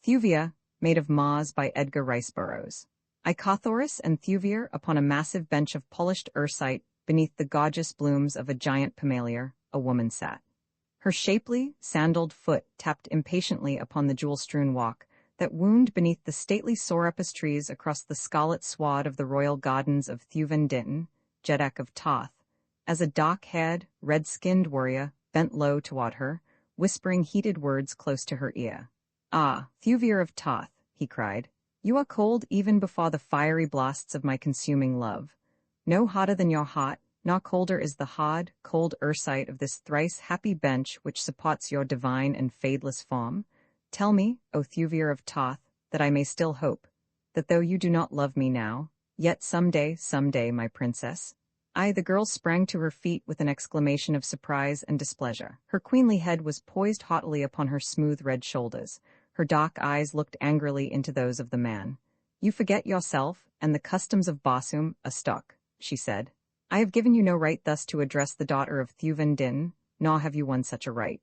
Thuvia, Maid of Mars by Edgar Rice Burroughs. Icothoris and Thuvir upon a massive bench of polished ursite beneath the gorgeous blooms of a giant pimelliar, a woman sat. Her shapely, sandaled foot tapped impatiently upon the jewel-strewn walk that wound beneath the stately sorapus trees across the scarlet sward of the royal gardens of Thuvan Din, Jeddak of Toth, as a dark-haired, red-skinned warrior bent low toward her, whispering heated words close to her ear. "Ah, Thuvir of Toth," he cried, "you are cold even before the fiery blasts of my consuming love. No hotter than your heart, nor colder is the hard, cold ursite of this thrice happy bench which supports your divine and fadeless form. Tell me, O Thuvir of Toth, that I may still hope, that though you do not love me now, yet some day, my princess." The girl sprang to her feet with an exclamation of surprise and displeasure. Her queenly head was poised haughtily upon her smooth red shoulders. Her dark eyes looked angrily into those of the man. "You forget yourself and the customs of Barsoom, a stock," she said. "I have given you no right thus to address the daughter of Thuvan Din, nor have you won such a right."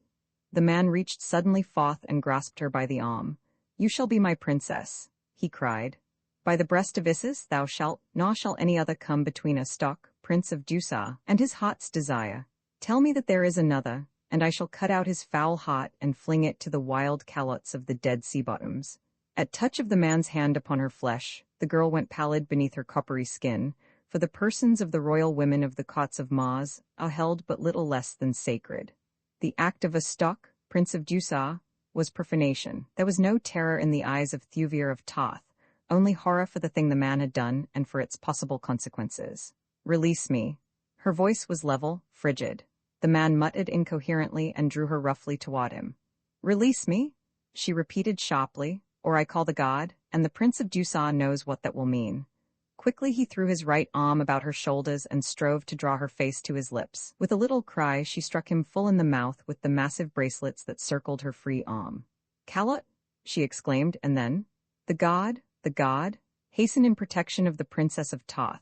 The man reached suddenly forth and grasped her by the arm. "You shall be my princess," he cried. "By the breast of Isis thou shalt, nor shall any other come between us, stock, Prince of Duchess, and his heart's desire. Tell me that there is another, and I shall cut out his foul heart and fling it to the wild calots of the dead sea bottoms." At touch of the man's hand upon her flesh, the girl went pallid beneath her coppery skin, for the persons of the royal women of the courts of Mars are held but little less than sacred. The act of a stock, Prince of Duchess, was profanation. There was no terror in the eyes of Thuvir of Toth, only horror for the thing the man had done and for its possible consequences. "Release me." Her voice was level, frigid. The man muttered incoherently and drew her roughly toward him. "Release me?" she repeated sharply, "or I call the guard, and the Prince of Duchess knows what that will mean." Quickly he threw his right arm about her shoulders and strove to draw her face to his lips. With a little cry she struck him full in the mouth with the massive bracelets that circled her free arm. "Calot!" she exclaimed, and then, the god, hasten in protection of the Princess of Toth."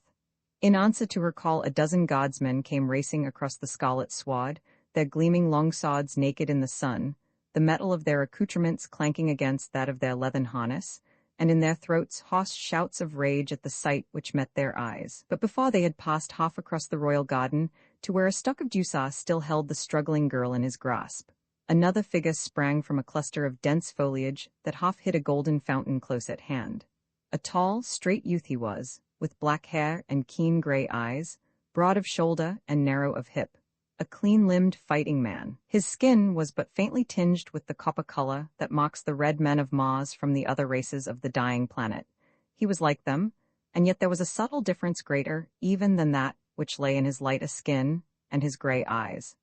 In answer to her call, a dozen guardsmen came racing across the scarlet sward, their gleaming long swords naked in the sun, the metal of their accoutrements clanking against that of their leathern harness, and in their throats hoarse shouts of rage at the sight which met their eyes. But before they had passed half across the royal garden to where a stock of Duchess still held the struggling girl in his grasp, another figure sprang from a cluster of dense foliage that half hid a golden fountain close at hand. A tall, straight youth he was, with black hair and keen gray eyes, broad of shoulder and narrow of hip, a clean-limbed fighting man. His skin was but faintly tinged with the copper color that marks the red men of Mars from the other races of the dying planet. He was like them, and yet there was a subtle difference greater even than that which lay in his lighter skin and his gray eyes.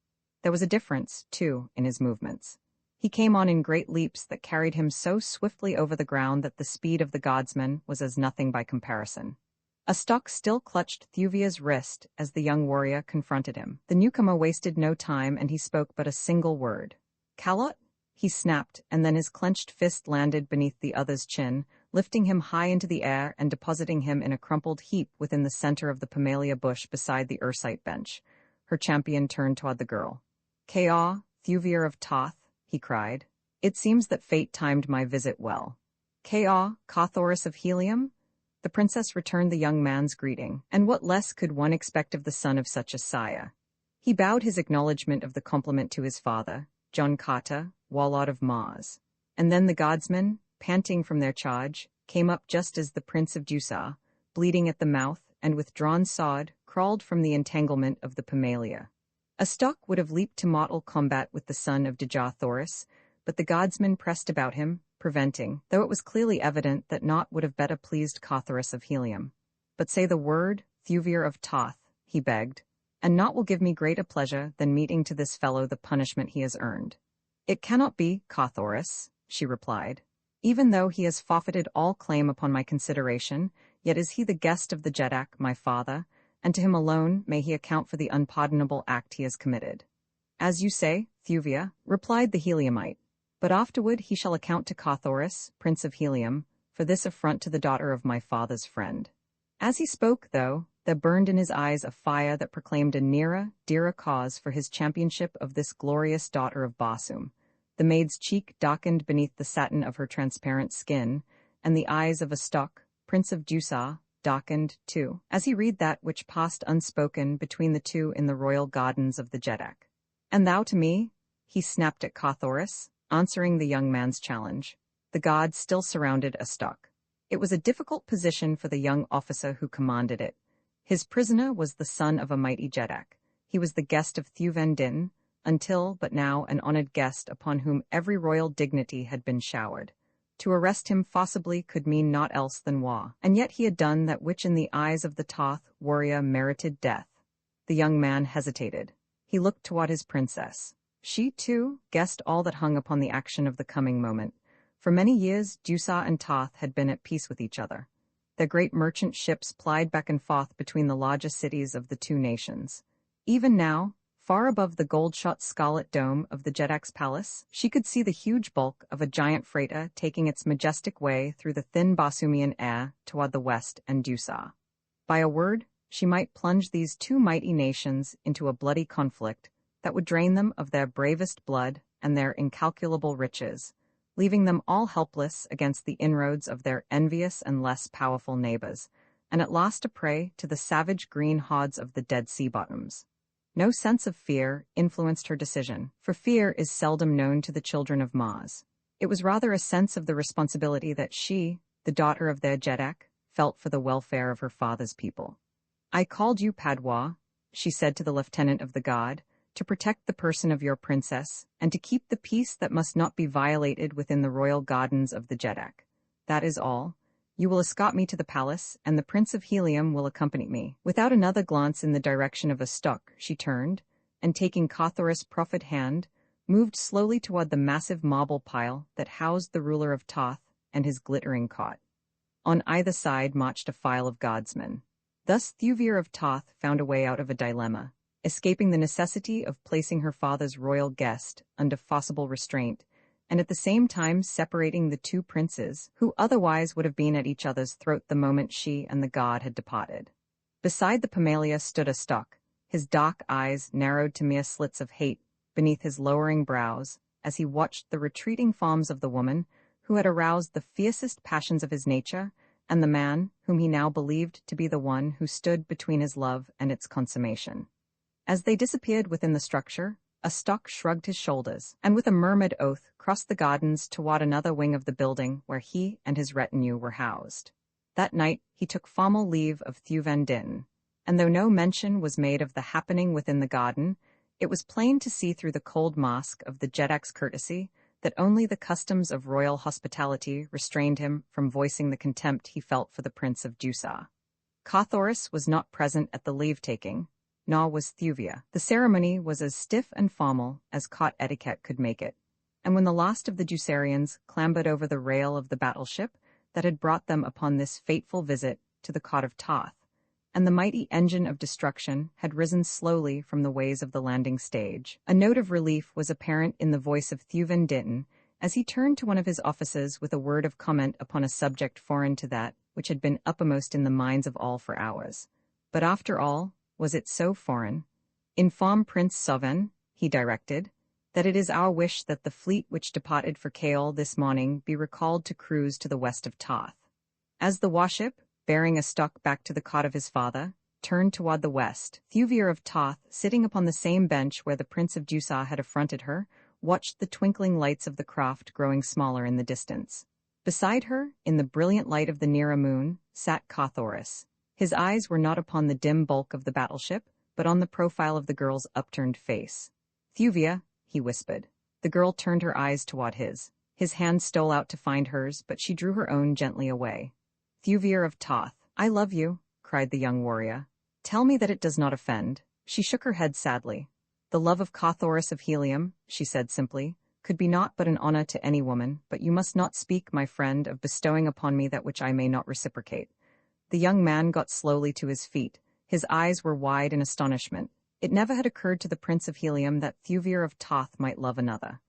There was a difference, too, in his movements. He came on in great leaps that carried him so swiftly over the ground that the speed of the guardsman was as nothing by comparison. A stock still clutched Thuvia's wrist as the young warrior confronted him. The newcomer wasted no time, and he spoke but a single word. "Calot?" he snapped, and then his clenched fist landed beneath the other's chin, lifting him high into the air and depositing him in a crumpled heap within the center of the pimellia bush beside the ursite bench. Her champion turned toward the girl. "Ka, Thuvir of Toth," he cried. "It seems that fate timed my visit well." "Ka, Cothoris of Helium?" The princess returned the young man's greeting, and what less could one expect of the son of such a sire? He bowed his acknowledgement of the compliment to his father, John Carter, warlord of Mars. And then the guardsmen, panting from their charge, came up just as the Prince of Duchess, bleeding at the mouth and with drawn sword, crawled from the entanglement of the pimellia. A stock would have leaped to mortal combat with the son of Dejah, but the guardsmen pressed about him, preventing, though it was clearly evident that naught would have better pleased Cothoris of Helium. "But say the word, Thuvir of Toth," he begged, "and naught will give me greater pleasure than meeting to this fellow the punishment he has earned." "It cannot be, Cothoris," she replied. "Even though he has forfeited all claim upon my consideration, yet is he the guest of the Jeddak, my father, and to him alone may he account for the unpardonable act he has committed." "As you say, Thuvia," replied the Heliumite. "But afterward he shall account to Cothoris, Prince of Helium, for this affront to the daughter of my father's friend." As he spoke, though, there burned in his eyes a fire that proclaimed a nearer, dearer cause for his championship of this glorious daughter of Barsoom. The maid's cheek darkened beneath the satin of her transparent skin, and the eyes of Astok, Prince of Duchess, darkened, too, as he read that which passed unspoken between the two in the royal gardens of the Jeddak. "And thou to me?" he snapped at Carthoris, answering the young man's challenge. The guard still surrounded Astok. It was a difficult position for the young officer who commanded it. His prisoner was the son of a mighty Jeddak. He was the guest of Thuvendin, until but now an honored guest upon whom every royal dignity had been showered. To arrest him forcibly could mean naught else than war, and yet he had done that which in the eyes of the Toth warrior merited death. The young man hesitated. He looked toward his princess. She, too, guessed all that hung upon the action of the coming moment. For many years, Duchess and Toth had been at peace with each other. Their great merchant ships plied back and forth between the largest cities of the two nations. Even now, far above the gold-shot scarlet dome of the Jeddak's palace, she could see the huge bulk of a giant freighter taking its majestic way through the thin Barsumian air toward the west and Duchess. By a word, she might plunge these two mighty nations into a bloody conflict that would drain them of their bravest blood and their incalculable riches, leaving them all helpless against the inroads of their envious and less powerful neighbors, and at last a prey to the savage green hordes of the Dead Sea bottoms. No sense of fear influenced her decision, for fear is seldom known to the children of Mars. It was rather a sense of the responsibility that she, the daughter of their Jeddak, felt for the welfare of her father's people. "I called you Padwa," she said to the lieutenant of the guard, "to protect the person of your princess, and to keep the peace that must not be violated within the royal gardens of the Jeddak. That is all. You will escort me to the palace, and the Prince of Helium will accompany me." Without another glance in the direction of Astok, she turned, and taking Carthoris' proffered hand, moved slowly toward the massive marble pile that housed the ruler of Toth and his glittering cot. On either side marched a file of guardsmen. Thus Thuvir of Toth found a way out of a dilemma, escaping the necessity of placing her father's royal guest under forcible restraint, and at the same time separating the two princes, who otherwise would have been at each other's throat the moment she and the god had departed. Beside the Pamalia stood Astok, his dark eyes narrowed to mere slits of hate beneath his lowering brows, as he watched the retreating forms of the woman who had aroused the fiercest passions of his nature, and the man whom he now believed to be the one who stood between his love and its consummation. As they disappeared within the structure, Astok shrugged his shoulders, and with a murmured oath crossed the gardens toward another wing of the building where he and his retinue were housed. That night he took formal leave of Thuvendin, and though no mention was made of the happening within the garden, it was plain to see through the cold mask of the Jeddak's courtesy that only the customs of royal hospitality restrained him from voicing the contempt he felt for the Prince of Duchess. Carthoris was not present at the leave-taking, nor was Thuvir. The ceremony was as stiff and formal as court etiquette could make it, and when the last of the Ducerians clambered over the rail of the battleship that had brought them upon this fateful visit to the court of Toth, and the mighty engine of destruction had risen slowly from the ways of the landing stage, a note of relief was apparent in the voice of Thuvendin as he turned to one of his officers with a word of comment upon a subject foreign to that which had been uppermost in the minds of all for hours. But after all, was it so foreign? "Inform Prince Soven," he directed, "that it is our wish that the fleet which departed for Kaol this morning be recalled to cruise to the west of Toth." As the warship, bearing Astok back to the cot of his father, turned toward the west, Thuvir of Toth, sitting upon the same bench where the Prince of Duchess had affronted her, watched the twinkling lights of the craft growing smaller in the distance. Beside her, in the brilliant light of the nearer moon, sat Carthoris. His eyes were not upon the dim bulk of the battleship, but on the profile of the girl's upturned face. "Thuvir," he whispered. The girl turned her eyes toward his. His hand stole out to find hers, but she drew her own gently away. "Thuvir of Toth, I love you," cried the young warrior. "Tell me that it does not offend." She shook her head sadly. "The love of Carthoris of Helium," she said simply, "could be naught but an honor to any woman, but you must not speak, my friend, of bestowing upon me that which I may not reciprocate." The young man got slowly to his feet. His eyes were wide in astonishment. It never had occurred to the Prince of Helium that Thuvir of Toth might love another.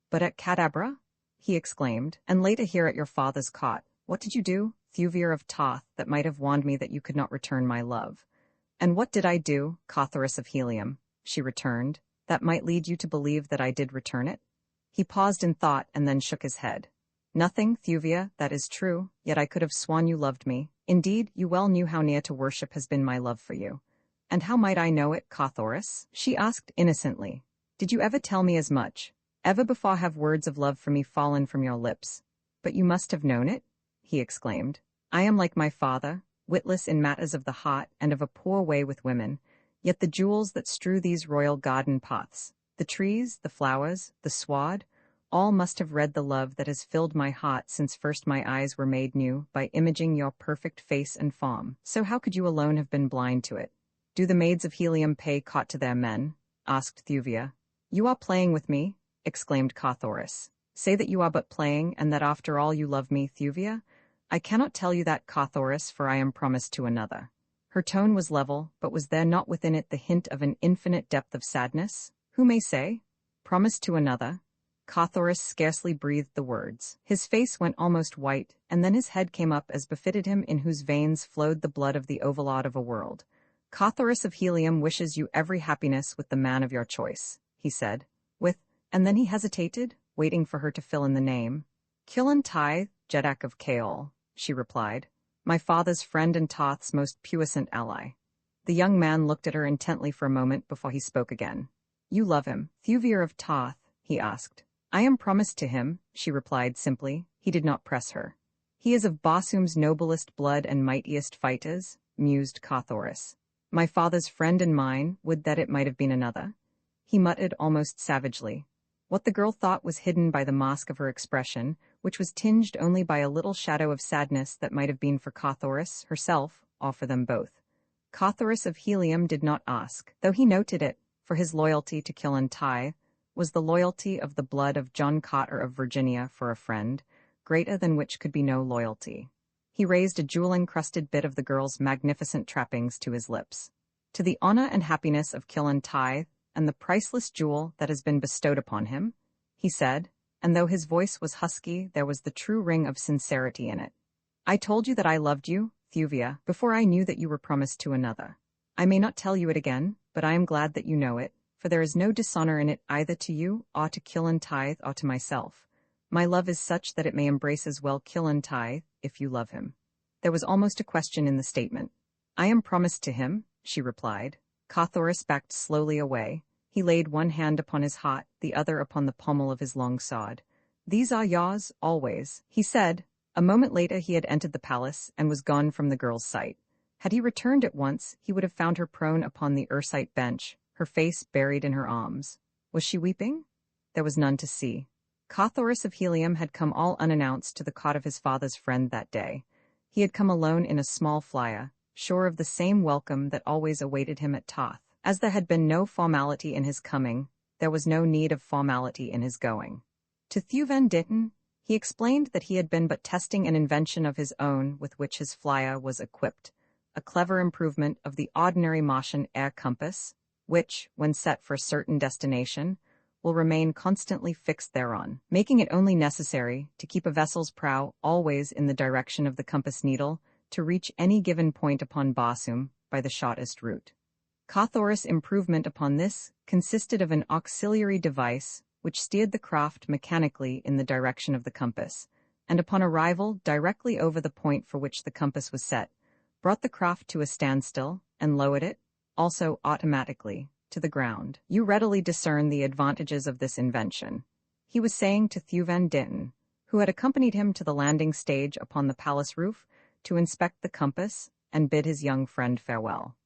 "But at Cadabra?" he exclaimed, "and later here at your father's cot. What did you do, Thuvir of Toth, that might have warned me that you could not return my love?" "And what did I do, Carthoris of Helium," she returned, "that might lead you to believe that I did return it?" He paused in thought and then shook his head. Nothing, Thuvia, that is true, yet I could have sworn you loved me. Indeed, you well knew how near to worship has been my love for you. And how might I know it, Carthoris? She asked innocently. Did you ever tell me as much? Ever before have words of love for me fallen from your lips? But you must have known it, he exclaimed. I am like my father, witless in matters of the heart and of a poor way with women, yet the jewels that strew these royal garden paths, the trees, the flowers, the sward, all must have read the love that has filled my heart since first my eyes were made new by imaging your perfect face and form. So how could you alone have been blind to it? Do the maids of Helium pay court to their men? Asked Thuvia. You are playing with me, exclaimed Carthoris. Say that you are but playing, and that after all you love me, Thuvia? I cannot tell you that, Carthoris, for I am promised to another. Her tone was level, but was there not within it the hint of an infinite depth of sadness? Who may say? Promised to another? Carthoris scarcely breathed the words. His face went almost white, and then his head came up as befitted him in whose veins flowed the blood of the overlord of a world. Carthoris of Helium wishes you every happiness with the man of your choice, he said, and then he hesitated, waiting for her to fill in the name. Killen Tithe, Jeddak of Kaol, she replied, my father's friend and Toth's most puissant ally. The young man looked at her intently for a moment before he spoke again. You love him, Thuvir of Toth? He asked. I am promised to him, she replied simply. He did not press her. He is of Basum's noblest blood and mightiest fighters, mused Carthoris. My father's friend and mine, would that it might have been another. He muttered almost savagely. What the girl thought was hidden by the mask of her expression, which was tinged only by a little shadow of sadness that might have been for Carthoris herself, or for them both. Carthoris of Helium did not ask, though he noted it, for his loyalty to Killen Tithe was the loyalty of the blood of John Cotter of Virginia for a friend, greater than which could be no loyalty. He raised a jewel-encrusted bit of the girl's magnificent trappings to his lips. To the honor and happiness of Killen Tithe, and the priceless jewel that has been bestowed upon him, he said, and though his voice was husky, there was the true ring of sincerity in it. I told you that I loved you, Thuvia, before I knew that you were promised to another. I may not tell you it again, but I am glad that you know it, for there is no dishonor in it either to you, or to Killen Tithe, or to myself. My love is such that it may embrace as well Killen Tithe, if you love him. There was almost a question in the statement. I am promised to him, she replied. Carthoris backed slowly away. He laid one hand upon his heart, the other upon the pommel of his long sword. These are yours, always, he said. A moment later he had entered the palace, and was gone from the girl's sight. Had he returned at once, he would have found her prone upon the ursite bench, her face buried in her arms. Was she weeping? There was none to see. Carthoris of Helium had come all unannounced to the cot of his father's friend that day. He had come alone in a small flyer, sure of the same welcome that always awaited him at Toth. As there had been no formality in his coming, there was no need of formality in his going. To Thuvan Ditton, he explained that he had been but testing an invention of his own with which his flyer was equipped, a clever improvement of the ordinary Martian air compass, which, when set for a certain destination, will remain constantly fixed thereon, making it only necessary to keep a vessel's prow always in the direction of the compass needle to reach any given point upon Basum by the shortest route. Carthoris' improvement upon this consisted of an auxiliary device which steered the craft mechanically in the direction of the compass, and upon arrival directly over the point for which the compass was set, brought the craft to a standstill and lowered it, also automatically, to the ground. You readily discern the advantages of this invention, he was saying to Thuvan Ditton, who had accompanied him to the landing stage upon the palace roof to inspect the compass and bid his young friend farewell.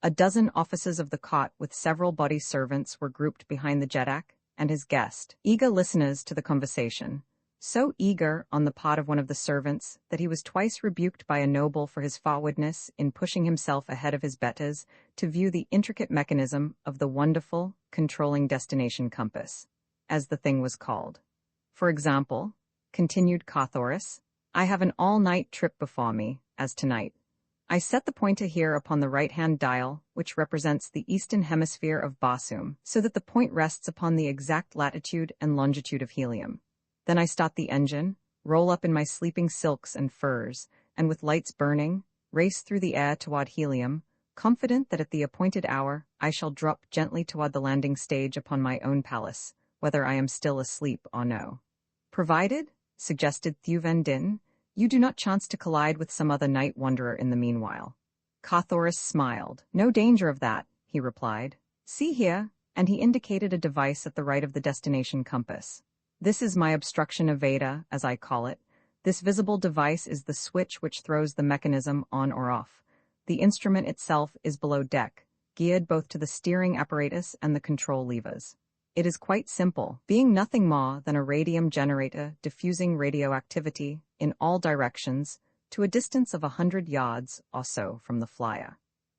A dozen officers of the cot with several body servants were grouped behind the Jeddak and his guest, eager listeners to the conversation, so eager on the part of one of the servants that he was twice rebuked by a noble for his forwardness in pushing himself ahead of his betters to view the intricate mechanism of the wonderful, controlling destination compass, as the thing was called. For example, continued Carthoris, I have an all-night trip before me, as tonight. I set the pointer here upon the right-hand dial, which represents the eastern hemisphere of Basum, so that the point rests upon the exact latitude and longitude of Helium. Then I start the engine, roll up in my sleeping silks and furs, and with lights burning, race through the air toward Helium, confident that at the appointed hour I shall drop gently toward the landing stage upon my own palace, whether I am still asleep or no. Provided, suggested Thuven Din, you do not chance to collide with some other night wanderer in the meanwhile. Carthoris smiled. No danger of that, he replied. See here, and he indicated a device at the right of the destination compass. This is my obstruction of Veda, as I call it. This visible device is the switch which throws the mechanism on or off. The instrument itself is below deck, geared both to the steering apparatus and the control levers. It is quite simple, being nothing more than a radium generator diffusing radioactivity in all directions to a distance of 100 yards or so from the flyer.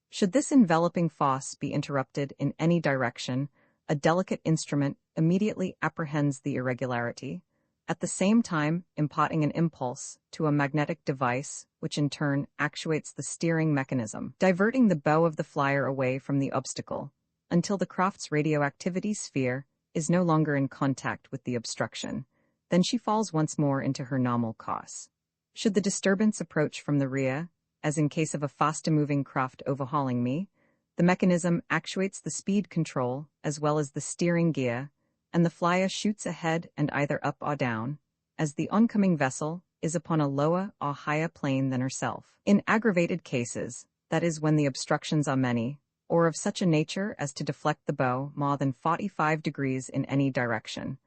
Should this enveloping force be interrupted in any direction, a delicate instrument immediately apprehends the irregularity, at the same time imparting an impulse to a magnetic device which in turn actuates the steering mechanism, diverting the bow of the flyer away from the obstacle, until the craft's radioactivity sphere is no longer in contact with the obstruction. Then she falls once more into her normal course. Should the disturbance approach from the rear, as in case of a faster-moving craft overhauling me, the mechanism actuates the speed control as well as the steering gear, and the flyer shoots ahead and either up or down, as the oncoming vessel is upon a lower or higher plane than herself. In aggravated cases, that is when the obstructions are many, or of such a nature as to deflect the bow more than 45 degrees in any direction,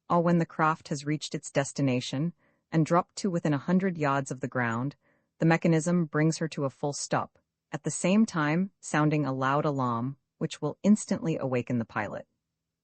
or when the craft has reached its destination and dropped to within 100 yards of the ground, the mechanism brings her to a full stop, at the same time sounding a loud alarm, which will instantly awaken the pilot.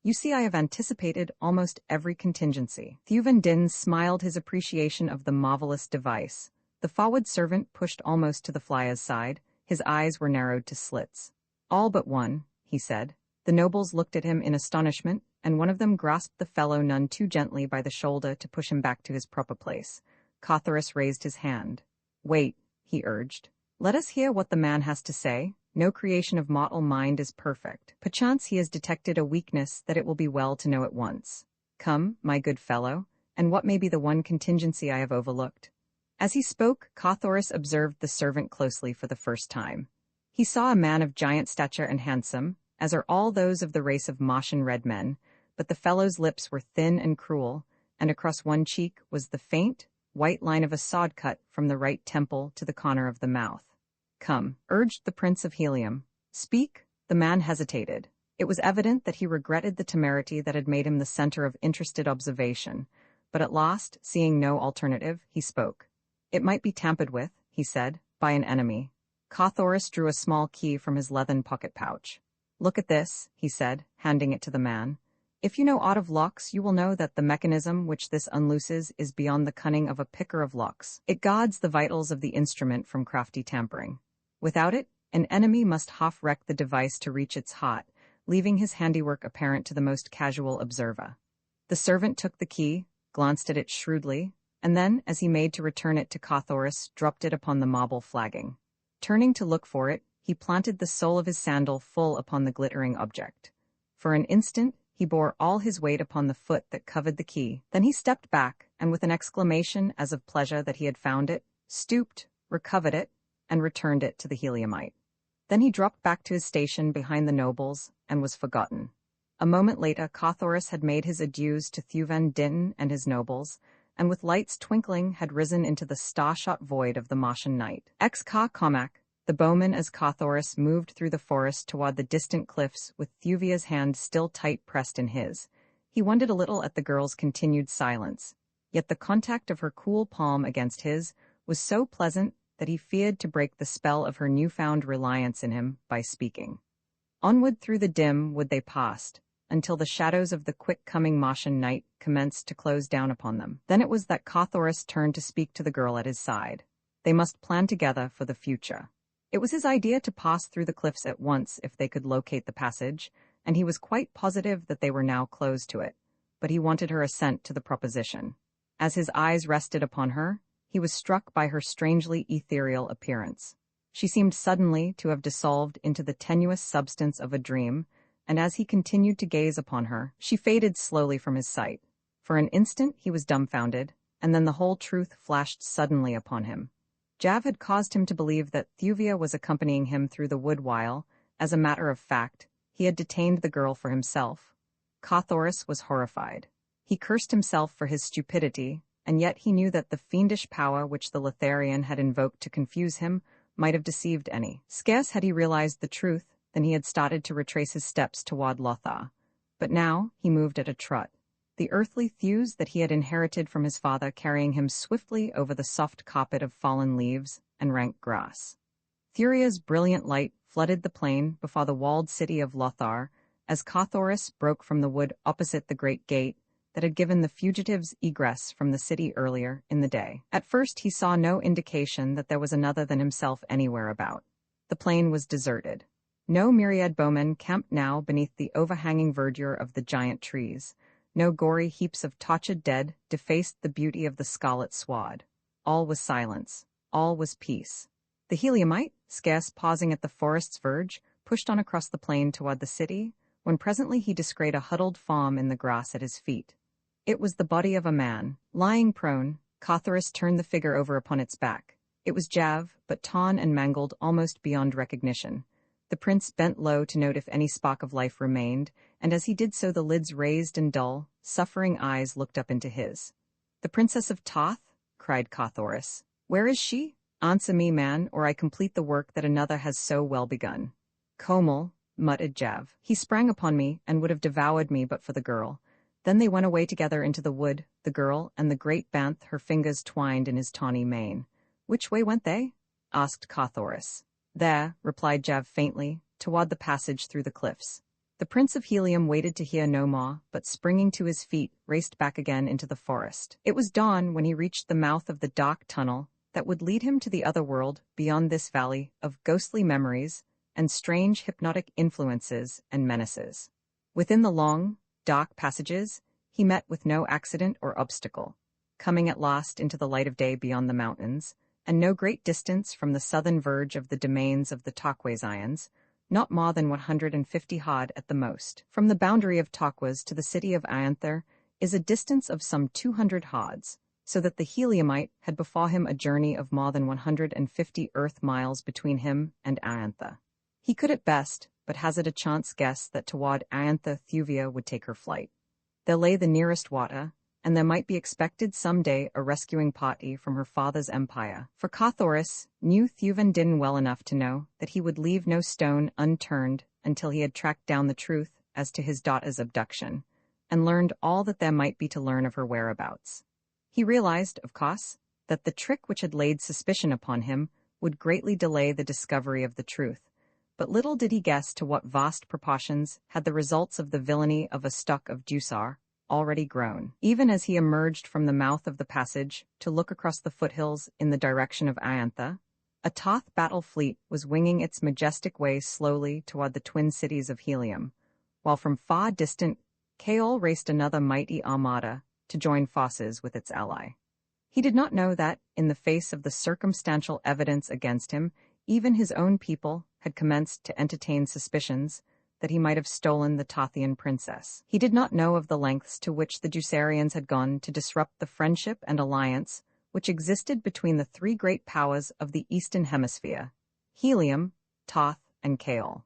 You see, I have anticipated almost every contingency. Thuven Din smiled his appreciation of the marvelous device. The forward servant pushed almost to the flyer's side. His eyes were narrowed to slits. All but one, he said. The nobles looked at him in astonishment, and one of them grasped the fellow none too gently by the shoulder to push him back to his proper place. Carthoris raised his hand. Wait, he urged. Let us hear what the man has to say. No creation of mortal mind is perfect. Perchance he has detected a weakness that it will be well to know at once. Come, my good fellow, and what may be the one contingency I have overlooked? As he spoke, Carthoris observed the servant closely for the first time. He saw a man of giant stature and handsome, as are all those of the race of Martian red men, but the fellow's lips were thin and cruel, and across one cheek was the faint, white line of a sword cut from the right temple to the corner of the mouth. Come, urged the Prince of Helium. Speak. The man hesitated. It was evident that he regretted the temerity that had made him the center of interested observation, but at last, seeing no alternative, he spoke. It might be tampered with, he said, by an enemy. Carthoris drew a small key from his leathern pocket pouch. Look at this, he said, handing it to the man. If you know aught of locks, you will know that the mechanism which this unlooses is beyond the cunning of a picker of locks. It guards the vitals of the instrument from crafty tampering. Without it, an enemy must half-wreck the device to reach its heart, leaving his handiwork apparent to the most casual observer. The servant took the key, glanced at it shrewdly, and then, as he made to return it to Carthoris, dropped it upon the marble flagging. Turning to look for it, he planted the sole of his sandal full upon the glittering object. For an instant, he bore all his weight upon the foot that covered the key. Then he stepped back, and with an exclamation as of pleasure that he had found it, stooped, recovered it, and returned it to the Heliumite. Then he dropped back to his station behind the nobles, and was forgotten. A moment later, Carthoris had made his adieus to Thuven Din and his nobles, and with lights twinkling had risen into the star-shot void of the Martian night. Ex-Comac, the bowman as Carthoris moved through the forest toward the distant cliffs with Thuvia's hand still tight pressed in his. He wondered a little at the girl's continued silence, yet the contact of her cool palm against his was so pleasant that he feared to break the spell of her newfound reliance in him by speaking. Onward through the dim wood they passed, until the shadows of the quick-coming Martian night commenced to close down upon them. Then it was that Carthoris turned to speak to the girl at his side. They must plan together for the future. It was his idea to pass through the cliffs at once if they could locate the passage, and he was quite positive that they were now closed to it, but he wanted her assent to the proposition. As his eyes rested upon her, he was struck by her strangely ethereal appearance. She seemed suddenly to have dissolved into the tenuous substance of a dream, and as he continued to gaze upon her, she faded slowly from his sight. For an instant he was dumbfounded, and then the whole truth flashed suddenly upon him. Jav had caused him to believe that Thuvia was accompanying him through the wood while, as a matter of fact, he had detained the girl for himself. Cawthorus was horrified. He cursed himself for his stupidity, and yet he knew that the fiendish power which the Lothlorien had invoked to confuse him might have deceived any. Scarce had he realized the truth than he had started to retrace his steps toward Lothar. But now he moved at a trot, the earthly thews that he had inherited from his father carrying him swiftly over the soft carpet of fallen leaves and rank grass. Thuria's brilliant light flooded the plain before the walled city of Lothar as Cawthorus broke from the wood opposite the great gate that had given the fugitives egress from the city earlier in the day. At first he saw no indication that there was another than himself anywhere about. The plain was deserted. No myriad bowmen camped now beneath the overhanging verdure of the giant trees. No gory heaps of tortured dead defaced the beauty of the scarlet sward. All was silence. All was peace. The Heliumite, scarce pausing at the forest's verge, pushed on across the plain toward the city, when presently he descried a huddled form in the grass at his feet. It was the body of a man. Lying prone, Cawthorus turned the figure over upon its back. It was Jav, but torn and mangled almost beyond recognition. The prince bent low to note if any spark of life remained, and as he did so the lids raised and dull, suffering eyes looked up into his. "The Princess of Toth?" cried Cawthorus. "Where is she? Answer me, man, or I complete the work that another has so well begun." "Komel," muttered Jav. "He sprang upon me and would have devoured me but for the girl." Then they went away together into the wood, the girl and the great Banth, her fingers twined in his tawny mane. "Which way went they?" asked Cawthorus. "There," replied Jav faintly, toward the passage through the cliffs. The Prince of Helium waited to hear no more, but springing to his feet, raced back again into the forest. It was dawn when he reached the mouth of the dark tunnel that would lead him to the other world beyond this valley of ghostly memories and strange hypnotic influences and menaces. Within the long, dark passages, he met with no accident or obstacle, coming at last into the light of day beyond the mountains, and no great distance from the southern verge of the domains of the Torquazians, not more than 150 hod at the most. From the boundary of Torquaz to the city of Ianther is a distance of some 200 hods, so that the Heliumite had before him a journey of more than 150 earth miles between him and Ianther. He could at best but hazard a chance guess that toward Ianther Thuvia would take her flight. There lay the nearest water, and there might be expected some day a rescuing party from her father's empire. For Cawthorus knew Thuvendin well enough to know that he would leave no stone unturned until he had tracked down the truth as to his daughter's abduction, and learned all that there might be to learn of her whereabouts. He realized, of course, that the trick which had laid suspicion upon him would greatly delay the discovery of the truth, but little did he guess to what vast proportions had the results of the villainy of a stock of Duchess already grown. Even as he emerged from the mouth of the passage to look across the foothills in the direction of Iantha, a Toth battle fleet was winging its majestic way slowly toward the twin cities of Helium, while from far distant Chaol raced another mighty armada to join forces with its ally. He did not know that, in the face of the circumstantial evidence against him, even his own people had commenced to entertain suspicions that he might have stolen the Tothian princess. He did not know of the lengths to which the Ducerians had gone to disrupt the friendship and alliance which existed between the three great powers of the Eastern Hemisphere, Helium, Toth, and Chaol.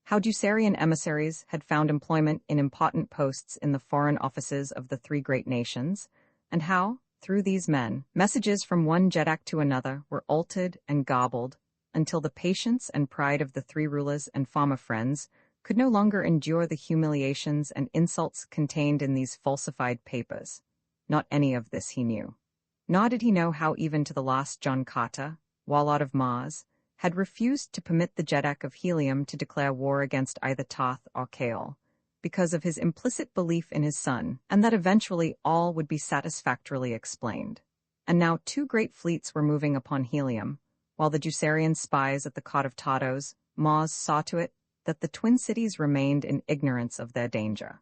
How Ducerian emissaries had found employment in important posts in the foreign offices of the three great nations, and how, through these men, messages from one Jeddak to another were altered and gobbled until the patience and pride of the three rulers and former friends could no longer endure the humiliations and insults contained in these falsified papers. Not any of this he knew. Nor did he know how even to the last John Carter, warlord of Mars, had refused to permit the Jeddak of Helium to declare war against either Toth or Chaol, because of his implicit belief in his son, and that eventually all would be satisfactorily explained. And now two great fleets were moving upon Helium, while the Ducerian spies at the court of Tardos, Mars saw to it that the twin cities remained in ignorance of their danger.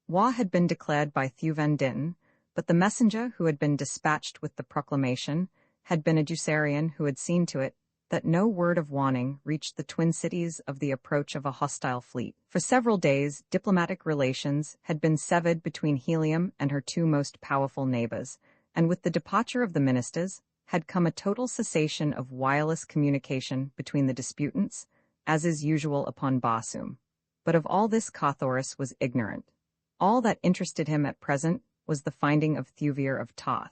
War had been declared by Thuvendin, but the messenger who had been dispatched with the proclamation had been a Ducerian who had seen to it that no word of warning reached the twin cities of the approach of a hostile fleet. For several days, diplomatic relations had been severed between Helium and her two most powerful neighbors, and with the departure of the ministers had come a total cessation of wireless communication between the disputants, as is usual upon Barsoom. But of all this Cawthorus was ignorant. All that interested him at present was the finding of Thuvir of Toth.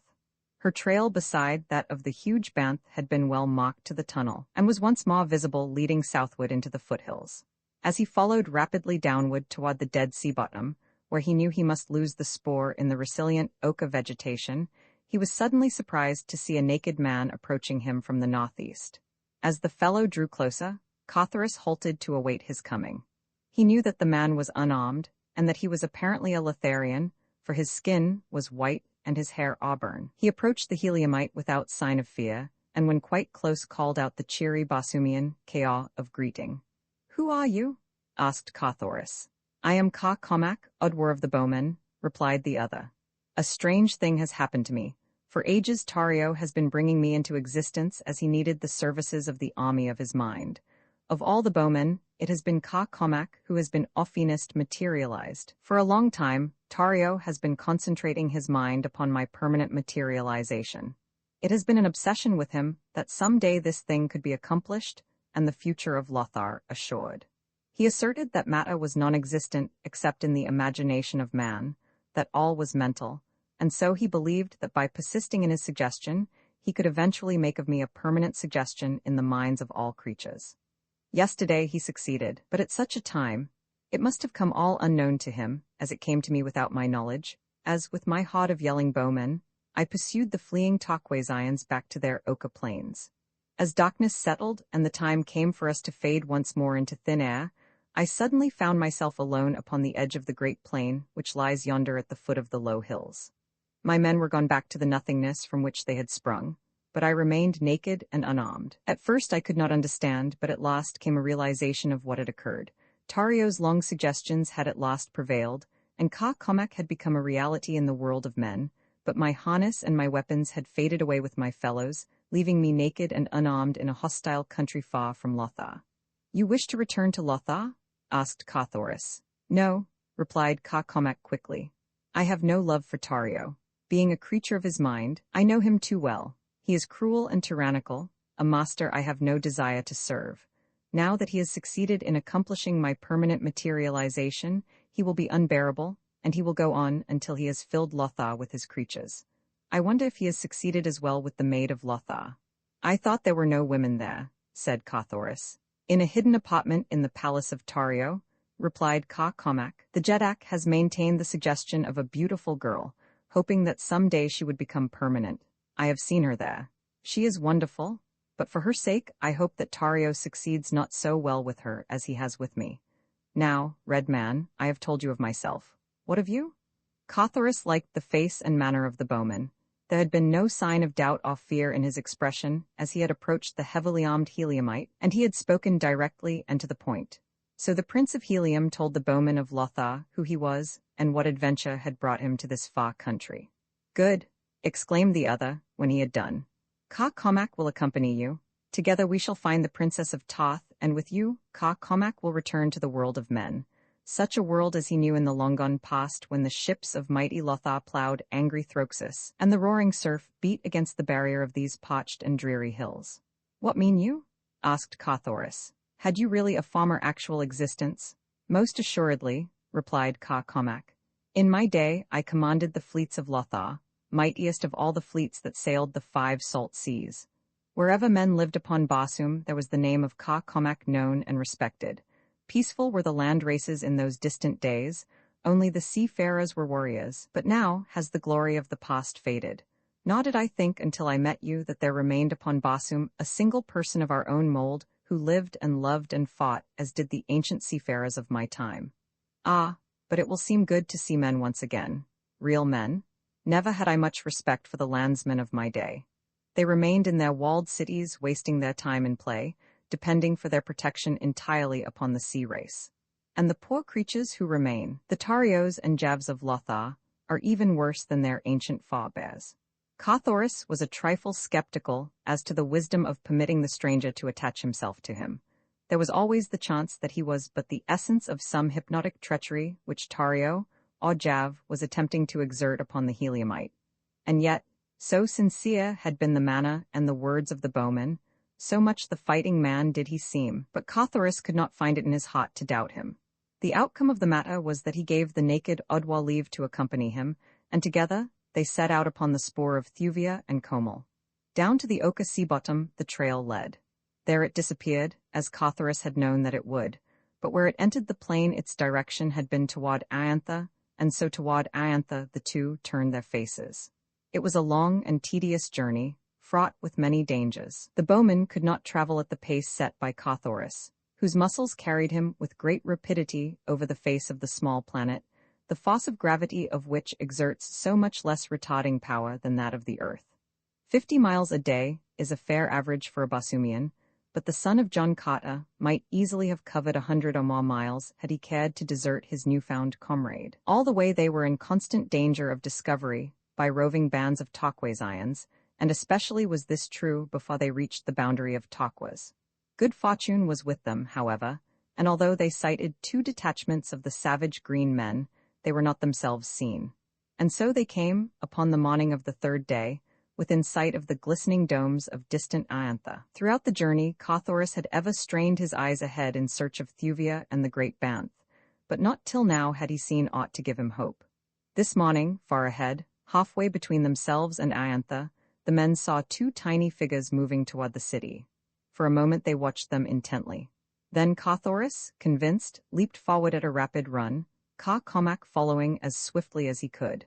Her trail beside that of the huge banth had been well marked to the tunnel, and was once more visible leading southward into the foothills. As he followed rapidly downward toward the Dead Sea bottom, where he knew he must lose the spoor in the resilient oka vegetation, he was suddenly surprised to see a naked man approaching him from the northeast. As the fellow drew closer, Cawthorus halted to await his coming. He knew that the man was unarmed, and that he was apparently a Lotharian, for his skin was white and his hair auburn. He approached the Heliumite without sign of fear, and when quite close called out the cheery Basumian caw of greeting. "Who are you?" asked Cawthorus. "I am Ca Comac, Udwar of the Bowmen," replied the other. "A strange thing has happened to me. For ages Tario has been bringing me into existence as he needed the services of the army of his mind. Of all the bowmen, it has been Ca Comac who has been oftenest materialized. For a long time, Tario has been concentrating his mind upon my permanent materialization. It has been an obsession with him that some day this thing could be accomplished and the future of Lothar assured. He asserted that matter was non-existent except in the imagination of man, that all was mental, and so he believed that by persisting in his suggestion, he could eventually make of me a permanent suggestion in the minds of all creatures. Yesterday he succeeded, but at such a time, it must have come all unknown to him, as it came to me without my knowledge, as, with my horde of yelling bowmen, I pursued the fleeing Tokwazians back to their Oka plains. As darkness settled and the time came for us to fade once more into thin air, I suddenly found myself alone upon the edge of the great plain which lies yonder at the foot of the low hills. My men were gone back to the nothingness from which they had sprung, but I remained naked and unarmed. At first I could not understand, but at last came a realization of what had occurred. Tario's long suggestions had at last prevailed, and Ca Comac had become a reality in the world of men, but my harness and my weapons had faded away with my fellows, leaving me naked and unarmed in a hostile country far from Lothar. "You wish to return to Lothar?" asked Cawthorus. "No," replied Ca Comac quickly. "I have no love for Tario. Being a creature of his mind, I know him too well. He is cruel and tyrannical, a master I have no desire to serve. Now that he has succeeded in accomplishing my permanent materialization, he will be unbearable, and he will go on until he has filled Lothar with his creatures. I wonder if he has succeeded as well with the maid of Lothar." "I thought there were no women there," said Cawthorus. "In a hidden apartment in the palace of Tario," replied Ca Comac, "the Jedak has maintained the suggestion of a beautiful girl, hoping that some day she would become permanent. I have seen her there. She is wonderful, but for her sake I hope that Tario succeeds not so well with her as he has with me. Now, Red Man, I have told you of myself. What of you?" Cawthorus liked the face and manner of the bowman. There had been no sign of doubt or fear in his expression as he had approached the heavily armed Heliumite, and he had spoken directly and to the point. So the Prince of Helium told the bowman of Lothar who he was and what adventure had brought him to this far country. "Good," exclaimed the other when he had done. "Ca Comac will accompany you. Together we shall find the Princess of Toth, and with you, Ca Comac will return to the world of men. Such a world as he knew in the long gone past when the ships of mighty Lothar ploughed angry Throxus, and the roaring surf beat against the barrier of these parched and dreary hills." "What mean you?" asked Cawthorus. "Had you really a former actual existence?" "Most assuredly," replied Ca Comac. "In my day I commanded the fleets of Lothar, mightiest of all the fleets that sailed the 5 salt seas. Wherever men lived upon Basum there was the name of Ca Comac known and respected. Peaceful were the land races in those distant days, only the seafarers were warriors, but now has the glory of the past faded. Nor did I think until I met you that there remained upon Basum a single person of our own mold who lived and loved and fought as did the ancient seafarers of my time. Ah, but it will seem good to see men once again. Real men. Never had I much respect for the landsmen of my day. They remained in their walled cities wasting their time in play, depending for their protection entirely upon the sea race. And the poor creatures who remain, the Tarios and Javs of Lothar, are even worse than their ancient forebears." Cawthorus was a trifle skeptical as to the wisdom of permitting the stranger to attach himself to him. There was always the chance that he was but the essence of some hypnotic treachery which Tario, or Jav, was attempting to exert upon the Heliumite. And yet, so sincere had been the manner and the words of the bowman, so much the fighting man did he seem, but Cawthorus could not find it in his heart to doubt him. The outcome of the matter was that he gave the naked Odwa leave to accompany him, and together they set out upon the spoor of Thuvia and Comel. Down to the Oka sea bottom the trail led. There it disappeared, as Carthoris had known that it would, but where it entered the plain its direction had been toward Iantha, and so toward Iantha the two turned their faces. It was a long and tedious journey, fraught with many dangers. The bowman could not travel at the pace set by Carthoris, whose muscles carried him with great rapidity over the face of the small planet, the force of gravity of which exerts so much less retarding power than that of the earth. 50 miles a day is a fair average for a Bosumian, but the son of John Carter might easily have covered 100 or more miles had he cared to desert his newfound comrade. All the way they were in constant danger of discovery by roving bands of Tokwazians, and especially was this true before they reached the boundary of Tokwaz. Good fortune was with them, however, and although they sighted 2 detachments of the savage green men, they were not themselves seen. And so they came, upon the morning of the 3rd day, within sight of the glistening domes of distant Iantha. Throughout the journey, Carthoris had ever strained his eyes ahead in search of Thuvia and the great Banth, but not till now had he seen aught to give him hope. This morning, far ahead, halfway between themselves and Iantha, the men saw 2 tiny figures moving toward the city. For a moment they watched them intently. Then Carthoris, convinced, leaped forward at a rapid run, Comac following as swiftly as he could.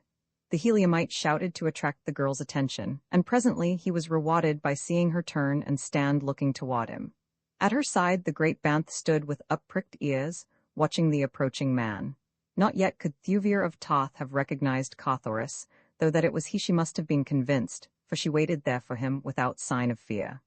The Heliumite shouted to attract the girl's attention, and presently he was rewarded by seeing her turn and stand looking toward him. At her side the great Banth stood with up-pricked ears, watching the approaching man. Not yet could Thuvir of Toth have recognized Carthoris, though that it was he she must have been convinced, for she waited there for him without sign of fear.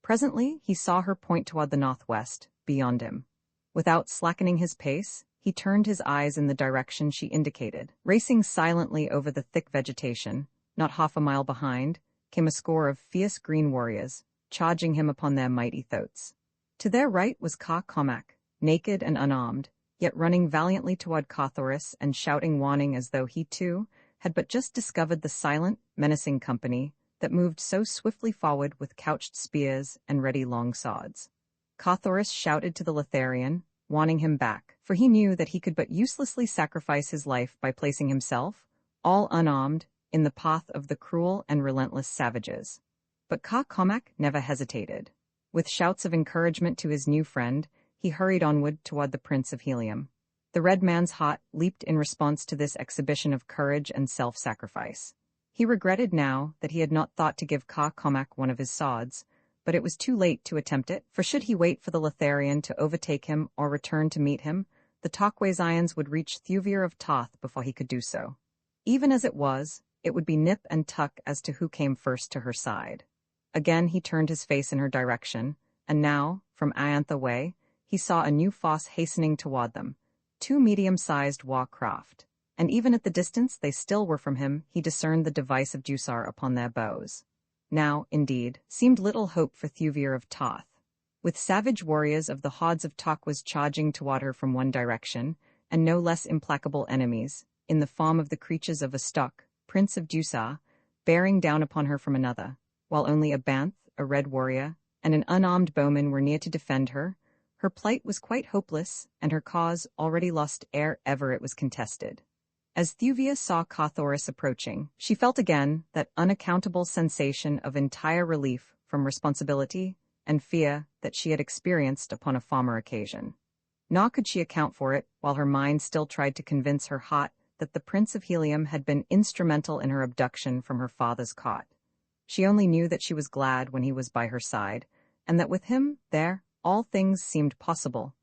Presently he saw her point toward the northwest, beyond him. Without slackening his pace, he turned his eyes in the direction she indicated. Racing silently over the thick vegetation, not half a mile behind, came a score of fierce green warriors, charging him upon their mighty thoats. To their right was Comac, naked and unarmed, yet running valiantly toward Carthoris and shouting warning as though he, too, had but just discovered the silent, menacing company that moved so swiftly forward with couched spears and ready long swords. Carthoris shouted to the Letharian, warning him back, for he knew that he could but uselessly sacrifice his life by placing himself, all unarmed, in the path of the cruel and relentless savages. But Comac never hesitated. With shouts of encouragement to his new friend, he hurried onward toward the Prince of Helium. The red man's heart leaped in response to this exhibition of courage and self-sacrifice. He regretted now that he had not thought to give Comac one of his swords, but it was too late to attempt it, for should he wait for the Letharian to overtake him or return to meet him, the Tokwazians would reach Thuvir of Toth before he could do so. Even as it was, it would be nip and tuck as to who came first to her side. Again he turned his face in her direction, and now, from Iantha way, he saw a new fosse hastening toward them, 2 medium-sized war-craft, and even at the distance they still were from him, he discerned the device of Jusar upon their bows. Now, indeed, seemed little hope for Thuvir of Toth. With savage warriors of the hordes of Tokwaz charging toward her from one direction, and no less implacable enemies, in the form of the creatures of Astok, Prince of Jusar, bearing down upon her from another, while only a Banth, a red warrior, and an unarmed bowman were near to defend her, her plight was quite hopeless, and her cause already lost ere ever it was contested. As Thuvia saw Carthoris approaching, she felt again that unaccountable sensation of entire relief from responsibility and fear that she had experienced upon a former occasion. Nor could she account for it, while her mind still tried to convince her heart that the Prince of Helium had been instrumental in her abduction from her father's cot. She only knew that she was glad when he was by her side, and that with him there all things seemed possible,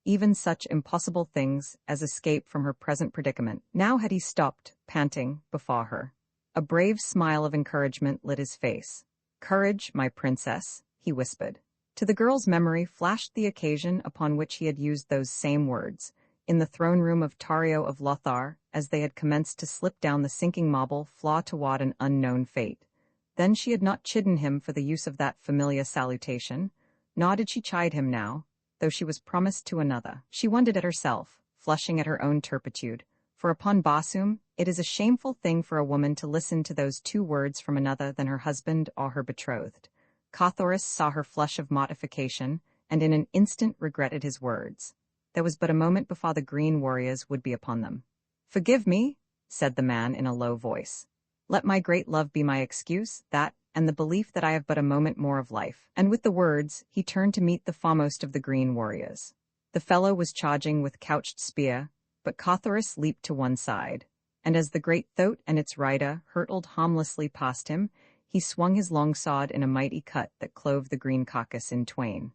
even such impossible things as escape from her present predicament. Now had he stopped, panting, before her. A brave smile of encouragement lit his face. "Courage, my princess," he whispered. To the girl's memory flashed the occasion upon which he had used those same words, in the throne room of Tario of Lothar, as they had commenced to slip down the sinking marble flaw toward an unknown fate. Then she had not chidden him for the use of that familiar salutation, nor did she chide him now, though she was promised to another. She wondered at herself, flushing at her own turpitude, for upon Basum it is a shameful thing for a woman to listen to those 2 words from another than her husband or her betrothed. Carthoris saw her flush of mortification, and in an instant regretted his words. There was but a moment before the green warriors would be upon them. "Forgive me," said the man in a low voice. "Let my great love be my excuse, that, and the belief that I have but a moment more of life." And with the words, he turned to meet the foremost of the green warriors. The fellow was charging with couched spear, but Carthoris leaped to one side, and as the great thoat and its rider hurtled harmlessly past him, he swung his long sword in a mighty cut that clove the green carcass in twain.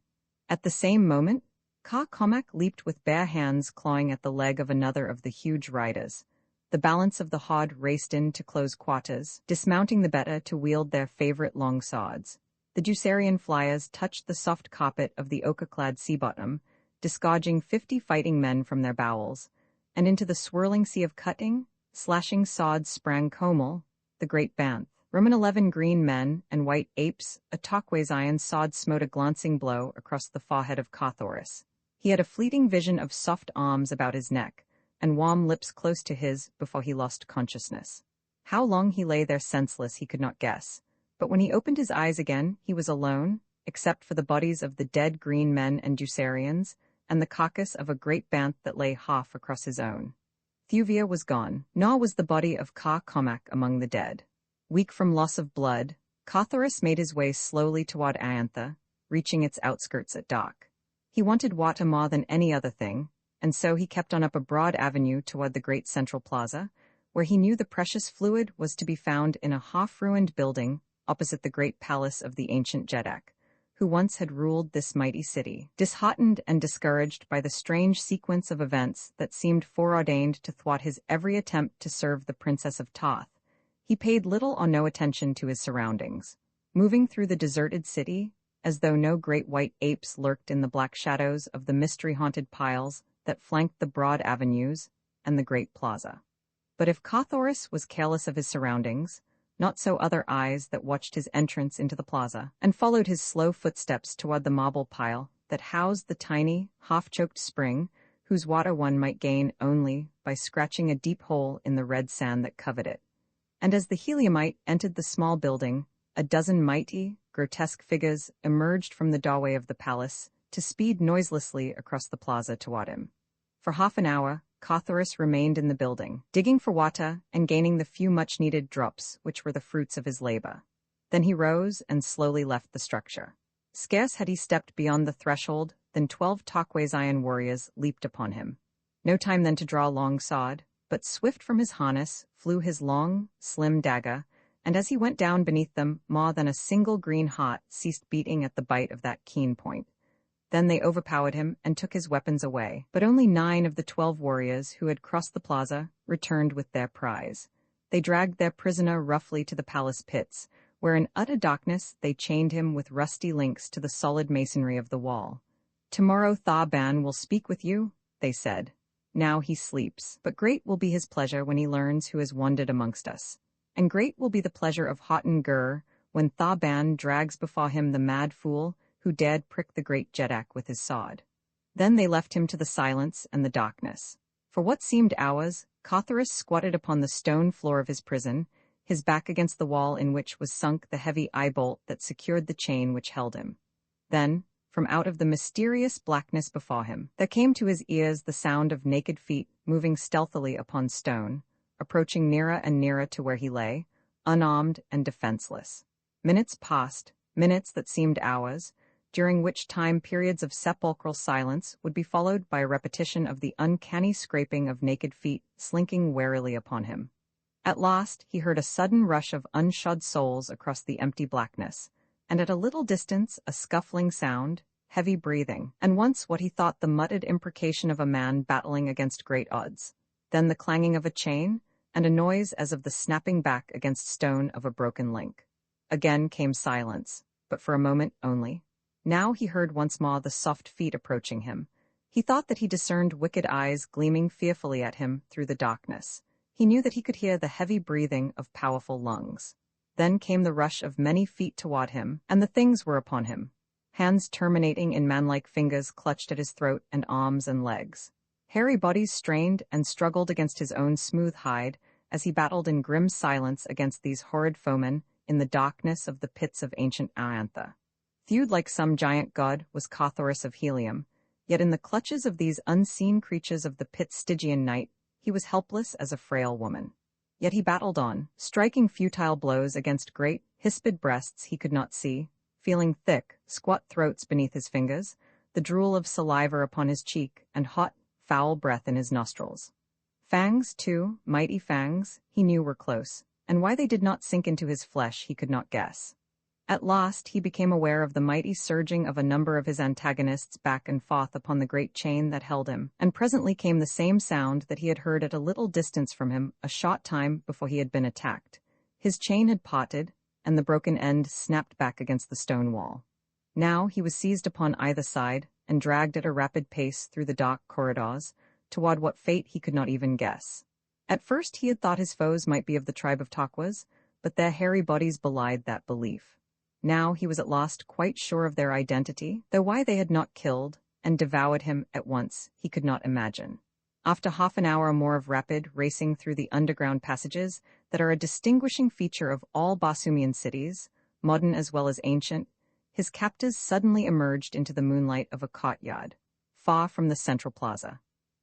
At the same moment, Ka Cormac leaped with bare hands clawing at the leg of another of the huge riders. The balance of the horde raced in to close quarters, dismounting the better to wield their favorite long swords. The Ducerian flyers touched the soft carpet of the ochre-clad sea bottom, disgorging 50 fighting men from their bowels, and into the swirling sea of cutting, slashing swords sprang Comel, the great Banth. Roman 11 green men and white apes, a Tocquaisian sword smote a glancing blow across the forehead of Carthoris. He had a fleeting vision of soft arms about his neck, and warm lips close to his before he lost consciousness. How long he lay there senseless he could not guess, but when he opened his eyes again he was alone, except for the bodies of the dead green men and Ducerians, and the carcass of a great Banth that lay half across his own. Thuvia was gone, nor was the body of Ka Cormac among the dead. Weak from loss of blood, Carthoris made his way slowly toward Iantha, reaching its outskirts at dark. He wanted water more than any other thing, and so he kept on up a broad avenue toward the great central plaza, where he knew the precious fluid was to be found in a half-ruined building opposite the great palace of the ancient Jeddak, who once had ruled this mighty city. Disheartened and discouraged by the strange sequence of events that seemed foreordained to thwart his every attempt to serve the Princess of Toth, he paid little or no attention to his surroundings, moving through the deserted city as though no great white apes lurked in the black shadows of the mystery-haunted piles that flanked the broad avenues and the great plaza. But if Carthoris was careless of his surroundings, not so other eyes that watched his entrance into the plaza and followed his slow footsteps toward the marble pile that housed the tiny, half-choked spring whose water one might gain only by scratching a deep hole in the red sand that covered it. And as the Heliumite entered the small building, a dozen mighty, grotesque figures emerged from the doorway of the palace to speed noiselessly across the plaza toward him. For half an hour, Carthoris remained in the building, digging for water and gaining the few much-needed drops which were the fruits of his labor. Then he rose and slowly left the structure. Scarce had he stepped beyond the threshold than 12 Tocquaisian warriors leaped upon him. No time then to draw a long sword, but swift from his harness flew his long, slim dagger, and as he went down beneath them, more than a single green heart ceased beating at the bite of that keen point. Then they overpowered him and took his weapons away, but only 9 of the 12 warriors who had crossed the plaza returned with their prize. They dragged their prisoner roughly to the palace pits, where in utter darkness they chained him with rusty links to the solid masonry of the wall. "Tomorrow Tha-Ban will speak with you," they said. "Now he sleeps, but great will be his pleasure when he learns who has wandered amongst us. And great will be the pleasure of Hotten Gur when Tha-Ban drags before him the mad fool who dared prick the great Jeddak with his sword." Then they left him to the silence and the darkness. For what seemed hours, Carthoris squatted upon the stone floor of his prison, his back against the wall in which was sunk the heavy eye-bolt that secured the chain which held him. Then, from out of the mysterious blackness before him, there came to his ears the sound of naked feet moving stealthily upon stone, approaching nearer and nearer to where he lay, unarmed and defenseless. Minutes passed, minutes that seemed hours, during which time periods of sepulchral silence would be followed by a repetition of the uncanny scraping of naked feet slinking warily upon him. At last he heard a sudden rush of unshod souls across the empty blackness, and at a little distance a scuffling sound, heavy breathing, and once what he thought the muttered imprecation of a man battling against great odds, then the clanging of a chain, and a noise as of the snapping back against stone of a broken link. Again came silence, but for a moment only. Now he heard once more the soft feet approaching him. He thought that he discerned wicked eyes gleaming fearfully at him through the darkness. He knew that he could hear the heavy breathing of powerful lungs. Then came the rush of many feet toward him, and the things were upon him. Hands terminating in man-like fingers clutched at his throat and arms and legs. Hairy bodies strained and struggled against his own smooth hide as he battled in grim silence against these horrid foemen in the darkness of the pits of ancient Iantha. Thewed like some giant god was Carthoris of Helium, Yet in the clutches of these unseen creatures of the pit's Stygian night, he was helpless as a frail woman. Yet he battled on, striking futile blows against great, hispid breasts he could not see, feeling thick, squat throats beneath his fingers, the drool of saliva upon his cheek, and hot, foul breath in his nostrils. Fangs, too, mighty fangs, he knew were close, and why they did not sink into his flesh he could not guess. At last he became aware of the mighty surging of a number of his antagonists back and forth upon the great chain that held him, and presently came the same sound that he had heard at a little distance from him a short time before he had been attacked. His chain had parted, and the broken end snapped back against the stone wall. Now he was seized upon either side, and dragged at a rapid pace through the dark corridors, toward what fate he could not even guess. At first he had thought his foes might be of the tribe of Duchess, but their hairy bodies belied that belief. Now he was at last quite sure of their identity, though why they had not killed and devoured him at once he could not imagine. After half an hour more of rapid racing through the underground passages that are a distinguishing feature of all Basumian cities, modern as well as ancient, his captors suddenly emerged into the moonlight of a courtyard, far from the central plaza.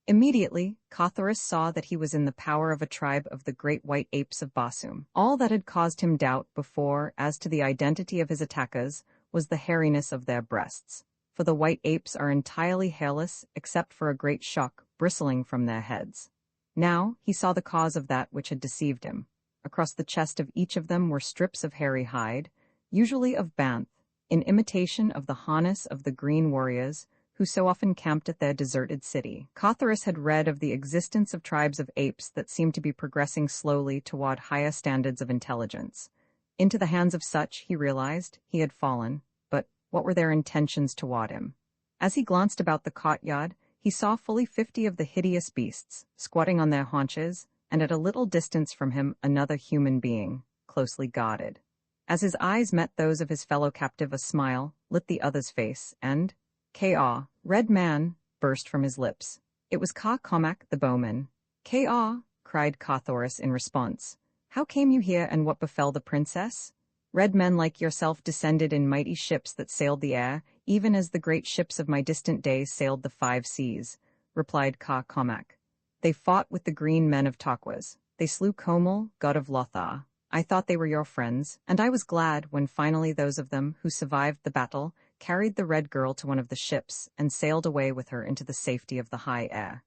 Immediately, Carthoris saw that he was in the power of a tribe of the great white apes of Basum. All that had caused him doubt before as to the identity of his attackers was the hairiness of their breasts, for the white apes are entirely hairless except for a great shock bristling from their heads. Now he saw the cause of that which had deceived him. Across the chest of each of them were strips of hairy hide, usually of banth, in imitation of the harness of the green warriors who so often camped at their deserted city. Carthoris had read of the existence of tribes of apes that seemed to be progressing slowly toward higher standards of intelligence. Into the hands of such, he realized, he had fallen, but what were their intentions toward him? As he glanced about the courtyard, he saw fully 50 of the hideous beasts, squatting on their haunches, and at a little distance from him another human being, closely guarded. As his eyes met those of his fellow captive, a smile lit the other's face, and "Ka, red man," burst from his lips. It was Ka Comac the bowman. "Ka," cried Carthoris in response. "How came you here, and what befell the princess?" "Red men like yourself descended in mighty ships that sailed the air, even as the great ships of my distant days sailed the 5 seas," replied Ka Comac. "They fought with the green men of Duchess. They slew Comel, god of Lothar. I thought they were your friends, and I was glad when finally those of them who survived the battle carried the red girl to one of the ships and sailed away with her into the safety of the high air.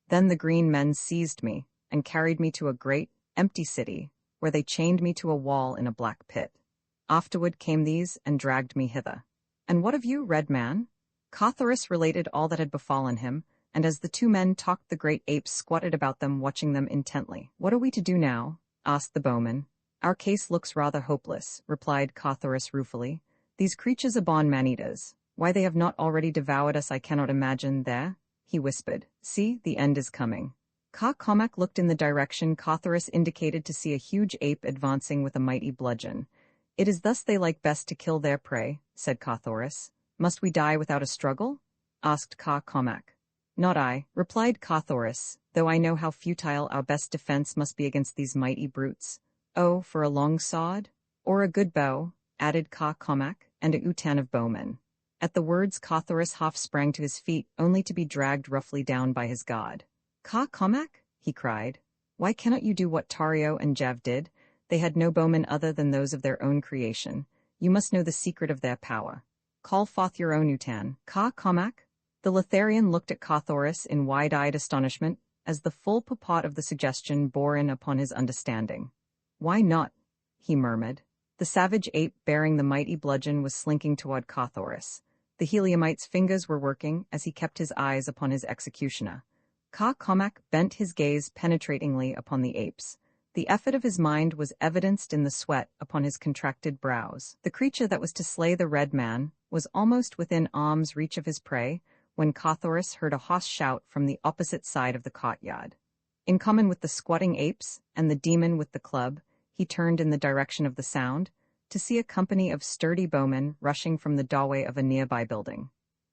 Then the green men seized me and carried me to a great, empty city, where they chained me to a wall in a black pit. Afterward came these and dragged me hither." "And what of you, red man?" Carthoris related all that had befallen him, and as the two men talked the great apes squatted about them watching them intently. "What are we to do now?" asked the bowman. "Our case looks rather hopeless," replied Carthoris ruefully. "These creatures are born man-eaters. Why they have not already devoured us I cannot imagine. There," he whispered. "See, the end is coming." Ka Comac looked in the direction Carthoris indicated to see a huge ape advancing with a mighty bludgeon. "It is thus they like best to kill their prey," said Carthoris. "Must we die without a struggle?" asked Ka Comac. "Not I," replied Carthoris, "though I know how futile our best defense must be against these mighty brutes. Oh, for a long sword, or a good bow," added Ka Comac, "and a utan of bowmen." At the words Carthoris half sprang to his feet, only to be dragged roughly down by his guard. "Ka Comac?" he cried. "Why cannot you do what Tario and Jav did? They had no bowmen other than those of their own creation. You must know the secret of their power. Call forth your own utan." "Ka Comac?" The Lothlarian looked at Carthoris in wide-eyed astonishment, as the full purport of the suggestion bore in upon his understanding. "Why not?" he murmured. The savage ape bearing the mighty bludgeon was slinking toward Carthoris. The Heliumite's fingers were working as he kept his eyes upon his executioner. Ka Comac bent his gaze penetratingly upon the apes. The effort of his mind was evidenced in the sweat upon his contracted brows. The creature that was to slay the red man was almost within arm's reach of his prey when Carthoris heard a hoarse shout from the opposite side of the courtyard. In common with the squatting apes and the demon with the club, he turned in the direction of the sound, to see a company of sturdy bowmen rushing from the doorway of a nearby building.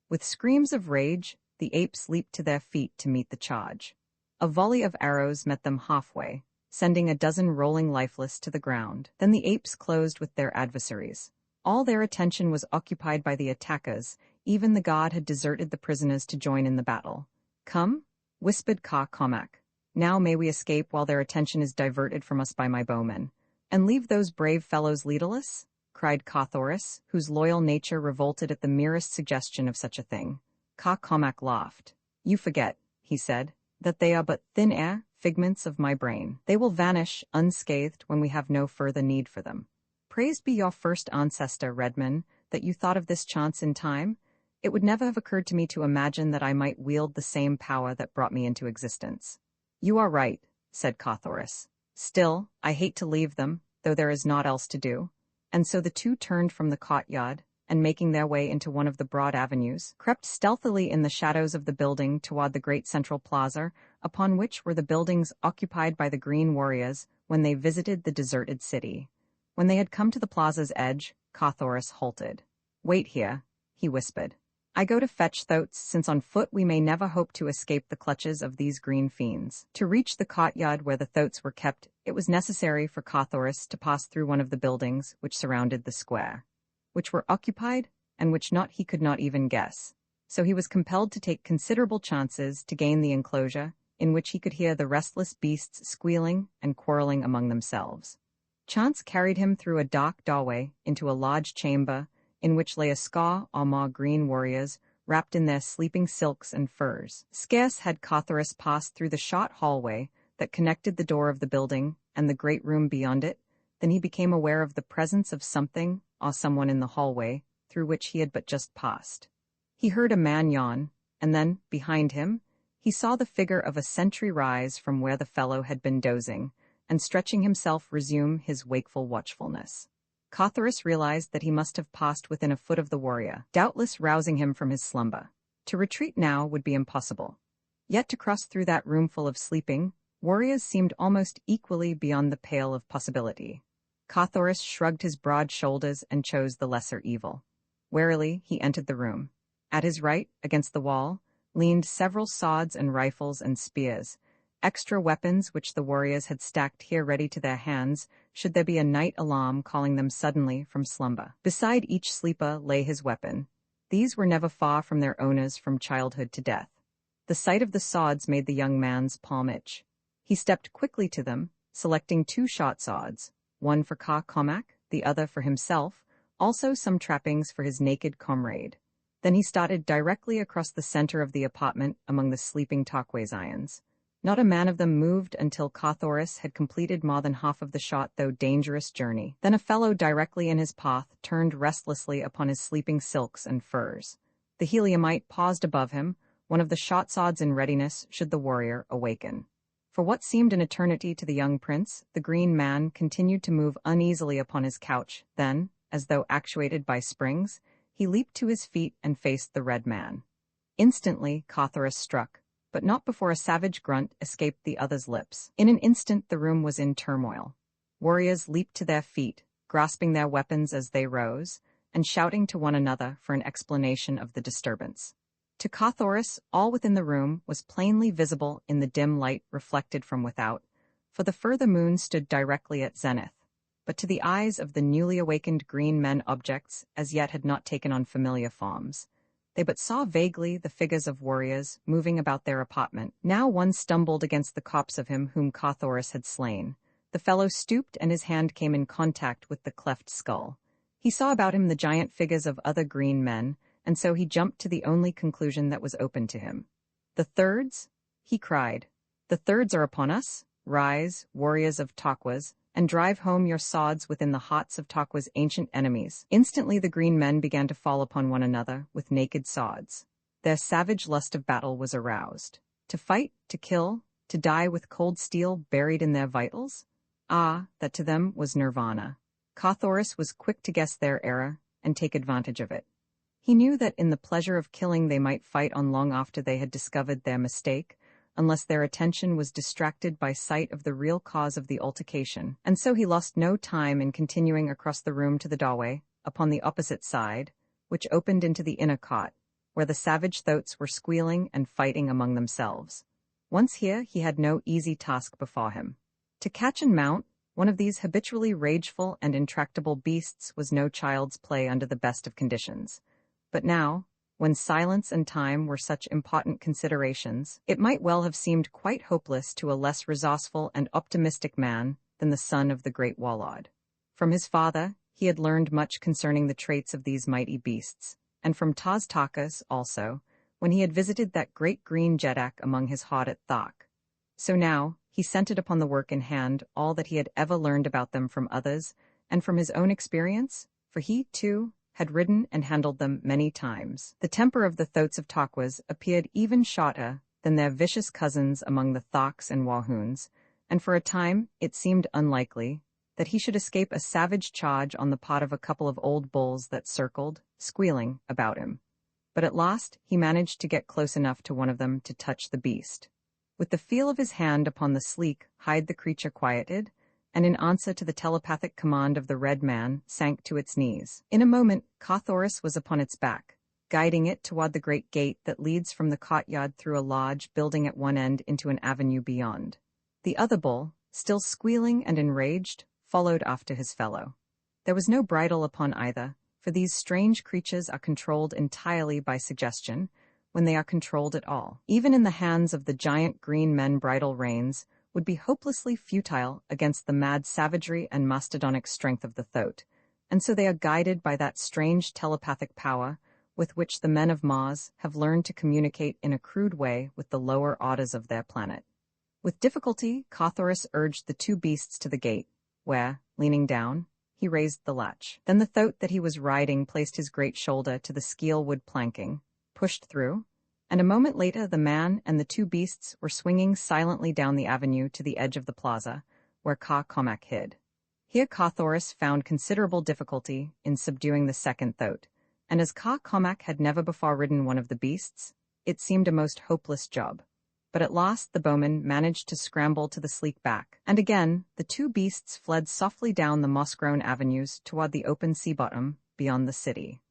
With screams of rage, the apes leaped to their feet to meet the charge. A volley of arrows met them halfway, sending a dozen rolling lifeless to the ground. Then the apes closed with their adversaries. All their attention was occupied by the attackers. Even the guard had deserted the prisoners to join in the battle. "Come," whispered Cormac. "Now may we escape while their attention is diverted from us by my bowmen." "And leave those brave fellows leaderless?" cried Carthoris, whose loyal nature revolted at the merest suggestion of such a thing. Cormac laughed. "You forget," he said, "that they are but thin air, figments of my brain. They will vanish unscathed when we have no further need for them. Praised be your first ancestor, Redman, that you thought of this chance in time. It would never have occurred to me to imagine that I might wield the same power that brought me into existence." "You are right," said Carthoris. "Still, I hate to leave them, though there is naught else to do." And so the two turned from the courtyard, and making their way into one of the broad avenues, crept stealthily in the shadows of the building toward the great central plaza, upon which were the buildings occupied by the Green Warriors when they visited the deserted city. When they had come to the plaza's edge, Carthoris halted. "Wait here," he whispered. "I go to fetch Thoats, since on foot we may never hope to escape the clutches of these green fiends." To reach the courtyard where the Thoats were kept, it was necessary for Carthoris to pass through one of the buildings which surrounded the square, which were occupied, and which he could not even guess. So he was compelled to take considerable chances to gain the enclosure, in which he could hear the restless beasts squealing and quarreling among themselves. Chance carried him through a dark doorway into a large chamber, in which lay a score or more green warriors, wrapped in their sleeping silks and furs. Scarce had Carthoris passed through the short hallway that connected the door of the building and the great room beyond it, than he became aware of the presence of something or someone in the hallway through which he had but just passed. He heard a man yawn, and then, behind him, he saw the figure of a sentry rise from where the fellow had been dozing, and stretching himself resume his wakeful watchfulness. Carthoris realized that he must have passed within a foot of the warrior, doubtless rousing him from his slumber. To retreat now would be impossible. Yet to cross through that roomful of sleeping warriors seemed almost equally beyond the pale of possibility. Carthoris shrugged his broad shoulders and chose the lesser evil. Warily he entered the room. At his right, against the wall, leaned several swords and rifles and spears, extra weapons which the warriors had stacked here ready to their hands should there be a night alarm calling them suddenly from slumber. Beside each sleeper lay his weapon. These were never far from their owners from childhood to death. The sight of the swords made the young man's palm itch. He stepped quickly to them, selecting 2 short swords, one for Cormac, the other for himself, also some trappings for his naked comrade. Then he started directly across the center of the apartment among the sleeping Tarquasians. Not a man of them moved until Carthoris had completed more than half of the short though dangerous journey. Then a fellow directly in his path turned restlessly upon his sleeping silks and furs. The Heliumite paused above him, one of the short swords in readiness should the warrior awaken. For what seemed an eternity to the young prince, the green man continued to move uneasily upon his couch. Then, as though actuated by springs, he leaped to his feet and faced the red man. Instantly Carthoris struck, but not before a savage grunt escaped the other's lips. In an instant the room was in turmoil. Warriors leaped to their feet, grasping their weapons as they rose, and shouting to one another for an explanation of the disturbance. To Carthoris, all within the room was plainly visible in the dim light reflected from without, for the further moon stood directly at zenith. But to the eyes of the newly awakened green men objects as yet had not taken on familiar forms. They but saw vaguely the figures of warriors moving about their apartment. Now one stumbled against the corpse of him whom Carthoris had slain. The fellow stooped and his hand came in contact with the cleft skull. He saw about him the giant figures of other green men, and so he jumped to the only conclusion that was open to him. "The Thirds?" he cried. "The Thirds are upon us? Rise, warriors of Tarquas, and drive home your swords within the hearts of Tarqua's ancient enemies." Instantly the green men began to fall upon one another with naked swords. Their savage lust of battle was aroused. To fight, to kill, to die with cold steel buried in their vitals? Ah, that to them was nirvana. Carthoris was quick to guess their error and take advantage of it. He knew that in the pleasure of killing they might fight on long after they had discovered their mistake, unless their attention was distracted by sight of the real cause of the altercation, and so he lost no time in continuing across the room to the doorway, upon the opposite side, which opened into the inner cot, where the savage Thoats were squealing and fighting among themselves. Once here, he had no easy task before him. To catch and mount, One of these habitually rageful and intractable beasts was no child's play under the best of conditions. But now, when silence and time were such important considerations, it might well have seemed quite hopeless to a less resourceful and optimistic man than the son of the great Wallad. From his father, he had learned much concerning the traits of these mighty beasts, and from Duchess also, when he had visited that great green jeddak among his hod at Thok. So now, he centered upon the work in hand all that he had ever learned about them from others, and from his own experience, for he, too, had ridden and handled them many times. The temper of the Thoats of Duchess appeared even shorter than their vicious cousins among the Thoks and Wahoons, and for a time it seemed unlikely that he should escape a savage charge on the part of a couple of old bulls that circled, squealing, about him. But at last he managed to get close enough to one of them to touch the beast. With the feel of his hand upon the sleek hide the creature quieted, and in answer to the telepathic command of the red man, sank to its knees. In a moment, Cawthorus was upon its back, guiding it toward the great gate that leads from the courtyard through a large building at one end into an avenue beyond. The other bull, still squealing and enraged, followed after his fellow. There was no bridle upon either, for these strange creatures are controlled entirely by suggestion, when they are controlled at all. Even in the hands of the giant green men, bridle reins would be hopelessly futile against the mad savagery and mastodonic strength of the Thoat, and so they are guided by that strange telepathic power with which the men of Mars have learned to communicate in a crude way with the lower orders of their planet. With difficulty, Cawthorus urged the two beasts to the gate, where, leaning down, he raised the latch. Then the Thoat that he was riding placed his great shoulder to the skeel wood planking, pushed through, and a moment later the man and the two beasts were swinging silently down the avenue to the edge of the plaza, where Comac hid. Here Cawthorus found considerable difficulty in subduing the second Thoat, and as Comac had never before ridden one of the beasts, it seemed a most hopeless job. But at last the bowman managed to scramble to the sleek back, and again the two beasts fled softly down the moss-grown avenues toward the open sea bottom beyond the city.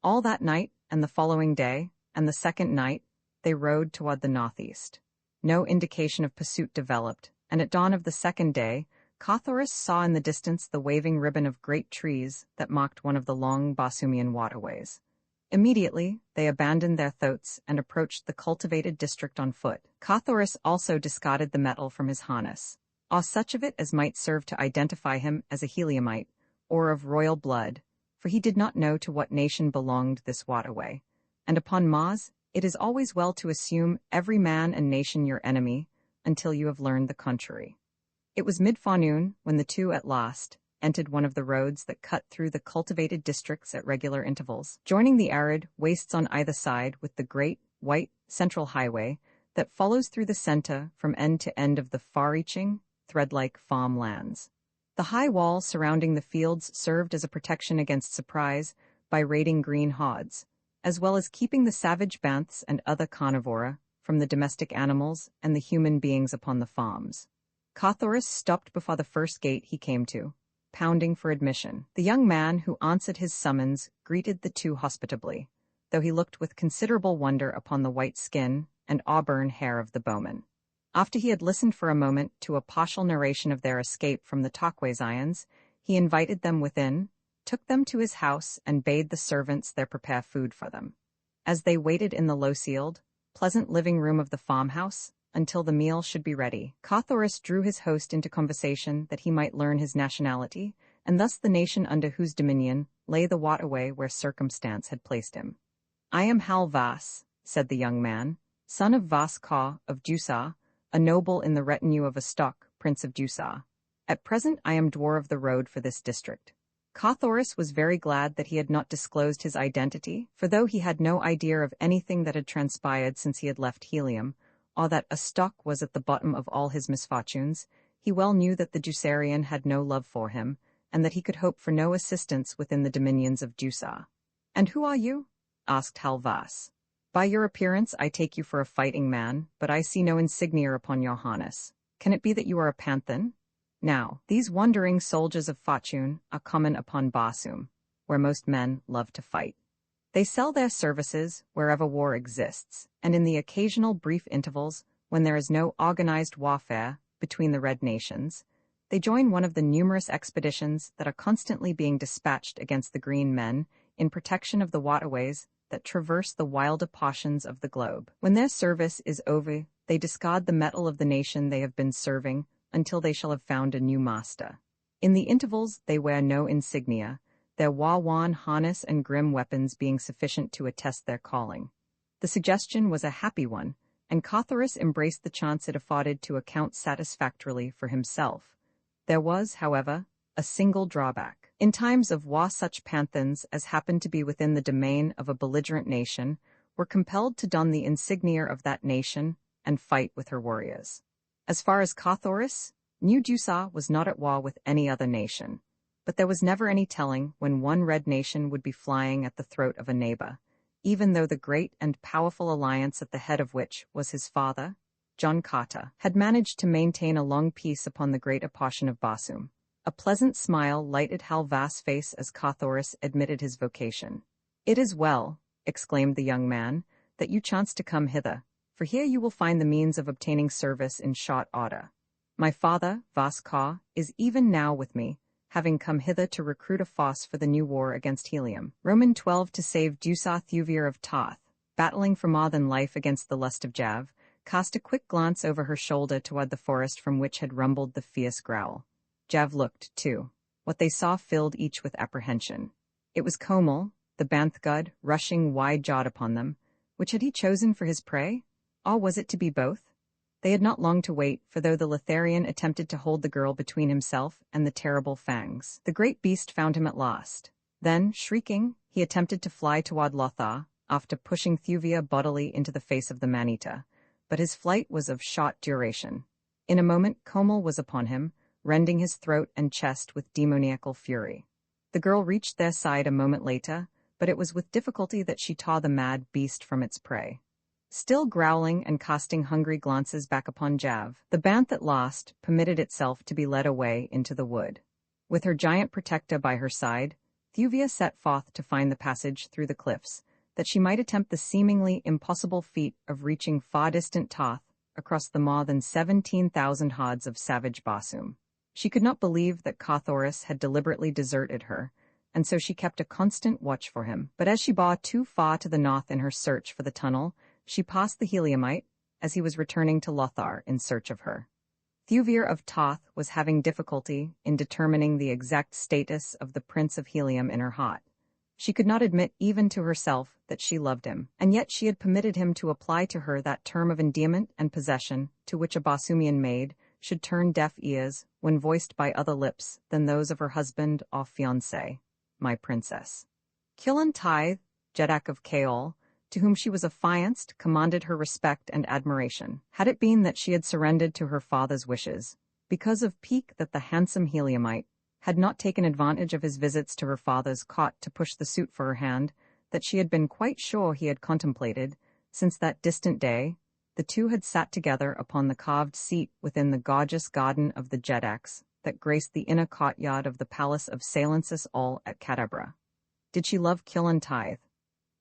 All that night and the following day, and the second night, they rode toward the northeast. No indication of pursuit developed, and at dawn of the second day, Cawthorus saw in the distance the waving ribbon of great trees that marked one of the long Bosumian waterways. Immediately, they abandoned their Thoats and approached the cultivated district on foot. Cawthorus also discarded the metal from his harness, or such of it as might serve to identify him as a Heliumite, or of royal blood, for he did not know to what nation belonged this waterway. And upon Mars, it is always well to assume every man and nation your enemy, until you have learned the contrary. It was mid-forenoon when the two at last entered one of the roads that cut through the cultivated districts at regular intervals, joining the arid wastes on either side with the great, white, central highway that follows through the center from end to end of the far-reaching, thread-like farm lands. The high wall surrounding the fields served as a protection against surprise by raiding green hods, as well as keeping the savage banths and other carnivora from the domestic animals and the human beings upon the farms. Cawthorus stopped before the first gate he came to, pounding for admission. The young man who answered his summons greeted the two hospitably, though he looked with considerable wonder upon the white skin and auburn hair of the bowman. After he had listened for a moment to a partial narration of their escape from the Tokwazians, he invited them within, took them to his house, and bade the servants there prepare food for them. As they waited in the low-ceiled, pleasant living room of the farmhouse, until the meal should be ready, Cawthorus drew his host into conversation that he might learn his nationality, and thus the nation under whose dominion lay the waterway where circumstance had placed him. "I am Hal Vas," said the young man, "son of Vas Kaw of Duchess, a noble in the retinue of a stock, Prince of Duchess. At present I am dwarf of the road for this district." Cawthorus was very glad that he had not disclosed his identity, for though he had no idea of anything that had transpired since he had left Helium, or that a stock was at the bottom of all his misfortunes, he well knew that the Ducerian had no love for him, and that he could hope for no assistance within the dominions of Duchess. "And who are you?" asked Halvas. "By your appearance I take you for a fighting man, but I see no insignia upon your harness. Can it be that you are a panthan? Now, these wandering soldiers of fortune are common upon Basum, where most men love to fight. They sell their services wherever war exists, and in the occasional brief intervals when there is no organized warfare between the red nations, They join one of the numerous expeditions that are constantly being dispatched against the Green Men in protection of the waterways that traverse the wilder portions of the globe. When their service is over, they discard the metal of the nation they have been serving until they shall have found a new master. In the intervals, they wear no insignia, their war-worn harness and grim weapons being sufficient to attest their calling. The suggestion was a happy one, and Carthoris embraced the chance it afforded to account satisfactorily for himself. There was, however, a single drawback. In times of war, such panthers as happened to be within the domain of a belligerent nation were compelled to don the insignia of that nation and fight with her warriors. As far as Carthoris, New Duchess was not at war with any other nation, but there was never any telling when one red nation would be flying at the throat of a neighbor, even though the great and powerful alliance at the head of which was his father, John Carter, had managed to maintain a long peace upon the greater portion of Barsoom. A pleasant smile lighted Halvas' face as Carthoris admitted his vocation. "It is well," exclaimed the young man, "that you chanced to come hither, for here you will find the means of obtaining service in short order. My father, Vaskar, is even now with me, having come hither to recruit a force for the new war against Helium. Roman 12 to save Duchess Thuvir of Tarth, battling for more than life against the lust of Jav, cast a quick glance over her shoulder toward the forest from which had rumbled the fierce growl. Jav looked, too. What they saw filled each with apprehension. It was Komel, the Banthgud, rushing wide-jawed upon them. Which had he chosen for his prey? Or was it to be both? They had not long to wait, for though the Litharian attempted to hold the girl between himself and the terrible fangs, the great beast found him at last. Then, shrieking, he attempted to fly toward Lothar, after pushing Thuvir bodily into the face of the man-eater, but his flight was of short duration. In a moment Komel was upon him, rending his throat and chest with demoniacal fury. The girl reached their side a moment later, but it was with difficulty that she tore the mad beast from its prey. Still growling and casting hungry glances back upon Jav, the Banth at last permitted itself to be led away into the wood. With her giant protector by her side, Thuvir set forth to find the passage through the cliffs, that she might attempt the seemingly impossible feat of reaching far-distant Tarth across the more than 17,000 hods of savage Barsoom. She could not believe that Carthoris had deliberately deserted her, and so she kept a constant watch for him. But as she bore too far to the north in her search for the tunnel, she passed the Heliumite as he was returning to Lothar in search of her. Thuvir of Tarth was having difficulty in determining the exact status of the Prince of Helium in her heart. She could not admit even to herself that she loved him, and yet she had permitted him to apply to her that term of endearment and possession to which a Barsoomian maid should turn deaf ears when voiced by other lips than those of her husband or fiancé, my princess. Killen Tithe, Jeddak of Kaol, to whom she was affianced, commanded her respect and admiration. Had it been that she had surrendered to her father's wishes, because of pique that the handsome Heliumite had not taken advantage of his visits to her father's cot to push the suit for her hand, that she had been quite sure he had contemplated, since that distant day, the two had sat together upon the carved seat within the gorgeous garden of the Jeddaks that graced the inner courtyard of the palace of Salensis Ol at Cadabra. Did she love Killen Tithe?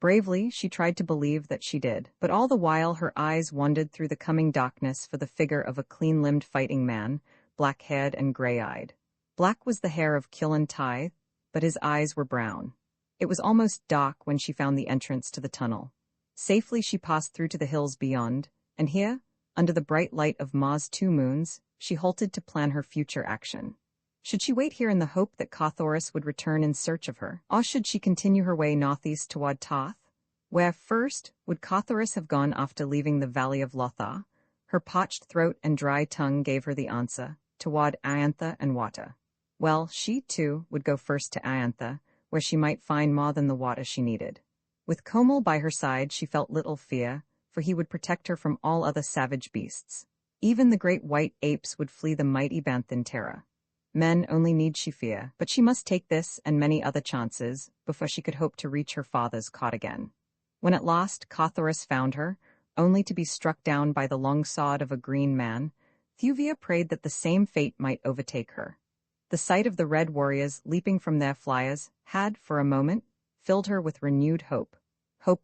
Bravely, she tried to believe that she did, but all the while her eyes wandered through the coming darkness for the figure of a clean-limbed fighting man, black-haired and gray-eyed. Black was the hair of Killen Tithe, but his eyes were brown. It was almost dark when she found the entrance to the tunnel. Safely she passed through to the hills beyond, and here, under the bright light of Ma's 2 moons, she halted to plan her future action. Should she wait here in the hope that Carthoris would return in search of her, or should she continue her way northeast toward Tarth? Where first would Carthoris have gone after leaving the valley of Lothar? Her parched throat and dry tongue gave her the answer, toward Iantha and water. Well, she, too, would go first to Iantha, where she might find more than the water she needed. With Komel by her side, she felt little fear, for he would protect her from all other savage beasts. Even the great white apes would flee the mighty Banth in terror. Men only need she fear, but she must take this and many other chances before she could hope to reach her father's cot again. When at last Carthoris found her, only to be struck down by the long sword of a green man, Thuvir prayed that the same fate might overtake her. The sight of the red warriors leaping from their flyers had, for a moment, filled her with renewed hope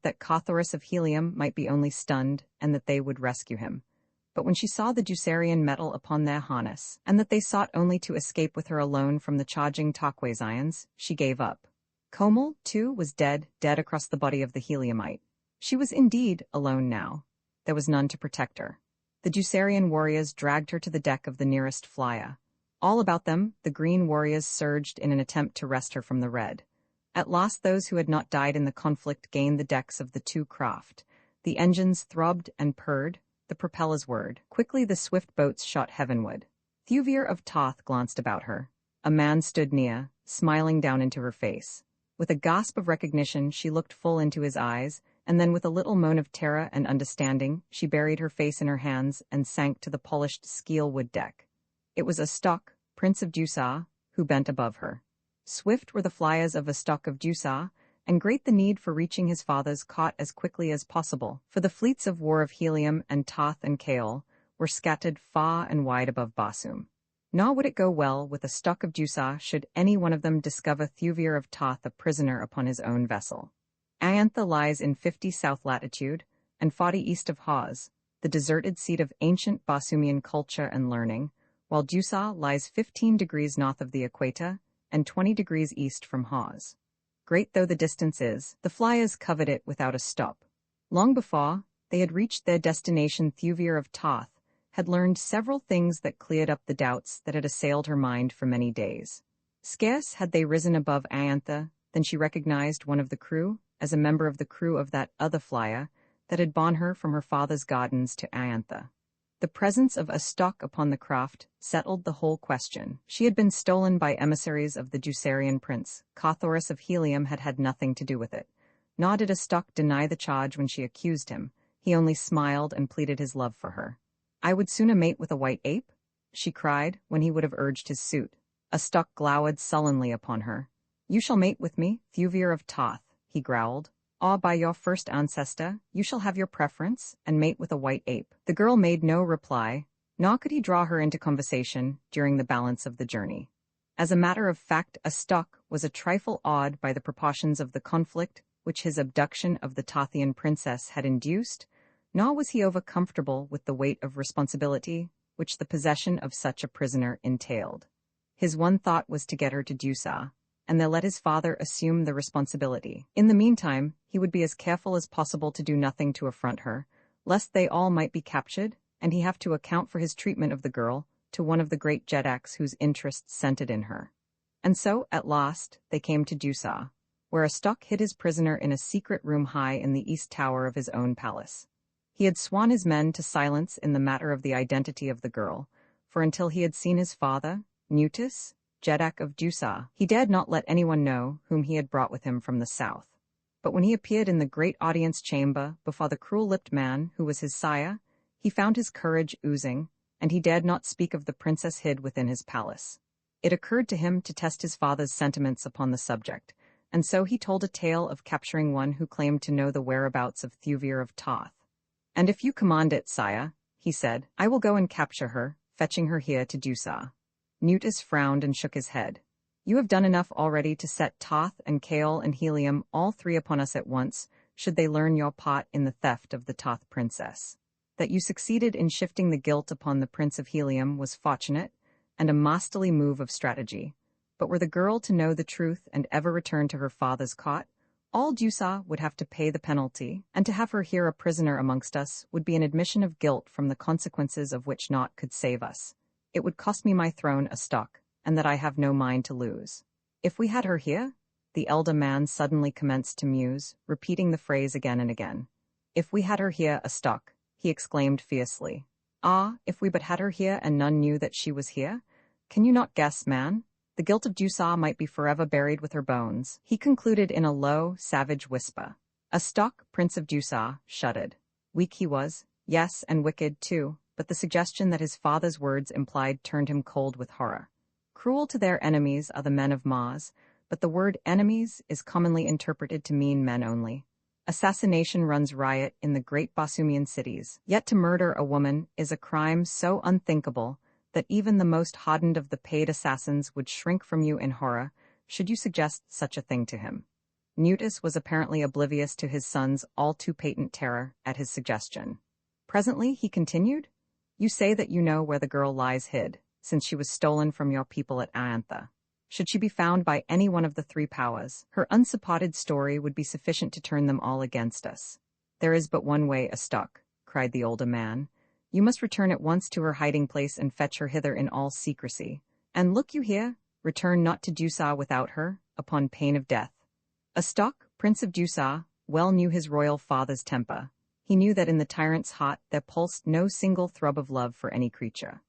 that Carthoris of Helium might be only stunned and that they would rescue him. But when she saw the Ducerian metal upon their harness, and that they sought only to escape with her alone from the charging Tarquays irons, she gave up. Komel, too, was dead across the body of the Heliumite. She was indeed alone now. There was none to protect her. The Ducerian warriors dragged her to the deck of the nearest flyer. All about them, the green warriors surged in an attempt to wrest her from the red. At last those who had not died in the conflict gained the decks of the two craft. The engines throbbed and purred, the propellers whirred. Quickly the swift boats shot heavenward. Thuvir of Toth glanced about her. A man stood near, smiling down into her face. With a gasp of recognition, she looked full into his eyes, and then with a little moan of terror and understanding, she buried her face in her hands and sank to the polished skeel-wood deck. It was Astok, Prince of Duchess, who bent above her. Swift were the flyers of Astok of Duchess, and great the need for reaching his father's cot as quickly as possible, for the fleets of war of Helium and Toth and Kaol were scattered far and wide above Barsoom. Nor would it go well with Astok of Duchess should any one of them discover Thuvir of Toth a prisoner upon his own vessel. Aiantha lies in 50 south latitude, and 40 east of Hawes, the deserted seat of ancient Barsoomian culture and learning, while Duchess lies 15 degrees north of the equator and 20 degrees east from Hawes. Great though the distance is, the flyers covered it without a stop. Long before they had reached their destination, Thuvir of Toth had learned several things that cleared up the doubts that had assailed her mind for many days. Scarce had they risen above Aiantha than she recognized one of the crew as a member of the crew of that other flyer that had borne her from her father's gardens to Aiantha. The presence of Astok upon the craft settled the whole question. She had been stolen by emissaries of the Ducerian prince. Carthoris of Helium had had nothing to do with it. Nor did Astok deny the charge when she accused him. He only smiled and pleaded his love for her. "I would sooner mate with a white ape," she cried, when he would have urged his suit. Astok glowered sullenly upon her. "You shall mate with me, Thuvir of Toth," he growled. "Ah, by your first ancestor, you shall have your preference, and mate with a white ape." The girl made no reply, nor could he draw her into conversation during the balance of the journey. As a matter of fact, Astok was a trifle awed by the proportions of the conflict which his abduction of the Tothian princess had induced, nor was he over-comfortable with the weight of responsibility which the possession of such a prisoner entailed. His one thought was to get her to Duchess, and then let his father assume the responsibility. In the meantime, he would be as careful as possible to do nothing to affront her, lest they all might be captured, and he have to account for his treatment of the girl to one of the great Jedaks whose interests centered in her. And so, at last, they came to Duchess, where Astok hid his prisoner in a secret room high in the east tower of his own palace. He had sworn his men to silence in the matter of the identity of the girl, for until he had seen his father, Duchess, Jedak of Duchess, he dared not let anyone know whom he had brought with him from the south. But when he appeared in the great audience chamber before the cruel-lipped man who was his sire, he found his courage oozing, and he dared not speak of the princess hid within his palace. It occurred to him to test his father's sentiments upon the subject, and so he told a tale of capturing one who claimed to know the whereabouts of Thuvir of Toth. "And if you command it, sire," he said, "I will go and capture her, fetching her here to Duchess." Duchess frowned and shook his head. "You have done enough already to set Toth and Kaol and Helium all three upon us at once, should they learn your part in the theft of the Toth princess. That you succeeded in shifting the guilt upon the Prince of Helium was fortunate, and a masterly move of strategy. But were the girl to know the truth and ever return to her father's cot, all Duchess would have to pay the penalty, and to have her here a prisoner amongst us would be an admission of guilt from the consequences of which naught could save us. It would cost me my throne, Astok, and that I have no mind to lose. If we had her here," the elder man suddenly commenced to muse, repeating the phrase again and again. "If we had her here, Astok," he exclaimed fiercely. "Ah, if we but had her here and none knew that she was here? Can you not guess, man? The guilt of Duchess might be forever buried with her bones," he concluded in a low, savage whisper. Astok, Prince of Duchess, shuddered. Weak he was, yes, and wicked too, but the suggestion that his father's words implied turned him cold with horror. Cruel to their enemies are the men of Mars, but the word enemies is commonly interpreted to mean men only. Assassination runs riot in the great Barsoomian cities, yet to murder a woman is a crime so unthinkable that even the most hardened of the paid assassins would shrink from you in horror should you suggest such a thing to him. Duchess was apparently oblivious to his son's all-too-patent terror at his suggestion. Presently he continued, You say that you know where the girl lies hid, since she was stolen from your people at Aantha. Should she be found by any one of the three powers, her unsupported story would be sufficient to turn them all against us. There is but one way, Astok, cried the older man. You must return at once to her hiding place and fetch her hither in all secrecy. And look you here, return not to Duchess without her, upon pain of death. Astok, Prince of Duchess, well knew his royal father's temper. He knew that in the tyrant's heart there pulsed no single throb of love for any creature.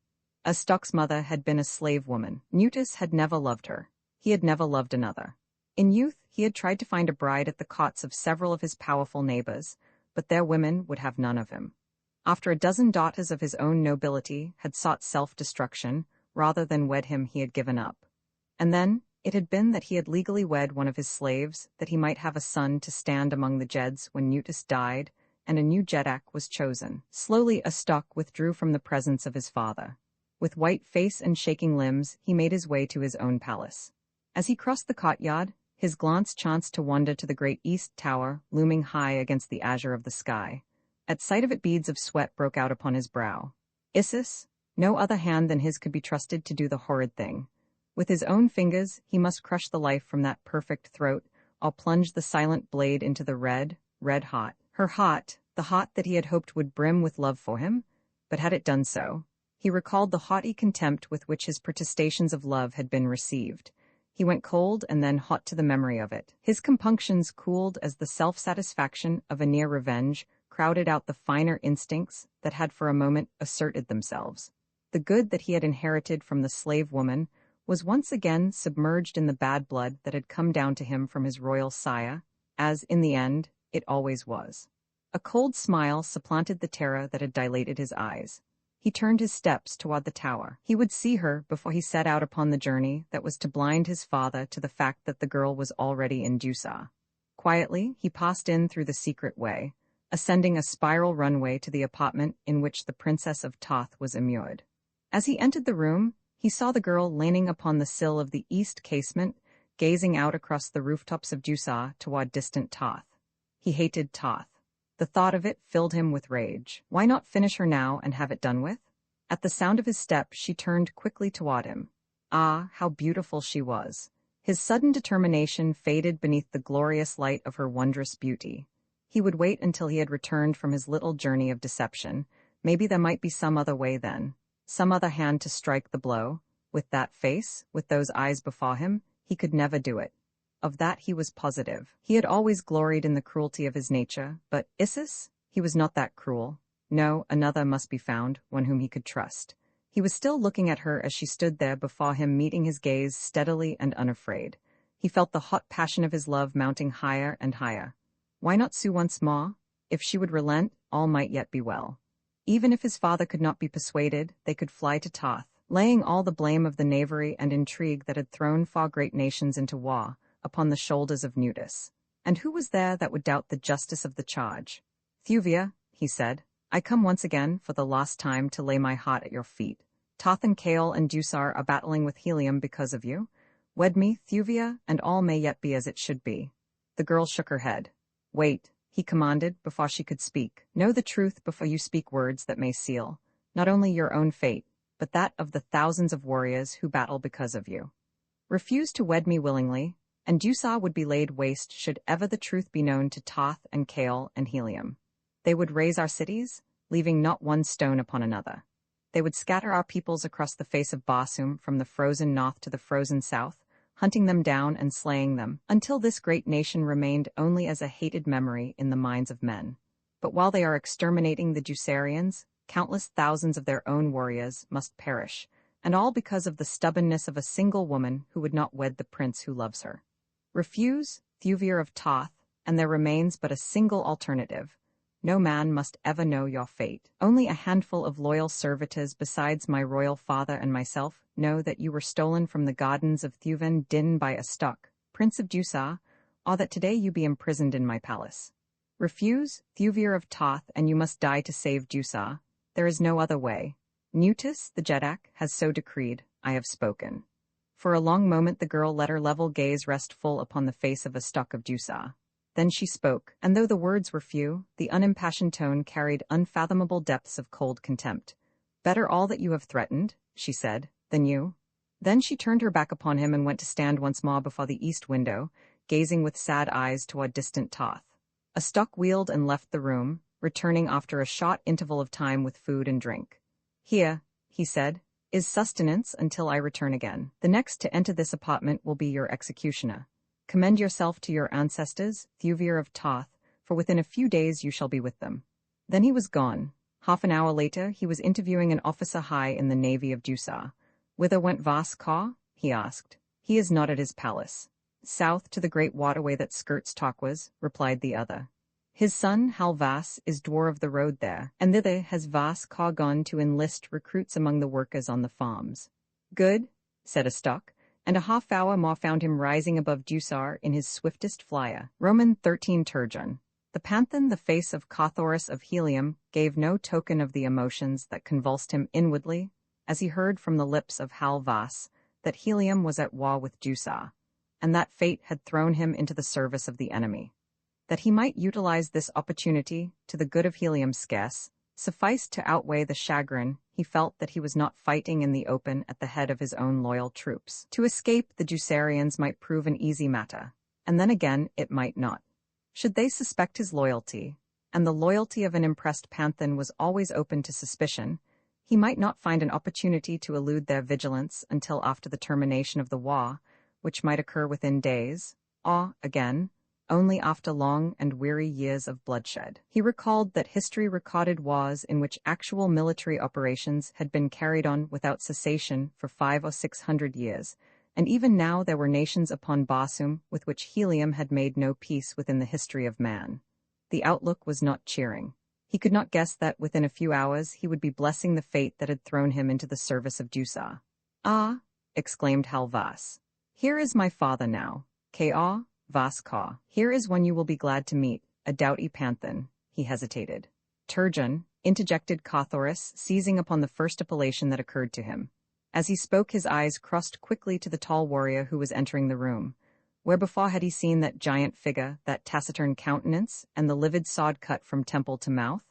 Astok's mother had been a slave woman. Duchess had never loved her. He had never loved another. In youth, he had tried to find a bride at the cots of several of his powerful neighbors, but their women would have none of him. After a dozen daughters of his own nobility had sought self-destruction, rather than wed him he had given up. And then, it had been that he had legally wed one of his slaves, that he might have a son to stand among the Jeds when Duchess died, and a new Jedak was chosen. Slowly Astok withdrew from the presence of his father. With white face and shaking limbs, he made his way to his own palace. As he crossed the courtyard, his glance chanced to wander to the great east tower, looming high against the azure of the sky. At sight of it, beads of sweat broke out upon his brow. Isis, no other hand than his could be trusted to do the horrid thing. With his own fingers, he must crush the life from that perfect throat, or plunge the silent blade into the red heart. Her heart, the heart that he had hoped would brim with love for him, but had it done so? He recalled the haughty contempt with which his protestations of love had been received. He went cold and then hot to the memory of it. His compunctions cooled as the self-satisfaction of a near revenge crowded out the finer instincts that had for a moment asserted themselves. The good that he had inherited from the slave woman was once again submerged in the bad blood that had come down to him from his royal sire, as, in the end, it always was. A cold smile supplanted the terror that had dilated his eyes. He turned his steps toward the tower. He would see her before he set out upon the journey that was to blind his father to the fact that the girl was already in Duchess. Quietly, he passed in through the secret way, ascending a spiral runway to the apartment in which the Princess of Toth was immured. As he entered the room, he saw the girl leaning upon the sill of the east casement, gazing out across the rooftops of Duchess toward distant Toth. He hated Toth. The thought of it filled him with rage. Why not finish her now and have it done with? At the sound of his step, she turned quickly toward him. Ah, how beautiful she was! His sudden determination faded beneath the glorious light of her wondrous beauty. He would wait until he had returned from his little journey of deception. Maybe there might be some other way then. Some other hand to strike the blow. With that face, with those eyes before him, he could never do it. Of that he was positive. He had always gloried in the cruelty of his nature, but Isis? He was not that cruel. No, another must be found, one whom he could trust. He was still looking at her as she stood there before him, meeting his gaze steadily and unafraid. He felt the hot passion of his love mounting higher and higher. Why not sue once more? If she would relent, all might yet be well. Even if his father could not be persuaded, they could fly to Toth, laying all the blame of the knavery and intrigue that had thrown far great nations into war upon the shoulders of Duchess. And who was there that would doubt the justice of the charge? Thuvia, he said, I come once again for the last time to lay my heart at your feet. Toth and Kael and Duchess are battling with Helium because of you. Wed me, Thuvia, and all may yet be as it should be. The girl shook her head. Wait, he commanded, before she could speak. Know the truth before you speak words that may seal, not only your own fate, but that of the thousands of warriors who battle because of you. Refuse to wed me willingly, and Duchess would be laid waste should ever the truth be known to Toth and Kael and Helium. They would raze our cities, leaving not one stone upon another. They would scatter our peoples across the face of Barsoom from the frozen north to the frozen south, hunting them down and slaying them, until this great nation remained only as a hated memory in the minds of men. But while they are exterminating the Ducerians, countless thousands of their own warriors must perish, and all because of the stubbornness of a single woman who would not wed the prince who loves her. Refuse, Thuvir of Toth, and there remains but a single alternative. No man must ever know your fate. Only a handful of loyal servitors besides my royal father and myself know that you were stolen from the gardens of Thuven Din by Astok, Prince of Duchess, or that today you be imprisoned in my palace. Refuse, Thuvir of Toth, and you must die to save Duchess. There is no other way. Duchess, the Jedak, has so decreed. I have spoken. For a long moment the girl let her level gaze rest full upon the face of Astok of Duchess. Then she spoke, and though the words were few, the unimpassioned tone carried unfathomable depths of cold contempt. Better all that you have threatened, she said, than you. Then she turned her back upon him and went to stand once more before the east window, gazing with sad eyes toward distant Toth. A stock wheeled and left the room, returning after a short interval of time with food and drink. Here, he said, is sustenance until I return again. The next to enter this apartment will be your executioner. Commend yourself to your ancestors, Thuvir of Toth, for within a few days you shall be with them. Then he was gone. Half an hour later, he was interviewing an officer high in the navy of Duchess. Whither went Vas Kaw? He asked. He is not at his palace. South to the great waterway that skirts Taquas, replied the other. His son, Hal Vas, is dwarf of the road there, and thither has Vas Kaw gone to enlist recruits among the workers on the farms. Good, said a stock, and a half hour more found him rising above Dusar in his swiftest flyer. Roman 13 Turgeon. The panthan, the face of Cothoris of Helium, gave no token of the emotions that convulsed him inwardly, as he heard from the lips of Hal Vas that Helium was at war with Dusar, and that fate had thrown him into the service of the enemy. That he might utilize this opportunity to the good of Helium scarce, sufficed to outweigh the chagrin he felt that he was not fighting in the open at the head of his own loyal troops. To escape the Ducerians might prove an easy matter, and then again it might not. Should they suspect his loyalty, and the loyalty of an impressed panthan was always open to suspicion, he might not find an opportunity to elude their vigilance until after the termination of the war, which might occur within days, or, again, only after long and weary years of bloodshed. He recalled that history recorded wars in which actual military operations had been carried on without cessation for 500 or 600 years, and even now there were nations upon Basum with which Helium had made no peace within the history of man. The outlook was not cheering. He could not guess that within a few hours he would be blessing the fate that had thrown him into the service of Dusar. Ah, exclaimed Hal Vas. Here is my father now, Ka Vas Kaw. Here is one you will be glad to meet, a doughty panthan. He hesitated. Turgeon, interjected Cothoris, seizing upon the first appellation that occurred to him. As he spoke, his eyes crossed quickly to the tall warrior who was entering the room. Where before had he seen that giant figure, that taciturn countenance, and the livid sod cut from temple to mouth?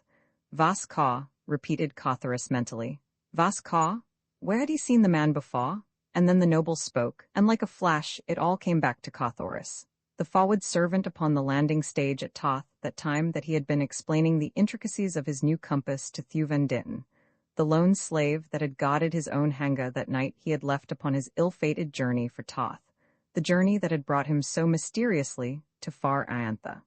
Vas Kaw, repeated Cothoris mentally. Vas Kaw? Where had he seen the man before? And then the noble spoke, and like a flash it all came back to Cothoris. The forward servant upon the landing stage at Toth, that time that he had been explaining the intricacies of his new compass to Thuven Dinton. The lone slave that had guarded his own hangar that night he had left upon his ill-fated journey for Toth, the journey that had brought him so mysteriously to far Iantha.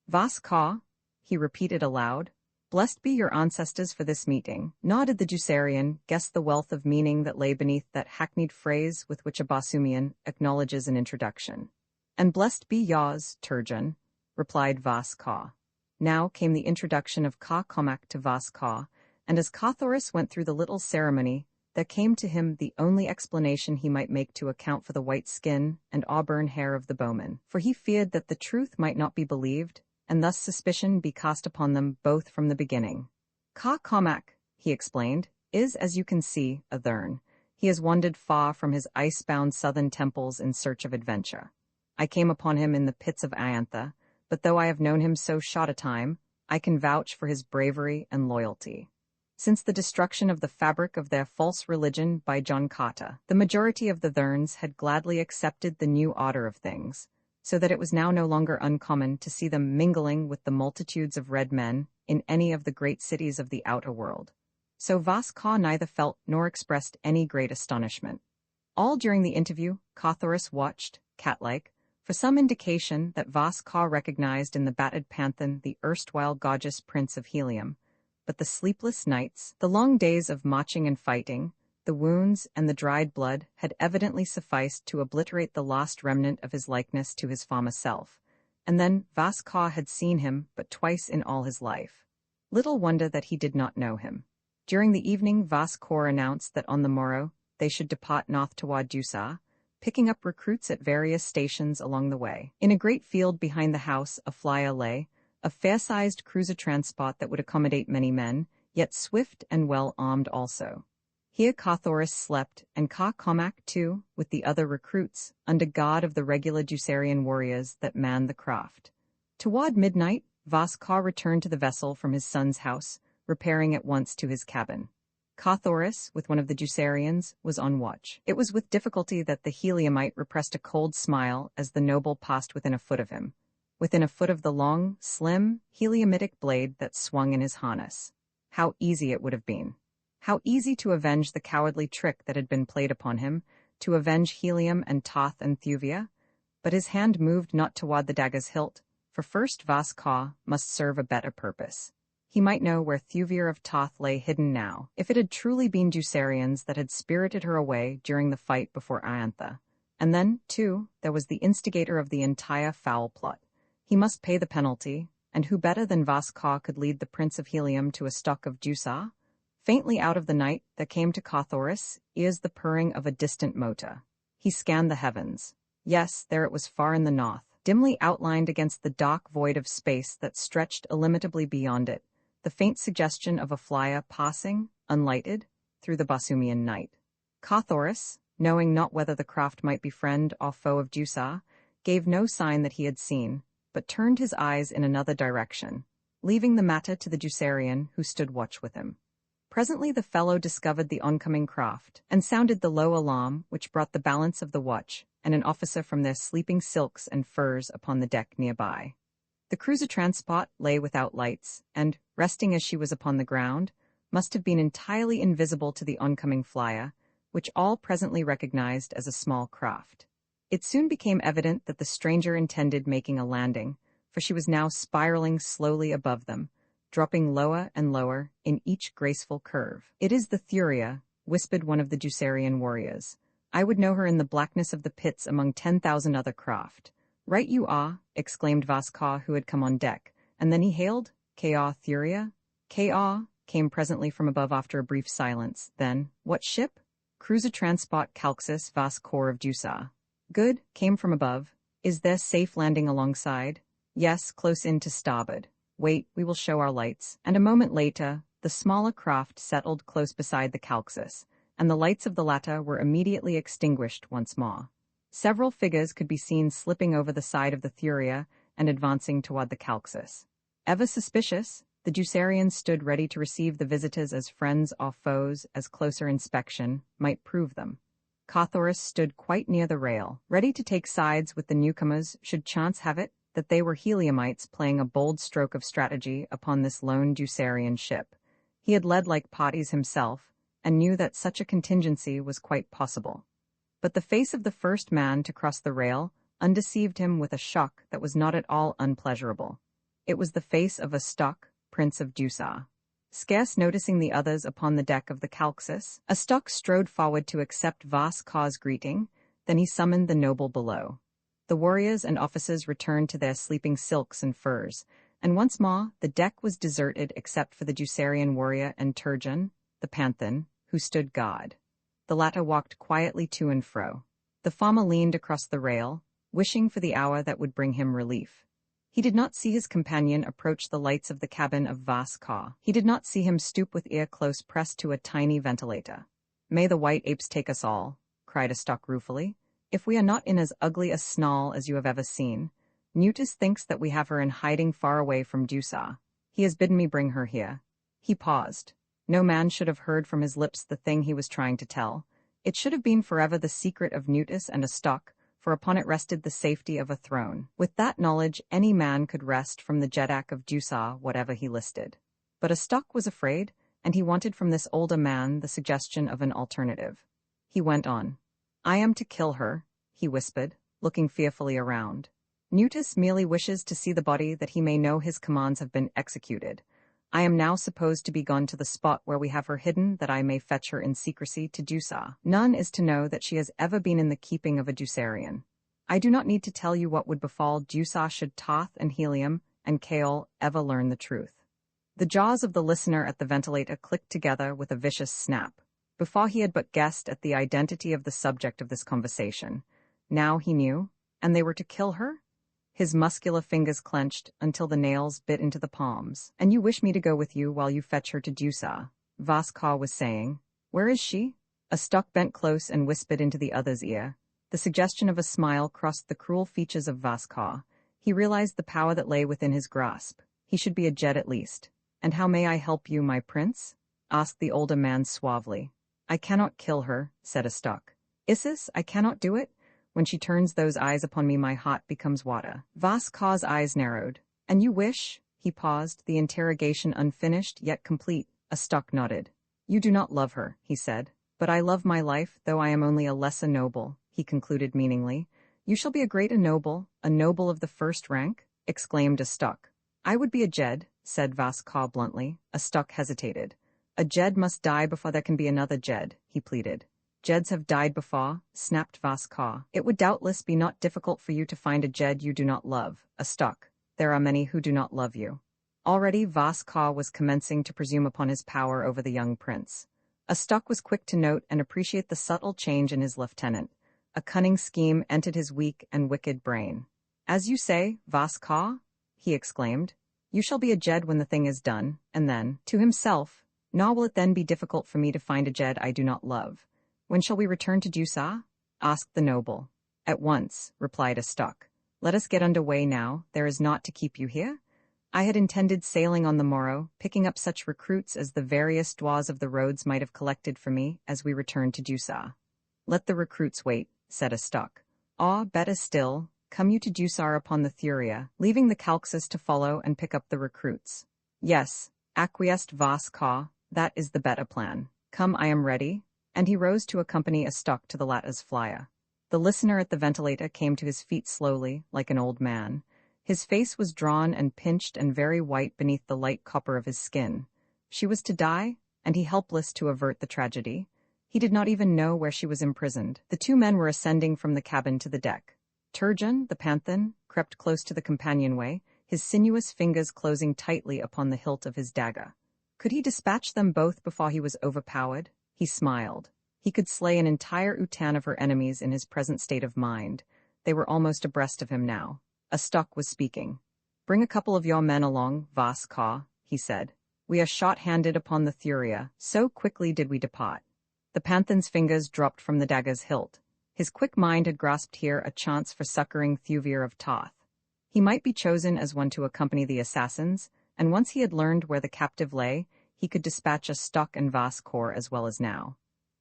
Vas Kaw, he repeated aloud, blessed be your ancestors for this meeting. Nor did the Ducerian guess the wealth of meaning that lay beneath that hackneyed phrase with which a Basumian acknowledges an introduction. And blessed be yours, Turgeon, replied Vas Kaw. Now came the introduction of Ka Comac to Vas Kaw, and as Cothoris went through the little ceremony, there came to him the only explanation he might make to account for the white skin and auburn hair of the bowman, for he feared that the truth might not be believed, and thus suspicion be cast upon them both from the beginning. Ka Comac, he explained, is, as you can see, a Thurn. He has wandered far from his ice-bound southern temples in search of adventure. I came upon him in the pits of Iantha, but though I have known him so short a time, I can vouch for his bravery and loyalty. Since the destruction of the fabric of their false religion by John Carter, the majority of the Thurns had gladly accepted the new order of things, so that it was now no longer uncommon to see them mingling with the multitudes of red men in any of the great cities of the outer world. So Vas Kaw neither felt nor expressed any great astonishment. All during the interview, Cothoris watched, cat-like, for some indication that Vas Kaw recognized in the battered panthan the erstwhile gorgeous prince of Helium. But the sleepless nights, the long days of marching and fighting, the wounds and the dried blood had evidently sufficed to obliterate the lost remnant of his likeness to his former self, and then Vas Kaw had seen him but twice in all his life. Little wonder that he did not know him. During the evening Vas Kaw announced that on the morrow they should depart north toward Dusar, picking up recruits at various stations along the way. In a great field behind the house a flyer lay, a fair-sized cruiser transport that would accommodate many men, yet swift and well-armed also. Here Cothoris slept, and Ka Comac too, with the other recruits, under guard of the regular Ducerian warriors that manned the craft. Toward midnight, Vas Kaw returned to the vessel from his son's house, repairing at once to his cabin. Cawthoris, with one of the Ducerians, was on watch. It was with difficulty that the Heliumite repressed a cold smile as the noble passed within a foot of him, within a foot of the long, slim, heliumitic blade that swung in his harness. How easy it would have been. How easy to avenge the cowardly trick that had been played upon him, to avenge Helium and Toth and Thuvia. But his hand moved not toward the dagger's hilt, for first Vas-Caw must serve a better purpose. He might know where Thuvia of Toth lay hidden now, if it had truly been Ducerians that had spirited her away during the fight before Iantha. And then, too, there was the instigator of the entire foul plot. He must pay the penalty, and who better than Vas-Caw could lead the Prince of Helium to a stock of Dusa? Faintly out of the night there came to Cawthoris ears the purring of a distant motor. He scanned the heavens. Yes, there it was far in the north, dimly outlined against the dark void of space that stretched illimitably beyond it, the faint suggestion of a flyer passing, unlighted, through the Bosumian night. Cawthoris, knowing not whether the craft might be friend or foe of Dusa, gave no sign that he had seen, but turned his eyes in another direction, leaving the matter to the Ducerian who stood watch with him. Presently the fellow discovered the oncoming craft, and sounded the low alarm which brought the balance of the watch and an officer from their sleeping silks and furs upon the deck nearby. The cruiser transport lay without lights, and, resting as she was upon the ground, must have been entirely invisible to the oncoming flyer, which all presently recognized as a small craft. It soon became evident that the stranger intended making a landing, for she was now spiraling slowly above them, dropping lower and lower in each graceful curve. "It is the Thuria," whispered one of the Ducerian warriors. "I would know her in the blackness of the pits among 10,000 other craft." "Right you are," exclaimed Vas-Caw, who had come on deck, and then he hailed, "Ka Thuria?" "Ka," came presently from above after a brief silence. Then, "What ship?" "Cruiser transport Calxus Vas-Caw of Dusa." "Good," came from above. "Is there safe landing alongside?" "Yes, close in to starboard." "Wait, we will show our lights." And a moment later, the smaller craft settled close beside the Calxus, and the lights of the latter were immediately extinguished once more. Several figures could be seen slipping over the side of the Thuria and advancing toward the Calxus. Ever suspicious, the Ducerians stood ready to receive the visitors as friends or foes, as closer inspection might prove them. Cawthoris stood quite near the rail, ready to take sides with the newcomers should chance have it that they were Heliumites playing a bold stroke of strategy upon this lone Ducerian ship. He had led like parties himself, and knew that such a contingency was quite possible. But the face of the first man to cross the rail undeceived him with a shock that was not at all unpleasurable. It was the face of a stock Prince of Dusa. Scarce noticing the others upon the deck of the Calxus, a stock strode forward to accept Vas-Caw's greeting, then he summoned the noble below. The warriors and officers returned to their sleeping silks and furs, and once more the deck was deserted except for the Ducerian warrior and Turgeon, the Panthan, who stood guard. The latter walked quietly to and fro. The farmer leaned across the rail, wishing for the hour that would bring him relief. He did not see his companion approach the lights of the cabin of Vas-Caw. He did not see him stoop with ear close pressed to a tiny ventilator. "May the white apes take us all," cried a stock ruefully. "If we are not in as ugly a snarl as you have ever seen. Duchess thinks that we have her in hiding far away from Dusa. He has bidden me bring her here." He paused. No man should have heard from his lips the thing he was trying to tell. It should have been forever the secret of Duchess and a stock, for upon it rested the safety of a throne. With that knowledge any man could wrest from the Jeddak of Dusa whatever he listed. But a stock was afraid, and he wanted from this older man the suggestion of an alternative. He went on. "I am to kill her," he whispered, looking fearfully around. "Duchess merely wishes to see the body that he may know his commands have been executed. I am now supposed to be gone to the spot where we have her hidden that I may fetch her in secrecy to Dusa. None is to know that she has ever been in the keeping of a Ducerian. I do not need to tell you what would befall Dusa should Toth and Helium and Kaol ever learn the truth." The jaws of the listener at the ventilator clicked together with a vicious snap. Before he had but guessed at the identity of the subject of this conversation. Now he knew, and they were to kill her? His muscular fingers clenched until the nails bit into the palms. "And you wish me to go with you while you fetch her to Dusa?" Vas-Caw was saying. "Where is she?" A stock bent close and whispered into the other's ear. The suggestion of a smile crossed the cruel features of Vas-Caw. He realized the power that lay within his grasp. He should be a Jed at least. "And how may I help you, my prince?" asked the older man suavely. I cannot kill her, said a stock. Isis, I cannot do it. When she turns those eyes upon me, my heart becomes water. Vask's eyes narrowed. And you wish? He paused, the interrogation unfinished yet complete. A stock nodded. You do not love her, he said. But I love my life, though I am only a lesser noble, he concluded meaningly. You shall be a greater noble, a noble of the first rank, exclaimed a stock. I would be a Jed, said Vaska bluntly. A stock hesitated. A Jed must die before there can be another Jed, he pleaded. Jeds have died before, snapped Vaska. It would doubtless be not difficult for you to find a Jed you do not love, a stock. There are many who do not love you. Already Vaska was commencing to presume upon his power over the young prince. A stock was quick to note and appreciate the subtle change in his lieutenant. A cunning scheme entered his weak and wicked brain. As you say, Vaska, he exclaimed. You shall be a Jed when the thing is done, and then, to himself, nor will it then be difficult for me to find a Jed I do not love. When shall we return to Duchess? Asked the noble. At once, replied a stock. Let us get under way now, there is naught to keep you here. I had intended sailing on the morrow, picking up such recruits as the various dwarfs of the roads might have collected for me as we returned to Duchess. Let the recruits wait, said a stock. Ah, better still, come you to Duchess upon the Thuria, leaving the Calxus to follow and pick up the recruits. Yes, acquiesced Vaska, that is the better plan. Come, I am ready. And he rose to accompany a stock to the latter's flyer. The listener at the ventilator came to his feet slowly, like an old man. His face was drawn and pinched and very white beneath the light copper of his skin. She was to die, and he helpless to avert the tragedy. He did not even know where she was imprisoned. The two men were ascending from the cabin to the deck. Turgeon, the panthan, crept close to the companionway, his sinuous fingers closing tightly upon the hilt of his dagger. Could he dispatch them both before he was overpowered? He smiled. He could slay an entire utan of her enemies in his present state of mind. They were almost abreast of him now. A stock was speaking. Bring a couple of your men along, Vaska, he said. We are short-handed upon the Thuria, so quickly did we depart. The panthan's fingers dropped from the dagger's hilt. His quick mind had grasped here a chance for succoring Thuvir of Toth. He might be chosen as one to accompany the assassins, and once he had learned where the captive lay, he could dispatch a stock and Vaskor as well as now.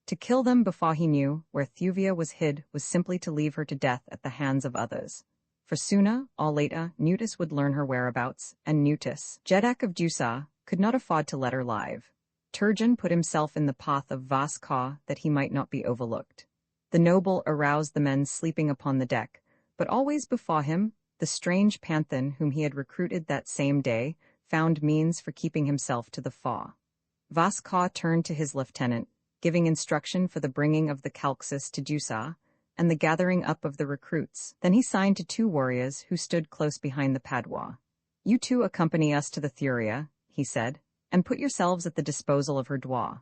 To kill them before he knew where Thuvia was hid was simply to leave her to death at the hands of others. For sooner or later, Duchess would learn her whereabouts, and Duchess, Jeddak of Dusa, could not afford to let her live. Turgeon put himself in the path of Vaska that he might not be overlooked. The noble aroused the men sleeping upon the deck, but always before him, the strange panthan whom he had recruited that same day found means for keeping himself to the fore. Vaska turned to his lieutenant, giving instruction for the bringing of the Calxus to Dusa, and the gathering up of the recruits. Then he signed to two warriors who stood close behind the Padua. You two accompany us to the Thuria, he said, and put yourselves at the disposal of her dwarf.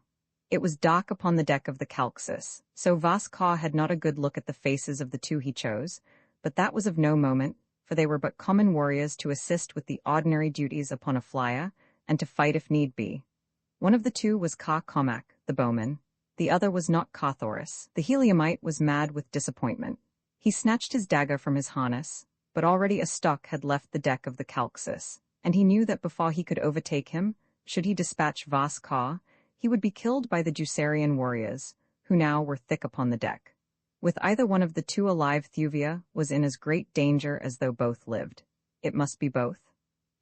It was dark upon the deck of the Calxus, so Vaska had not a good look at the faces of the two he chose, but that was of no moment, for they were but common warriors to assist with the ordinary duties upon a flyer, and to fight if need be. One of the two was Comac, the bowman. The other was not Cothoris. The Heliumite was mad with disappointment. He snatched his dagger from his harness, but already a stock had left the deck of the Calxus, and he knew that before he could overtake him, should he dispatch Vaska, he would be killed by the Ducerian warriors, who now were thick upon the deck. With either one of the two alive, Thuvia was in as great danger as though both lived. It must be both.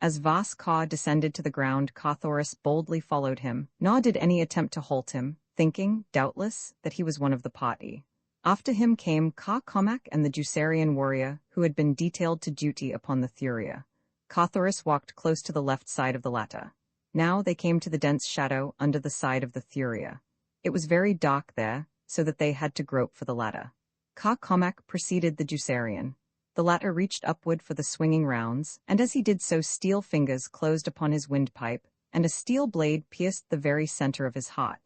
As Vaska descended to the ground, Cothoris boldly followed him, nor did any attempt to halt him, thinking, doubtless, that he was one of the party. After him came Comac and the Ducerian warrior who had been detailed to duty upon the Thuria. Cothoris walked close to the left side of the latter. Now they came to the dense shadow under the side of the Thuria. It was very dark there, so that they had to grope for the ladder. Comac preceded the Ducerian. The latter reached upward for the swinging rounds, and as he did so steel fingers closed upon his windpipe, and a steel blade pierced the very center of his heart.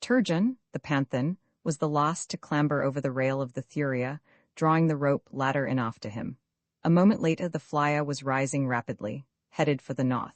Turgeon, the panthan, was the last to clamber over the rail of the Thuria, drawing the rope ladder in after him. A moment later the flyer was rising rapidly, headed for the north.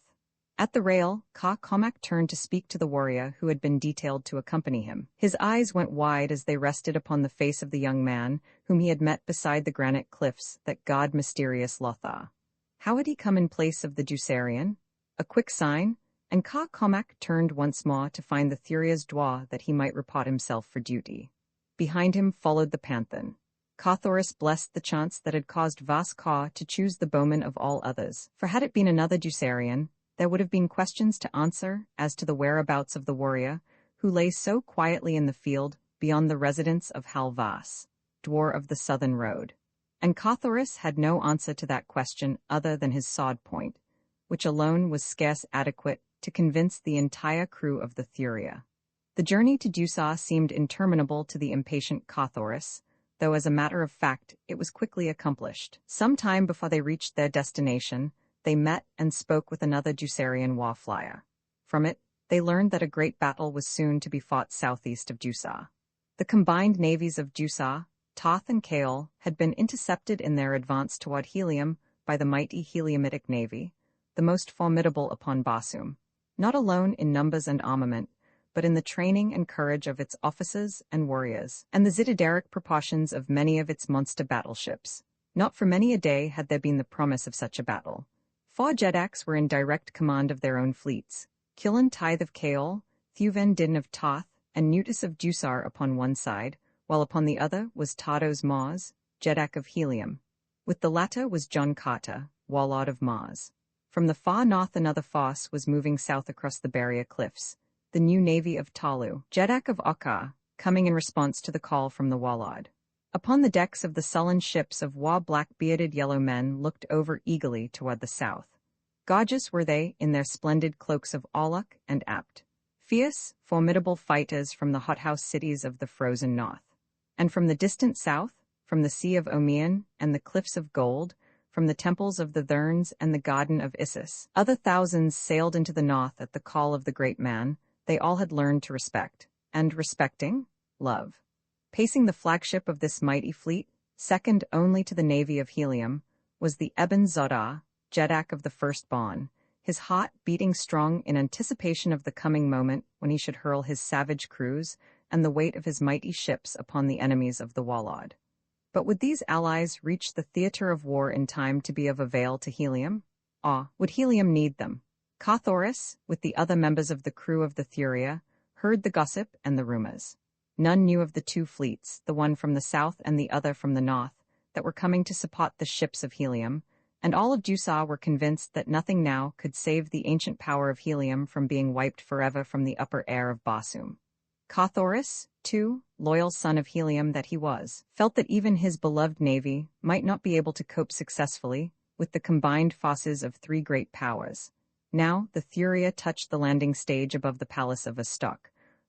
At the rail, Comac turned to speak to the warrior who had been detailed to accompany him. His eyes went wide as they rested upon the face of the young man whom he had met beside the granite cliffs that guard mysterious Lothar. How had he come in place of the Ducerian? A quick sign, And Ka Comac turned once more to find the Thuria's dwa that he might repot himself for duty. Behind him followed the Panthan. Cawthorus blessed the chance that had caused Vas Caw to choose the bowman of all others, for had it been another Ducerian, there would have been questions to answer as to the whereabouts of the warrior, who lay so quietly in the field beyond the residence of Hal Vas, dwar of the southern road. And Cawthorus had no answer to that question other than his sword point, which alone was scarce adequate to convince the entire crew of the Thuria. The journey to Duchess seemed interminable to the impatient Cawthorus, though as a matter of fact it was quickly accomplished. Some time before they reached their destination, they met and spoke with another Ducerian warflyer. From it, they learned that a great battle was soon to be fought southeast of Duchess. The combined navies of Duchess, Toth and Kaol had been intercepted in their advance toward Helium by the mighty Heliumitic navy, the most formidable upon Basum, not alone in numbers and armament, but in the training and courage of its officers and warriors, and the zitidaric proportions of many of its monster battleships. Not for many a day had there been the promise of such a battle. 4 Jedaks were in direct command of their own fleets, Killen Tithe of Kaol, Thuven Din of Toth, and Nutus of Dusar upon one side, while upon the other was Tados Mars, Jedak of Helium. With the latter was John Carter, warlord of Mars. From the far north another force was moving south across the barrier cliffs, the new navy of Talu, Jedak of Oka, coming in response to the call from the warlord. Upon the decks of the sullen ships of black-bearded yellow men looked over eagerly toward the south. Gorgeous were they in their splendid cloaks of auloch and apt. Fierce, formidable fighters from the hothouse cities of the frozen north. And from the distant south, from the sea of Omean and the cliffs of gold, from the temples of the Therns and the garden of Issus, other thousands sailed into the north at the call of the great man they all had learned to respect, and respecting, love. Pacing the flagship of this mighty fleet, second only to the navy of Helium, was the Ebon Zodah, Jedak of the firstborn, his heart beating strong in anticipation of the coming moment when he should hurl his savage crews and the weight of his mighty ships upon the enemies of the warlord. But would these allies reach the theater of war in time to be of avail to Helium? Or would Helium need them? Cawthorus, with the other members of the crew of the Thuria, heard the gossip and the rumors. None knew of the 2 fleets, the one from the south and the other from the north, that were coming to support the ships of Helium, and all of Duchess were convinced that nothing now could save the ancient power of Helium from being wiped forever from the upper air of Basum. Cawthorus, too, loyal son of Helium that he was, felt that even his beloved navy might not be able to cope successfully with the combined forces of 3 great powers. Now the Thuria touched the landing stage above the palace of Astok.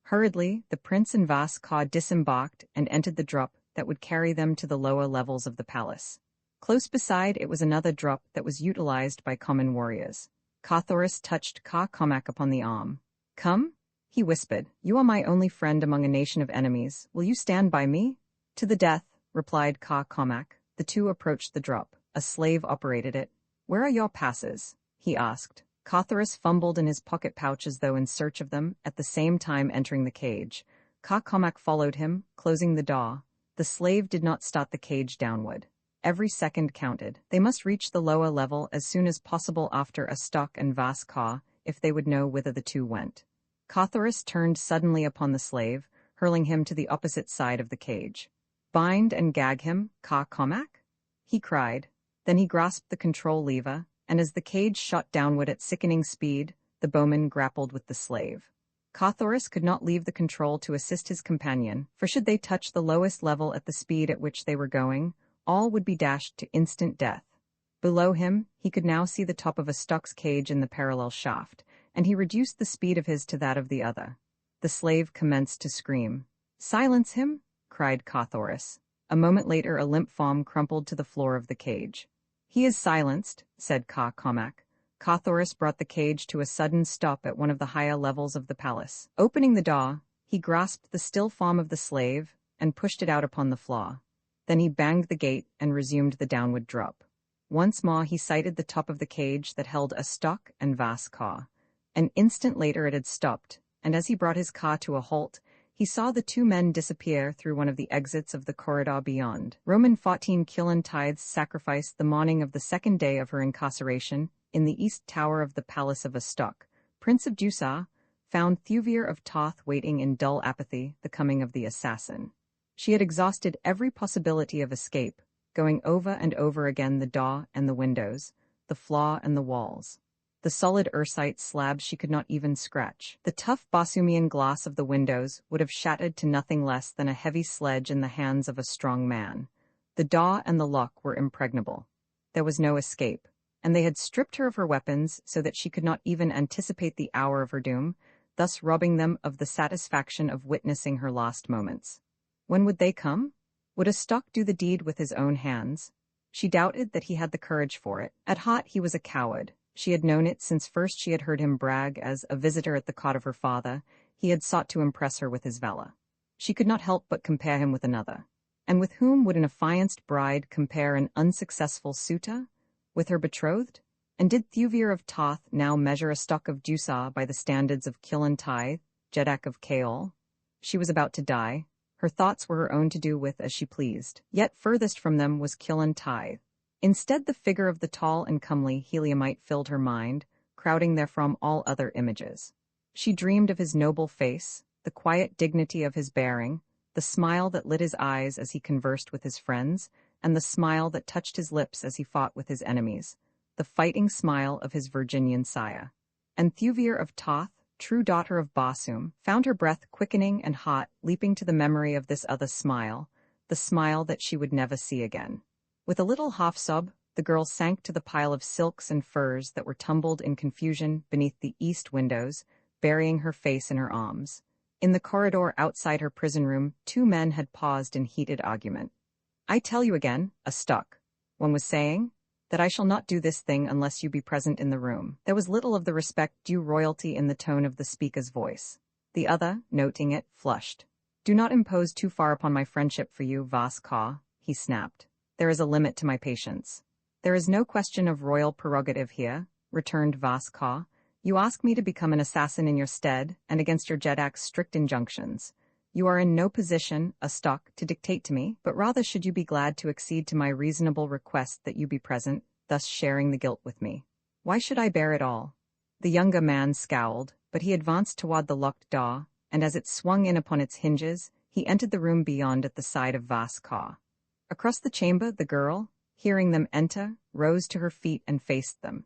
Hurriedly, the prince and Vas Caw disembarked and entered the drop that would carry them to the lower levels of the palace. Close beside it was another drop that was utilized by common warriors. Cawthorus touched Ka Comac upon the arm. "Come," he whispered, "you are my only friend among a nation of enemies. Will you stand by me?" "To the death," replied Ka Comac. The two approached the drop. A slave operated it. "Where are your passes?" he asked. Cawthorus fumbled in his pocket pouch as though in search of them, at the same time entering the cage. Ka Comac followed him, closing the door. The slave did not start the cage downward. Every second counted. They must reach the lower level as soon as possible after Astok and Vas Caw, if they would know whither the 2 went. Cawthorus turned suddenly upon the slave, hurling him to the opposite side of the cage. "Bind and gag him, Ka Comac?" he cried. Then he grasped the control lever, and as the cage shot downward at sickening speed, the bowman grappled with the slave. Cawthorus could not leave the control to assist his companion, for should they touch the lowest level at the speed at which they were going, all would be dashed to instant death. Below him, he could now see the top of Astok's cage in the parallel shaft, and he reduced the speed of his to that of the other. The slave commenced to scream. "Silence him!" cried Cawthorus. A moment later a limp form crumpled to the floor of the cage. "He is silenced," said Ka Comac. Cawthorus brought the cage to a sudden stop at one of the higher levels of the palace. Opening the door, he grasped the still form of the slave and pushed it out upon the floor. Then he banged the gate and resumed the downward drop. Once more he sighted the top of the cage that held Astok and Vas Caw. An instant later it had stopped, and as he brought his car to a halt, he saw the 2 men disappear through one of the exits of the corridor beyond. Roman 14 Killen Tithes sacrificed the morning of the 2nd day of her incarceration in the east tower of the palace of Astok, Prince of Duchess, found Thuvir of Toth waiting in dull apathy the coming of the assassin. She had exhausted every possibility of escape, going over and over again the door and the windows, the floor and the walls. The solid ursite slabs she could not even scratch. The tough Bossumian glass of the windows would have shattered to nothing less than a heavy sledge in the hands of a strong man. The door and the lock were impregnable. There was no escape, and they had stripped her of her weapons so that she could not even anticipate the hour of her doom, thus robbing them of the satisfaction of witnessing her last moments. When would they come? Would a stock do the deed with his own hands? She doubted that he had the courage for it. At heart he was a coward. She had known it since first she had heard him brag as a visitor at the cot of her father. He had sought to impress her with his valor. She could not help but compare him with another. And with whom would an affianced bride compare an unsuccessful suitor? With her betrothed? And did Thuvir of Toth now measure a stock of Duchess by the standards of Kilantide, Jeddak of Kaol? She was about to die. Her thoughts were her own to do with as she pleased. Yet furthest from them was Kilantide. Instead, the figure of the tall and comely Heliumite filled her mind, crowding therefrom all other images. She dreamed of his noble face, the quiet dignity of his bearing, the smile that lit his eyes as he conversed with his friends, and the smile that touched his lips as he fought with his enemies, the fighting smile of his Virginian sire. And Thuvir of Toth, true daughter of Bossum, found her breath quickening and hot, leaping to the memory of this other smile, the smile that she would never see again. With a little half-sob, the girl sank to the pile of silks and furs that were tumbled in confusion beneath the east windows, burying her face in her arms. In the corridor outside her prison room, two men had paused in heated argument. "I tell you again, a stock," one was saying, "that I shall not do this thing unless you be present in the room." There was little of the respect due royalty in the tone of the speaker's voice. The other, noting it, flushed. "Do not impose too far upon my friendship for you, Vas Ka," he snapped. "There is a limit to my patience." "There is no question of royal prerogative here," returned Vas Ka. "You ask me to become an assassin in your stead, and against your Jeddak's strict injunctions. You are in no position, a stock, to dictate to me, but rather should you be glad to accede to my reasonable request that you be present, thus sharing the guilt with me. Why should I bear it all?" The younger man scowled, but he advanced toward the locked door, and as it swung in upon its hinges, he entered the room beyond at the side of Vas Ka. Across the chamber, the girl, hearing them enter, rose to her feet and faced them.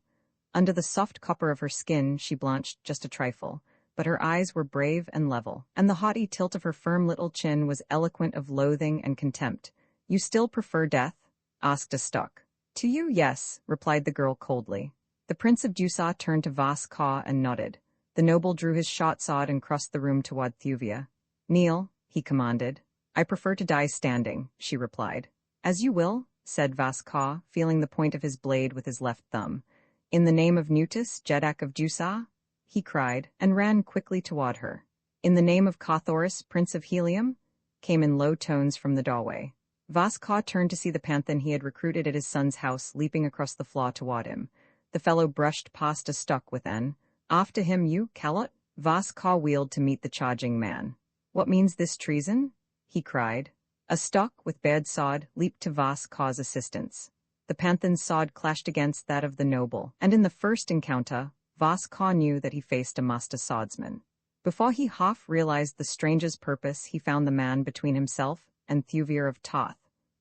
Under the soft copper of her skin she blanched just a trifle, but her eyes were brave and level, and the haughty tilt of her firm little chin was eloquent of loathing and contempt. "You still prefer death?" asked a stock. "To you, yes," replied the girl coldly. The Prince of Duchess turned to Vas Ka and nodded. The noble drew his short sword and crossed the room toward Thuvir. "Kneel," he commanded. "I prefer to die standing," she replied. "As you will," said Vas Ka, feeling the point of his blade with his left thumb. "In the name of Nutus, Jeddak of Duchess," he cried, and ran quickly toward her. "In the name of Cothoris, Prince of Helium," came in low tones from the doorway. Vas Ka turned to see the panthan he had recruited at his son's house leaping across the floor toward him. The fellow brushed past a stock with an, "After him, you, calot." Vas Ka wheeled to meet the charging man. "What means this treason?" he cried. A stock, with bared sword, leaped to Vas Ka's assistance. The panthan's sword clashed against that of the noble, and in the first encounter, Vas Ka knew that he faced a master swordsman. Before he half realized the stranger's purpose, he found the man between himself and Thuvir of Toth,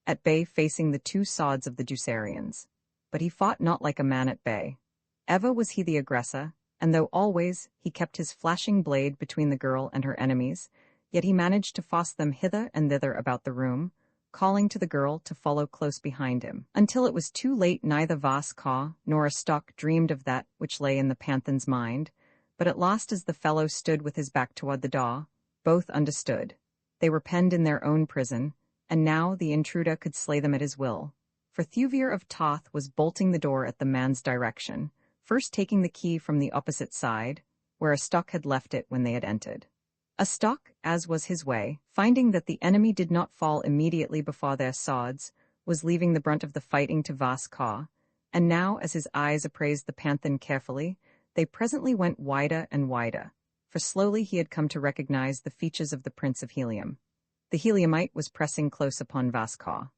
at bay facing the two swords of the Ducerians. But he fought not like a man at bay. Ever was he the aggressor, and though always he kept his flashing blade between the girl and her enemies, yet he managed to force them hither and thither about the room, calling to the girl to follow close behind him. Until it was too late, neither Vas Ka nor a stock dreamed of that which lay in the panthan's mind, but at last as the fellow stood with his back toward the door, both understood. They were penned in their own prison, and now the intruder could slay them at his will. For Thuvir of Toth was bolting the door at the man's direction, first taking the key from the opposite side, where a stock had left it when they had entered. A stock, as was his way, finding that the enemy did not fall immediately before their swords, was leaving the brunt of the fighting to Vas Ka, and now, as his eyes appraised the panthan carefully, they presently went wider and wider, for slowly he had come to recognize the features of the Prince of Helium. The Heliumite was pressing close upon Vas Ka.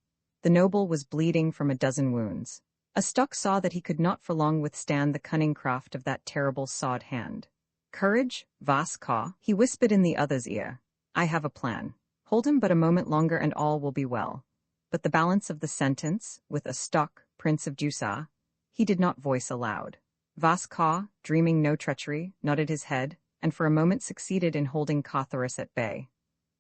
The noble was bleeding from a dozen wounds. A stock saw that he could not for long withstand the cunning craft of that terrible sword hand. Courage, Vas Ka, he whispered in the other's ear. I have a plan. Hold him but a moment longer and all will be well. But the balance of the sentence, with a stock, Prince of Dusa, he did not voice aloud. Vas Ka, dreaming no treachery, nodded his head, and for a moment succeeded in holding Cothoris at bay.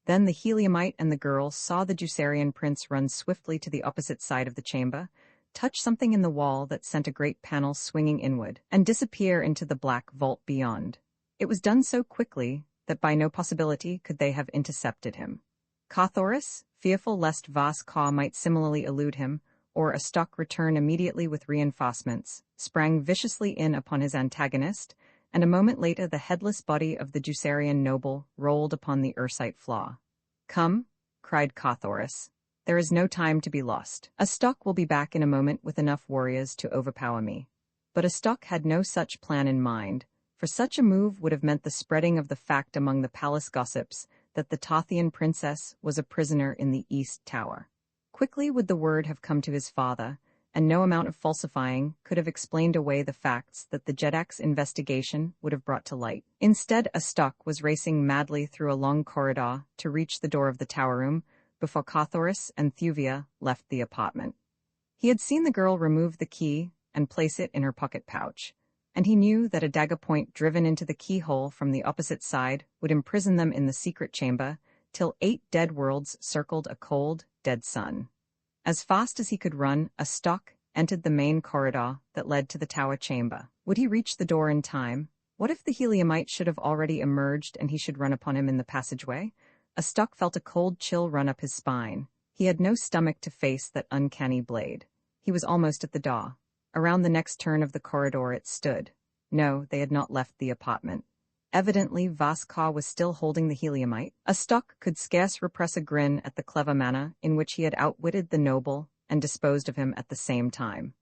Then the Heliumite and the girl saw the Ducerian prince run swiftly to the opposite side of the chamber, touch something in the wall that sent a great panel swinging inward, and disappear into the black vault beyond. It was done so quickly that by no possibility could they have intercepted him. Cothoris, fearful lest Vas Ka might similarly elude him, or a stock return immediately with reinforcements, sprang viciously in upon his antagonist, and a moment later the headless body of the Ducerian noble rolled upon the Ursite floor. Come, cried Cothoris. There is no time to be lost. A stock will be back in a moment with enough warriors to overpower me. But a stock had no such plan in mind, for such a move would have meant the spreading of the fact among the palace gossips that the Tathian princess was a prisoner in the East Tower. Quickly would the word have come to his father, and no amount of falsifying could have explained away the facts that the Jedak's investigation would have brought to light. Instead, a stock was racing madly through a long corridor to reach the door of the tower room before Cothoris and Thuvia left the apartment. He had seen the girl remove the key and place it in her pocket pouch, and he knew that a dagger point driven into the keyhole from the opposite side would imprison them in the secret chamber till 8 dead worlds circled a cold, dead sun. As fast as he could run, a stock entered the main corridor that led to the tower chamber. Would he reach the door in time? What if the Heliumite should have already emerged and he should run upon him in the passageway? A stock felt a cold chill run up his spine. He had no stomach to face that uncanny blade. He was almost at the door. Around the next turn of the corridor it stood. No, they had not left the apartment. Evidently, Vas Ka was still holding the Heliumite. A stock could scarce repress a grin at the clever manner in which he had outwitted the noble and disposed of him at the same time.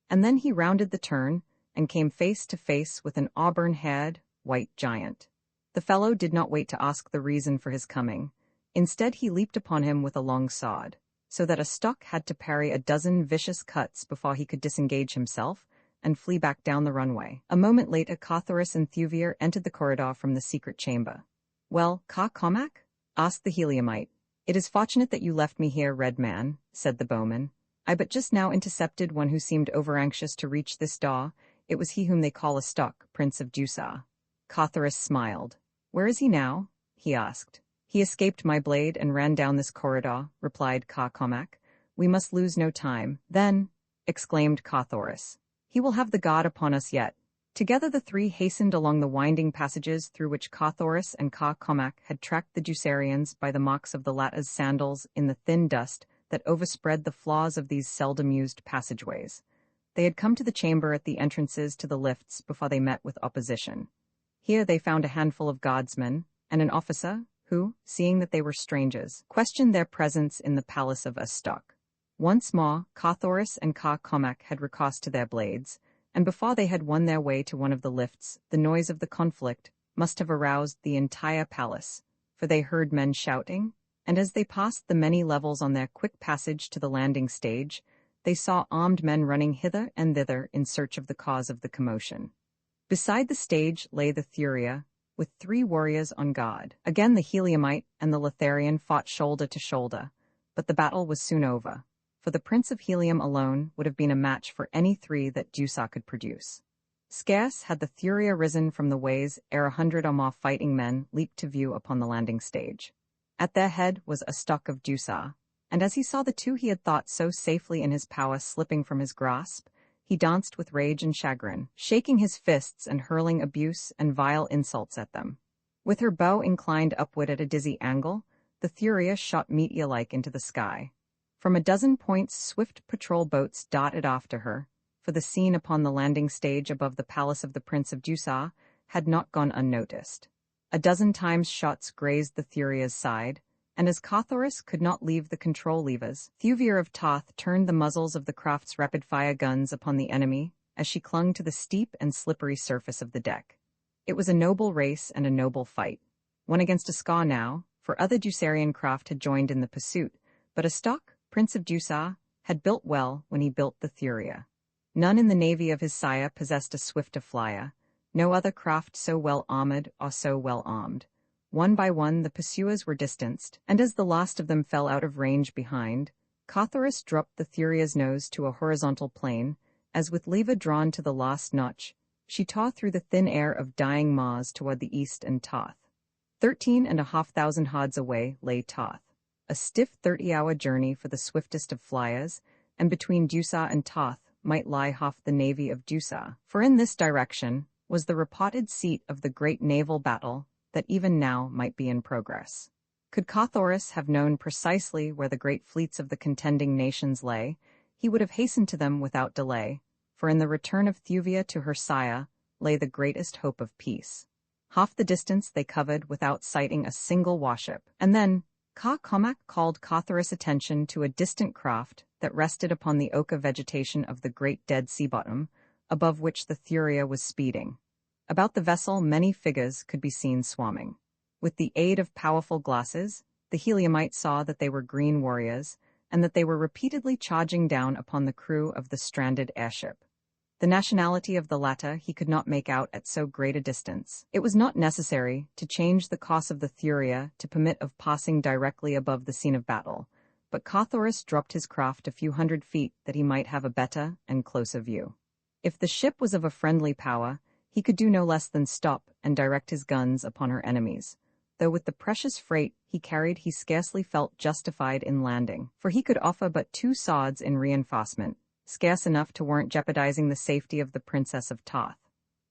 And then he rounded the turn and came face to face with an auburn-haired, white giant. The fellow did not wait to ask the reason for his coming. Instead, he leaped upon him with a long sword, so that a stock had to parry a dozen vicious cuts before he could disengage himself and flee back down the runway. A moment later, Cothoris and Thuvir entered the corridor from the secret chamber. Well, Ka Comac? Asked the Heliumite. It is fortunate that you left me here, Red Man, said the bowman. I but just now intercepted one who seemed overanxious to reach this door. It was he whom they call a stock, Prince of Dusa. Cothoris smiled. Where is he now? He asked. He escaped my blade and ran down this corridor, replied Ka Comac. We must lose no time. Then, exclaimed Cothoris, he will have the god upon us yet. Together the three hastened along the winding passages through which Cothoris and Ka Comac had tracked the Ducerians by the marks of the latter's sandals in the thin dust that overspread the flaws of these seldom used passageways. They had come to the chamber at the entrances to the lifts before they met with opposition. Here they found a handful of guardsmen and an officer who, seeing that they were strangers, questioned their presence in the palace of Astok. Once more, Cothoris and Ka Comac had recourse to their blades, and before they had won their way to one of the lifts, the noise of the conflict must have aroused the entire palace, for they heard men shouting, and as they passed the many levels on their quick passage to the landing stage, they saw armed men running hither and thither in search of the cause of the commotion. Beside the stage lay the Thuria, with 3 warriors on guard. Again the Heliumite and the Letharian fought shoulder to shoulder, but the battle was soon over, for the Prince of Helium alone would have been a match for any 3 that Dusa could produce. Scarce had the Thuria risen from the ways ere 100 or more fighting men leaped to view upon the landing stage. At their head was a stock of Dusa, and as he saw the 2 he had thought so safely in his power slipping from his grasp, he danced with rage and chagrin, shaking his fists and hurling abuse and vile insults at them. With her bow inclined upward at a dizzy angle, the Thuria shot meteor-like into the sky. From a dozen points swift patrol boats darted after her, for the scene upon the landing stage above the palace of the Prince of Dusa had not gone unnoticed. A dozen times shots grazed the Thuria's side, and as Cothoris could not leave the control levers, Thuvir of Toth turned the muzzles of the craft's rapid-fire guns upon the enemy as she clung to the steep and slippery surface of the deck. It was a noble race and a noble fight. One against a scaw now, for other Ducerian craft had joined in the pursuit, but Astok, Prince of Dusa, had built well when he built the Thuria. None in the navy of his sire possessed a swifter flyer, No other craft so well armored or so well armed. One by one the pursuers were distanced, and as the last of them fell out of range behind, Carthoris dropped the Thuria's nose to a horizontal plane, as with lever drawn to the last notch, she tore through the thin air of dying Mars toward the east and Toth. 13,500 hards away lay Toth, a stiff 30-hour journey for the swiftest of flyers, and between Duchess and Toth might lie half the navy of Duchess, for in this direction was the reported seat of the great naval battle that even now might be in progress. Could Carthoris have known precisely where the great fleets of the contending nations lay, he would have hastened to them without delay, for in the return of Thuvia to her sire lay the greatest hope of peace. Half the distance they covered without sighting a single warship, and then Comac called Carthoris' attention to a distant craft that rested upon the ochre vegetation of the great dead sea bottom, above which the Thuria was speeding. About the vessel many figures could be seen swarming. With the aid of powerful glasses, the Heliumite saw that they were green warriors, and that they were repeatedly charging down upon the crew of the stranded airship. The nationality of the latter he could not make out at so great a distance. It was not necessary to change the course of the Thuria to permit of passing directly above the scene of battle, but Carthoris dropped his craft a few hundred feet that he might have a better and closer view. If the ship was of a friendly power, he could do no less than stop and direct his guns upon her enemies, though with the precious freight he carried he scarcely felt justified in landing, for he could offer but 2 swords in reinforcement, scarce enough to warrant jeopardizing the safety of the Princess of Toth.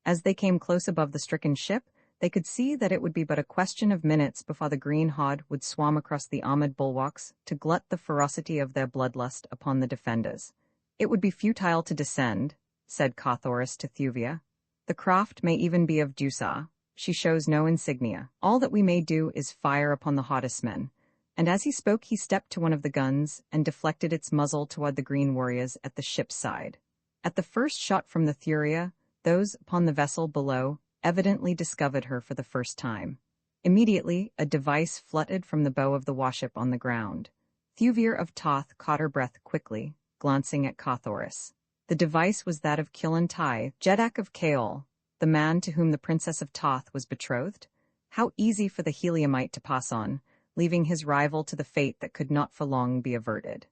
As they came close above the stricken ship, they could see that it would be but a question of minutes before the green horde would swarm across the armored bulwarks to glut the ferocity of their bloodlust upon the defenders. It would be futile to descend, said Carthoris to Thuvia. The craft may even be of Duchess. She shows no insignia. All that we may do is fire upon the hottest men. And as he spoke he stepped to one of the guns and deflected its muzzle toward the green warriors at the ship's side. At the first shot from the Thuria, those upon the vessel below evidently discovered her for the first time. Immediately a device fluttered from the bow of the warship on the ground. Thuvir of Toth caught her breath quickly, glancing at Carthoris. The device was that of Killen Tithe, Jeddak of Caol, the man to whom the Princess of Toth was betrothed. How easy for the Heliumite to pass on, leaving his rival to the fate that could not for long be averted.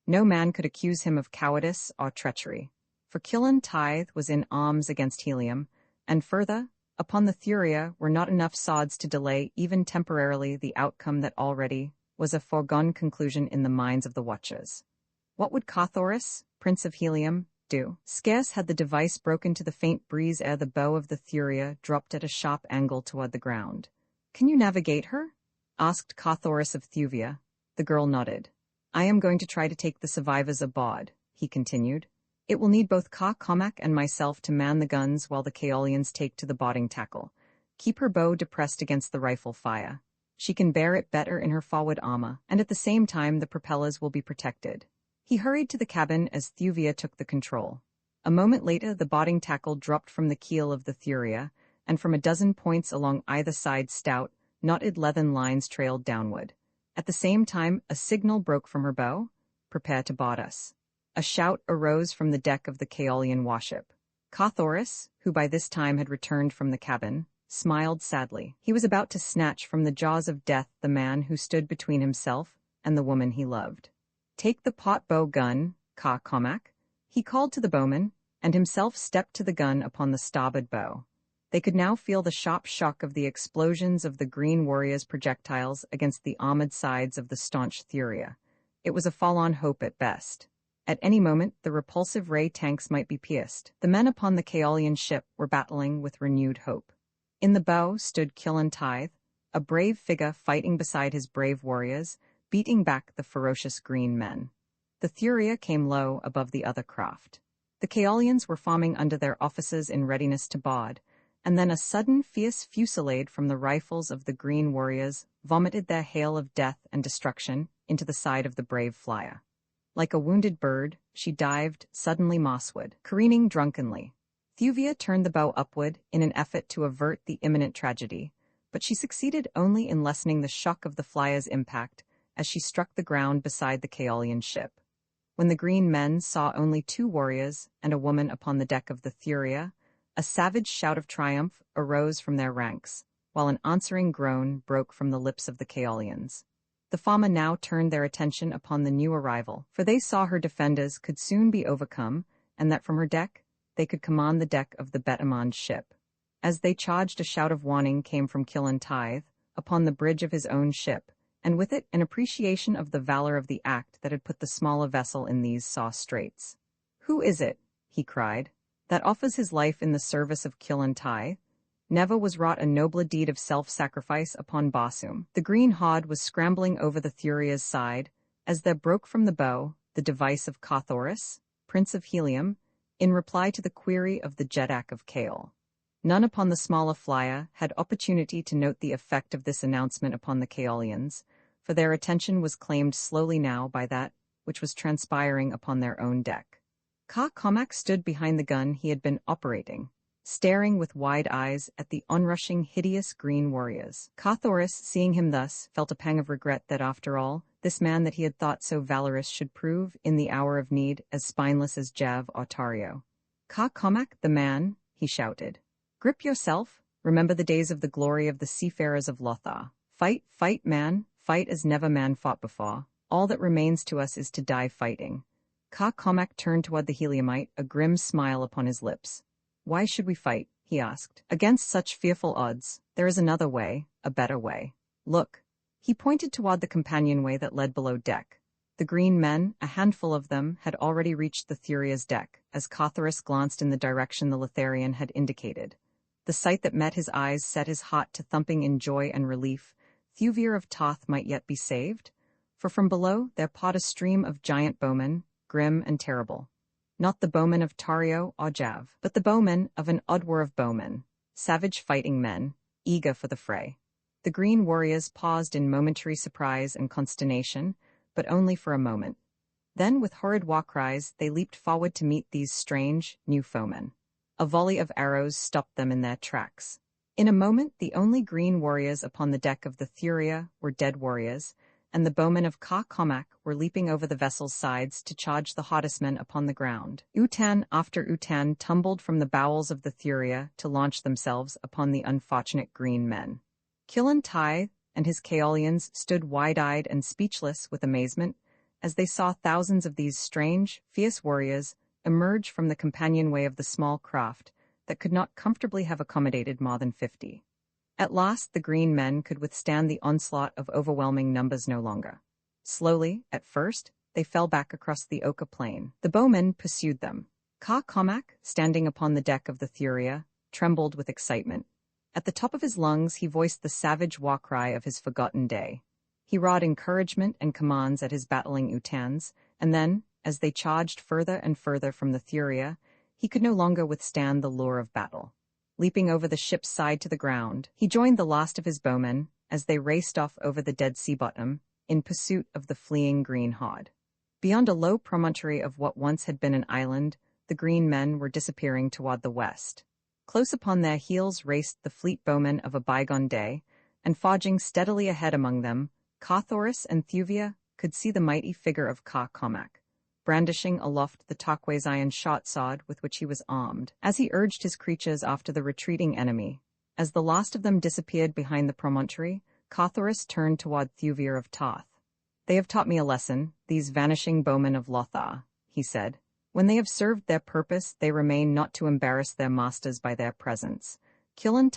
No man could accuse him of cowardice or treachery, for Killen Tithe was in arms against Helium, and further, upon the Thuria were not enough swords to delay even temporarily the outcome that already was a foregone conclusion in the minds of the watchers. What would Carthoris, Prince of Helium, do? Scarce had the device broken to the faint breeze ere the bow of the Thuria dropped at a sharp angle toward the ground. "Can you navigate her?" asked Carthoris of Thuvia. The girl nodded. "I am going to try to take the survivors aboard," he continued. "It will need both Comac and myself to man the guns while the Caolians take to the boarding tackle. Keep her bow depressed against the rifle fire. She can bear it better in her forward armor, and at the same time the propellers will be protected." He hurried to the cabin as Thuvia took the control. A moment later the boarding tackle dropped from the keel of the Thuria, and from a dozen points along either side stout, knotted leathern lines trailed downward. At the same time a signal broke from her bow. "Prepare to board us." A shout arose from the deck of the Caolian warship. Carthoris, who by this time had returned from the cabin, smiled sadly. He was about to snatch from the jaws of death the man who stood between himself and the woman he loved. "Take the pot bow gun, Comac," he called to the bowman, and himself stepped to the gun upon the starboard bow. They could now feel the sharp shock of the explosions of the green warriors' projectiles against the armored sides of the staunch Thuria. It was a forlorn hope at best. At any moment the repulsive ray tanks might be pierced. The men upon the Caolian ship were battling with renewed hope. In the bow stood Killen Tithe, a brave figure fighting beside his brave warriors, beating back the ferocious green men. The Thuria came low above the other craft. The Caolians were forming under their officers in readiness to board, and then a sudden fierce fusillade from the rifles of the green warriors vomited their hail of death and destruction into the side of the brave flyer. Like a wounded bird, she dived suddenly mossward, careening drunkenly. Thuvia turned the bow upward in an effort to avert the imminent tragedy, but she succeeded only in lessening the shock of the flyer's impact as she struck the ground beside the Caolian ship. When the green men saw only 2 warriors and a woman upon the deck of the Thuria, A savage shout of triumph arose from their ranks, while an answering groan broke from the lips of the Caolians. The Fama now turned their attention upon the new arrival, for they saw her defenders could soon be overcome, and that from her deck, they could command the deck of the Betamand's ship. As they charged, a shout of warning came from Killen upon the bridge of his own ship, and with it an appreciation of the valor of the act that had put the smaller vessel in these sore straits. "Who is it," he cried, "that offers his life in the service of Killen? Never was wrought a nobler deed of self-sacrifice upon Barsoom." The green hod was scrambling over the Thuria's side, as there broke from the bow the device of Carthoris, Prince of Helium, in reply to the query of the Jedak of Kaol. None upon the smaller flyer had opportunity to note the effect of this announcement upon the Caolians, for their attention was claimed slowly now by that which was transpiring upon their own deck. Cormac stood behind the gun he had been operating, staring with wide eyes at the onrushing hideous green warriors. Carthoris, seeing him thus, felt a pang of regret that, after all, this man that he had thought so valorous should prove, in the hour of need, as spineless as Jav or Tario. "Cormac, the man," he shouted. "Grip yourself, remember the days of the glory of the seafarers of Lothar. Fight, fight, man, fight as never man fought before. All that remains to us is to die fighting." Cormac turned toward the Heliumite, a grim smile upon his lips. "Why should we fight?" he asked. "Against such fearful odds, there is another way, a better way. Look." He pointed toward the companionway that led below deck. The green men, a handful of them, had already reached the Thuria's deck, as Carthoris glanced in the direction the Lothlarian had indicated. The sight that met his eyes set his heart to thumping in joy and relief. Thuvir of Toth might yet be saved, for from below there poured a stream of giant bowmen, grim and terrible. Not the bowmen of Tario or Jav, but the bowmen of an Odwar of bowmen, savage fighting men, eager for the fray. The green warriors paused in momentary surprise and consternation, but only for a moment. Then, with horrid war cries, they leaped forward to meet these strange, new foemen. A volley of arrows stopped them in their tracks. In a moment, the only green warriors upon the deck of the Thuria were dead warriors, and the bowmen of Cormac were leaping over the vessel's sides to charge the hottest men upon the ground. Utan after Utan tumbled from the bowels of the Thuria to launch themselves upon the unfortunate green men. Killen and his Caolians stood wide-eyed and speechless with amazement as they saw thousands of these strange, fierce warriors emerge from the companionway of the small craft that could not comfortably have accommodated more than 50. At last the green men could withstand the onslaught of overwhelming numbers no longer. Slowly, at first, they fell back across the Oka plain. The bowmen pursued them. Cormac, standing upon the deck of the Thuria, trembled with excitement. At the top of his lungs he voiced the savage war cry of his forgotten day. He roared encouragement and commands at his battling Utans, and then, as they charged further and further from the Thuria, he could no longer withstand the lure of battle. Leaping over the ship's side to the ground, he joined the last of his bowmen as they raced off over the dead sea bottom in pursuit of the fleeing green hod. Beyond a low promontory of what once had been an island, the green men were disappearing toward the west. Close upon their heels raced the fleet bowmen of a bygone day, and forging steadily ahead among them, Carthoris and Thuvia could see the mighty figure of Cormac, brandishing aloft the Tokwe's iron shot-sword with which he was armed, as he urged his creatures after the retreating enemy. As the last of them disappeared behind the promontory, Carthoris turned toward Thuvir of Toth. "They have taught me a lesson, these vanishing bowmen of Lothar," he said. "When they have served their purpose, they remain not to embarrass their masters by their presence. Killen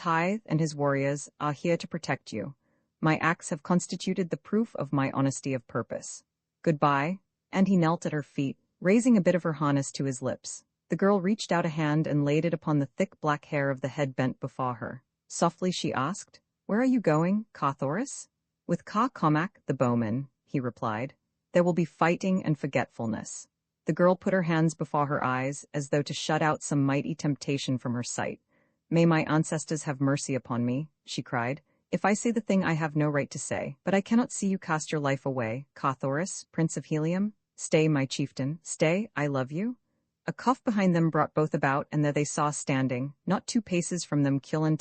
and his warriors are here to protect you. My acts have constituted the proof of my honesty of purpose. Goodbye." And he knelt at her feet, raising a bit of her harness to his lips. The girl reached out a hand and laid it upon the thick black hair of the head bent before her. Softly she asked, "Where are you going, Carthoris?" "With Cormac, the bowman," he replied. "There will be fighting and forgetfulness." The girl put her hands before her eyes, as though to shut out some mighty temptation from her sight. "May my ancestors have mercy upon me," she cried, "if I say the thing I have no right to say. But I cannot see you cast your life away, Carthoris, Prince of Helium. Stay, my chieftain, stay, I love you." A cough behind them brought both about, and there they saw standing, not 2 paces from them, Killen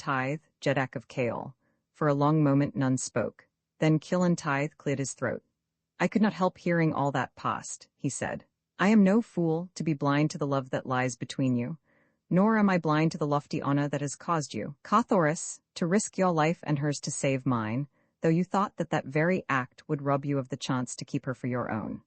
Jedak of Kaol. For a long moment none spoke. Then Killen cleared his throat. "I could not help hearing all that passed," he said. "I am no fool, to be blind to the love that lies between you. nor am I blind to the lofty honor that has caused you, Carthoris, to risk your life and hers to save mine, though you thought that that very act would rob you of the chance to keep her for your own.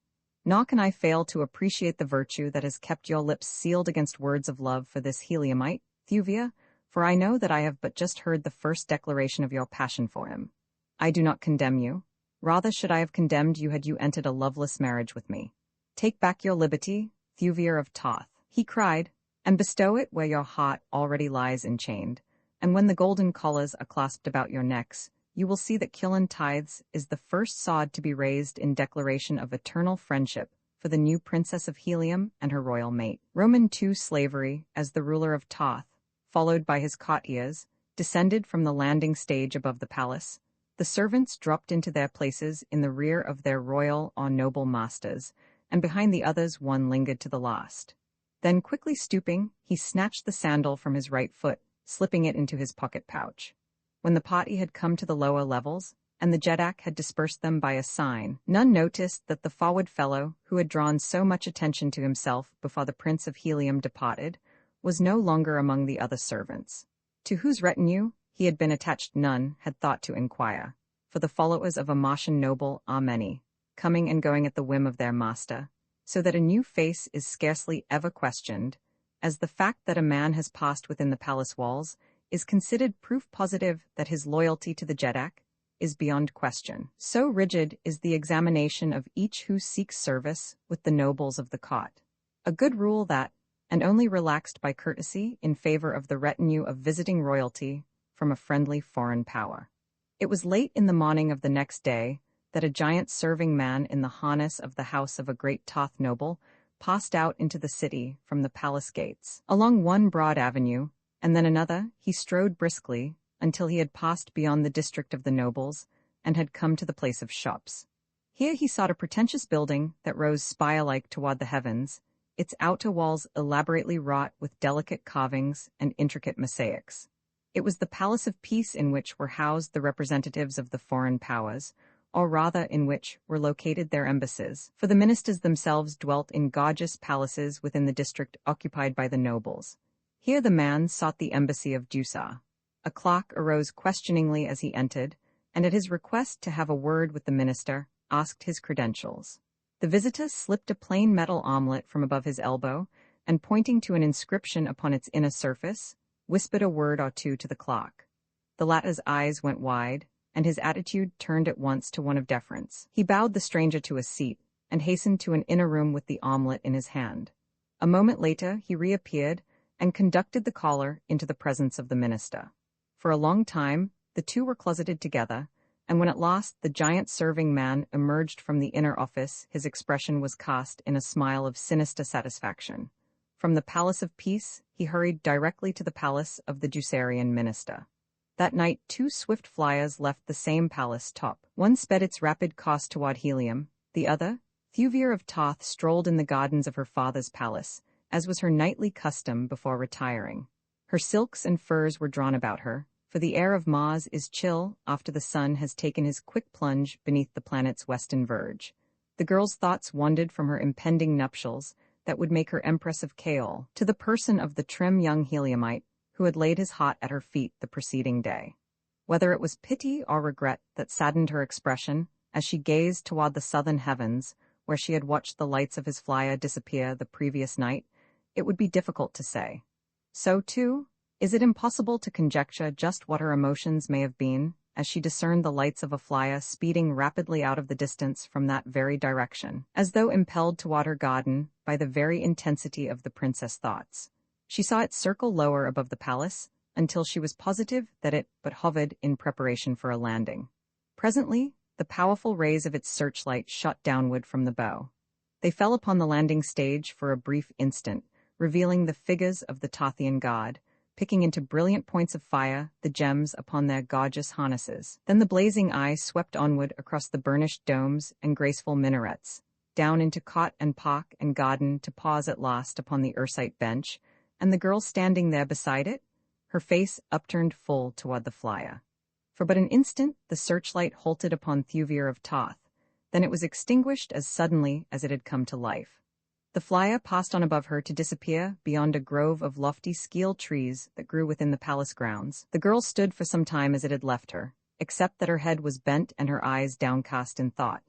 Nor can I fail to appreciate the virtue that has kept your lips sealed against words of love for this Heliumite, Thuvia, for I know that I have but just heard the first declaration of your passion for him. I do not condemn you. Rather should I have condemned you had you entered a loveless marriage with me. Take back your liberty, Thuvia of Toth, he cried, and bestow it where your heart already lies enchained, and when the golden collars are clasped about your necks, you will see that Killen Tithes is the first sod to be raised in declaration of eternal friendship for the new princess of Helium and her royal mate. Roman II slavery, as the ruler of Toth, followed by his courtiers, descended from the landing stage above the palace. The servants dropped into their places in the rear of their royal or noble masters, and behind the others one lingered to the last. Then quickly stooping, he snatched the sandal from his right foot, slipping it into his pocket pouch. When the party had come to the lower levels, and the Jeddak had dispersed them by a sign, none noticed that the forward fellow, who had drawn so much attention to himself before the Prince of Helium departed, was no longer among the other servants. To whose retinue he had been attached none had thought to inquire, for the followers of a Martian noble are many, coming and going at the whim of their master, so that a new face is scarcely ever questioned, as the fact that a man has passed within the palace walls is considered proof positive that his loyalty to the Jeddak is beyond question. So rigid is the examination of each who seeks service with the nobles of the court. A good rule that, and only relaxed by courtesy in favor of the retinue of visiting royalty from a friendly foreign power. It was late in the morning of the next day that a giant serving man in the harness of the house of a great Toth noble passed out into the city from the palace gates. Along one broad avenue, and then another, he strode briskly until he had passed beyond the district of the nobles and had come to the place of shops. Here he sought a pretentious building that rose spire-like toward the heavens, its outer walls elaborately wrought with delicate carvings and intricate mosaics. It was the Palace of Peace in which were housed the representatives of the foreign powers, or rather in which were located their embassies, for the ministers themselves dwelt in gorgeous palaces within the district occupied by the nobles. Here the man sought the embassy of Duchess. A clerk arose questioningly as he entered, and at his request to have a word with the minister, asked his credentials. The visitor slipped a plain metal omelet from above his elbow, and pointing to an inscription upon its inner surface, whispered a word or two to the clerk. The latter's eyes went wide, and his attitude turned at once to one of deference. He bowed the stranger to a seat, and hastened to an inner room with the omelet in his hand. A moment later he reappeared, and conducted the caller into the presence of the minister. For a long time, the two were closeted together, and when at last the giant serving man emerged from the inner office, his expression was cast in a smile of sinister satisfaction. From the Palace of Peace, he hurried directly to the palace of the Ducerian minister. That night, two swift flyers left the same palace top. One sped its rapid course toward Helium, the other, Thuvia of Toth, strolled in the gardens of her father's palace, as was her nightly custom before retiring. Her silks and furs were drawn about her, for the air of Mars is chill after the sun has taken his quick plunge beneath the planet's western verge. The girl's thoughts wandered from her impending nuptials that would make her Empress of Chaol to the person of the trim young Heliumite who had laid his heart at her feet the preceding day. Whether it was pity or regret that saddened her expression as she gazed toward the southern heavens, where she had watched the lights of his flyer disappear the previous night, it would be difficult to say. So, too, is it impossible to conjecture just what her emotions may have been as she discerned the lights of a flyer speeding rapidly out of the distance from that very direction, as though impelled toward her garden by the very intensity of the princess' thoughts. She saw it circle lower above the palace until she was positive that it but hovered in preparation for a landing. Presently, the powerful rays of its searchlight shot downward from the bow. They fell upon the landing stage for a brief instant, revealing the figures of the Tothian god, picking into brilliant points of fire the gems upon their gorgeous harnesses. Then the blazing eye swept onward across the burnished domes and graceful minarets, down into cot and park and garden to pause at last upon the Ursite bench, and the girl standing there beside it, her face upturned full toward the flyer. For but an instant the searchlight halted upon Thuvia of Toth, then it was extinguished as suddenly as it had come to life. The flyer passed on above her to disappear beyond a grove of lofty skeel trees that grew within the palace grounds. The girl stood for some time as it had left her, except that her head was bent and her eyes downcast in thought.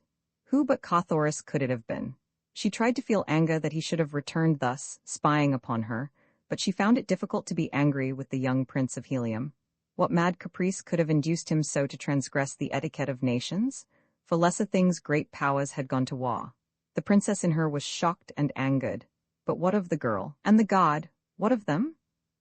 Who but Carthoris could it have been? She tried to feel anger that he should have returned thus, spying upon her, but she found it difficult to be angry with the young prince of Helium. What mad caprice could have induced him so to transgress the etiquette of nations? For lesser things great powers had gone to war. The princess in her was shocked and angered. But what of the girl? And the god? What of them?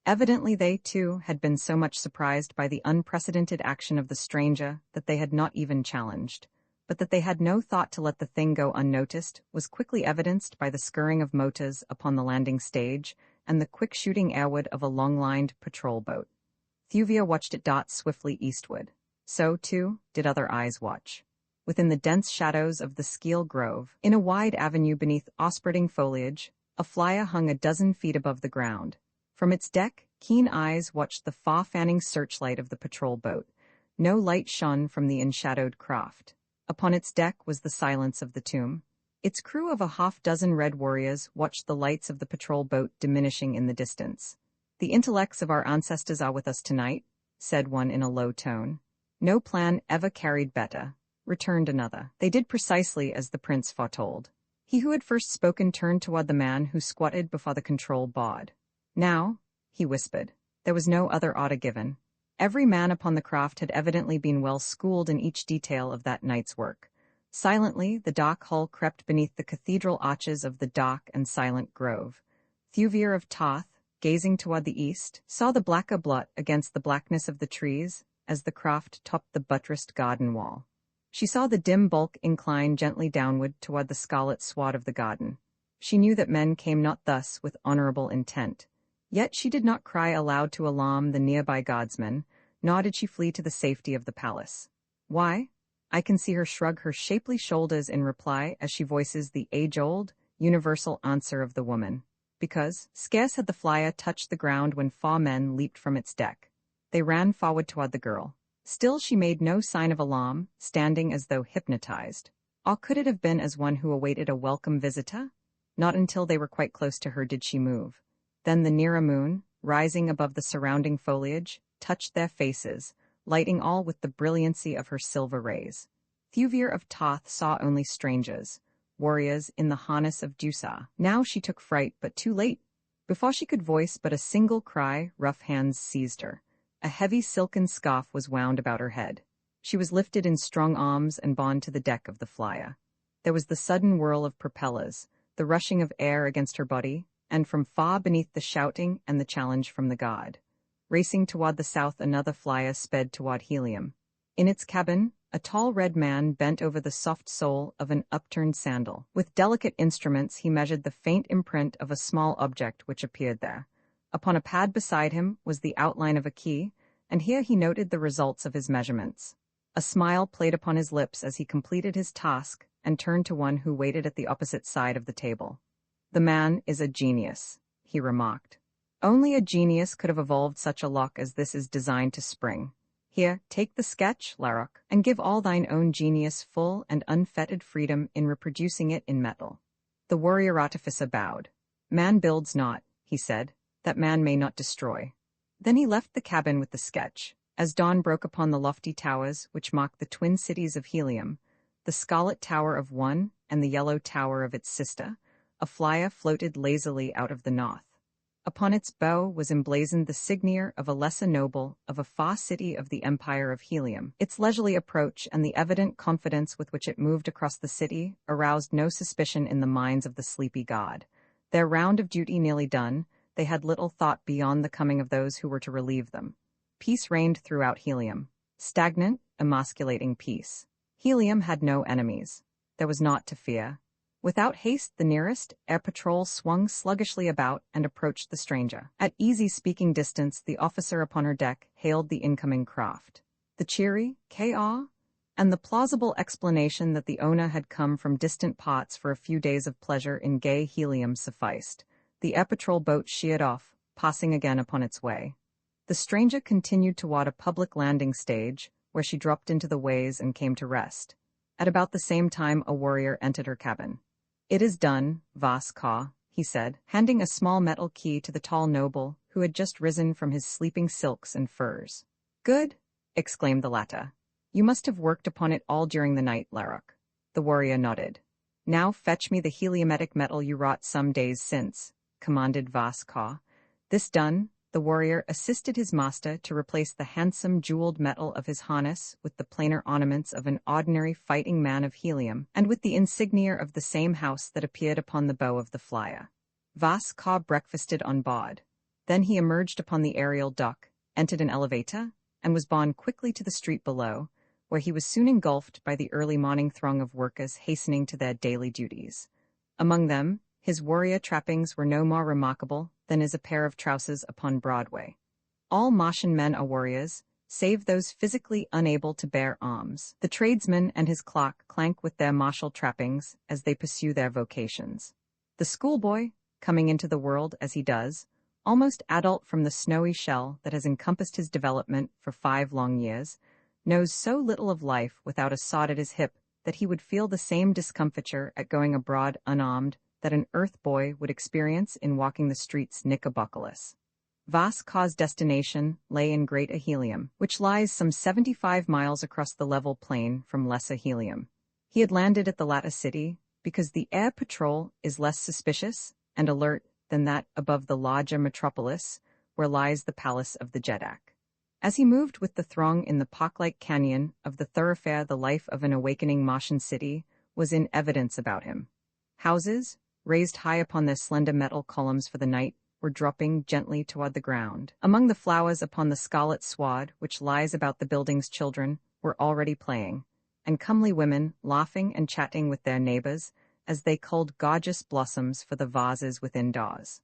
Evidently they, too, had been so much surprised by the unprecedented action of the stranger that they had not even challenged. But that they had no thought to let the thing go unnoticed was quickly evidenced by the scurrying of motors upon the landing stage and the quick shooting airward of a long-lined patrol boat. Thuvia watched it dart swiftly eastward. So, too, did other eyes watch. Within the dense shadows of the Skeel Grove, in a wide avenue beneath ospreading foliage, a flyer hung a dozen feet above the ground. From its deck, keen eyes watched the far-fanning searchlight of the patrol boat. No light shone from the enshadowed craft. Upon its deck was the silence of the tomb. Its crew of a half-dozen red warriors watched the lights of the patrol boat diminishing in the distance. "The intellects of our ancestors are with us tonight," said one in a low tone. "No plan ever carried better," returned another. They did precisely as the prince foretold. He who had first spoken turned toward the man who squatted before the control board. "Now," he whispered. There was no other order given. Every man upon the craft had evidently been well schooled in each detail of that night's work. Silently, the dark hull crept beneath the cathedral arches of the dark and silent grove. Thuvir of Tarth, gazing toward the east, saw the blacker blot against the blackness of the trees as the craft topped the buttressed garden wall. She saw the dim bulk incline gently downward toward the scarlet sward of the garden. She knew that men came not thus with honorable intent. Yet she did not cry aloud to alarm the nearby guardsmen, nor did she flee to the safety of the palace. Why? I can see her shrug her shapely shoulders in reply as she voices the age-old, universal answer of the woman. Because, scarce had the flyer touched the ground when 4 men leaped from its deck. They ran forward toward the girl. Still she made no sign of alarm, standing as though hypnotized. Or could it have been as one who awaited a welcome visitor? Not until they were quite close to her did she move. Then the nearer moon, rising above the surrounding foliage, touched their faces, lighting all with the brilliancy of her silver rays. Thuvir of Tarth saw only strangers, warriors in the harness of Duchess. Now she took fright, but too late. Before she could voice but a single cry, rough hands seized her. A heavy silken scarf was wound about her head. She was lifted in strong arms and borne to the deck of the flyer. There was the sudden whirl of propellers, the rushing of air against her body, and from far beneath the shouting and the challenge from the god. Racing toward the south, another flyer sped toward Helium. In its cabin, a tall red man bent over the soft sole of an upturned sandal. With delicate instruments he measured the faint imprint of a small object which appeared there. Upon a pad beside him was the outline of a key, and here he noted the results of his measurements. A smile played upon his lips as he completed his task and turned to one who waited at the opposite side of the table. "The man is a genius," he remarked. "Only a genius could have evolved such a lock as this is designed to spring. Here, take the sketch, Larrock, and give all thine own genius full and unfettered freedom in reproducing it in metal." The warrior artificer bowed. "Man builds not," he said, "that man may not destroy." Then he left the cabin with the sketch. As dawn broke upon the lofty towers which marked the twin cities of Helium, the scarlet tower of one and the yellow tower of its sister, a flyer floated lazily out of the north. Upon its bow was emblazoned the signature of a lesser noble of a far city of the Empire of Helium. Its leisurely approach and the evident confidence with which it moved across the city aroused no suspicion in the minds of the sleepy god. Their round of duty nearly done, they had little thought beyond the coming of those who were to relieve them. Peace reigned throughout Helium. Stagnant, emasculating peace. Helium had no enemies. There was naught to fear. Without haste, the nearest air patrol swung sluggishly about and approached the stranger. At easy speaking distance, the officer upon her deck hailed the incoming craft. The cheery "K.R." and the plausible explanation that the owner had come from distant parts for a few days of pleasure in gay Helium sufficed. The air patrol boat sheered off, passing again upon its way. The stranger continued toward a public landing stage, where she dropped into the ways and came to rest. At about the same time, a warrior entered her cabin. "It is done, Vas Ka," he said, handing a small metal key to the tall noble who had just risen from his sleeping silks and furs. "Good," exclaimed the latter. "You must have worked upon it all during the night, Larok." The warrior nodded. "Now fetch me the heliometic metal you wrought some days since," commanded Vas Ka. This done, the warrior assisted his master to replace the handsome jeweled metal of his harness with the plainer ornaments of an ordinary fighting man of helium, and with the insignia of the same house that appeared upon the bow of the flyer. Vas Ka breakfasted on board. Then he emerged upon the aerial dock, entered an elevator, and was borne quickly to the street below, where he was soon engulfed by the early morning throng of workers hastening to their daily duties. Among them, his warrior trappings were no more remarkable than is a pair of trousers upon Broadway. All Martian men are warriors, save those physically unable to bear arms. The tradesman and his clerk clank with their martial trappings as they pursue their vocations. The schoolboy, coming into the world as he does, almost adult from the snowy shell that has encompassed his development for 5 long years, knows so little of life without a sod at his hip that he would feel the same discomfiture at going abroad unarmed that an earth boy would experience in walking the streets knickerbockerless. Vas Ka's destination lay in Great Helium, which lies some 75 miles across the level plain from Lesser Helium. He had landed at the latter city because the air patrol is less suspicious and alert than that above the larger metropolis, where lies the palace of the Jedak. As he moved with the throng in the park-like canyon of the thoroughfare, the life of an awakening Martian city was in evidence about him. Houses, raised high upon their slender metal columns for the night, were dropping gently toward the ground. Among the flowers upon the scarlet sward which lies about the building's children were already playing, and comely women laughing and chatting with their neighbors as they culled gorgeous blossoms for the vases within doors.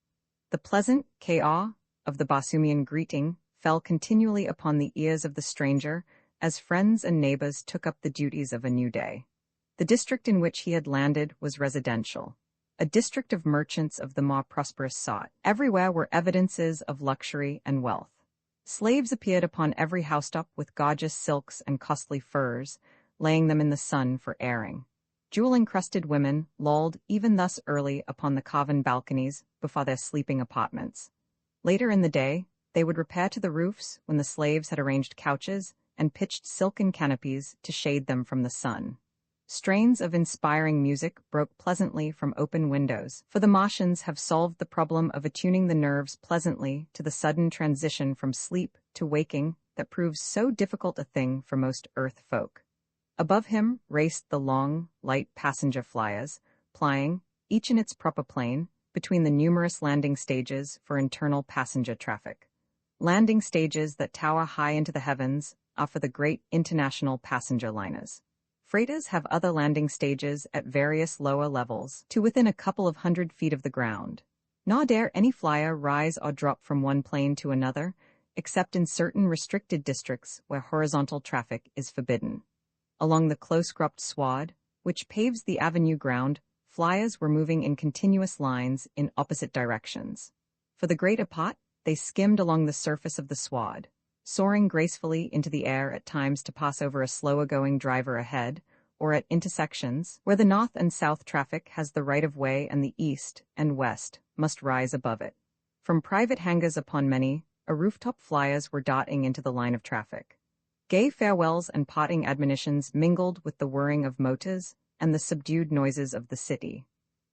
The pleasant ka of the Basumian greeting fell continually upon the ears of the stranger as friends and neighbors took up the duties of a new day. The district in which he had landed was residential, a district of merchants of the more prosperous sort. Everywhere were evidences of luxury and wealth. Slaves appeared upon every housetop with gorgeous silks and costly furs, laying them in the sun for airing. Jewel-encrusted women lolled even thus early upon the carven balconies before their sleeping apartments. Later in the day, they would repair to the roofs when the slaves had arranged couches and pitched silken canopies to shade them from the sun. Strains of inspiring music broke pleasantly from open windows, for the Martians have solved the problem of attuning the nerves pleasantly to the sudden transition from sleep to waking that proves so difficult a thing for most Earth folk. Above him raced the long, light passenger flyers, plying, each in its proper plane, between the numerous landing stages for internal passenger traffic. Landing stages that tower high into the heavens are for the great international passenger liners. Freighters have other landing stages at various lower levels, to within a couple of 100 feet of the ground. Nor dare any flyer rise or drop from one plane to another, except in certain restricted districts where horizontal traffic is forbidden. Along the close-cropped sward, which paves the avenue ground, flyers were moving in continuous lines in opposite directions. For the greater part, they skimmed along the surface of the sward, soaring gracefully into the air at times to pass over a slower-going driver ahead, or at intersections where the north and south traffic has the right-of-way and the east and west must rise above it. From private hangars upon many, a rooftop flyers were darting into the line of traffic. Gay farewells and parting admonitions mingled with the whirring of motors and the subdued noises of the city.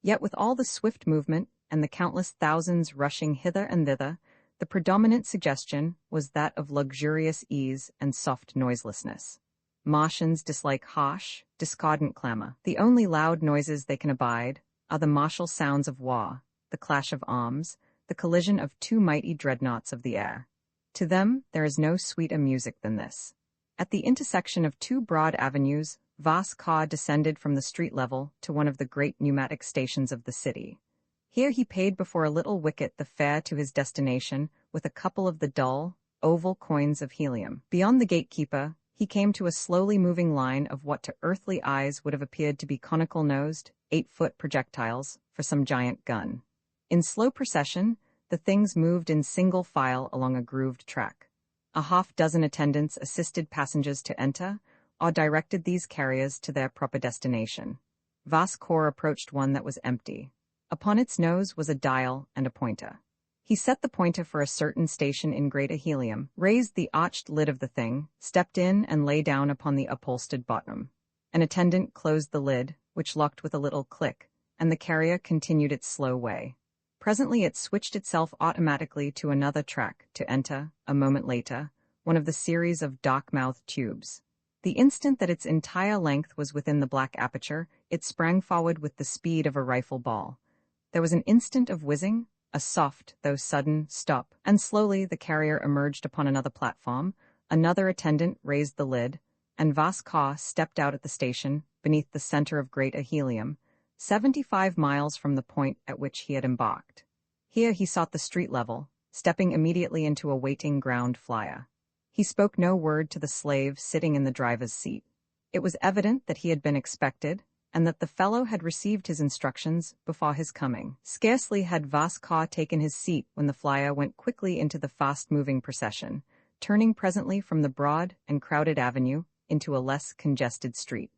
Yet with all the swift movement and the countless thousands rushing hither and thither, the predominant suggestion was that of luxurious ease and soft noiselessness. Martians dislike harsh, discordant clamor. The only loud noises they can abide are the martial sounds of war, the clash of arms, the collision of two mighty dreadnoughts of the air. To them, there is no sweeter music than this. At the intersection of two broad avenues, Vas Ka descended from the street level to one of the great pneumatic stations of the city. Here he paid before a little wicket the fare to his destination with a couple of the dull, oval coins of helium. Beyond the gatekeeper, he came to a slowly moving line of what to earthly eyes would have appeared to be conical-nosed, 8-foot projectiles for some giant gun. In slow procession, the things moved in single file along a grooved track. A half-dozen attendants assisted passengers to enter, or directed these carriers to their proper destination. Vascour approached one that was empty. Upon its nose was a dial and a pointer. He set the pointer for a certain station in greater helium, raised the arched lid of the thing, stepped in and lay down upon the upholstered bottom. An attendant closed the lid, which locked with a little click, and the carrier continued its slow way. Presently it switched itself automatically to another track to enter, a moment later, one of the series of dark-mouthed tubes. The instant that its entire length was within the black aperture, it sprang forward with the speed of a rifle ball. There was an instant of whizzing, a soft, though sudden, stop, and slowly the carrier emerged upon another platform, another attendant raised the lid, and Vascour stepped out at the station, beneath the center of greater helium, 75 miles from the point at which he had embarked. Here he sought the street level, stepping immediately into a waiting ground flyer. He spoke no word to the slave sitting in the driver's seat. It was evident that he had been expected, and that the fellow had received his instructions before his coming. Scarcely had Vascour taken his seat when the flyer went quickly into the fast-moving procession, turning presently from the broad and crowded avenue into a less congested street.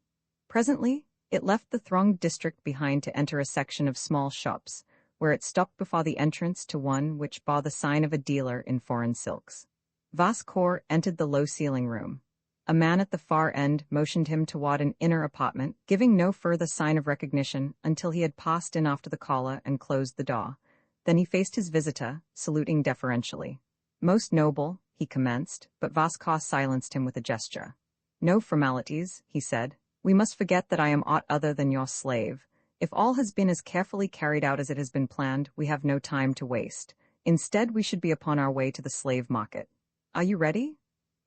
Presently, it left the thronged district behind to enter a section of small shops, where it stopped before the entrance to one which bore the sign of a dealer in foreign silks. Vascour entered the low-ceiling room. A man at the far end motioned him toward an inner apartment, giving no further sign of recognition until he had passed in after the caller and closed the door. Then he faced his visitor, saluting deferentially. "Most noble," he commenced, but Vascour silenced him with a gesture. "No formalities," he said. "We must forget that I am aught other than your slave. If all has been as carefully carried out as it has been planned, we have no time to waste. Instead, we should be upon our way to the slave market. Are you ready?"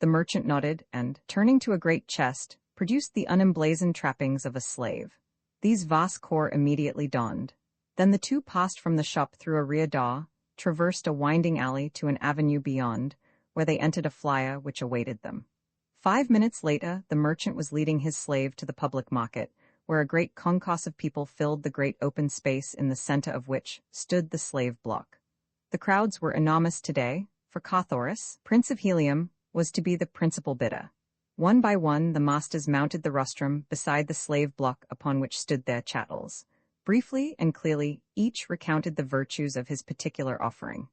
The merchant nodded and, turning to a great chest, produced the unemblazoned trappings of a slave. These Vascour immediately donned. Then the two passed from the shop through a rear door, traversed a winding alley to an avenue beyond, where they entered a flyer which awaited them. 5 minutes later, the merchant was leading his slave to the public market, where a great concourse of people filled the great open space in the center of which stood the slave block. The crowds were enormous today, for Carthoris, Prince of Helium, was to be the principal bidder. One by one the masters mounted the rostrum beside the slave block upon which stood their chattels. Briefly and clearly, each recounted the virtues of his particular offering.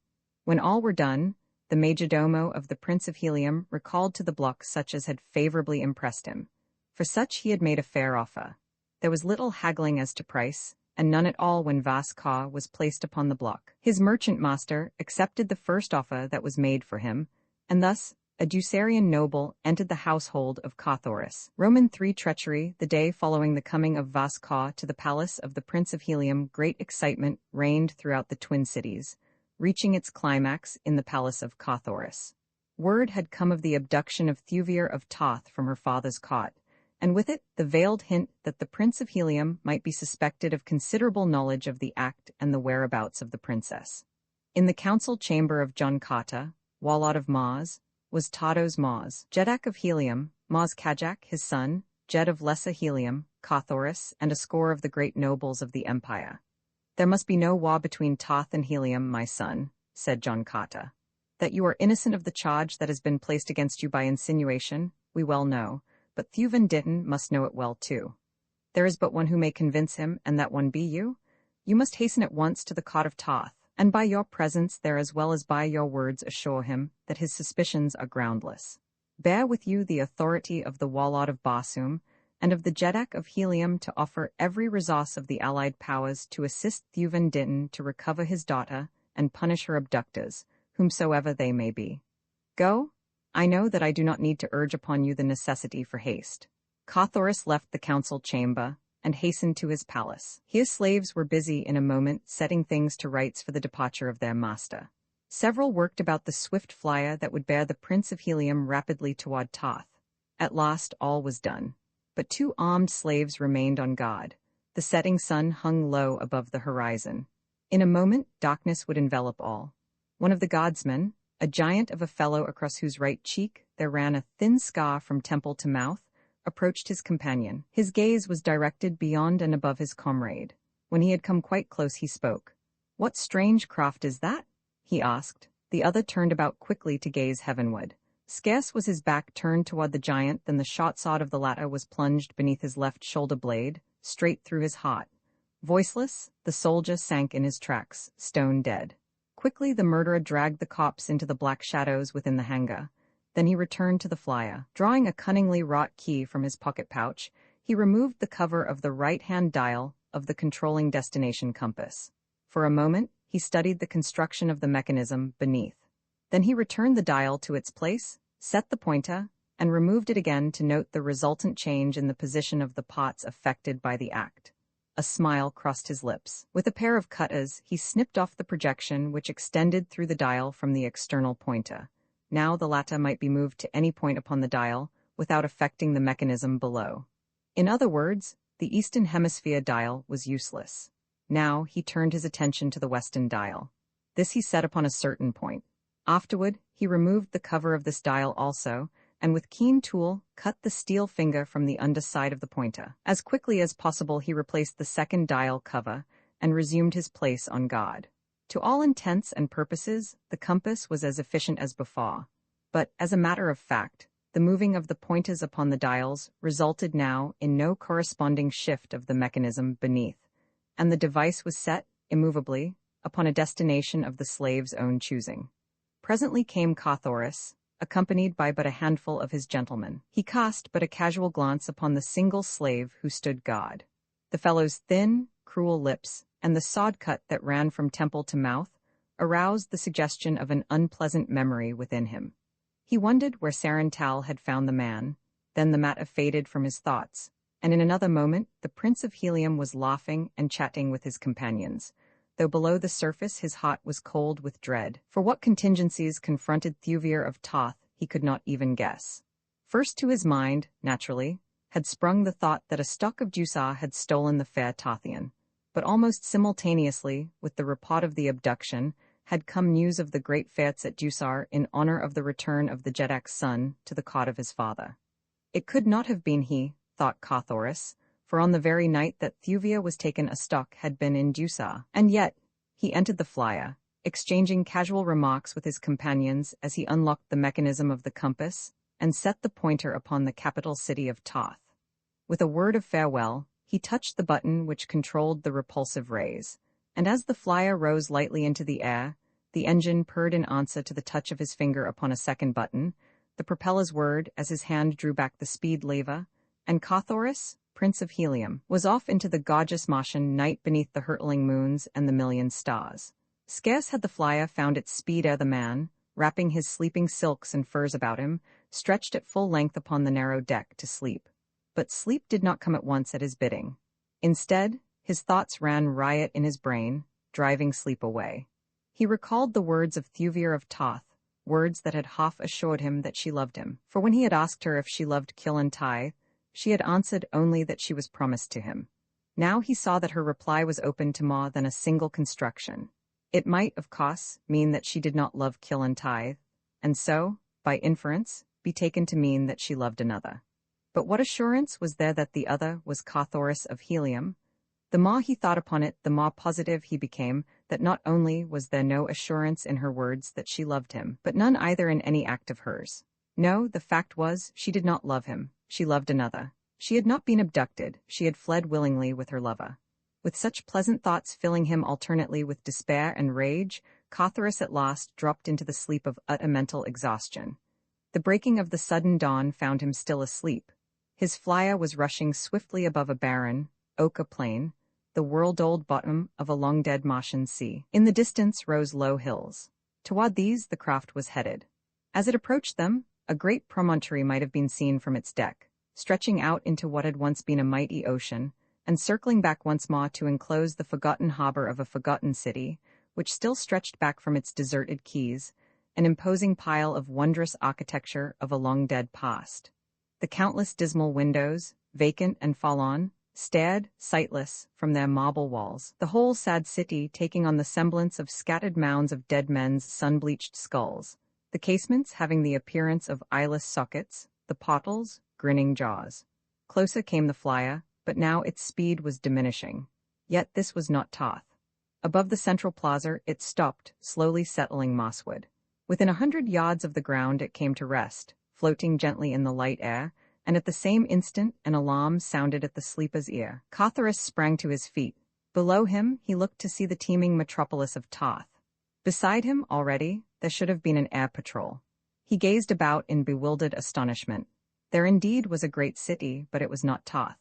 When all were done, the majordomo of the Prince of Helium recalled to the block such as had favorably impressed him. For such he had made a fair offer. There was little haggling as to price, and none at all when Vascour was placed upon the block. His merchant master accepted the first offer that was made for him, and thus a Ducerian noble entered the household of Carthoris. Roman 3 treachery. The day following the coming of Vascour to the palace of the Prince of Helium, great excitement reigned throughout the twin cities, reaching its climax in the palace of Carthoris. Word had come of the abduction of Thuvir of Toth from her father's cot, and with it the veiled hint that the Prince of Helium might be suspected of considerable knowledge of the act and the whereabouts of the princess. In the council chamber of John Carter, Warlord of Mars, was Tados Mars, Jedak of Helium, Mars Kajak, his son, Jed of Lesser Helium, Carthoris, and a score of the great nobles of the empire. "There must be no war between Toth and Helium, my son," said John Carter. "That you are innocent of the charge that has been placed against you by insinuation, we well know, but Thuvin Ditton must know it well too. There is but one who may convince him, and that one be you. You must hasten at once to the cot of Toth, and by your presence there as well as by your words assure him that his suspicions are groundless. Bear with you the authority of the Warlord of Barsum, and of the Jedak of Helium to offer every resource of the allied powers to assist Thuvin Ditton to recover his daughter and punish her abductors, whomsoever they may be. Go. I know that I do not need to urge upon you the necessity for haste." Carthoris left the council chamber and hastened to his palace. His slaves were busy in a moment setting things to rights for the departure of their master. Several worked about the swift flyer that would bear the Prince of Helium rapidly toward Toth. At last all was done. But 2 armed slaves remained on guard. The setting sun hung low above the horizon. In a moment darkness would envelop all. One of the guardsmen, a giant of a fellow across whose right cheek there ran a thin scar from temple to mouth, approached his companion. His gaze was directed beyond and above his comrade. When he had come quite close he spoke. "What strange craft is that?" he asked. The other turned about quickly to gaze heavenward. Scarce was his back turned toward the giant than the shot sword of the latter was plunged beneath his left shoulder blade, straight through his heart. Voiceless, the soldier sank in his tracks, stone dead. Quickly the murderer dragged the corpse into the black shadows within the hangar. Then he returned to the flyer. Drawing a cunningly wrought key from his pocket pouch, he removed the cover of the right-hand dial of the controlling destination compass. For a moment, he studied the construction of the mechanism beneath. Then he returned the dial to its place, set the pointer, and removed it again to note the resultant change in the position of the parts affected by the act. A smile crossed his lips. With a pair of cutters, he snipped off the projection which extended through the dial from the external pointer. Now the latter might be moved to any point upon the dial, without affecting the mechanism below. In other words, the Eastern Hemisphere dial was useless. Now he turned his attention to the Western dial. This he set upon a certain point. Afterward, he removed the cover of this dial also, and with keen tool, cut the steel finger from the underside of the pointer. As quickly as possible he replaced the second dial cover, and resumed his place on guard. To all intents and purposes, the compass was as efficient as before. But, as a matter of fact, the moving of the pointers upon the dials resulted now in no corresponding shift of the mechanism beneath, and the device was set, immovably, upon a destination of the slave's own choosing. Presently came Carthoris, accompanied by but a handful of his gentlemen. He cast but a casual glance upon the single slave who stood guard. The fellow's thin, cruel lips, and the sod cut that ran from temple to mouth, aroused the suggestion of an unpleasant memory within him. He wondered where Sarental had found the man, then the matter faded from his thoughts, and in another moment the Prince of Helium was laughing and chatting with his companions, though below the surface his heart was cold with dread. For what contingencies confronted Thuvir of Toth he could not even guess. First to his mind, naturally, had sprung the thought that a stock of Duchess had stolen the fair Tothian, but almost simultaneously with the report of the abduction had come news of the great fetes at Duchess in honor of the return of the Jedak's son to the cot of his father. It could not have been he, thought Carthoris, for on the very night that Thuvir was taken a stock had been in Duchess, and yet he entered the flyer, exchanging casual remarks with his companions as he unlocked the mechanism of the compass and set the pointer upon the capital city of Toth. With a word of farewell, he touched the button which controlled the repulsive rays, and as the flyer rose lightly into the air, the engine purred in answer to the touch of his finger upon a second button, the propeller's whirred as his hand drew back the speed lever, and Carthoris, Prince of Helium, was off into the gorgeous Martian night beneath the hurtling moons and the million stars. Scarce had the flyer found its speed ere the man, wrapping his sleeping silks and furs about him, stretched at full length upon the narrow deck to sleep. But sleep did not come at once at his bidding. Instead, his thoughts ran riot in his brain, driving sleep away. He recalled the words of Thuvir of Toth, words that had half assured him that she loved him. For when he had asked her if she loved Killantai, she had answered only that she was promised to him. Now he saw that her reply was open to more than a single construction. It might, of course, mean that she did not love Killantai, and so, by inference, be taken to mean that she loved another. But what assurance was there that the other was Carthoris of Helium? The more he thought upon it, the more positive he became that not only was there no assurance in her words that she loved him, but none either in any act of hers. No, the fact was, she did not love him. She loved another. She had not been abducted. She had fled willingly with her lover. With such pleasant thoughts filling him alternately with despair and rage, Carthoris at last dropped into the sleep of utter mental exhaustion. The breaking of the sudden dawn found him still asleep. His flyer was rushing swiftly above a barren, ochre plain, the world-old bottom of a long-dead Martian sea. In the distance rose low hills. Toward these the craft was headed. As it approached them, a great promontory might have been seen from its deck, stretching out into what had once been a mighty ocean, and circling back once more to enclose the forgotten harbor of a forgotten city, which still stretched back from its deserted quays, an imposing pile of wondrous architecture of a long-dead past. The countless dismal windows, vacant and forlorn, stared, sightless, from their marble walls, the whole sad city taking on the semblance of scattered mounds of dead men's sun-bleached skulls, the casements having the appearance of eyeless sockets, the portals, grinning jaws. Closer came the flyer, but now its speed was diminishing. Yet this was not Toth. Above the central plaza it stopped, slowly settling mosswood. Within 100 yards of the ground it came to rest, floating gently in the light air, and at the same instant an alarm sounded at the sleeper's ear. Carthoris sprang to his feet. Below him, he looked to see the teeming metropolis of Tarth. Beside him, already, there should have been an air patrol. He gazed about in bewildered astonishment. There indeed was a great city, but it was not Tarth.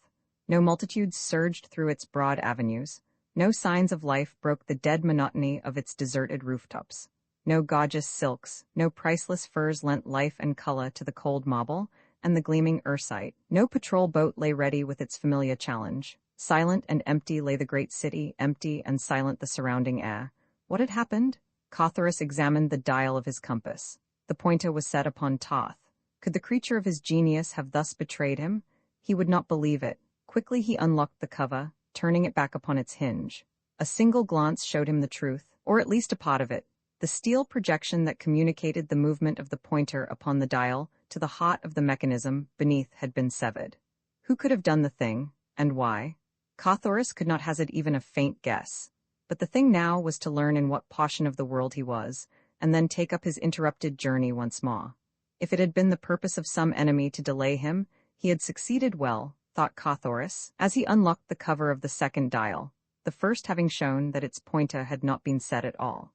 No multitudes surged through its broad avenues. No signs of life broke the dead monotony of its deserted rooftops. No gorgeous silks, no priceless furs lent life and color to the cold marble and the gleaming ursite. No patrol boat lay ready with its familiar challenge. Silent and empty lay the great city, empty and silent the surrounding air. What had happened? Carthoris examined the dial of his compass. The pointer was set upon Tarth. Could the creature of his genius have thus betrayed him? He would not believe it. Quickly he unlocked the cover, turning it back upon its hinge. A single glance showed him the truth, or at least a part of it. The steel projection that communicated the movement of the pointer upon the dial to the heart of the mechanism beneath had been severed. Who could have done the thing, and why? Carthoris could not hazard even a faint guess. But the thing now was to learn in what portion of the world he was, and then take up his interrupted journey once more. If it had been the purpose of some enemy to delay him, he had succeeded well, thought Carthoris, as he unlocked the cover of the second dial, the first having shown that its pointer had not been set at all.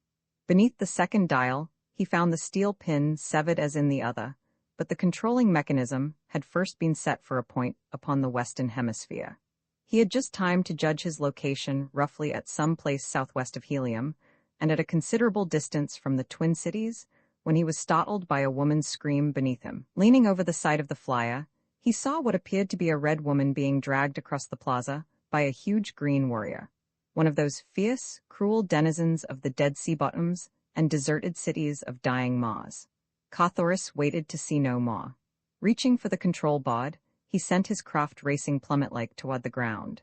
Beneath the second dial, he found the steel pin severed as in the other, but the controlling mechanism had first been set for a point upon the western hemisphere. He had just time to judge his location roughly at some place southwest of Helium, and at a considerable distance from the Twin Cities, when he was startled by a woman's scream beneath him. Leaning over the side of the flyer, he saw what appeared to be a red woman being dragged across the plaza by a huge green warrior, one of those fierce, cruel denizens of the dead sea bottoms and deserted cities of dying Mars. Carthoris waited to see no more. Reaching for the control board, he sent his craft racing plummet-like toward the ground.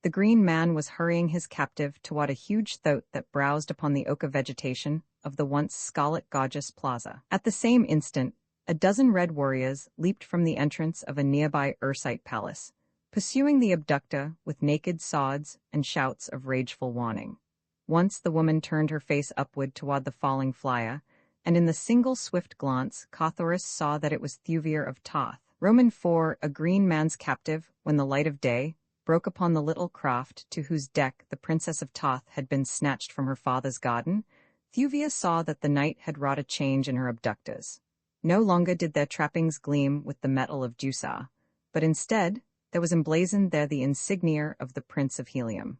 The green man was hurrying his captive toward a huge thoat that browsed upon the ochre vegetation of the once scarlet gorgeous plaza. At the same instant, a dozen red warriors leaped from the entrance of a nearby ursite palace, pursuing the abductor with naked swords and shouts of rageful warning. Once the woman turned her face upward toward the falling flyer, and in the single swift glance Carthoris saw that it was Thuvir of Tarth. Roman 4, a green man's captive, when the light of day broke upon the little craft to whose deck the Princess of Tarth had been snatched from her father's garden, Thuvir saw that the night had wrought a change in her abductors. No longer did their trappings gleam with the metal of Duchess, but instead there was emblazoned there the insignia of the Prince of Helium.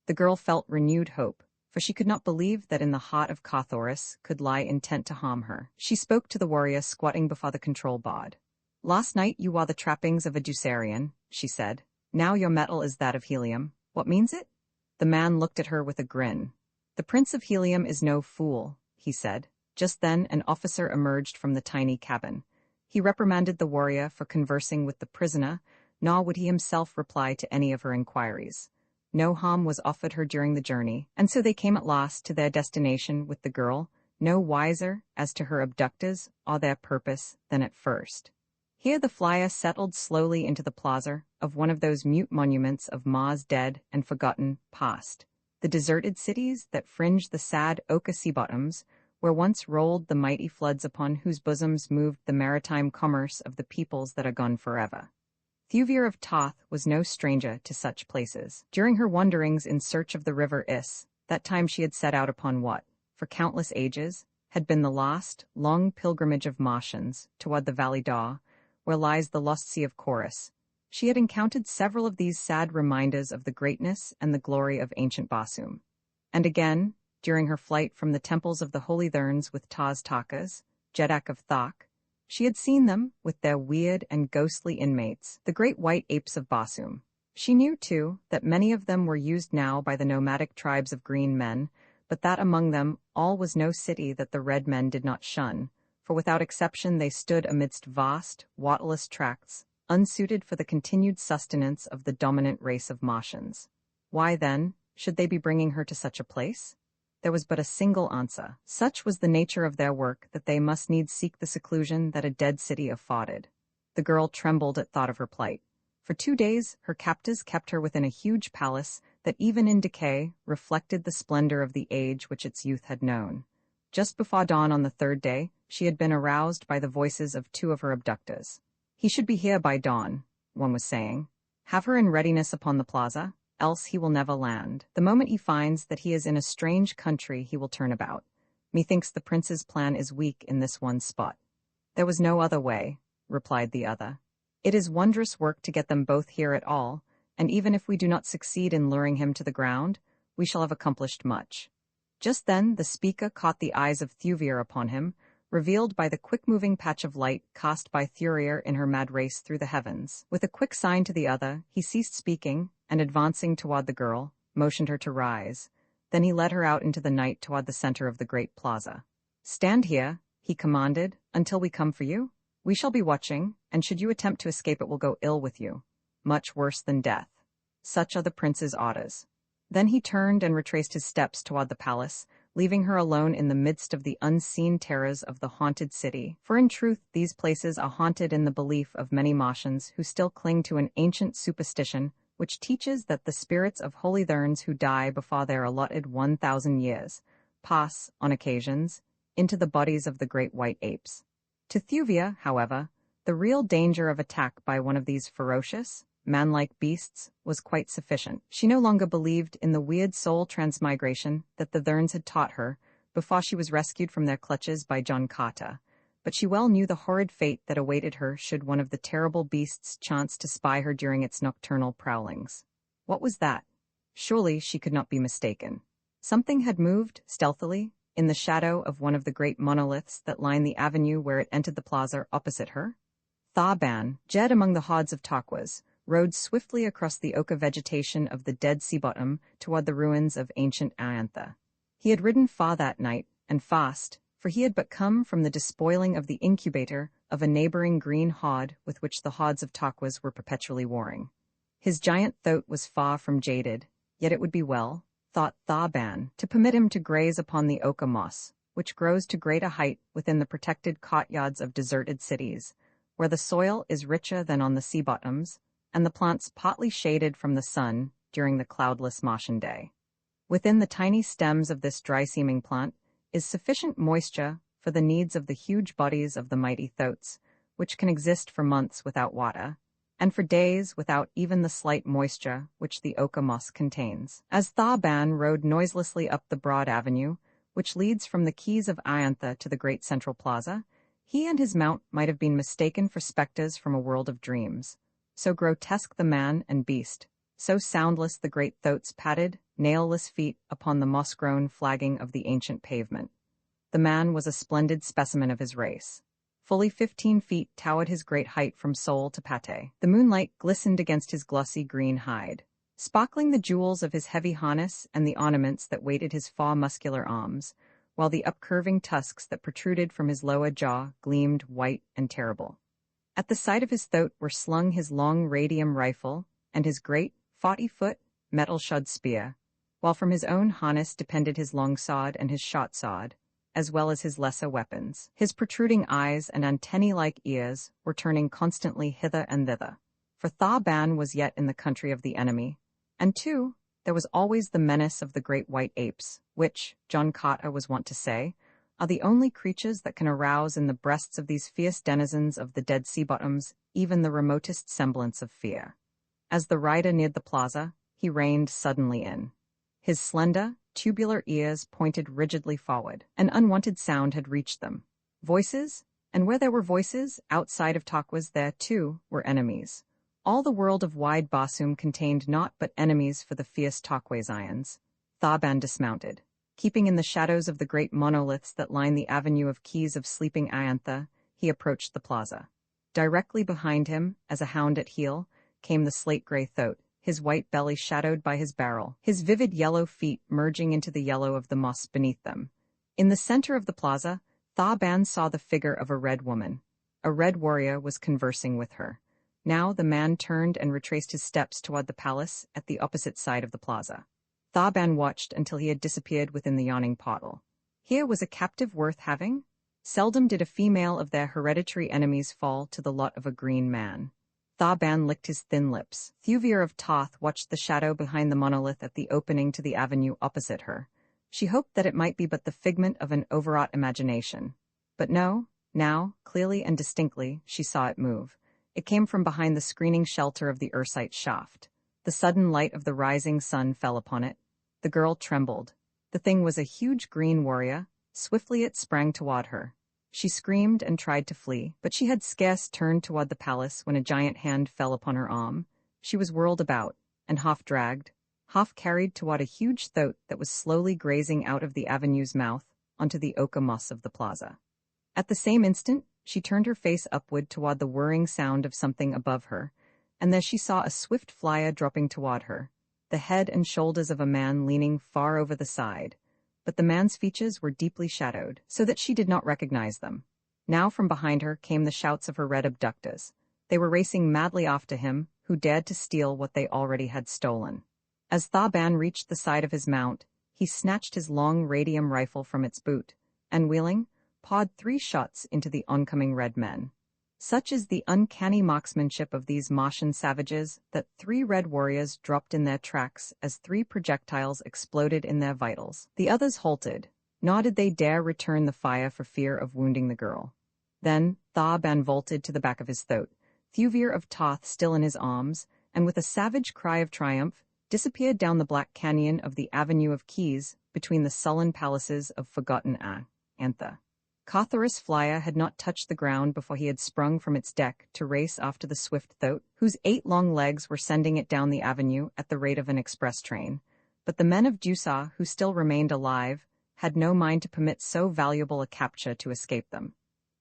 The girl felt renewed hope, for she could not believe that in the heart of Carthoris could lie intent to harm her. She spoke to the warrior squatting before the control board. "Last night you wore the trappings of a Ducerian," she said. "Now your metal is that of Helium. What means it?" The man looked at her with a grin. "The Prince of Helium is no fool," he said. Just then an officer emerged from the tiny cabin. He reprimanded the warrior for conversing with the prisoner, nor would he himself reply to any of her inquiries. No harm was offered her during the journey, and so they came at last to their destination with the girl, no wiser as to her abductors or their purpose than at first. Here the flyer settled slowly into the plaza of one of those mute monuments of Mars' dead and forgotten past, the deserted cities that fringe the sad ochre sea bottoms, where once rolled the mighty floods upon whose bosoms moved the maritime commerce of the peoples that are gone forever. Thuvir of Tarth was no stranger to such places. During her wanderings in search of the river Is, that time she had set out upon what, for countless ages, had been the last, long pilgrimage of Martians toward the Valley d'Or, where lies the lost sea of Chorus, she had encountered several of these sad reminders of the greatness and the glory of ancient Basum. And again, during her flight from the temples of the Holy Therns with Taz Takas, Jedak of Thak, she had seen them with their weird and ghostly inmates, the great white apes of Basum. She knew, too, that many of them were used now by the nomadic tribes of green men, but that among them all was no city that the red men did not shun, for without exception they stood amidst vast, waterless tracts, unsuited for the continued sustenance of the dominant race of Martians. Why, then, should they be bringing her to such a place? There was but a single answer. Such was the nature of their work that they must needs seek the seclusion that a dead city afforded. The girl trembled at thought of her plight. For 2 days, her captors kept her within a huge palace that even in decay reflected the splendor of the age which its youth had known. Just before dawn on the 3rd day, she had been aroused by the voices of 2 of her abductors. He should be here by dawn, one was saying. Have her in readiness upon the plaza, else he will never land. The moment he finds that he is in a strange country he will turn about. Methinks the prince's plan is weak in this one spot. There was no other way, replied the other. It is wondrous work to get them both here at all, and even if we do not succeed in luring him to the ground, we shall have accomplished much. Just then the speaker caught the eyes of Thuvir upon him, revealed by the quick-moving patch of light cast by Thurier in her mad race through the heavens. With a quick sign to the other, he ceased speaking, and advancing toward the girl, motioned her to rise. Then he led her out into the night toward the center of the great plaza. Stand here, he commanded, until we come for you. We shall be watching, and should you attempt to escape it will go ill with you. Much worse than death. Such are the prince's orders. Then he turned and retraced his steps toward the palace, leaving her alone in the midst of the unseen terrors of the haunted city. For in truth, these places are haunted in the belief of many Martians who still cling to an ancient superstition which teaches that the spirits of holy therns who die before their allotted 1,000 years pass, on occasions, into the bodies of the great white apes. To Thuvia, however, the real danger of attack by one of these ferocious, man-like beasts was quite sufficient. She no longer believed in the weird soul transmigration that the Therns had taught her before she was rescued from their clutches by John Carter, but she well knew the horrid fate that awaited her should one of the terrible beasts chance to spy her during its nocturnal prowlings. What was that? Surely she could not be mistaken. Something had moved, stealthily, in the shadow of one of the great monoliths that lined the avenue where it entered the plaza opposite her. Thaban, Jed among the hordes of Taquas, rode swiftly across the oka vegetation of the dead sea bottom toward the ruins of ancient Iantha. He had ridden far that night, and fast, for he had but come from the despoiling of the incubator of a neighboring green horde with which the hordes of Taquas were perpetually warring. His giant throat was far from jaded, yet it would be well, thought Thaban, to permit him to graze upon the oka moss, which grows to great a height within the protected courtyards of deserted cities, where the soil is richer than on the sea bottoms, and the plants partly shaded from the sun during the cloudless Martian day. Within the tiny stems of this dry-seeming plant is sufficient moisture for the needs of the huge bodies of the mighty thoats, which can exist for months without water, and for days without even the slight moisture which the oka moss contains. As Thaban rode noiselessly up the broad avenue, which leads from the quays of Iantha to the great central plaza, he and his mount might have been mistaken for spectres from a world of dreams. So grotesque the man and beast, so soundless the great thoats padded, nailless feet upon the moss-grown flagging of the ancient pavement. The man was a splendid specimen of his race. Fully 15 feet towered his great height from sole to pate. The moonlight glistened against his glossy green hide, sparkling the jewels of his heavy harness and the ornaments that weighted his far muscular arms, while the upcurving tusks that protruded from his lower jaw gleamed white and terrible. At the side of his throat were slung his long radium rifle and his great, 40-foot, metal-shod spear, while from his own harness depended his long sword and his short sword, as well as his lesser weapons. His protruding eyes and antennae-like ears were turning constantly hither and thither, for Thaban was yet in the country of the enemy, and too, there was always the menace of the great white apes, which, John Carter was wont to say, are the only creatures that can arouse in the breasts of these fierce denizens of the dead sea bottoms even the remotest semblance of fear. As the rider neared the plaza, he reined suddenly in. His slender, tubular ears pointed rigidly forward. An unwanted sound had reached them. Voices, and where there were voices, outside of Taquas there, too, were enemies. All the world of wide Basum contained naught but enemies for the fierce Taquasians. Thaban dismounted. Keeping in the shadows of the great monoliths that line the avenue of quays of sleeping Iantha, he approached the plaza. Directly behind him, as a hound at heel, came the slate-gray thoat, his white belly shadowed by his barrel, his vivid yellow feet merging into the yellow of the moss beneath them. In the center of the plaza, Thaban saw the figure of a red woman. A red warrior was conversing with her. Now the man turned and retraced his steps toward the palace at the opposite side of the plaza. Thaban watched until he had disappeared within the yawning portal. Here was a captive worth having? Seldom did a female of their hereditary enemies fall to the lot of a green man. Thaban licked his thin lips. Thuvir of Toth watched the shadow behind the monolith at the opening to the avenue opposite her. She hoped that it might be but the figment of an overwrought imagination. But no, now, clearly and distinctly, she saw it move. It came from behind the screening shelter of the Ursite shaft. The sudden light of the rising sun fell upon it. The girl trembled. The thing was a huge green warrior. Swiftly it sprang toward her. She screamed and tried to flee, but she had scarce turned toward the palace when a giant hand fell upon her arm. She was whirled about, and half dragged, half carried toward a huge thoat that was slowly grazing out of the avenue's mouth onto the ochre moss of the plaza. At the same instant, she turned her face upward toward the whirring sound of something above her, and there she saw a swift flyer dropping toward her, the head and shoulders of a man leaning far over the side. But the man's features were deeply shadowed, so that she did not recognize them. Now from behind her came the shouts of her red abductors. They were racing madly after him, who dared to steal what they already had stolen. As Thaban reached the side of his mount, he snatched his long radium rifle from its boot, and wheeling, pawed 3 shots into the oncoming red men. Such is the uncanny marksmanship of these Martian savages that 3 red warriors dropped in their tracks as 3 projectiles exploded in their vitals. The others halted, nor did they dare return the fire for fear of wounding the girl. Then Thaban vaulted to the back of his thoat, Thuvir of Toth still in his arms, and with a savage cry of triumph, disappeared down the black canyon of the Avenue of Keys between the sullen palaces of forgotten Antha. Cawthorus' flyer had not touched the ground before he had sprung from its deck to race after the swift thoat, whose 8 long legs were sending it down the avenue at the rate of an express train. But the men of Duchess, who still remained alive, had no mind to permit so valuable a capture to escape them.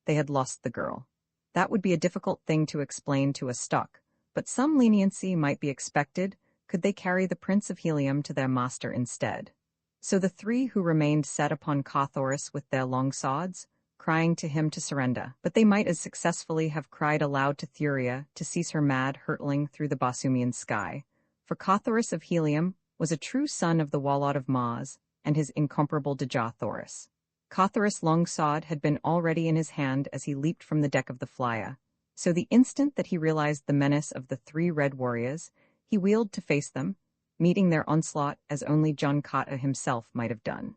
They had lost the girl. That would be a difficult thing to explain to a stock, but some leniency might be expected could they carry the Prince of Helium to their master instead. So the 3 who remained set upon Cawthorus with their long swords, crying to him to surrender, but they might as successfully have cried aloud to Thuria to cease her mad hurtling through the Bosumian sky, for Cawthorus of Helium was a true son of the Warlord of Mars and his incomparable Dejah-Thoris. Cawthorus' long sword had been already in his hand as he leaped from the deck of the flyer, so the instant that he realized the menace of the 3 red warriors, he wheeled to face them, meeting their onslaught as only John Carter himself might have done.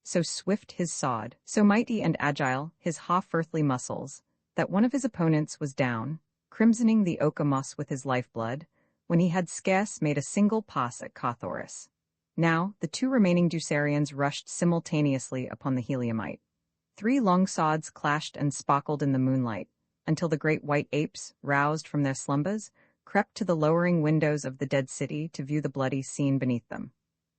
So swift his sword, so mighty and agile his half-earthly muscles, that one of his opponents was down, crimsoning the ochre moss with his lifeblood, when he had scarce made a single pass at Cawthorus. Now the 2 remaining Ducerians rushed simultaneously upon the Heliumite. 3 long swords clashed and sparkled in the moonlight, until the great white apes, roused from their slumbers, crept to the lowering windows of the dead city to view the bloody scene beneath them.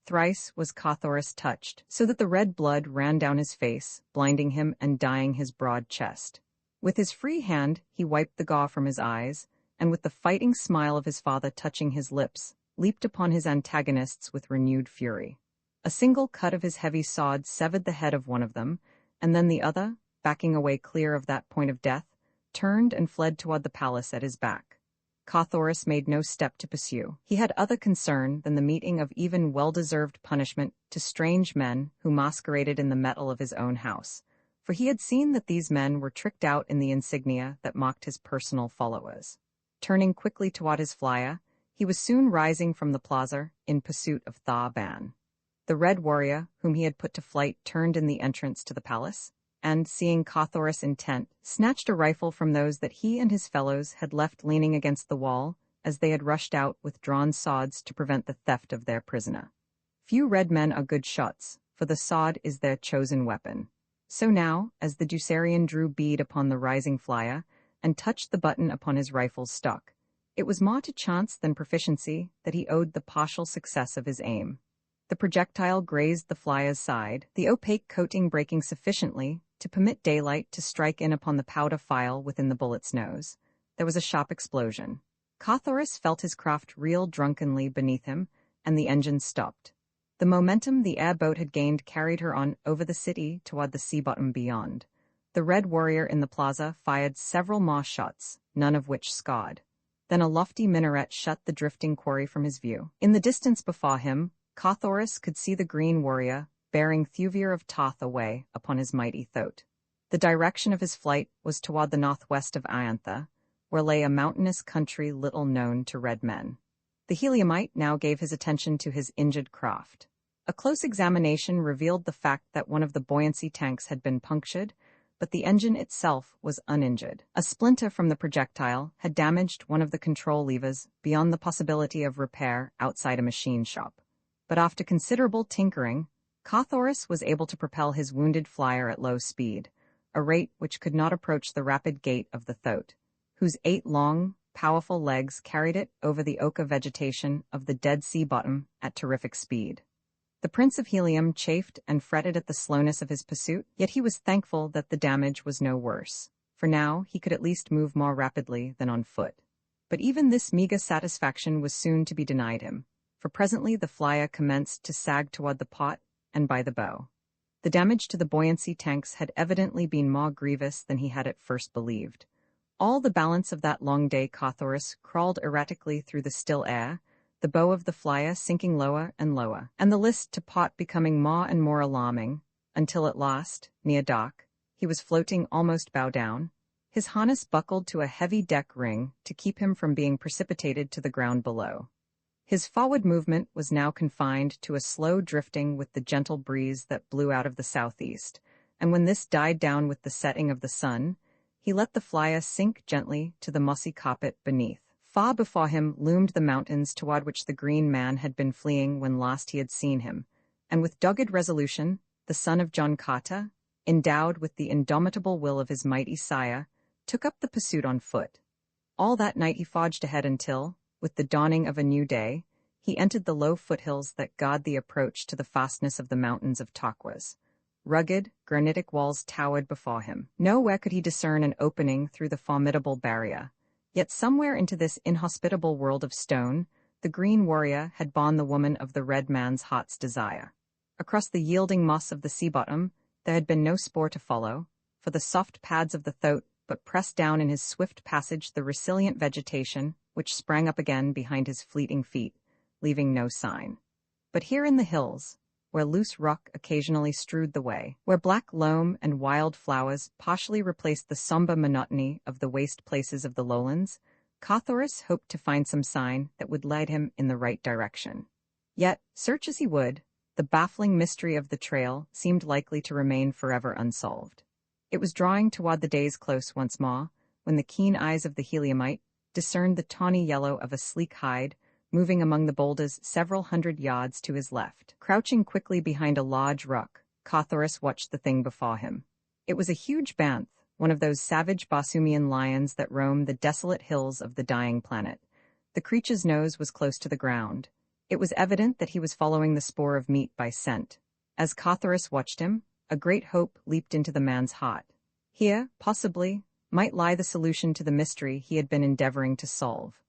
Thrice was Cawthorus touched, so that the red blood ran down his face, blinding him and dyeing his broad chest. With his free hand he wiped the gall from his eyes, and with the fighting smile of his father touching his lips, leaped upon his antagonists with renewed fury. A single cut of his heavy sword severed the head of one of them, and then the other, backing away clear of that point of death, turned and fled toward the palace at his back. Cawthorus made no step to pursue. He had other concern than the meeting of even well-deserved punishment to strange men who masqueraded in the metal of his own house, for he had seen that these men were tricked out in the insignia that mocked his personal followers. Turning quickly toward his flyer, he was soon rising from the plaza in pursuit of Thaban. The red warrior, whom he had put to flight, turned in the entrance to the palace, and, seeing Cawthorus intent, snatched a rifle from those that he and his fellows had left leaning against the wall as they had rushed out with drawn swords to prevent the theft of their prisoner. Few red men are good shots, for the sword is their chosen weapon. So now, as the Ducerian drew bead upon the rising flyer and touched the button upon his rifle's stock, it was more to chance than proficiency that he owed the partial success of his aim. The projectile grazed the flyer's side, the opaque coating breaking sufficiently to permit daylight to strike in upon the powder file within the bullet's nose. There was a sharp explosion. Cawthorus felt his craft reel drunkenly beneath him, and the engine stopped. The momentum the airboat had gained carried her on over the city toward the sea bottom beyond. The red warrior in the plaza fired several more shots, none of which scarred. Then a lofty minaret shut the drifting quarry from his view. In the distance before him, Cawthorus could see the green warrior bearing Thuvir of Toth away upon his mighty thoat. The direction of his flight was toward the northwest of Iantha, where lay a mountainous country little known to red men. The Heliumite now gave his attention to his injured craft. A close examination revealed the fact that one of the buoyancy tanks had been punctured, but the engine itself was uninjured. A splinter from the projectile had damaged one of the control levers beyond the possibility of repair outside a machine shop. But after considerable tinkering, Carthoris was able to propel his wounded flyer at low speed, a rate which could not approach the rapid gait of the thoat, whose 8 long, powerful legs carried it over the ochre vegetation of the Dead Sea bottom at terrific speed. The Prince of Helium chafed and fretted at the slowness of his pursuit, yet he was thankful that the damage was no worse, for now he could at least move more rapidly than on foot. But even this meager satisfaction was soon to be denied him, for presently the flyer commenced to sag toward the pot and by the bow. The damage to the buoyancy tanks had evidently been more grievous than he had at first believed. All the balance of that long day Carthoris crawled erratically through the still air, the bow of the flyer sinking lower and lower, and the list to pot becoming more and more alarming, until at last, near dark, he was floating almost bow down, his harness buckled to a heavy deck ring to keep him from being precipitated to the ground below. His forward movement was now confined to a slow drifting with the gentle breeze that blew out of the southeast, and when this died down with the setting of the sun, he let the flyer sink gently to the mossy carpet beneath. Far before him loomed the mountains toward which the green man had been fleeing when last he had seen him, and with dogged resolution, the son of John Carter, endowed with the indomitable will of his mighty sire, took up the pursuit on foot. All that night he forged ahead until, with the dawning of a new day, he entered the low foothills that guard the approach to the fastness of the mountains of Turquoise. Rugged, granitic walls towered before him. Nowhere could he discern an opening through the formidable barrier. Yet somewhere into this inhospitable world of stone, the green warrior had borne the woman of the red man's heart's desire. Across the yielding moss of the sea bottom, there had been no spoor to follow, for the soft pads of the thoat but pressed down in his swift passage the resilient vegetation, which sprang up again behind his fleeting feet, leaving no sign. But here in the hills, where loose rock occasionally strewed the way, where black loam and wild flowers partially replaced the somber monotony of the waste places of the lowlands, Carthoris hoped to find some sign that would lead him in the right direction. Yet, search as he would, the baffling mystery of the trail seemed likely to remain forever unsolved. It was drawing toward the day's close once more, when the keen eyes of the Heliumite discerned the tawny yellow of a sleek hide moving among the boulders several hundred yards to his left. Crouching quickly behind a large rock, Carthoris watched the thing before him. It was a huge banth, one of those savage Barsoomian lions that roam the desolate hills of the dying planet. The creature's nose was close to the ground. It was evident that he was following the spoor of meat by scent. As Carthoris watched him, a great hope leaped into the man's heart. Here, possibly, might lie the solution to the mystery he had been endeavoring to solve.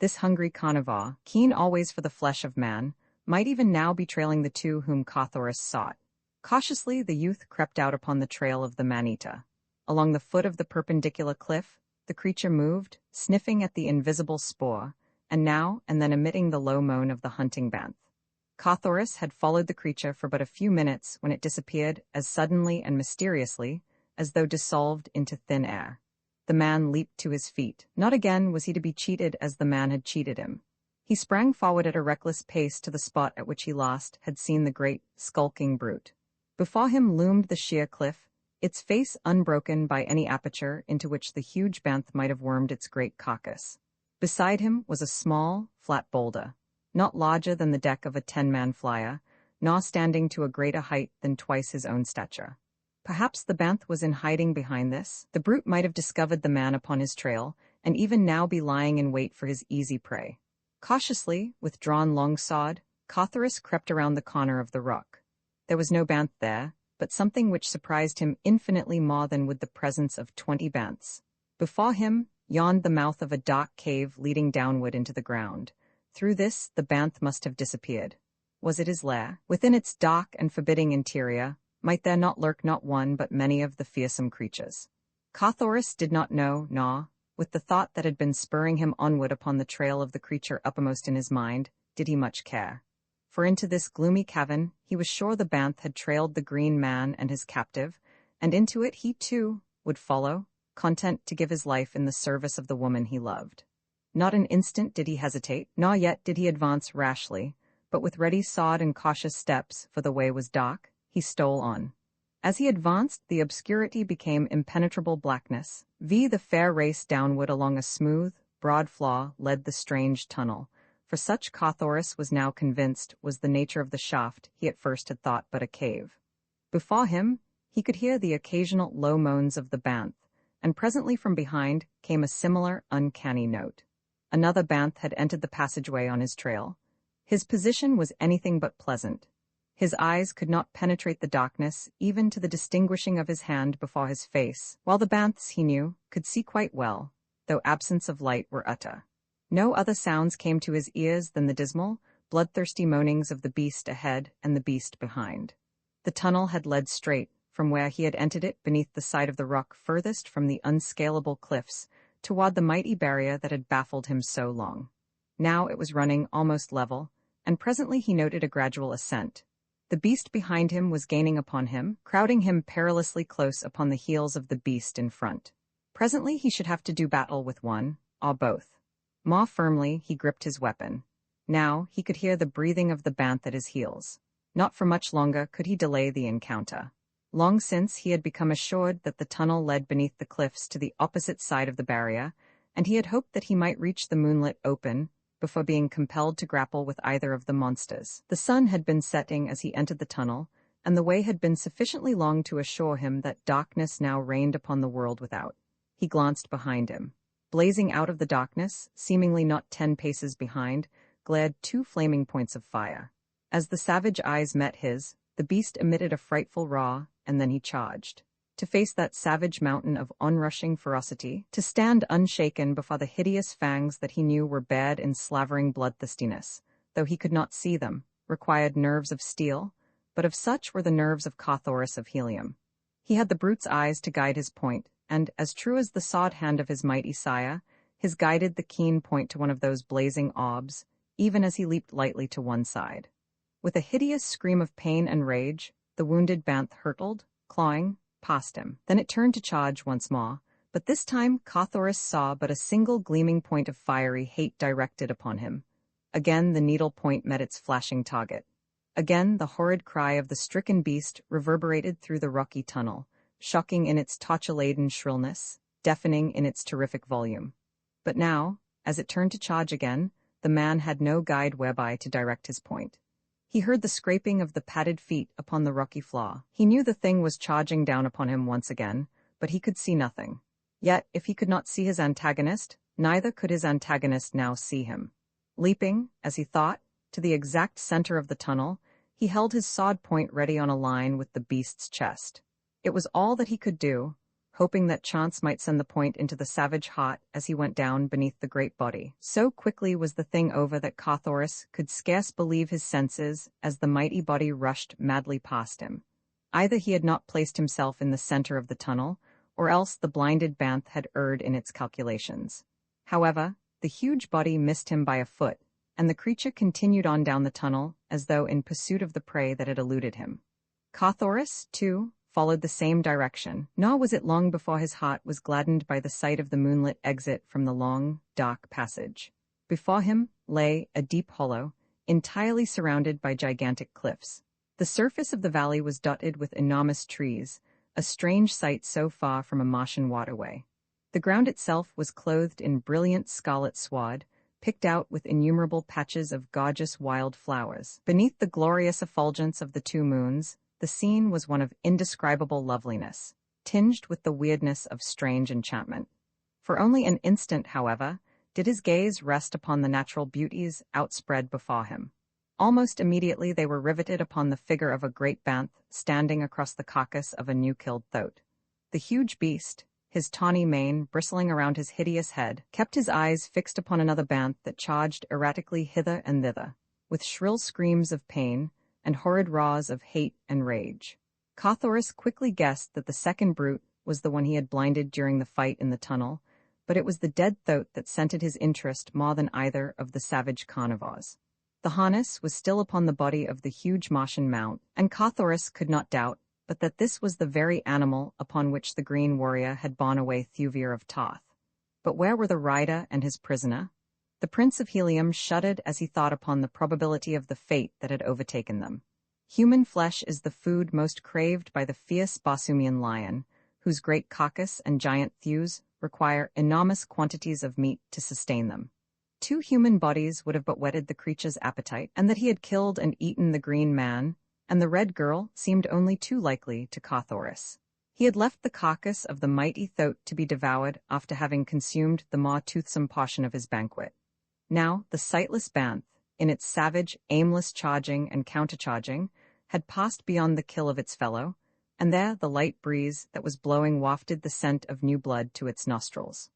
This hungry carnivore, keen always for the flesh of man, might even now be trailing the two whom Carthoris sought. Cautiously the youth crept out upon the trail of the man-eater. Along the foot of the perpendicular cliff, the creature moved, sniffing at the invisible spoor, and now and then emitting the low moan of the hunting banth. Carthoris had followed the creature for but a few minutes when it disappeared as suddenly and mysteriously as though dissolved into thin air. The man leaped to his feet. Not again was he to be cheated as the man had cheated him. He sprang forward at a reckless pace to the spot at which he last had seen the great, skulking brute. Before him loomed the sheer cliff, its face unbroken by any aperture into which the huge banth might have wormed its great carcass. Beside him was a small, flat boulder, not larger than the deck of a 10-man flyer, nor standing to a greater height than twice his own stature. Perhaps the banth was in hiding behind this. The brute might have discovered the man upon his trail, and even now be lying in wait for his easy prey. Cautiously, with drawn longsword, Carthoris crept around the corner of the rock. There was no banth there, but something which surprised him infinitely more than would the presence of 20 banths. Before him yawned the mouth of a dark cave leading downward into the ground. Through this the banth must have disappeared. Was it his lair? Within its dark and forbidding interior, might there not lurk not one but many of the fearsome creatures? Carthoris did not know, nor, with the thought that had been spurring him onward upon the trail of the creature uppermost in his mind, did he much care. For into this gloomy cavern he was sure the banth had trailed the green man and his captive, and into it he, too, would follow, content to give his life in the service of the woman he loved. Not an instant did he hesitate, nor yet did he advance rashly, but with ready sword and cautious steps, for the way was dark, he stole on. As he advanced, the obscurity became impenetrable blackness. The fair race downward along a smooth, broad flaw led the strange tunnel, for such Carthoris was now convinced was the nature of the shaft he at first had thought but a cave. Before him, he could hear the occasional low moans of the banth, and presently from behind came a similar uncanny note. Another banth had entered the passageway on his trail. His position was anything but pleasant. His eyes could not penetrate the darkness even to the distinguishing of his hand before his face, while the banths, he knew, could see quite well, though absence of light were utter. No other sounds came to his ears than the dismal, bloodthirsty moanings of the beast ahead and the beast behind. The tunnel had led straight, from where he had entered it beneath the side of the rock furthest from the unscalable cliffs, toward the mighty barrier that had baffled him so long. Now it was running almost level, and presently he noted a gradual ascent. The beast behind him was gaining upon him, crowding him perilously close upon the heels of the beast in front. Presently he should have to do battle with one, or both. More firmly he gripped his weapon. Now he could hear the breathing of the banth at his heels. Not for much longer could he delay the encounter. Long since he had become assured that the tunnel led beneath the cliffs to the opposite side of the barrier, and he had hoped that he might reach the moonlit open before being compelled to grapple with either of the monsters. The sun had been setting as he entered the tunnel, and the way had been sufficiently long to assure him that darkness now reigned upon the world without. He glanced behind him. Blazing out of the darkness, seemingly not 10 paces behind, glared 2 flaming points of fire. As the savage eyes met his, the beast emitted a frightful roar, and then he charged. To face that savage mountain of onrushing ferocity, to stand unshaken before the hideous fangs that he knew were bared in slavering bloodthirstiness, though he could not see them, required nerves of steel, but of such were the nerves of Carthoris of helium. He had the brute's eyes to guide his point, and, as true as the sawed hand of his mighty sire, his guided the keen point to one of those blazing orbs, even as he leaped lightly to one side. With a hideous scream of pain and rage, the wounded banth hurtled, clawing, past him. Then it turned to charge once more, but this time Carthoris saw but a single gleaming point of fiery hate directed upon him. Again the needle point met its flashing target. Again the horrid cry of the stricken beast reverberated through the rocky tunnel, shocking in its torture-laden shrillness, deafening in its terrific volume. But now, as it turned to charge again, the man had no guide whereby to direct his point. He heard the scraping of the padded feet upon the rocky floor. He knew the thing was charging down upon him once again, but he could see nothing. Yet, if he could not see his antagonist, neither could his antagonist now see him. Leaping, as he thought, to the exact center of the tunnel, he held his sword point ready on a line with the beast's chest. It was all that he could do, hoping that chance might send the point into the savage heart as he went down beneath the great body. So quickly was the thing over that Carthoris could scarce believe his senses as the mighty body rushed madly past him. Either he had not placed himself in the center of the tunnel, or else the blinded banth had erred in its calculations. However, the huge body missed him by a foot, and the creature continued on down the tunnel as though in pursuit of the prey that had eluded him. Carthoris, too, followed the same direction, nor was it long before his heart was gladdened by the sight of the moonlit exit from the long, dark passage. Before him lay a deep hollow, entirely surrounded by gigantic cliffs. The surface of the valley was dotted with enormous trees, a strange sight so far from a Martian waterway. The ground itself was clothed in brilliant scarlet sward, picked out with innumerable patches of gorgeous wild flowers. Beneath the glorious effulgence of the 2 moons, the scene was one of indescribable loveliness, tinged with the weirdness of strange enchantment. For only an instant, however, did his gaze rest upon the natural beauties outspread before him. Almost immediately they were riveted upon the figure of a great banth standing across the carcass of a new-killed thoat. The huge beast, his tawny mane bristling around his hideous head, kept his eyes fixed upon another banth that charged erratically hither and thither, with shrill screams of pain and horrid roars of hate and rage. Carthoris quickly guessed that the second brute was the one he had blinded during the fight in the tunnel, but it was the dead thoat that scented his interest more than either of the savage carnivores. The harness was still upon the body of the huge Martian mount, and Carthoris could not doubt but that this was the very animal upon which the green warrior had borne away Thuvir of Toth. But where were the rider and his prisoner? The Prince of Helium shuddered as he thought upon the probability of the fate that had overtaken them. Human flesh is the food most craved by the fierce Basumian lion, whose great carcass and giant thews require enormous quantities of meat to sustain them. 2 human bodies would have but whetted the creature's appetite, and that he had killed and eaten the green man, and the red girl seemed only too likely to Carthoris. He had left the carcass of the mighty thoat to be devoured after having consumed the more toothsome portion of his banquet. Now the sightless banth, in its savage, aimless charging and countercharging, had passed beyond the kill of its fellow, and there the light breeze that was blowing wafted the scent of new blood to its nostrils.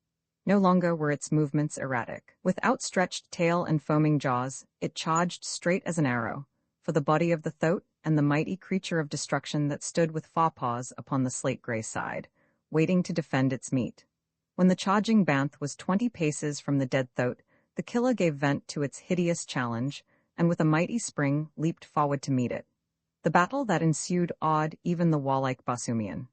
No longer were its movements erratic. With outstretched tail and foaming jaws, it charged straight as an arrow, for the body of the thoat and the mighty creature of destruction that stood with forepaws upon the slate-gray side, waiting to defend its meat. When the charging banth was 20 paces from the dead thoat, the killer gave vent to its hideous challenge, and with a mighty spring leaped forward to meet it. The battle that ensued awed even the warlike Basumian.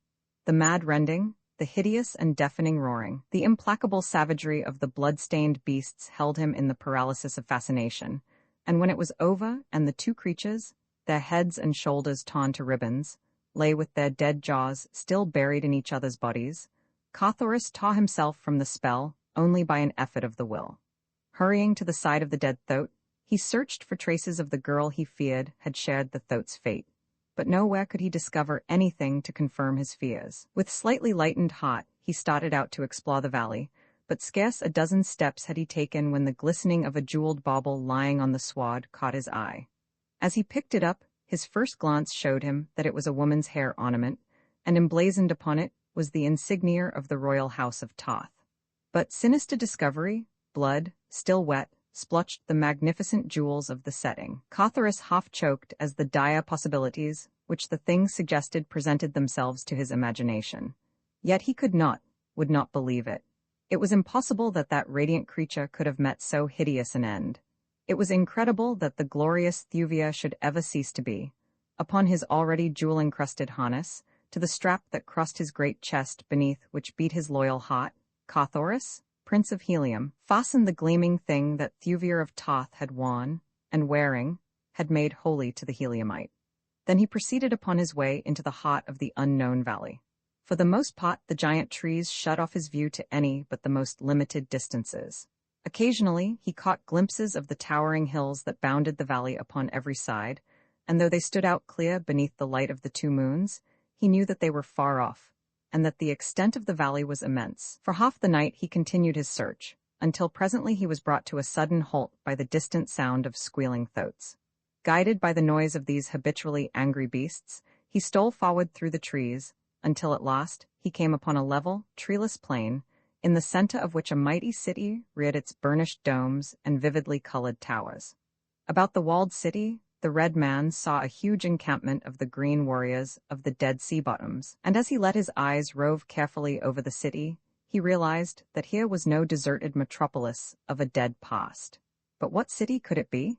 The mad rending, the hideous and deafening roaring, the implacable savagery of the blood-stained beasts held him in the paralysis of fascination, and when it was over and the 2 creatures, their heads and shoulders torn to ribbons, lay with their dead jaws still buried in each other's bodies, Carthoris tore himself from the spell only by an effort of the will. Hurrying to the side of the dead thoat, he searched for traces of the girl he feared had shared the thoat's fate, but nowhere could he discover anything to confirm his fears. With slightly lightened heart, he started out to explore the valley, but scarce a dozen steps had he taken when the glistening of a jeweled bauble lying on the sward caught his eye. As he picked it up, his first glance showed him that it was a woman's hair ornament, and emblazoned upon it was the insignia of the royal house of Toth. But sinister discovery, blood, still wet, splotched the magnificent jewels of the setting. Carthoris half-choked as the dire possibilities which the thing suggested presented themselves to his imagination. Yet he would not believe it. It was impossible that that radiant creature could have met so hideous an end. It was incredible that the glorious Thuvia should ever cease to be, upon his already jewel-encrusted harness, to the strap that crossed his great chest beneath which beat his loyal heart, Carthoris, Prince of Helium, fastened the gleaming thing that Thuvia of Toth had worn, and wearing, had made holy to the Heliumite. Then he proceeded upon his way into the heart of the unknown valley. For the most part, the giant trees shut off his view to any but the most limited distances. Occasionally, he caught glimpses of the towering hills that bounded the valley upon every side, and though they stood out clear beneath the light of the 2 moons, he knew that they were far off, and that the extent of the valley was immense. For half the night he continued his search, until presently he was brought to a sudden halt by the distant sound of squealing thoats. Guided by the noise of these habitually angry beasts, he stole forward through the trees, until at last he came upon a level, treeless plain, in the center of which a mighty city reared its burnished domes and vividly colored towers. About the walled city, the red man saw a huge encampment of the green warriors of the dead sea bottoms, and as he let his eyes rove carefully over the city, he realized that here was no deserted metropolis of a dead past. But what city could it be?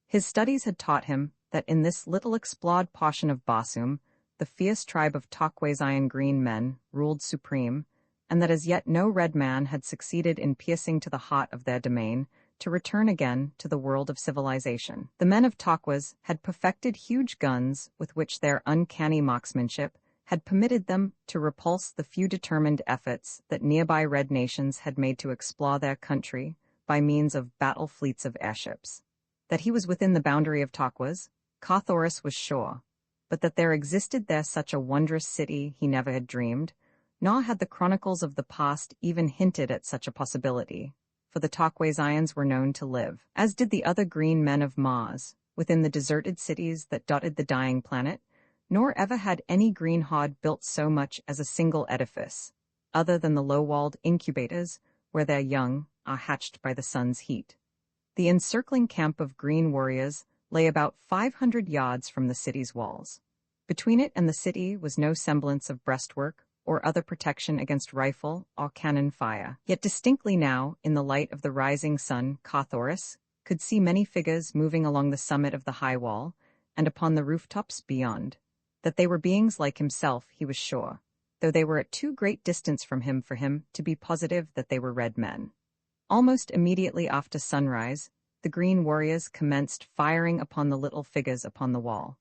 His studies had taught him that in this little explored portion of Basum, the fierce tribe of Tokwezian green men ruled supreme, and that as yet no red man had succeeded in piercing to the heart of their domain to return again to the world of civilization. The men of Tokwaz had perfected huge guns with which their uncanny marksmanship had permitted them to repulse the few determined efforts that nearby red nations had made to explore their country by means of battle fleets of airships. That he was within the boundary of Tokwaz, Carthoris was sure, but that there existed there such a wondrous city he never had dreamed, nor had the chronicles of the past even hinted at such a possibility, for the Tokwezians were known to live, as did the other green men of Mars, within the deserted cities that dotted the dying planet, nor ever had any green horde built so much as a single edifice, other than the low-walled incubators where their young are hatched by the sun's heat. The encircling camp of green warriors lay about 500 yards from the city's walls. Between it and the city was no semblance of breastwork or other protection against rifle or cannon fire. Yet distinctly now, in the light of the rising sun, Carthoris could see many figures moving along the summit of the high wall and upon the rooftops beyond. That they were beings like himself, he was sure, though they were at too great distance from him for him to be positive that they were red men. Almost immediately after sunrise, the green warriors commenced firing upon the little figures upon the wall.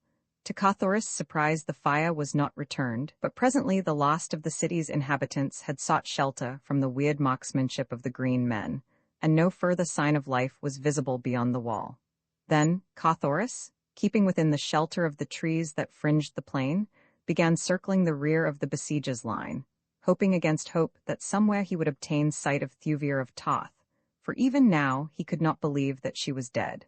To Cathoris' surprise, the fire was not returned, but presently the last of the city's inhabitants had sought shelter from the weird marksmanship of the green men, and no further sign of life was visible beyond the wall. Then Cathoris, keeping within the shelter of the trees that fringed the plain, began circling the rear of the besiegers' line, hoping against hope that somewhere he would obtain sight of Thuvir of Toth, for even now he could not believe that she was dead.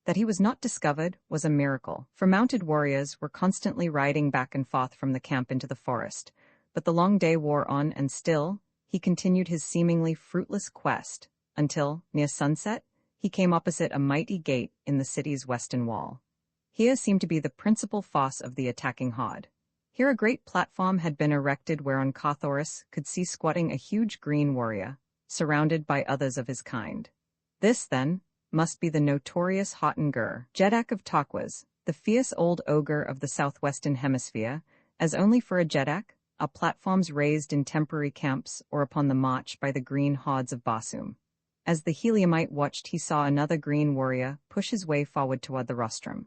That he was not discovered was a miracle, for mounted warriors were constantly riding back and forth from the camp into the forest, but the long day wore on and still he continued his seemingly fruitless quest, until, near sunset, he came opposite a mighty gate in the city's western wall. Here seemed to be the principal fosse of the attacking horde. Here a great platform had been erected whereon Cathoris could see squatting a huge green warrior, surrounded by others of his kind. This, then, must be the notorious Hotten-Gur, Jeddak of Duchess, the fierce old ogre of the southwestern hemisphere, as only for a Jeddak are platforms raised in temporary camps or upon the march by the green hordes of Basum. As the Heliumite watched, he saw another green warrior push his way forward toward the rostrum.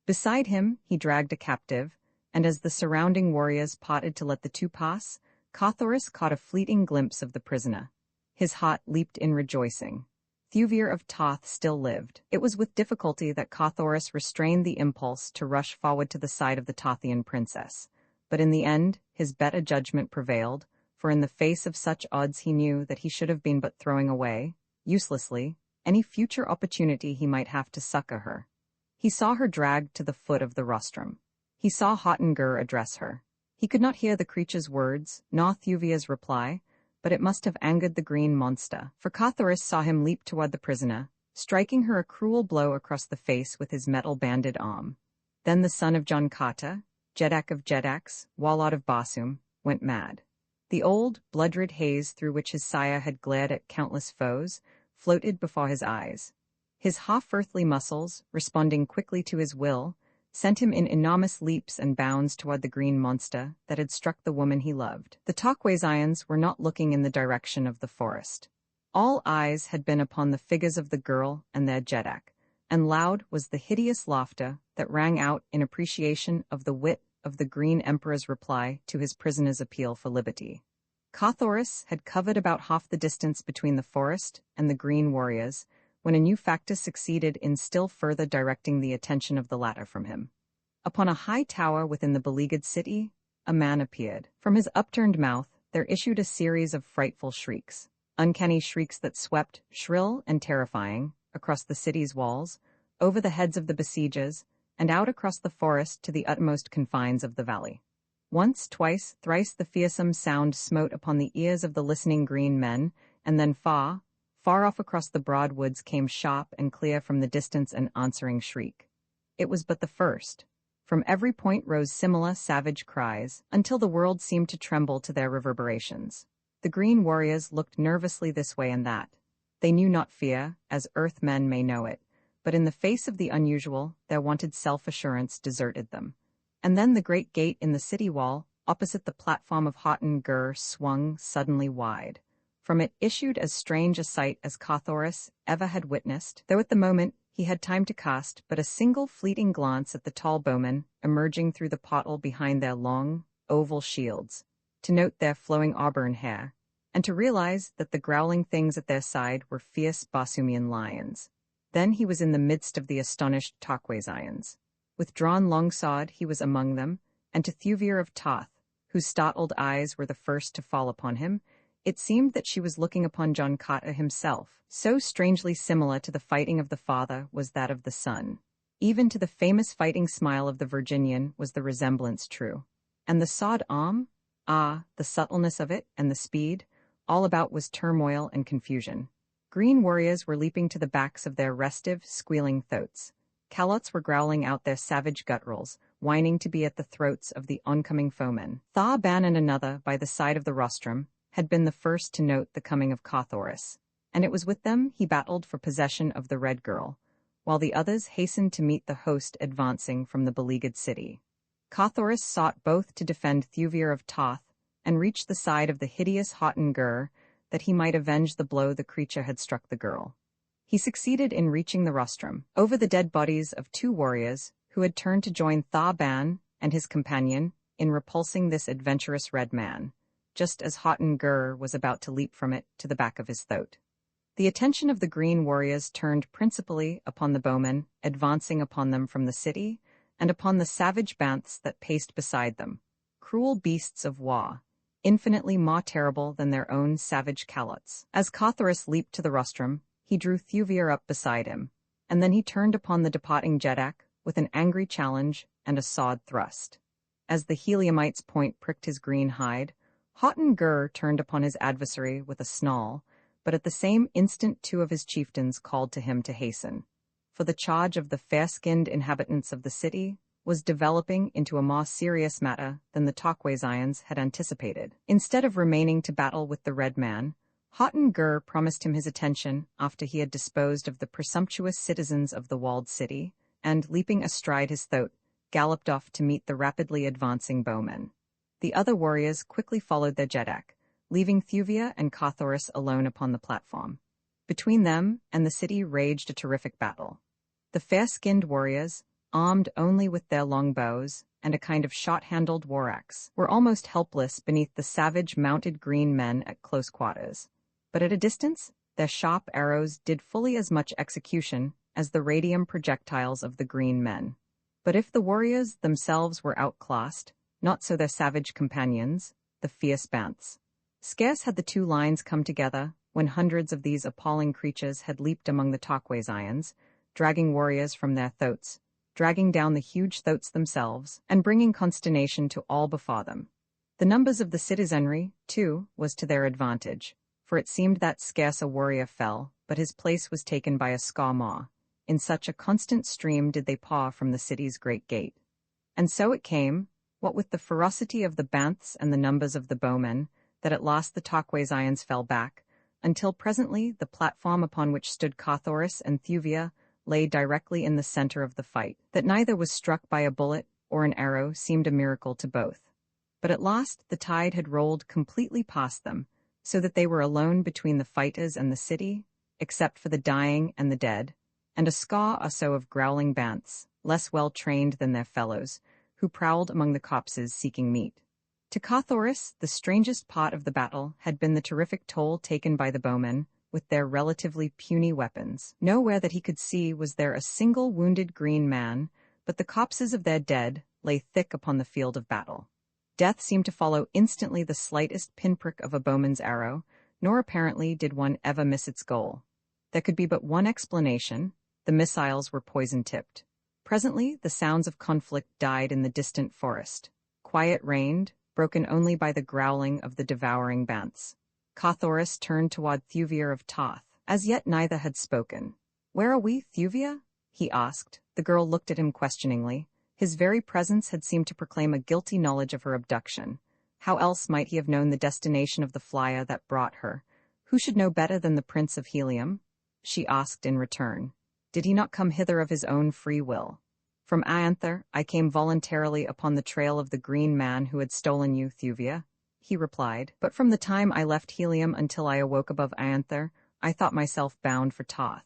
Beside him he dragged a captive, and as the surrounding warriors parted to let the two pass, Cathoris caught a fleeting glimpse of the prisoner. His heart leaped in rejoicing. Thuvir of Toth still lived. It was with difficulty that Cathoris restrained the impulse to rush forward to the side of the Tothian princess, but in the end his better judgment prevailed, for in the face of such odds he knew that he should have been but throwing away, uselessly, any future opportunity he might have to succor her. He saw her dragged to the foot of the rostrum. He saw Hotten-Gur address her. He could not hear the creature's words, nor Thuvir's reply, but it must have angered the green monster, for Cathoris saw him leap toward the prisoner, striking her a cruel blow across the face with his metal-banded arm. Then the son of John Kata, Jeddak of Jeddaks, Warlord of Basum, went mad. The old, blood-red haze through which his sire had glared at countless foes floated before his eyes. His half-earthly muscles, responding quickly to his will, sent him in enormous leaps and bounds toward the green monster that had struck the woman he loved. The Tokwesians were not looking in the direction of the forest. All eyes had been upon the figures of the girl and their Jeddak, and loud was the hideous laughter that rang out in appreciation of the wit of the Green Emperor's reply to his prisoner's appeal for liberty. Cathoris had covered about half the distance between the forest and the green warriors, when a new factor succeeded in still further directing the attention of the latter from him. Upon a high tower within the beleaguered city, a man appeared. From his upturned mouth there issued a series of frightful shrieks, uncanny shrieks that swept, shrill and terrifying, across the city's walls, over the heads of the besiegers, and out across the forest to the utmost confines of the valley. Once, twice, thrice the fearsome sound smote upon the ears of the listening green men, and then far off across the broad woods came sharp and clear from the distance an answering shriek. It was but the first. From every point rose similar savage cries, until the world seemed to tremble to their reverberations. The green warriors looked nervously this way and that. They knew not fear, as earth men may know it, but in the face of the unusual, their wonted self-assurance deserted them. And then the great gate in the city wall, opposite the platform of Hotten-Gur, swung suddenly wide. From it issued as strange a sight as Cathoris ever had witnessed, though at the moment he had time to cast but a single fleeting glance at the tall bowmen emerging through the portal behind their long, oval shields, to note their flowing auburn hair, and to realize that the growling things at their side were fierce Basumian lions. Then he was in the midst of the astonished Tokwesians. With drawn longsword he was among them, and to Thuvir of Toth, whose startled eyes were the first to fall upon him, it seemed that she was looking upon John Kata himself. So strangely similar to the fighting of the father was that of the son. Even to the famous fighting smile of the Virginian was the resemblance true. And the sawed arm? Ah, the subtleness of it and the speed. All about was turmoil and confusion. Green warriors were leaping to the backs of their restive, squealing thoats. Calots were growling out their savage gutturals, whining to be at the throats of the oncoming foemen. Tha-Ban and another, by the side of the rostrum, had been the first to note the coming of Cathoris, and it was with them he battled for possession of the Red Girl, while the others hastened to meet the host advancing from the beleaguered city. Cathoris sought both to defend Thuvir of Toth and reach the side of the hideous Hotten-Gur, that he might avenge the blow the creature had struck the girl. He succeeded in reaching the rostrum. Over the dead bodies of two warriors, who had turned to join Tha-Ban and his companion in repulsing this adventurous red man, just as Hotten-Gur was about to leap from it to the back of his throat. The attention of the green warriors turned principally upon the bowmen advancing upon them from the city, and upon the savage banths that paced beside them, cruel beasts of Wa, infinitely more terrible than their own savage calots. As Cothoris leaped to the rostrum, he drew Thuvir up beside him, and then he turned upon the departing Jeddak with an angry challenge and a sawed thrust. As the Heliumite's point pricked his green hide, Hotten-Gur turned upon his adversary with a snarl, but at the same instant 2 of his chieftains called to him to hasten, for the charge of the fair-skinned inhabitants of the city was developing into a more serious matter than the Takwazayans had anticipated. Instead of remaining to battle with the Red Man, Hotten-Gur promised him his attention after he had disposed of the presumptuous citizens of the walled city, and, leaping astride his throat, galloped off to meet the rapidly advancing bowmen. The other warriors quickly followed their Jeddak, leaving Thuvir and Cothoris alone upon the platform. Between them and the city raged a terrific battle. The fair-skinned warriors, armed only with their long bows and a kind of short-handled war axe, were almost helpless beneath the savage mounted green men at close quarters. But at a distance, their sharp arrows did fully as much execution as the radium projectiles of the green men. But if the warriors themselves were outclassed, not so their savage companions, the fierce banths. Scarce had the 2 lines come together when hundreds of these appalling creatures had leaped among the Takwazayans, dragging warriors from their throats, dragging down the huge throats themselves, and bringing consternation to all before them. The numbers of the citizenry, too, was to their advantage, for it seemed that scarce a warrior fell, but his place was taken by a score more. In such a constant stream did they pour from the city's great gate. And so it came, what with the ferocity of the banths and the numbers of the bowmen, that at last the Takwazayans fell back, until presently the platform upon which stood Cothoris and Thuvir lay directly in the center of the fight. That neither was struck by a bullet or an arrow seemed a miracle to both. But at last the tide had rolled completely past them, so that they were alone between the fighters and the city, except for the dying and the dead, and a score or so of growling banths, less well trained than their fellows, who prowled among the copses seeking meat. To Cothoris, the strangest part of the battle had been the terrific toll taken by the bowmen, with their relatively puny weapons. Nowhere that he could see was there a single wounded green man, but the copses of their dead lay thick upon the field of battle. Death seemed to follow instantly the slightest pinprick of a bowman's arrow, nor apparently did one ever miss its goal. There could be but one explanation: the missiles were poison-tipped. Presently the sounds of conflict died in the distant forest. Quiet reigned, broken only by the growling of the devouring banths. Cothoris turned toward Thuvir of Toth. As yet neither had spoken. "Where are we, Thuvir?" he asked. The girl looked at him questioningly. His very presence had seemed to proclaim a guilty knowledge of her abduction. How else might he have known the destination of the flyer that brought her? Who should know better than the Prince of Helium? She asked in return. Did he not come hither of his own free will? From Aanther, I came voluntarily upon the trail of the green man who had stolen you, Thuvir, he replied. But from the time I left Helium until I awoke above Aanther, I thought myself bound for Toth.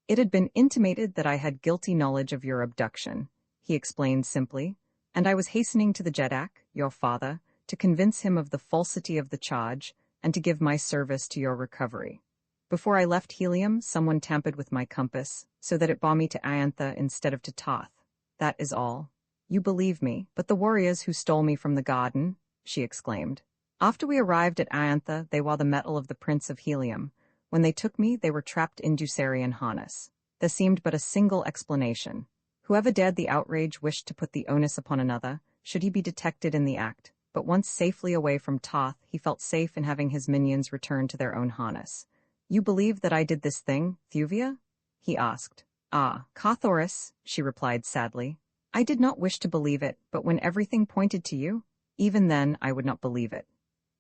It had been intimated that I had guilty knowledge of your abduction, he explained simply, and I was hastening to the Jeddak, your father, to convince him of the falsity of the charge and to give my service to your recovery. Before I left Helium, someone tampered with my compass, so that it bore me to Aanther instead of to Toth. That is all. You believe me, but the warriors who stole me from the garden, she exclaimed. After we arrived at Aanther, they wore the metal of the Prince of Helium. When they took me, they were trapped in Ducerian harness. There seemed but a single explanation. Whoever dared the outrage wished to put the onus upon another, should he be detected in the act, but once safely away from Toth, he felt safe in having his minions return to their own harness. You believe that I did this thing, Thuvir? He asked. Ah, Cothoris, she replied sadly. I did not wish to believe it, but when everything pointed to you, even then I would not believe it.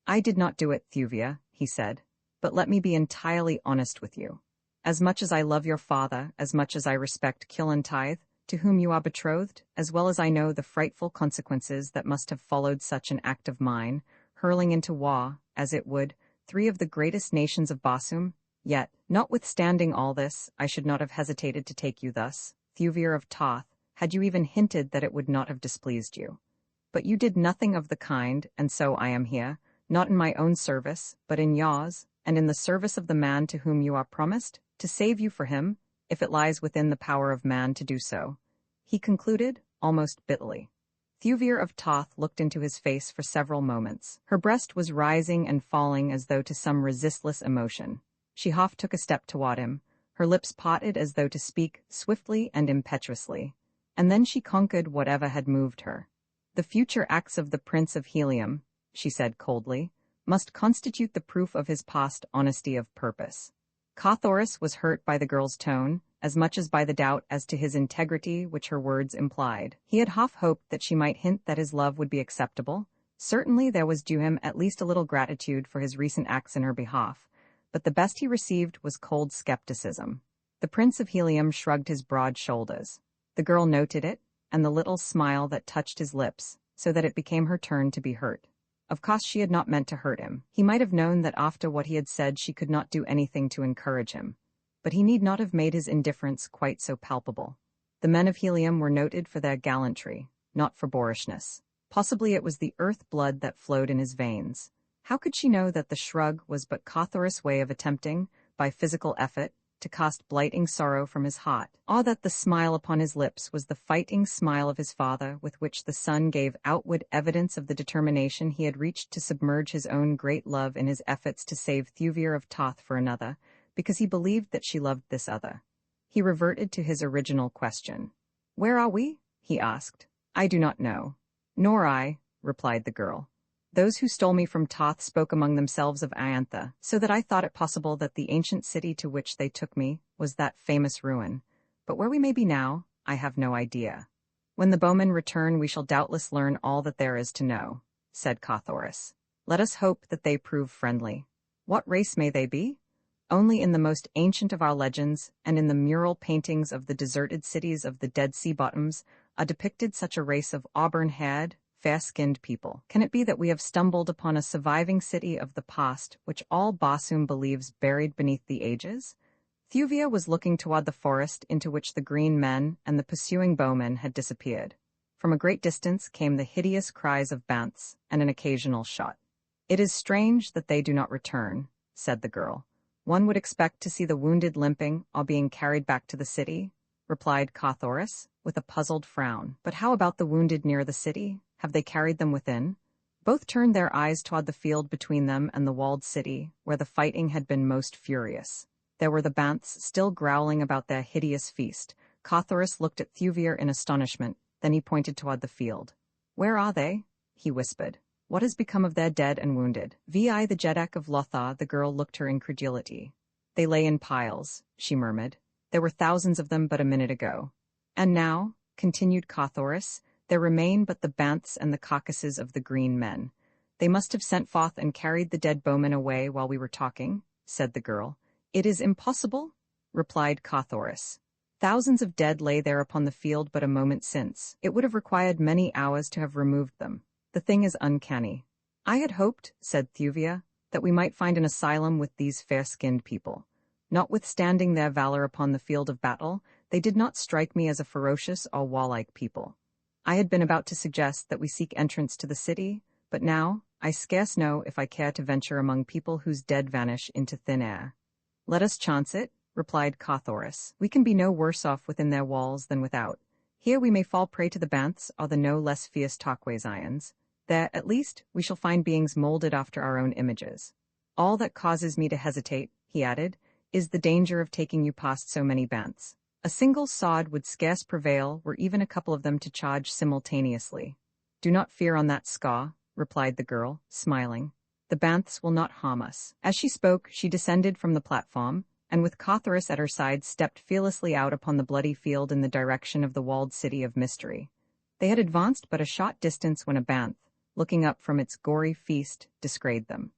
I did not do it, Thuvir, he said, but let me be entirely honest with you. As much as I love your father, as much as I respect Kilantithe, to whom you are betrothed, as well as I know the frightful consequences that must have followed such an act of mine, hurling into war, as it would, 3 of the greatest nations of Basum, yet, notwithstanding all this, I should not have hesitated to take you thus, Thuvir of Toth, had you even hinted that it would not have displeased you. But you did nothing of the kind, and so I am here, not in my own service, but in yours, and in the service of the man to whom you are promised, to save you for him, if it lies within the power of man to do so," he concluded, almost bitterly. Thuvir of Toth looked into his face for several moments. Her breast was rising and falling as though to some resistless emotion. She half took a step toward him, her lips parted as though to speak swiftly and impetuously, and then she conquered whatever had moved her. "The future acts of the Prince of Helium," she said coldly, "must constitute the proof of his past honesty of purpose." Carthoris was hurt by the girl's tone, as much as by the doubt as to his integrity which her words implied. He had half hoped that she might hint that his love would be acceptable. Certainly there was due him at least a little gratitude for his recent acts in her behalf, but the best he received was cold skepticism. The Prince of Helium shrugged his broad shoulders. The girl noted it, and the little smile that touched his lips, so that it became her turn to be hurt. Of course she had not meant to hurt him. He might have known that after what he had said she could not do anything to encourage him. But he need not have made his indifference quite so palpable. The men of Helium were noted for their gallantry, not for boorishness. Possibly it was the earth blood that flowed in his veins. How could she know that the shrug was but Carthoris' way of attempting, by physical effort, to cast blighting sorrow from his heart, or that the smile upon his lips was the fighting smile of his father with which the son gave outward evidence of the determination he had reached to submerge his own great love in his efforts to save Thuvir of Toth for another, because he believed that she loved this other. He reverted to his original question. "Where are we?" he asked. "I do not know." "Nor I," replied the girl. "Those who stole me from Toth spoke among themselves of Iantha, so that I thought it possible that the ancient city to which they took me was that famous ruin. But where we may be now, I have no idea. When the bowmen return we shall doubtless learn all that there is to know," said Carthoris. "Let us hope that they prove friendly. What race may they be? Only in the most ancient of our legends, and in the mural paintings of the deserted cities of the Dead Sea bottoms, are depicted such a race of auburn-haired, fair-skinned people. Can it be that we have stumbled upon a surviving city of the past which all Barsoom believes buried beneath the ages?" Thuvir was looking toward the forest into which the green men and the pursuing bowmen had disappeared. From a great distance came the hideous cries of banths and an occasional shot. "It is strange that they do not return," said the girl. "One would expect to see the wounded limping or being carried back to the city," replied Carthoris, with a puzzled frown. "But how about the wounded near the city? Have they carried them within?" Both turned their eyes toward the field between them and the walled city, where the fighting had been most furious. There were the banths still growling about their hideous feast. Carthoris looked at Thuvir in astonishment, then he pointed toward the field. "Where are they?" he whispered. "What has become of their dead and wounded?" Vi the Jeddak of Lothar, the girl looked her incredulity. "They lay in piles," she murmured. "There were thousands of them but a minute ago." "And now," continued Carthoris, "there remain but the banths and the carcasses of the green men. They must have sent forth and carried the dead bowmen away while we were talking," said the girl. "It is impossible," replied Carthoris. "Thousands of dead lay there upon the field but a moment since. It would have required many hours to have removed them. The thing is uncanny." "I had hoped," said Thuvir, "that we might find an asylum with these fair-skinned people. Notwithstanding their valor upon the field of battle, they did not strike me as a ferocious or warlike people. I had been about to suggest that we seek entrance to the city, but now I scarce know if I care to venture among people whose dead vanish into thin air." "Let us chance it," replied Carthoris. "We can be no worse off within their walls than without. Here we may fall prey to the banths or the no less fierce Tarquazians. There, at least, we shall find beings molded after our own images. All that causes me to hesitate," he added, "is the danger of taking you past so many banths. A single sod would scarce prevail were even a couple of them to charge simultaneously." "Do not fear on that score," replied the girl, smiling. "The banths will not harm us." As she spoke, she descended from the platform, and with Carthoris at her side stepped fearlessly out upon the bloody field in the direction of the walled city of mystery. They had advanced but a short distance when a banth, looking up from its gory feast, descried them.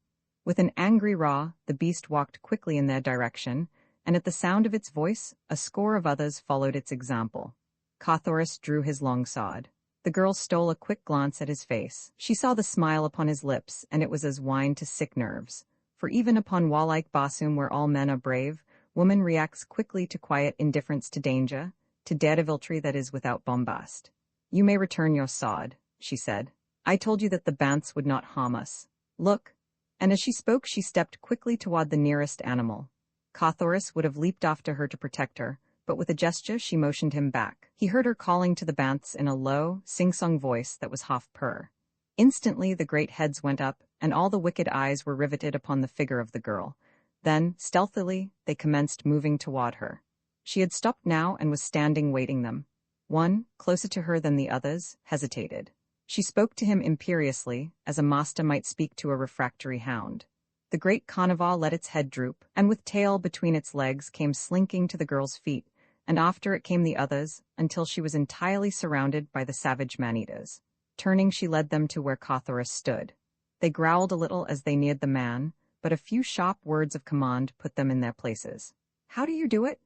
With an angry roar, the beast walked quickly in their direction, and at the sound of its voice, a score of others followed its example. Carthoris drew his long sword. The girl stole a quick glance at his face. She saw the smile upon his lips, and it was as wine to sick nerves. For even upon warlike Barsoom, where all men are brave, woman reacts quickly to quiet indifference to danger, to daredeviltry that is without bombast. You may return your sword, she said. I told you that the banths would not harm us. Look. And as she spoke, she stepped quickly toward the nearest animal. Carthoris would have leaped after her to protect her, but with a gesture she motioned him back. He heard her calling to the banths in a low, sing-song voice that was half purr. Instantly the great heads went up, and all the wicked eyes were riveted upon the figure of the girl. Then, stealthily, they commenced moving toward her. She had stopped now and was standing waiting them. One, closer to her than the others, hesitated. She spoke to him imperiously, as a master might speak to a refractory hound. The great carnivore let its head droop, and with tail between its legs came slinking to the girl's feet, and after it came the others, until she was entirely surrounded by the savage man-eaters. Turning, she led them to where Carthoris stood. They growled a little as they neared the man, but a few sharp words of command put them in their places. "How do you do it?"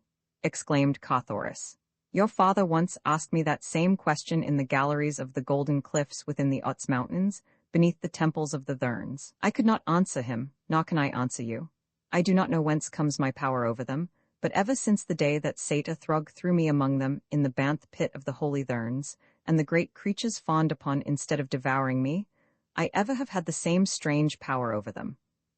exclaimed Carthoris. "Your father once asked me that same question in the galleries of the golden cliffs within the Ots Mountains, beneath the temples of the Therns. I could not answer him, nor can I answer you. I do not know whence comes my power over them, but ever since the day that Sata Thrug threw me among them in the banth pit of the holy Therns, and the great creatures fawned upon instead of devouring me, I ever have had the same strange power over them.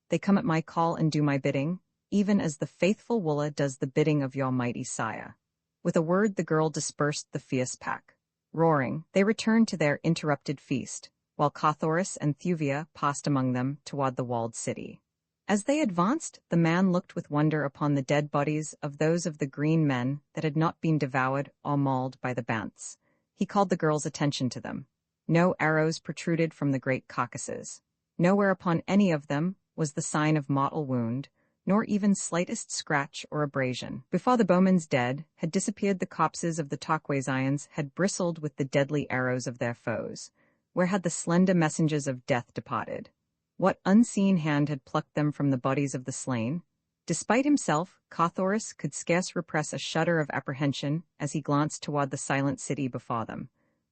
They come at my call and do my bidding, even as the faithful Woola does the bidding of your mighty sire." With a word the girl dispersed the fierce pack. Roaring, they returned to their interrupted feast, while Carthoris and Thuvia passed among them toward the walled city. As they advanced, the man looked with wonder upon the dead bodies of those of the green men that had not been devoured or mauled by the banths. He called the girl's attention to them. No arrows protruded from the great carcasses. Nowhere upon any of them was the sign of mortal wound, nor even slightest scratch or abrasion. Before the bowmen's dead had disappeared, the corpses of the Takwezaians had bristled with the deadly arrows of their foes. Where had the slender messengers of death departed? What unseen hand had plucked them from the bodies of the slain? Despite himself, Carthoris could scarce repress a shudder of apprehension as he glanced toward the silent city before them.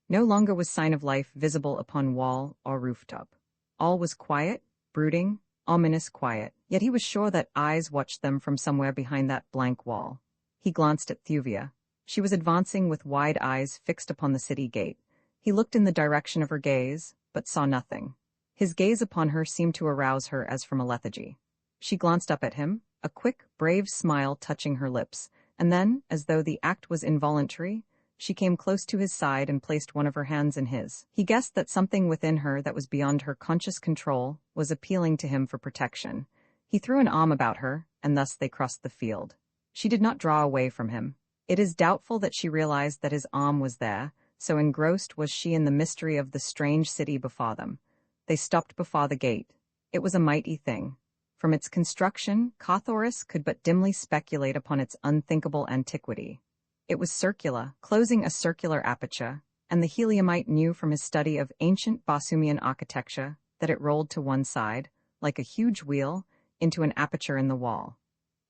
No longer was sign of life visible upon wall or rooftop. All was quiet, brooding, ominous quiet, yet he was sure that eyes watched them from somewhere behind that blank wall. He glanced at Thuvia. She was advancing with wide eyes fixed upon the city gate. He looked in the direction of her gaze, but saw nothing. His gaze upon her seemed to arouse her as from a lethargy. She glanced up at him, a quick, brave smile touching her lips, and then, as though the act was involuntary, she came close to his side and placed one of her hands in his. He guessed that something within her that was beyond her conscious control was appealing to him for protection. He threw an arm about her, and thus they crossed the field. She did not draw away from him. It is doubtful that she realized that his arm was there, so engrossed was she in the mystery of the strange city before them. They stopped before the gate. It was a mighty thing. From its construction, Carthoris could but dimly speculate upon its unthinkable antiquity. It was circular, closing a circular aperture, and the Heliumite knew from his study of ancient Basumian architecture that it rolled to one side, like a huge wheel, into an aperture in the wall.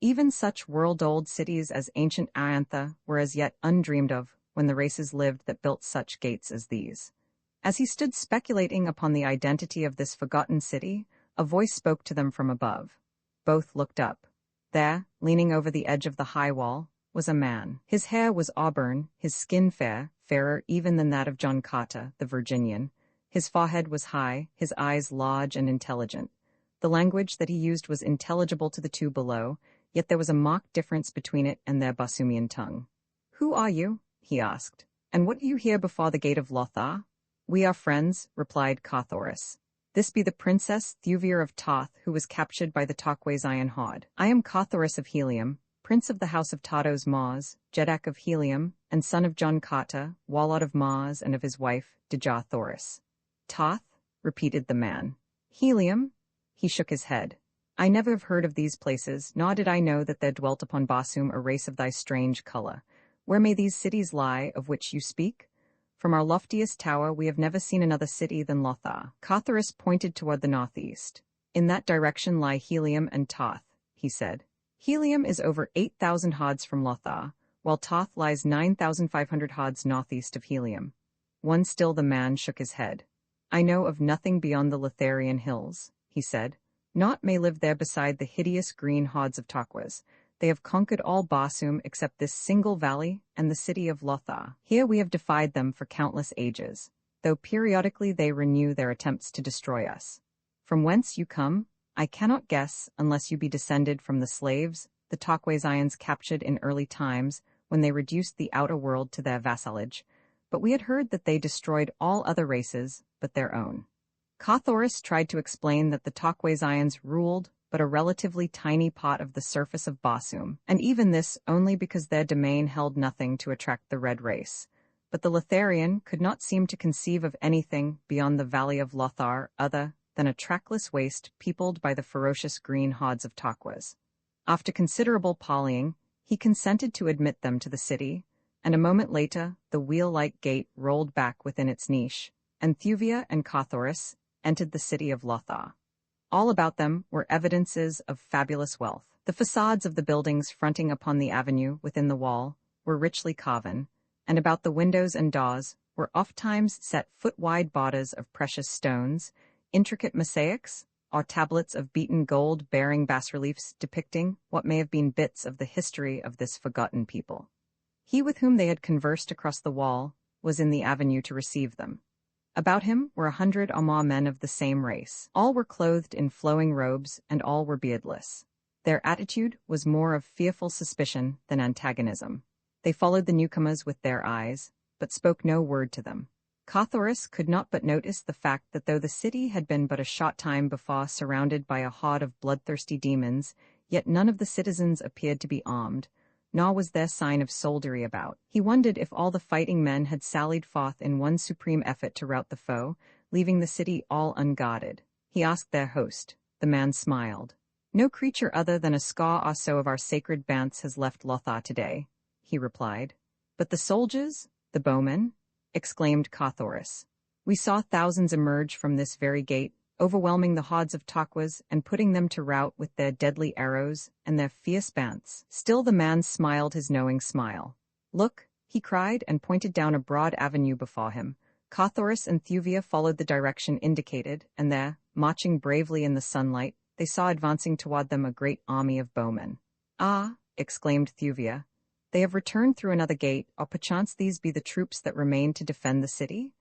Even such world-old cities as ancient Iantha were as yet undreamed of when the races lived that built such gates as these. As he stood speculating upon the identity of this forgotten city, a voice spoke to them from above. Both looked up. There, leaning over the edge of the high wall, was a man. His hair was auburn, his skin fair, fairer even than that of John Carter, the Virginian. His forehead was high, his eyes large and intelligent. The language that he used was intelligible to the two below, yet there was a marked difference between it and their Basumian tongue. "Who are you?" he asked. "And what do you here before the gate of Lothar?" "We are friends," replied Carthoris. "This be the Princess Thuvir of Toth, who was captured by the Takwezaian horde. I am Carthoris of Helium, Prince of the House of Tados Mars, Jeddak of Helium, and son of John Carter, Warlord of Mars, and of his wife, Dejah Thoris." "Toth?" repeated the man. "Helium?" He shook his head. "I never have heard of these places, nor did I know that there dwelt upon Basum a race of thy strange color. Where may these cities lie, of which you speak? From our loftiest tower we have never seen another city than Lothar." Carthoris pointed toward the northeast. "In that direction lie Helium and Toth," he said. "Helium is over 8,000 hods from Lothar, while Toth lies 9,500 hods northeast of Helium." One still the man shook his head. "I know of nothing beyond the Lotharian hills," he said. "Naught may live there beside the hideous green hods of Takwez. They have conquered all Barsoom except this single valley and the city of Lothar. Here we have defied them for countless ages, though periodically they renew their attempts to destroy us. From whence you come, I cannot guess unless you be descended from the slaves the Takwazayans captured in early times when they reduced the outer world to their vassalage, but we had heard that they destroyed all other races but their own. Carthoris tried to explain that the Takwazayans ruled but a relatively tiny part of the surface of Barsoom, and even this only because their domain held nothing to attract the red race. But the Lotharian could not seem to conceive of anything beyond the valley of Lothar other than a trackless waste peopled by the ferocious green hordes of Takwaz. After considerable parleying, he consented to admit them to the city, and a moment later the wheel-like gate rolled back within its niche, and Thuvia and Carthoris entered the city of Lothar. All about them were evidences of fabulous wealth. The facades of the buildings fronting upon the avenue within the wall were richly carven, and about the windows and doors were ofttimes set foot-wide borders of precious stones, intricate mosaics, or tablets of beaten gold bearing bas-reliefs depicting what may have been bits of the history of this forgotten people. He with whom they had conversed across the wall was in the avenue to receive them. About him were 100 or more men of the same race. All were clothed in flowing robes, and all were beardless. Their attitude was more of fearful suspicion than antagonism. They followed the newcomers with their eyes, but spoke no word to them. Carthoris could not but notice the fact that though the city had been but a short time before surrounded by a horde of bloodthirsty demons, yet none of the citizens appeared to be armed, nor was there sign of soldiery about. He wondered if all the fighting men had sallied forth in one supreme effort to rout the foe, leaving the city all unguarded. He asked their host. The man smiled. "No creature other than a score or so of our sacred banths has left Lothar today," he replied. "But the soldiers? The bowmen?" exclaimed Carthoris. "We saw thousands emerge from this very gate, overwhelming the hordes of Takwaz and putting them to rout with their deadly arrows and their fierce banths." Still the man smiled his knowing smile. "Look," he cried, and pointed down a broad avenue before him. Carthoris and Thuvia followed the direction indicated, and there, marching bravely in the sunlight, they saw advancing toward them a great army of bowmen. "Ah," exclaimed Thuvia, "they have returned through another gate, or perchance these be the troops that remain to defend the city?"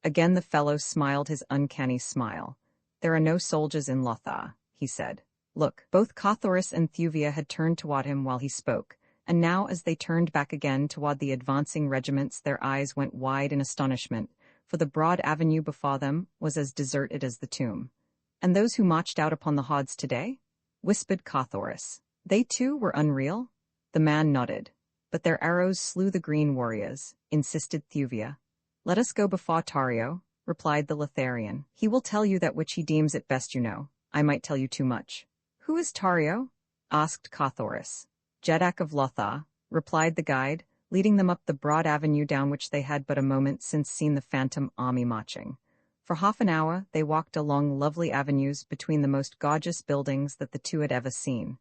Again the fellow smiled his uncanny smile. "There are no soldiers in Lothar," he said. "Look." Both Carthoris and Thuvia had turned toward him while he spoke, and now as they turned back again toward the advancing regiments their eyes went wide in astonishment, for the broad avenue before them was as deserted as the tomb. "And those who marched out upon the hordes today?" whispered Carthoris. "They too were unreal?" The man nodded. "But their arrows slew the green warriors," insisted Thuvia. "Let us go before Tario," replied the Lotharian. "He will tell you that which he deems it best you know. I might tell you too much." "Who is Tario?" asked Carthoris. "Jeddak of Lothar," replied the guide, leading them up the broad avenue down which they had but a moment since seen the phantom army marching. For half an hour they walked along lovely avenues between the most gorgeous buildings that the two had ever seen.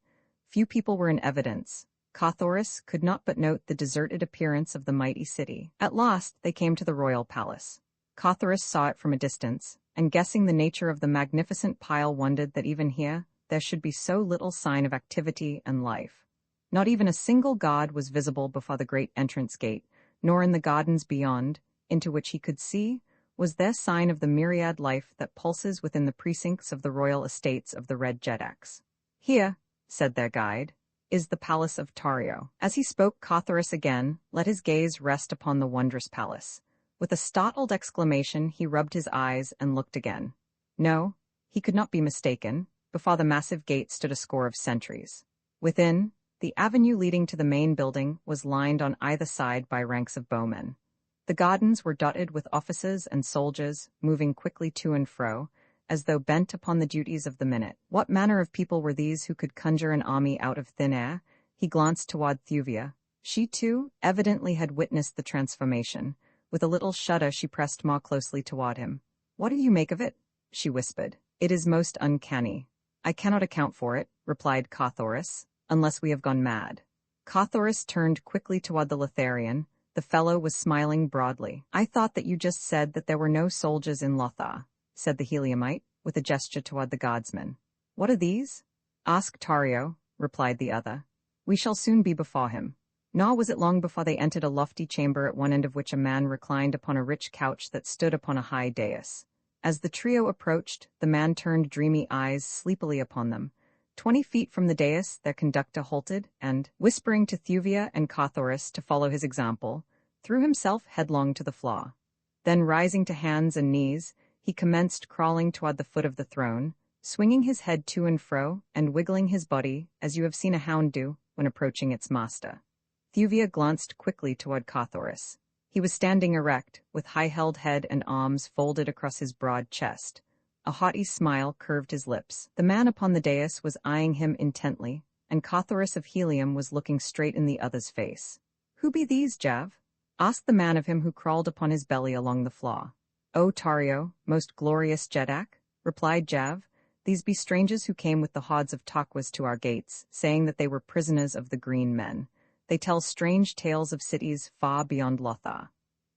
Few people were in evidence. Carthoris could not but note the deserted appearance of the mighty city. At last they came to the royal palace. Carthoris saw it from a distance, and guessing the nature of the magnificent pile wondered that even here there should be so little sign of activity and life. Not even a single god was visible before the great entrance gate, nor in the gardens beyond, into which he could see, was there sign of the myriad life that pulses within the precincts of the royal estates of the Red Jeddaks. "Here," said their guide, "is the palace of Tario." As he spoke, Carthoris again let his gaze rest upon the wondrous palace. With a startled exclamation he rubbed his eyes and looked again. No, he could not be mistaken. Before the massive gate stood a score of sentries. Within, the avenue leading to the main building was lined on either side by ranks of bowmen. The gardens were dotted with officers and soldiers, moving quickly to and fro, as though bent upon the duties of the minute. What manner of people were these who could conjure an army out of thin air? He glanced toward Thuvia. She, too, evidently had witnessed the transformation. With a little shudder she pressed more closely toward him. "What do you make of it?" she whispered. "It is most uncanny." "I cannot account for it," replied Carthoris, "unless we have gone mad." Carthoris turned quickly toward the Lotharian. The fellow was smiling broadly. "I thought that you just said that there were no soldiers in Lothar," said the Heliumite, with a gesture toward the guardsmen. "What are these?" "Ask Tario," replied the other. We shall soon be before him. Nor was it long before they entered a lofty chamber at one end of which a man reclined upon a rich couch that stood upon a high dais. As the trio approached, the man turned dreamy eyes sleepily upon them. 20 feet from the dais, their conductor halted, and, whispering to Thuvia and Carthoris to follow his example, threw himself headlong to the floor. Then, rising to hands and knees, he commenced crawling toward the foot of the throne, swinging his head to and fro, and wiggling his body, as you have seen a hound do when approaching its master. Thuvia glanced quickly toward Carthoris. He was standing erect, with high-held head and arms folded across his broad chest. A haughty smile curved his lips. The man upon the dais was eyeing him intently, and Carthoris of Helium was looking straight in the other's face. "Who be these, Jav?" asked the man of him who crawled upon his belly along the floor. "O Tario, most glorious Jedak," replied Jav, "these be strangers who came with the hordes of Taquas to our gates, saying that they were prisoners of the Green Men. They tell strange tales of cities far beyond Lothar.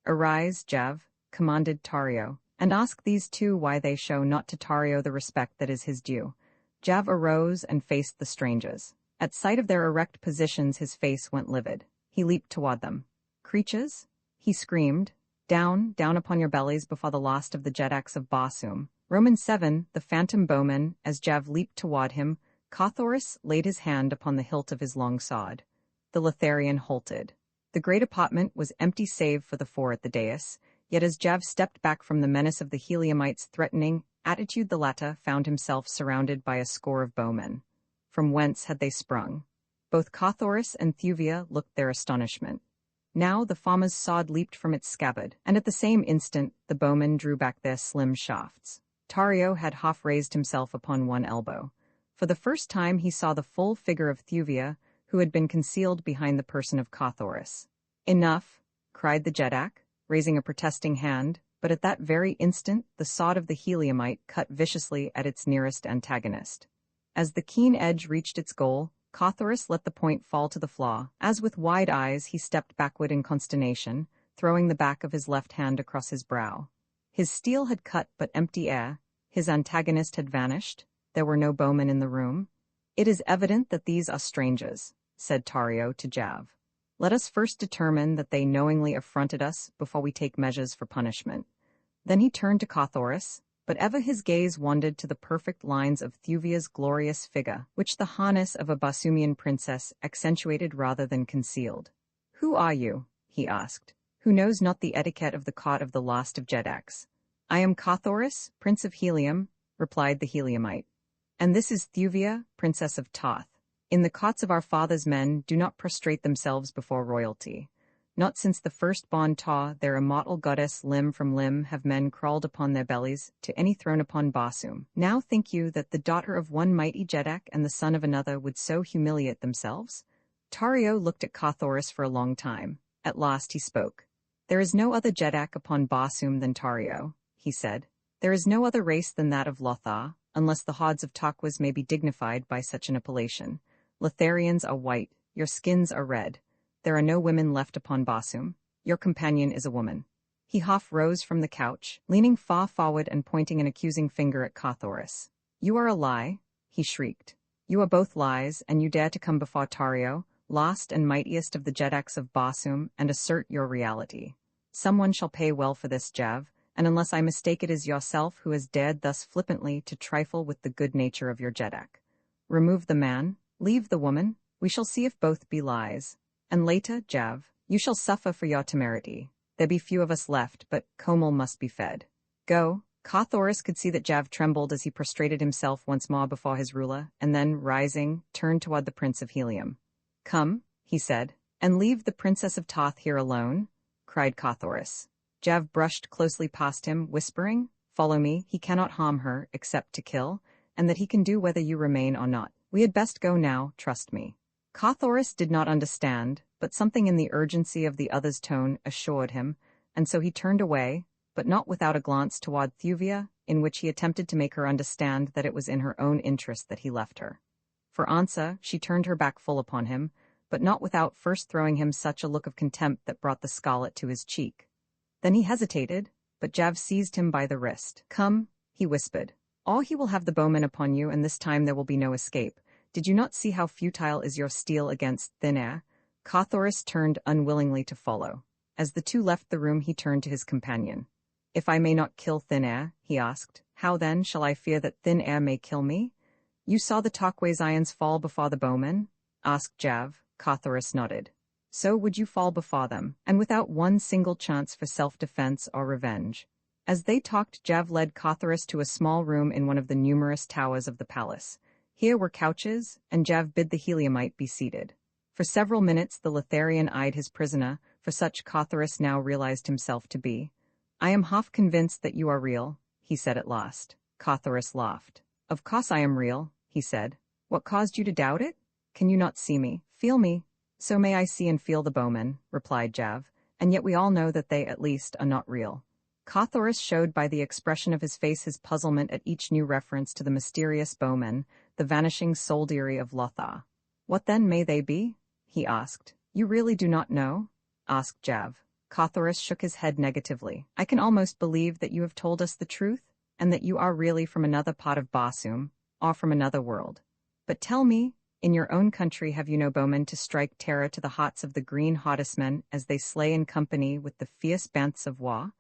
Arise, Jav," commanded Tario, "and ask these two why they show not to Tario the respect that is his due." Jav arose and faced the strangers. At sight of their erect positions his face went livid. He leaped toward them. "Creatures," he screamed, down upon your bellies before the last of the Jedaks of Barsoom." Roman 7, the phantom bowman, as Jav leaped toward him, Carthoris laid his hand upon the hilt of his long sword. The Lotharian halted. The great apartment was empty save for the four at the dais, yet as Jav stepped back from the menace of the Heliumites' threatening attitude, the latter found himself surrounded by a score of bowmen. From whence had they sprung? Both Carthoris and Thuvia looked their astonishment. Now the farmer's sword leaped from its scabbard, and at the same instant the bowmen drew back their slim shafts. Tario had half raised himself upon one elbow. For the first time he saw the full figure of Thuvia, who had been concealed behind the person of Carthoris. "Enough," cried the Jedak, raising a protesting hand, but at that very instant the sword of the Heliumite cut viciously at its nearest antagonist. As the keen edge reached its goal, Carthoris let the point fall to the floor. As with wide eyes he stepped backward in consternation, throwing the back of his left hand across his brow. His steel had cut but empty air. His antagonist had vanished. There were no bowmen in the room. "It is evident that these are strangers," said Tario to Jav. "Let us first determine that they knowingly affronted us before we take measures for punishment." Then he turned to Carthoris, but ever his gaze wandered to the perfect lines of Thuvia's glorious figure, which the harness of a Barsumian princess accentuated rather than concealed. "Who are you?" he asked, "who knows not the etiquette of the court of the last of Jedaks?" "I am Carthoris, Prince of Helium," replied the Heliumite. "And this is Thuvia, Princess of Toth. In the courts of our fathers men do not prostrate themselves before royalty. Not since the first-born Taw, their immortal goddess limb from limb, have men crawled upon their bellies to any throne upon Barsoom. Now think you that the daughter of one mighty Jedak and the son of another would so humiliate themselves?" Tario looked at Carthoris for a long time. At last he spoke. "There is no other Jedak upon Barsoom than Tario," he said. "There is no other race than that of Lothar, unless the hordes of Taquas may be dignified by such an appellation. Lotharians are white, your skins are red. There are no women left upon Barsoom. Your companion is a woman." He half rose from the couch, leaning far forward and pointing an accusing finger at Carthoris. "You are a lie," he shrieked. "You are both lies, and you dare to come before Tario, last and mightiest of the Jedaks of Barsoom, and assert your reality. Someone shall pay well for this, Jav, and unless I mistake it is yourself who has dared thus flippantly to trifle with the good nature of your Jedak. Remove the man, leave the woman, we shall see if both be lies. And later, Jav, you shall suffer for your temerity. There be few of us left, but Komel must be fed. Go." Carthoris could see that Jav trembled as he prostrated himself once more before his ruler, and then, rising, turned toward the Prince of Helium. "Come," he said. "And leave the Princess of Toth here alone?" cried Carthoris. Jav brushed closely past him, whispering, "Follow me, he cannot harm her, except to kill, and that he can do whether you remain or not. We had best go now, trust me." Carthoris did not understand, but something in the urgency of the other's tone assured him, and so he turned away, but not without a glance toward Thuvia, in which he attempted to make her understand that it was in her own interest that he left her. For answer, she turned her back full upon him, but not without first throwing him such a look of contempt that brought the scarlet to his cheek. Then he hesitated, but Jav seized him by the wrist. "Come," he whispered. "Or he will have the bowmen upon you, and this time there will be no escape. Did you not see how futile is your steel against thin air? Carthoris turned unwillingly to follow. As the two left the room he turned to his companion. If I may not kill thin air, he asked, how then shall I fear that thin air may kill me? You saw the Turquoise fall before the bowmen? Asked Jav. Carthoris nodded. So would you fall before them, and without one single chance for self-defense or revenge. As they talked, Jav led Carthoris to a small room in one of the numerous towers of the palace. Here were couches, and Jav bid the Heliumite be seated. For several minutes the Lothlarian eyed his prisoner, for such Carthoris now realized himself to be. I am half convinced that you are real, he said at last. Carthoris laughed. Of course I am real, he said. What caused you to doubt it? Can you not see me, feel me? So may I see and feel the bowmen, replied Jav, and yet we all know that they, at least, are not real. Carthoris showed by the expression of his face his puzzlement at each new reference to the mysterious bowmen, the vanishing soldiery of Lothar. What then may they be? He asked. You really do not know? Asked Jav. Carthoris shook his head negatively. I can almost believe that you have told us the truth, and that you are really from another part of Barsoom, or from another world. But tell me, in your own country have you no bowmen to strike terror to the hearts of the green Hardismen as they slay in company with the fierce banths of war?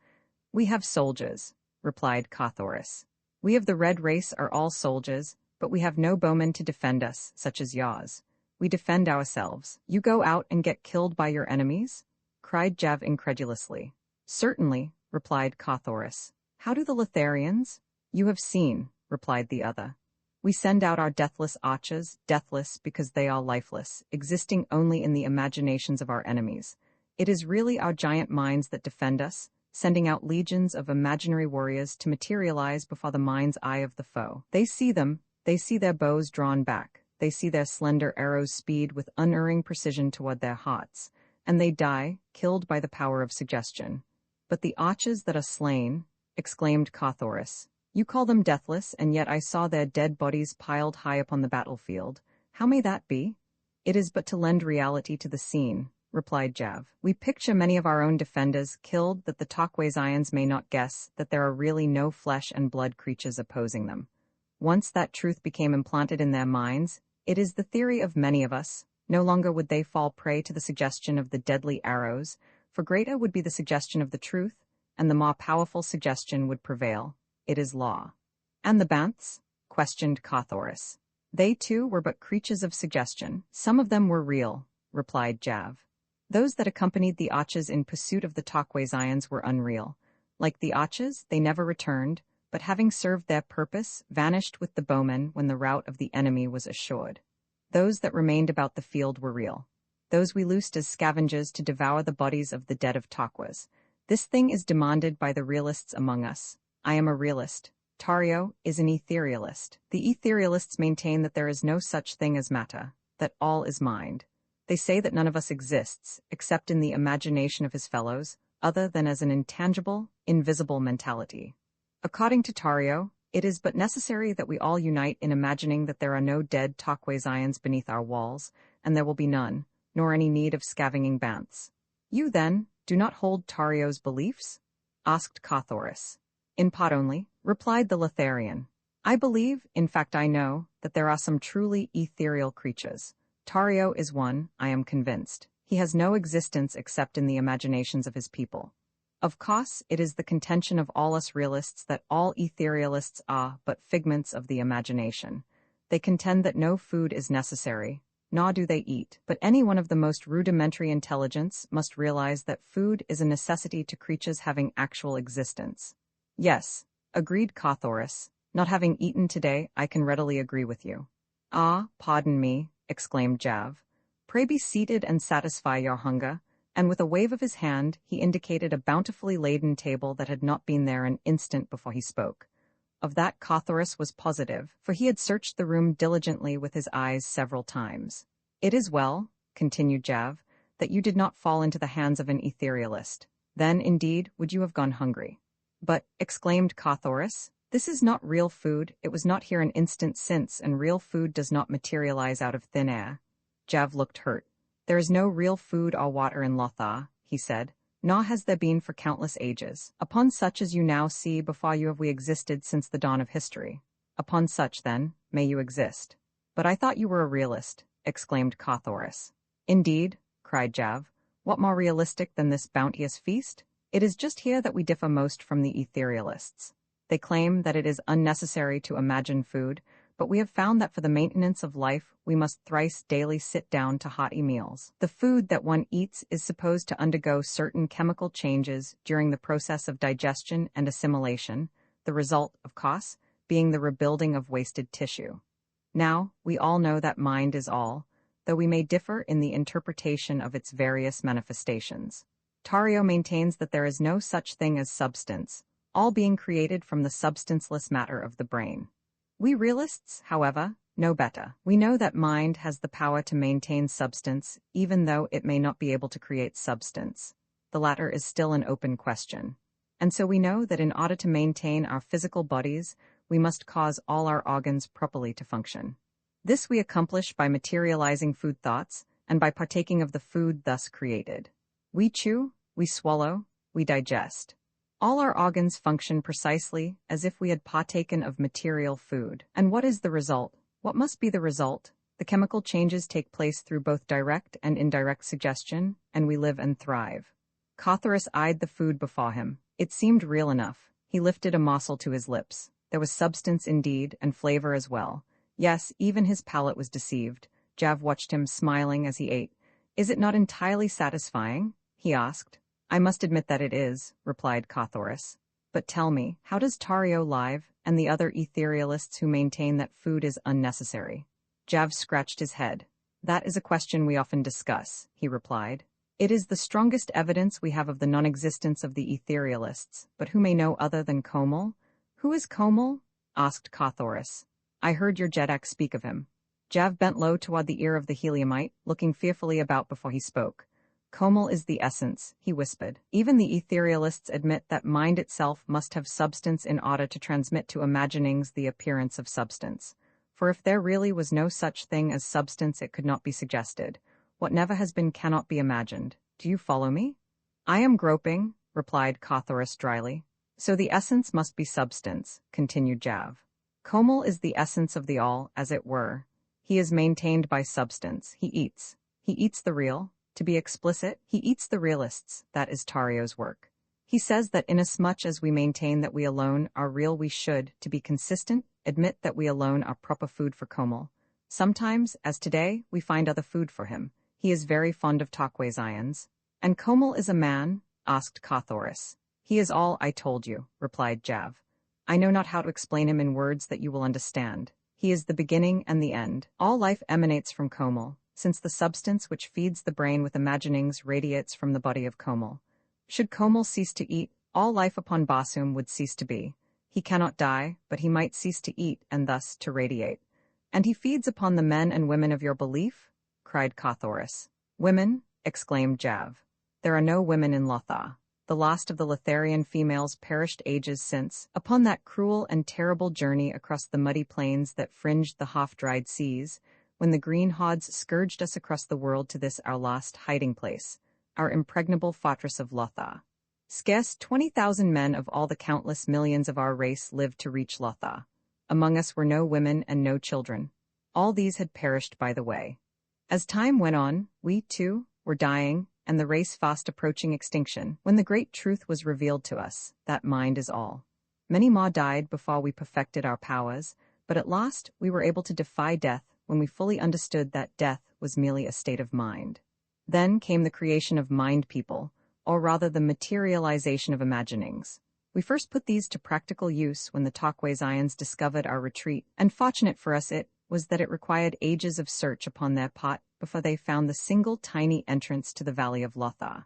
We have soldiers, replied Carthoris. We of the red race are all soldiers, but we have no bowmen to defend us, such as yours. We defend ourselves. You go out and get killed by your enemies? Cried Jav incredulously. Certainly, replied Carthoris. How do the Lothlarians? You have seen, replied the other. We send out our deathless archers, deathless because they are lifeless, existing only in the imaginations of our enemies. It is really our giant minds that defend us, sending out legions of imaginary warriors to materialize before the mind's eye of the foe. They see them, they see their bows drawn back, they see their slender arrows speed with unerring precision toward their hearts, and they die, killed by the power of suggestion. But the archers that are slain, exclaimed Carthoris. You call them deathless, and yet I saw their dead bodies piled high upon the battlefield. How may that be? It is but to lend reality to the scene, replied Jav. We picture many of our own defenders killed that the Turquoise may not guess that there are really no flesh and blood creatures opposing them. Once that truth became implanted in their minds, it is the theory of many of us. No longer would they fall prey to the suggestion of the deadly arrows, for greater would be the suggestion of the truth, and the more powerful suggestion would prevail. It is law. And the banths? Questioned Carthoris. They too were but creatures of suggestion. Some of them were real, replied Jav. Those that accompanied the Achas in pursuit of the Turquoise were unreal. Like the Achas, they never returned, but having served their purpose, vanished with the bowmen when the rout of the enemy was assured. Those that remained about the field were real. Those we loosed as scavengers to devour the bodies of the dead of Turquoise. This thing is demanded by the realists among us. I am a realist. Tario is an etherealist. The etherealists maintain that there is no such thing as matter, that all is mind. They say that none of us exists, except in the imagination of his fellows, other than as an intangible, invisible mentality. According to Tario, it is but necessary that we all unite in imagining that there are no dead Turquoise beneath our walls, and there will be none, nor any need of scavenging banths. You, then, do not hold Tario's beliefs? Asked Carthoris. In part only, replied the Lothlarian. I believe, in fact I know, that there are some truly ethereal creatures. Tario is one, I am convinced. He has no existence except in the imaginations of his people. Of course, it is the contention of all us realists that all etherealists are but figments of the imagination. They contend that no food is necessary, nor do they eat, but any one of the most rudimentary intelligence must realize that food is a necessity to creatures having actual existence. Yes, agreed Carthoris. Not having eaten today, I can readily agree with you. Ah, pardon me, exclaimed Jav. Pray be seated and satisfy your hunger, and with a wave of his hand, he indicated a bountifully laden table that had not been there an instant before he spoke. Of that Carthoris was positive, for he had searched the room diligently with his eyes several times. It is well, continued Jav, that you did not fall into the hands of an etherealist. Then, indeed, would you have gone hungry. But, exclaimed Carthoris, this is not real food, it was not here an instant since, and real food does not materialize out of thin air. Jav looked hurt. There is no real food or water in Lothar, he said, nor has there been for countless ages. Upon such as you now see before you have we existed since the dawn of history. Upon such, then, may you exist. But I thought you were a realist, exclaimed Cawthorus. Indeed, cried Jav. What more realistic than this bounteous feast? It is just here that we differ most from the etherealists. They claim that it is unnecessary to imagine food, but we have found that for the maintenance of life, we must thrice daily sit down to hearty meals. The food that one eats is supposed to undergo certain chemical changes during the process of digestion and assimilation, the result, of course, being the rebuilding of wasted tissue. Now, we all know that mind is all, though we may differ in the interpretation of its various manifestations. Tario maintains that there is no such thing as substance, all being created from the substanceless matter of the brain. We realists, however, know better. We know that mind has the power to maintain substance, even though it may not be able to create substance. The latter is still an open question. And so we know that in order to maintain our physical bodies, we must cause all our organs properly to function. This we accomplish by materializing food thoughts and by partaking of the food thus created. We chew, we swallow, we digest. All our organs function precisely as if we had partaken of material food. And what is the result? What must be the result? The chemical changes take place through both direct and indirect suggestion, and we live and thrive. Cawthorus eyed the food before him. It seemed real enough. He lifted a morsel to his lips. There was substance indeed, and flavor as well. Yes, even his palate was deceived. Jav watched him, smiling as he ate. Is it not entirely satisfying? He asked. I must admit that it is, replied Cawthorus. But tell me, how does Tario Live and the other etherealists who maintain that food is unnecessary? Jav scratched his head. That is a question we often discuss, he replied. It is the strongest evidence we have of the non-existence of the etherealists, but who may know other than Komel? Who is Komel? Asked Cawthorus. I heard your Jedak speak of him. Jav bent low toward the ear of the Heliumite, looking fearfully about before he spoke. Komel is the essence, he whispered. Even the etherealists admit that mind itself must have substance in order to transmit to imaginings the appearance of substance. For if there really was no such thing as substance, it could not be suggested. What never has been cannot be imagined. Do you follow me? I am groping, replied Cawthorus dryly. So the essence must be substance, continued Jav. Komel is the essence of the all, as it were. He is maintained by substance. He eats. He eats the real. To be explicit, he eats the realists. That is Tario's work. He says that inasmuch as we maintain that we alone are real, we should, to be consistent, admit that we alone are proper food for Komel. Sometimes, as today, we find other food for him. He is very fond of Takwes ions. And Komel is a man? Asked Cawthorus. He is all I told you, replied Jav. I know not how to explain him in words that you will understand. He is the beginning and the end. All life emanates from Komel, since the substance which feeds the brain with imaginings radiates from the body of Komel. Should Komel cease to eat, all life upon Basum would cease to be. He cannot die, but he might cease to eat and thus to radiate. And he feeds upon the men and women of your belief? Cried Cawthorus. Women? Exclaimed Jav. There are no women in Lothar. The last of the Lotharian females perished ages since, upon that cruel and terrible journey across the muddy plains that fringed the half-dried seas, when the green hods scourged us across the world to this our last hiding place, our impregnable fortress of Lothar. Scarce 20,000 men of all the countless millions of our race lived to reach Lothar. Among us were no women and no children. All these had perished by the way. As time went on, we, too, were dying, and the race fast approaching extinction, when the great truth was revealed to us, that mind is all. Many more died before we perfected our powers, but at last we were able to defy death when we fully understood that death was merely a state of mind. Then came the creation of mind people, or rather the materialization of imaginings. We first put these to practical use when the Takwes ions discovered our retreat, and fortunate for us it was that it required ages of search upon their part before they found the single tiny entrance to the valley of Lothar.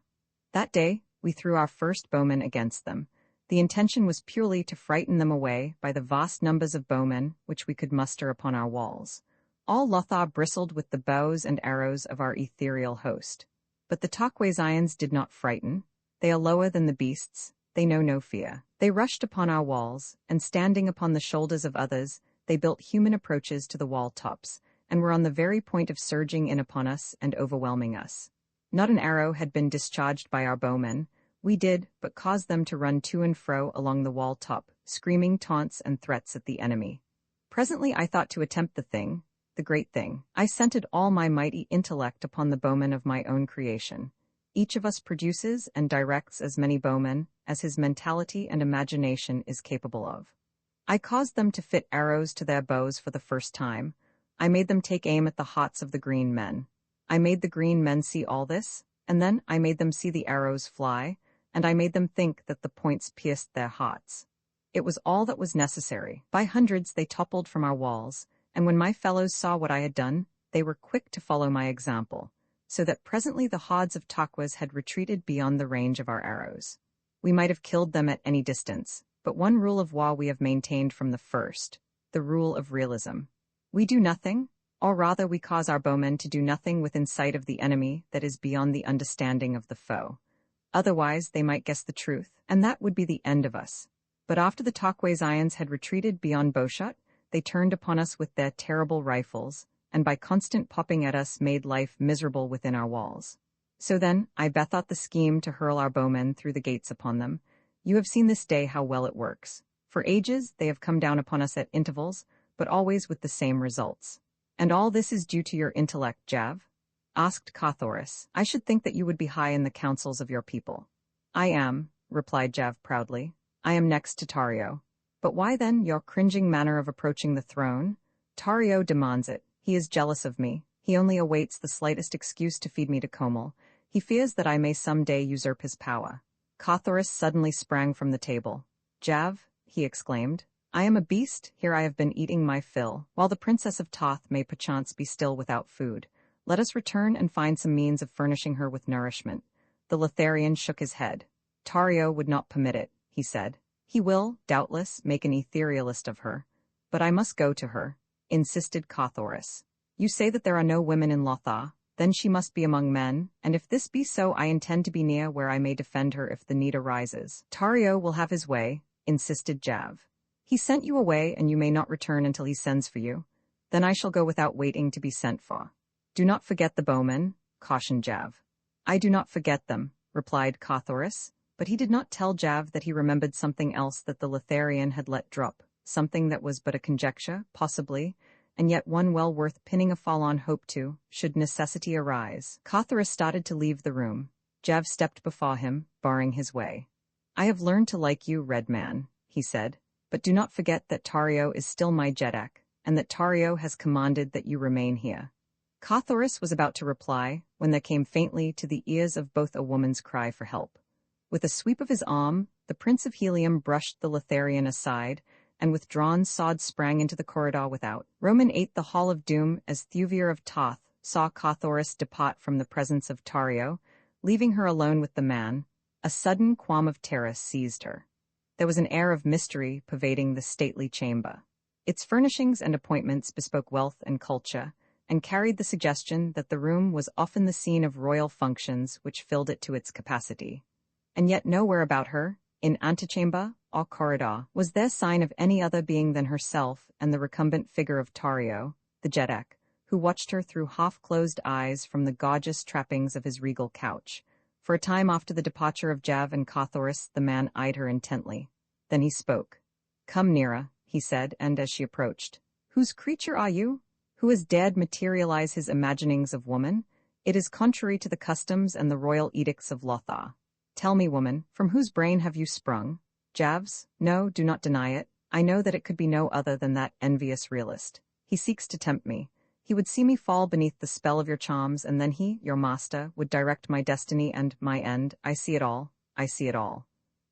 That day, we threw our first bowmen against them. The intention was purely to frighten them away by the vast numbers of bowmen which we could muster upon our walls. All Lothar bristled with the bows and arrows of our ethereal host. But the Takwes ions did not frighten. They are lower than the beasts. They know no fear. They rushed upon our walls, and standing upon the shoulders of others, they built human approaches to the wall tops, and were on the very point of surging in upon us and overwhelming us. Not an arrow had been discharged by our bowmen. We did but cause them to run to and fro along the wall top, screaming taunts and threats at the enemy. Presently I thought to attempt the thing, The great thing. I centered all my mighty intellect upon the bowmen of my own creation. Each of us produces and directs as many bowmen as his mentality and imagination is capable of. I caused them to fit arrows to their bows for the first time. I made them take aim at the hearts of the green men. I made the green men see all this, and then I made them see the arrows fly, and I made them think that the points pierced their hearts. It was all that was necessary. By hundreds they toppled from our walls, and when my fellows saw what I had done, they were quick to follow my example, so that presently the hordes of Taquas had retreated beyond the range of our arrows. We might have killed them at any distance, but one rule of war we have maintained from the first, the rule of realism. We do nothing, or rather we cause our bowmen to do nothing within sight of the enemy that is beyond the understanding of the foe. Otherwise they might guess the truth, and that would be the end of us. But after the Taquasians had retreated beyond bowshot, they turned upon us with their terrible rifles, and by constant popping at us made life miserable within our walls. So then, I bethought the scheme to hurl our bowmen through the gates upon them. You have seen this day how well it works. For ages they have come down upon us at intervals, but always with the same results. And all this is due to your intellect, Jav? Asked Cothoris. I should think that you would be high in the councils of your people. I am, replied Jav proudly. I am next to Tario. But why then your cringing manner of approaching the throne? Tario demands it. He is jealous of me. He only awaits the slightest excuse to feed me to Comel. He fears that I may some day usurp his power. Cothoris suddenly sprang from the table. Jav, he exclaimed, I am a beast, here I have been eating my fill, while the Princess of Toth may perchance be still without food. Let us return and find some means of furnishing her with nourishment. The Lothlarian shook his head. Tario would not permit it, he said. He will, doubtless, make an etherealist of her. But I must go to her, insisted Cothoris. You say that there are no women in Lothar, then she must be among men, and if this be so I intend to be near where I may defend her if the need arises. Tario will have his way, insisted Jav. He sent you away and you may not return until he sends for you. Then I shall go without waiting to be sent for. Do not forget the bowmen, cautioned Jav. I do not forget them, replied Cothoris, but he did not tell Jav that he remembered something else that the Lothlarian had let drop, something that was but a conjecture, possibly, and yet one well worth pinning a fall-on hope to, should necessity arise. Cothoris started to leave the room. Jav stepped before him, barring his way. I have learned to like you, Red Man, he said, but do not forget that Tario is still my Jeddak, and that Tario has commanded that you remain here. Cothoris was about to reply, when there came faintly to the ears of both a woman's cry for help. With a sweep of his arm, the Prince of Helium brushed the Lothlarian aside, and with drawn sword sprang into the corridor without. Roman ate the Hall of Doom as Thuvir of Toth saw Cothoris depart from the presence of Tario, leaving her alone with the man. A sudden qualm of terror seized her. There was an air of mystery pervading the stately chamber. Its furnishings and appointments bespoke wealth and culture, and carried the suggestion that the room was often the scene of royal functions which filled it to its capacity. And yet nowhere about her, in antechamber or corridor, was there sign of any other being than herself and the recumbent figure of Tario, the Jeddak, who watched her through half-closed eyes from the gorgeous trappings of his regal couch. For a time after the departure of Jav and Cothoris, the man eyed her intently. Then he spoke. Come nearer, he said, and as she approached, Whose creature are you? Who has dared materialize his imaginings of woman? It is contrary to the customs and the royal edicts of Lothar. Tell me, woman, from whose brain have you sprung? Jav's? No, do not deny it. I know that it could be no other than that envious realist. He seeks to tempt me. He would see me fall beneath the spell of your charms, and then he, your master, would direct my destiny and my end. I see it all. I see it all.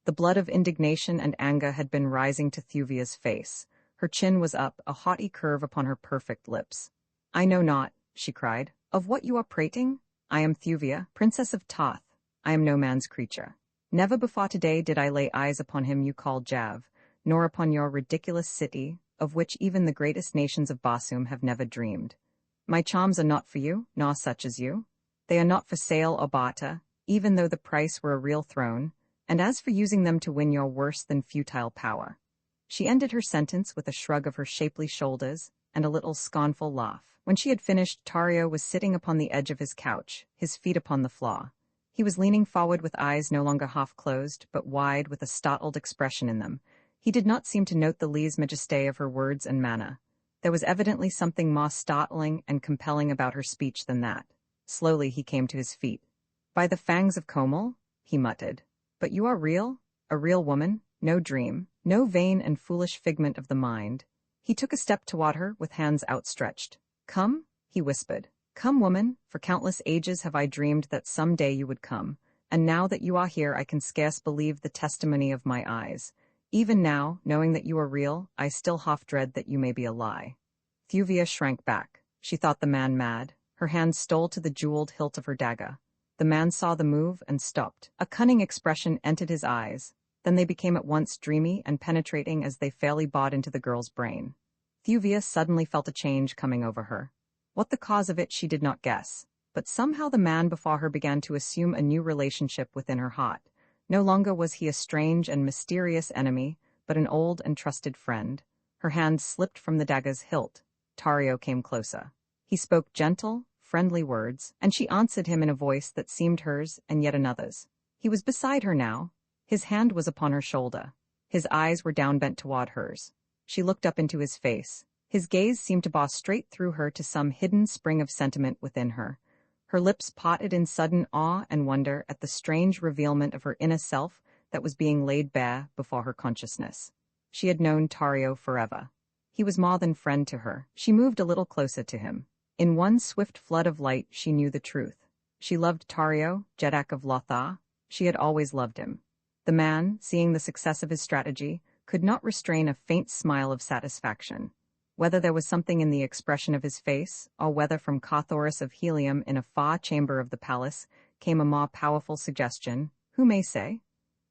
The blood of indignation and anger had been rising to Thuvia's face. Her chin was up, a haughty curve upon her perfect lips. I know not, she cried, of what you are prating. I am Thuvia, Princess of Toth. I am no man's creature. Never before today did I lay eyes upon him you call Jav, nor upon your ridiculous city, of which even the greatest nations of Basum have never dreamed. My charms are not for you, nor such as you. They are not for sale or barter, even though the price were a real throne, and as for using them to win your worse than futile power. She ended her sentence with a shrug of her shapely shoulders and a little scornful laugh. When she had finished, Tario was sitting upon the edge of his couch, his feet upon the floor. He was leaning forward with eyes no longer half-closed, but wide with a startled expression in them. He did not seem to note the lese majesté of her words and manner. There was evidently something more startling and compelling about her speech than that. Slowly he came to his feet. "By the fangs of Komal," he muttered. "But you are real? A real woman? No dream, no vain and foolish figment of the mind." He took a step toward her with hands outstretched. "Come," he whispered. "Come, woman, for countless ages have I dreamed that some day you would come, and now that you are here I can scarce believe the testimony of my eyes. Even now, knowing that you are real, I still half dread that you may be a lie." Thuvia shrank back. She thought the man mad. Her hand stole to the jeweled hilt of her dagger. The man saw the move and stopped. A cunning expression entered his eyes. Then they became at once dreamy and penetrating as they fairly bought into the girl's brain. Thuvia suddenly felt a change coming over her. What the cause of it she did not guess, but somehow the man before her began to assume a new relationship within her heart. No longer was he a strange and mysterious enemy, but an old and trusted friend. Her hand slipped from the dagger's hilt. Tario came closer. He spoke gentle, friendly words, and she answered him in a voice that seemed hers and yet another's. He was beside her now. His hand was upon her shoulder. His eyes were downbent toward hers. She looked up into his face. His gaze seemed to boss straight through her to some hidden spring of sentiment within her. Her lips parted in sudden awe and wonder at the strange revealment of her inner self that was being laid bare before her consciousness. She had known Tario forever. He was more than friend to her. She moved a little closer to him. In one swift flood of light she knew the truth. She loved Tario, Jeddak of Lothar. She had always loved him. The man, seeing the success of his strategy, could not restrain a faint smile of satisfaction. Whether there was something in the expression of his face, or whether from Carthoris of Helium in a far chamber of the palace came a more powerful suggestion, who may say?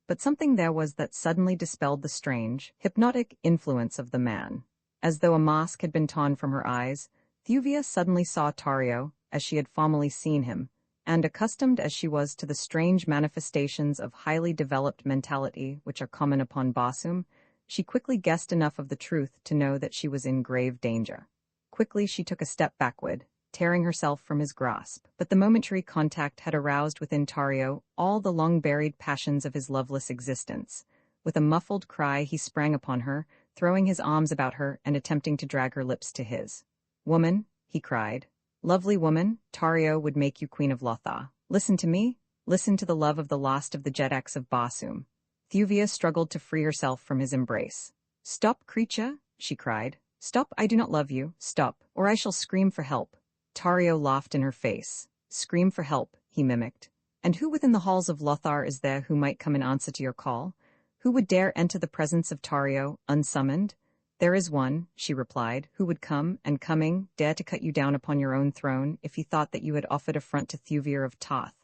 But something there was that suddenly dispelled the strange, hypnotic influence of the man. As though a mask had been torn from her eyes, Thuvia suddenly saw Tario, as she had formerly seen him, and accustomed as she was to the strange manifestations of highly developed mentality which are common upon Basum, she quickly guessed enough of the truth to know that she was in grave danger. Quickly she took a step backward, tearing herself from his grasp. But the momentary contact had aroused within Tario all the long-buried passions of his loveless existence. With a muffled cry he sprang upon her, throwing his arms about her and attempting to drag her lips to his. "Woman," he cried. "Lovely woman, Tario would make you queen of Lothar. Listen to me. Listen to the love of the last of the Jeddaks of Basum." Thuvia struggled to free herself from his embrace. "Stop, creature," she cried. "Stop, I do not love you. Stop, or I shall scream for help." Tario laughed in her face. "Scream for help," he mimicked. "And who within the halls of Lothar is there who might come in answer to your call? Who would dare enter the presence of Tario, unsummoned?" "There is one," she replied, "who would come, and coming, dare to cut you down upon your own throne if he thought that you had offered affront to Thuvir of Toth."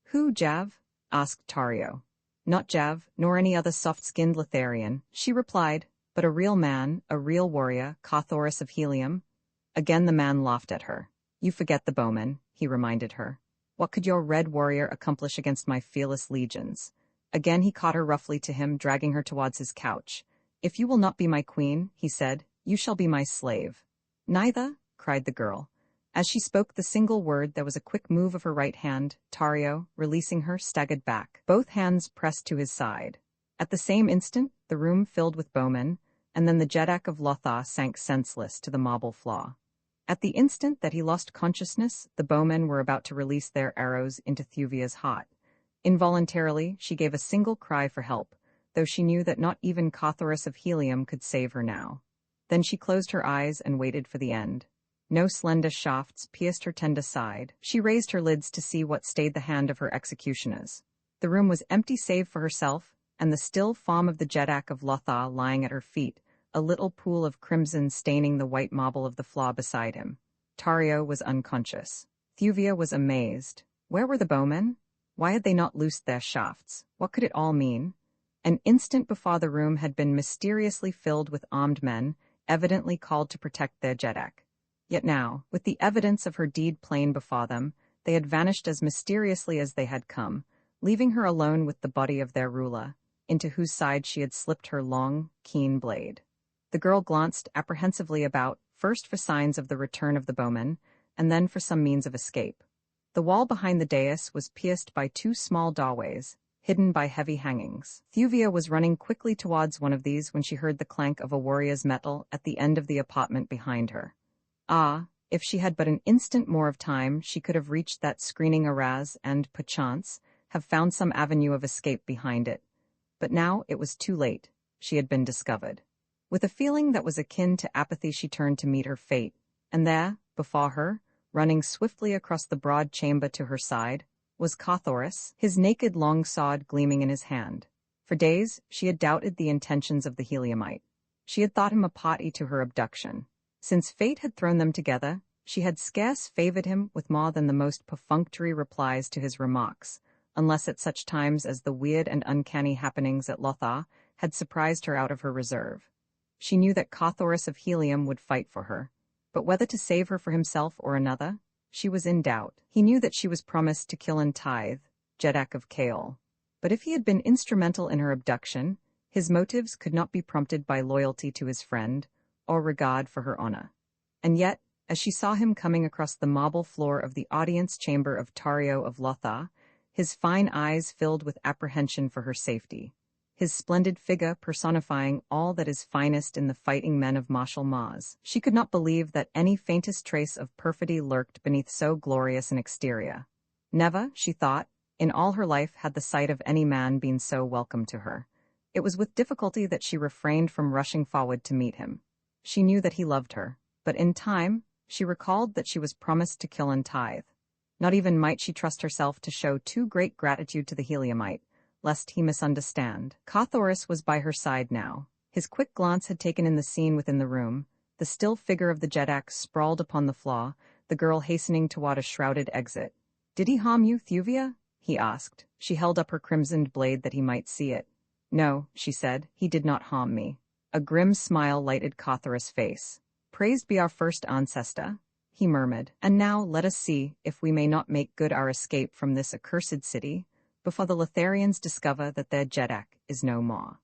"Who, Jav?" asked Tario. "Not Jav, nor any other soft-skinned Lotharian," she replied, "but a real man, a real warrior, Carthoris of Helium." Again the man laughed at her. "You forget the bowman," he reminded her. "What could your red warrior accomplish against my fearless legions?" Again he caught her roughly to him, dragging her towards his couch. "If you will not be my queen," he said, "you shall be my slave." "Neither," cried the girl. As she spoke the single word, there was a quick move of her right hand. Tario, releasing her, staggered back, both hands pressed to his side. At the same instant, the room filled with bowmen, and then the Jeddak of Lothar sank senseless to the marble floor. At the instant that he lost consciousness, the bowmen were about to release their arrows into Thuvia's heart. Involuntarily, she gave a single cry for help, though she knew that not even Carthoris of Helium could save her now. Then she closed her eyes and waited for the end. No slender shafts pierced her tender side. She raised her lids to see what stayed the hand of her executioners. The room was empty save for herself, and the still form of the Jeddak of Lothar lying at her feet, a little pool of crimson staining the white marble of the floor beside him. Tario was unconscious. Thuvia was amazed. Where were the bowmen? Why had they not loosed their shafts? What could it all mean? An instant before the room had been mysteriously filled with armed men, evidently called to protect their Jeddak. Yet now, with the evidence of her deed plain before them, they had vanished as mysteriously as they had come, leaving her alone with the body of their ruler, into whose side she had slipped her long, keen blade. The girl glanced apprehensively about, first for signs of the return of the bowmen, and then for some means of escape. The wall behind the dais was pierced by two small doorways, hidden by heavy hangings. Thuvia was running quickly towards one of these when she heard the clank of a warrior's metal at the end of the apartment behind her. Ah, if she had but an instant more of time, she could have reached that screening arras and, perchance, have found some avenue of escape behind it. But now it was too late. She had been discovered. With a feeling that was akin to apathy, she turned to meet her fate, and there, before her, running swiftly across the broad chamber to her side, was Carthoris, his naked long sword gleaming in his hand. For days, she had doubted the intentions of the Heliumite. She had thought him a party to her abduction. Since fate had thrown them together, she had scarce favored him with more than the most perfunctory replies to his remarks, unless at such times as the weird and uncanny happenings at Lothar had surprised her out of her reserve. She knew that Carthoris of Helium would fight for her, but whether to save her for himself or another, she was in doubt. He knew that she was promised to kill and tithe, Jeddak of Kaol. But if he had been instrumental in her abduction, his motives could not be prompted by loyalty to his friend or regard for her honor. And yet, as she saw him coming across the marble floor of the audience chamber of Tario of Lothar, his fine eyes filled with apprehension for her safety, his splendid figure personifying all that is finest in the fighting men of martial Mars, she could not believe that any faintest trace of perfidy lurked beneath so glorious an exterior. Never, she thought, in all her life had the sight of any man been so welcome to her. It was with difficulty that she refrained from rushing forward to meet him. She knew that he loved her, but in time, she recalled that she was promised to kill and tithe. Not even might she trust herself to show too great gratitude to the Heliumite, lest he misunderstand. Carthoris was by her side now. His quick glance had taken in the scene within the room, the still figure of the Jeddak sprawled upon the floor, the girl hastening toward a shrouded exit. "Did he harm you, Thuvia?" he asked. She held up her crimsoned blade that he might see it. "No," she said, "he did not harm me." A grim smile lighted Carthoris' face. "Praised be our first ancestor," he murmured. "And now let us see if we may not make good our escape from this accursed city, before the Lotharians discover that their Jeddak is no more."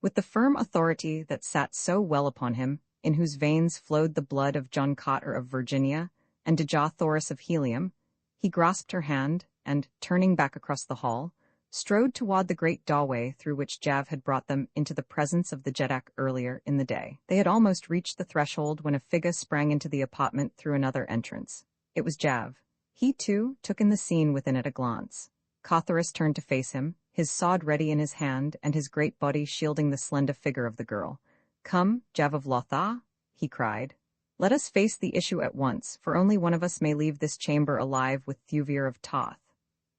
With the firm authority that sat so well upon him, in whose veins flowed the blood of John Carter of Virginia and Dejah Thoris of Helium, he grasped her hand and, turning back across the hall, strode toward the great doorway through which Jav had brought them into the presence of the Jeddak earlier in the day. They had almost reached the threshold when a figure sprang into the apartment through another entrance. It was Jav. He, too, took in the scene within at a glance. Carthoris turned to face him, his sword ready in his hand and his great body shielding the slender figure of the girl. "Come, Jav of Lothar," he cried. "Let us face the issue at once, for only one of us may leave this chamber alive with Thuvir of Toth."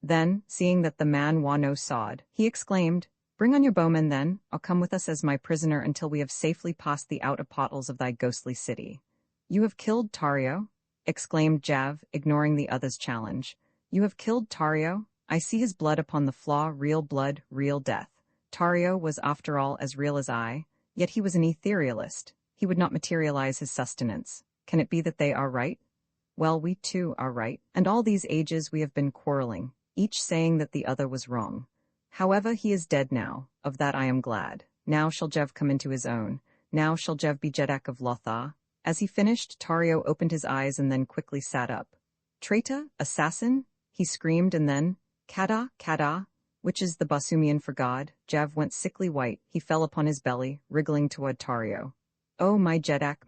Then, seeing that the man wore no sword, he exclaimed, "Bring on your bowmen, then, or come with us as my prisoner until we have safely passed the outer portals of thy ghostly city." "You have killed Tario?" exclaimed Jav, ignoring the other's challenge. "You have killed Tario? I see his blood upon the floor, real blood, real death. Tario was after all as real as I, yet he was an etherealist. He would not materialize his sustenance. Can it be that they are right? Well, we too are right, and all these ages we have been quarreling, each saying that the other was wrong. However, he is dead now, of that I am glad. Now shall Jev come into his own, now shall Jev be Jeddak of Lothar." As he finished, Tario opened his eyes and then quickly sat up. "Traitor? Assassin?" he screamed, and then, "Kada, Kada," which is the Basumian for God. Jav went sickly white. He fell upon his belly, wriggling toward Tario. "Oh, my Jeddak,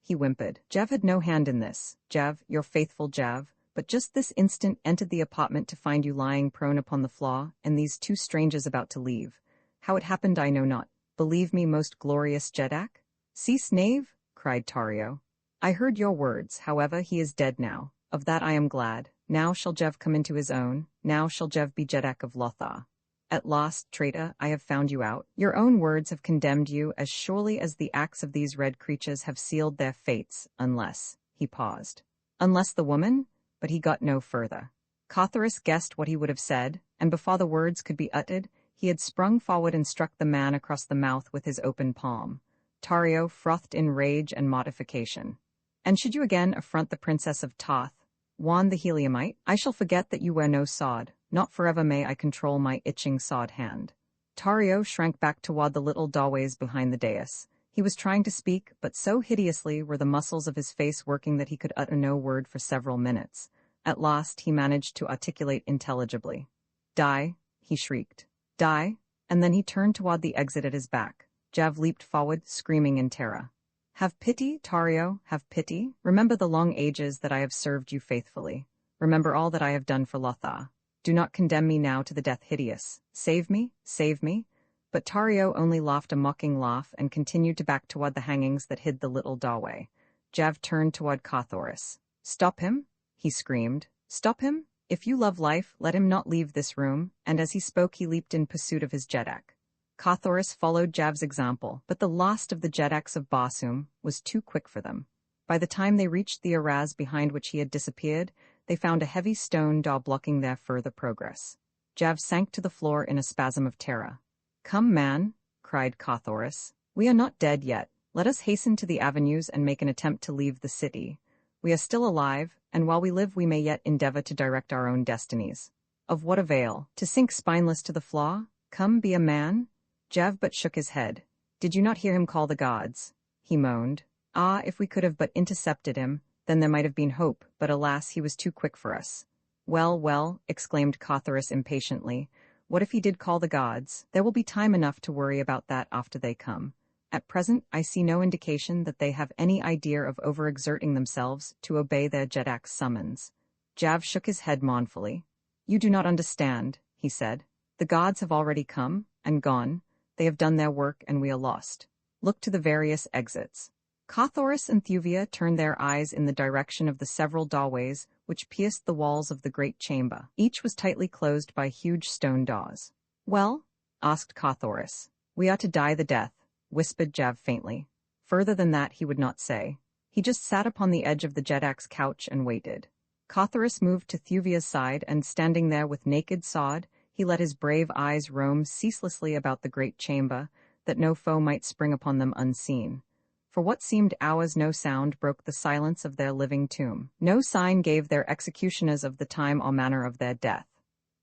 he whimpered. Jav had no hand in this. Jav, your faithful Jav, but just this instant entered the apartment to find you lying prone upon the floor, and these two strangers about to leave. How it happened I know not. Believe me, most glorious Jeddak." "Cease, knave," cried Tario. "I heard your words, however, he is dead now. Of that I am glad. Now shall Jev come into his own, now shall Jev be Jeddak of Lothar. At last, traitor, I have found you out. Your own words have condemned you as surely as the acts of these red creatures have sealed their fates, unless," he paused. "Unless the woman?" But he got no further. Carthoris guessed what he would have said, and before the words could be uttered, he had sprung forward and struck the man across the mouth with his open palm. Tario frothed in rage and mortification. "And should you again affront the princess of Toth," warned the Heliumite, "I shall forget that you wear no sword. Not forever may I control my itching sword hand." Tario shrank back toward the little doorways behind the dais. He was trying to speak, but so hideously were the muscles of his face working that he could utter no word for several minutes. At last he managed to articulate intelligibly. "Die," he shrieked. Die, and then he turned toward the exit at his back. Jav leaped forward, screaming in terror. Have pity, Tario, have pity. Remember the long ages that I have served you faithfully. Remember all that I have done for Lothar. Do not condemn me now to the death hideous. Save me, save me. But Tario only laughed a mocking laugh and continued to back toward the hangings that hid the little doorway. Jav turned toward Carthoris. Stop him, he screamed. Stop him. If you love life, let him not leave this room, and as he spoke he leaped in pursuit of his Jedak. Carthoris followed Jav's example, but the last of the Jedaks of Barsoom was too quick for them. By the time they reached the araz behind which he had disappeared, they found a heavy stone door blocking their further progress. Jav sank to the floor in a spasm of terror. Come, man, cried Carthoris. We are not dead yet. Let us hasten to the avenues and make an attempt to leave the city. We are still alive, and while we live we may yet endeavor to direct our own destinies. Of what avail? To sink spineless to the floor? Come, be a man? Jav but shook his head. Did you not hear him call the gods? He moaned. Ah, if we could have but intercepted him, then there might have been hope, but alas, he was too quick for us. Well, well, exclaimed Carthoris impatiently. What if he did call the gods? There will be time enough to worry about that after they come. At present, I see no indication that they have any idea of overexerting themselves to obey their Jedak's summons. Jav shook his head mournfully. You do not understand, he said. The gods have already come and gone. They have done their work and we are lost. Look to the various exits. Carthoris and Thuvia turned their eyes in the direction of the several doorways which pierced the walls of the great chamber. Each was tightly closed by huge stone doors. Well? Asked Carthoris. We are to die the death, whispered Jav faintly. Further than that he would not say. He just sat upon the edge of the Jedak's couch and waited. Carthoris moved to Thuvia's side and, standing there with naked sword, he let his brave eyes roam ceaselessly about the great chamber, that no foe might spring upon them unseen. For what seemed hours no sound broke the silence of their living tomb. No sign gave their executioners of the time or manner of their death.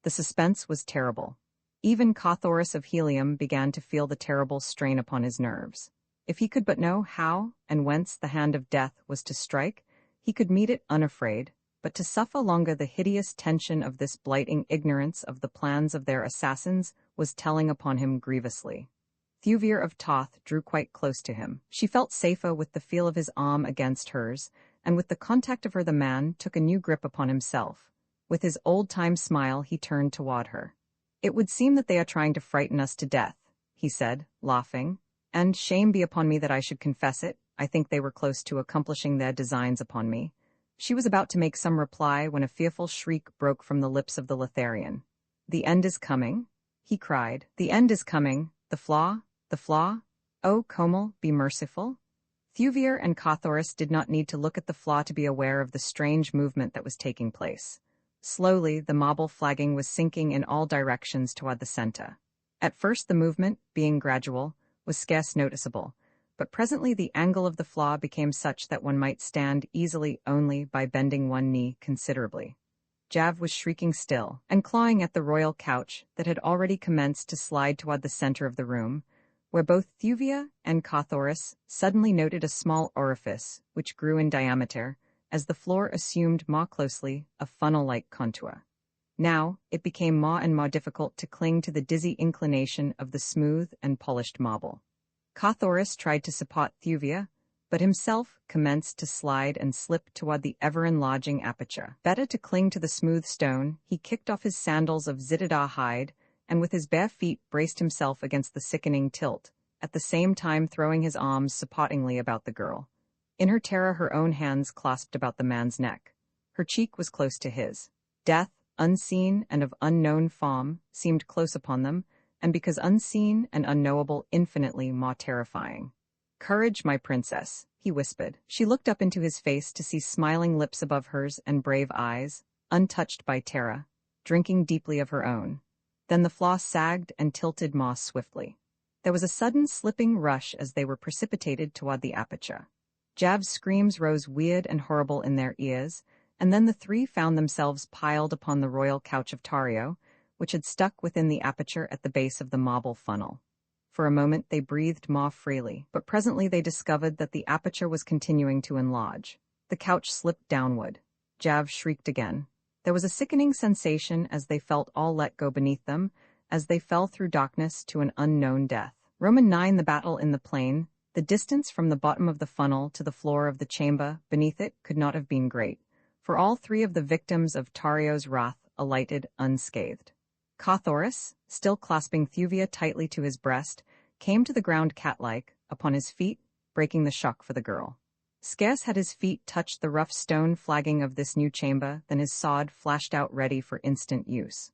The suspense was terrible. Even Carthoris of Helium began to feel the terrible strain upon his nerves. If he could but know how and whence the hand of death was to strike, he could meet it unafraid, but to suffer longer the hideous tension of this blighting ignorance of the plans of their assassins was telling upon him grievously. Thuvir of Toth drew quite close to him. She felt safer with the feel of his arm against hers, and with the contact of her the man took a new grip upon himself. With his old-time smile he turned toward her. It would seem that they are trying to frighten us to death, he said, laughing. And shame be upon me that I should confess it, I think they were close to accomplishing their designs upon me. She was about to make some reply when a fearful shriek broke from the lips of the Lotharian. The end is coming, he cried. The end is coming. The flaw? The flaw? Oh, Komal, be merciful. Thuvir and Carthoris did not need to look at the flaw to be aware of the strange movement that was taking place. Slowly, the marble flagging was sinking in all directions toward the center. At first the movement, being gradual, was scarce noticeable, but presently the angle of the flaw became such that one might stand easily only by bending one knee considerably. Jav was shrieking still, and clawing at the royal couch that had already commenced to slide toward the center of the room, where both Thuvia and Carthoris suddenly noted a small orifice which grew in diameter as the floor assumed more closely a funnel-like contour. Now it became more and more difficult to cling to the dizzy inclination of the smooth and polished marble. Carthoris tried to support Thuvia, but himself commenced to slide and slip toward the ever-enlarging aperture. Better to cling to the smooth stone, he kicked off his sandals of Zitadar hide, and with his bare feet braced himself against the sickening tilt, at the same time throwing his arms supportingly about the girl. In her terror her own hands clasped about the man's neck. Her cheek was close to his. Death, unseen and of unknown form, seemed close upon them, and because unseen and unknowable infinitely more terrifying. Courage, my princess, he whispered. She looked up into his face to see smiling lips above hers and brave eyes, untouched by terror, drinking deeply of her own. Then the flaw sagged and tilted more swiftly. There was a sudden slipping rush as they were precipitated toward the aperture. Jav's screams rose weird and horrible in their ears, and then the three found themselves piled upon the royal couch of Tario, which had stuck within the aperture at the base of the marble funnel. For a moment they breathed more freely, but presently they discovered that the aperture was continuing to enlarge. The couch slipped downward. Jav shrieked again. There was a sickening sensation as they felt all let go beneath them, as they fell through darkness to an unknown death. Roman 9. The battle in the plain. The distance from the bottom of the funnel to the floor of the chamber beneath it could not have been great, for all three of the victims of Tario's wrath alighted unscathed. Carthoris, still clasping Thuvia tightly to his breast, came to the ground cat-like, upon his feet, breaking the shock for the girl. Scarce had his feet touched the rough stone flagging of this new chamber than his sword flashed out ready for instant use.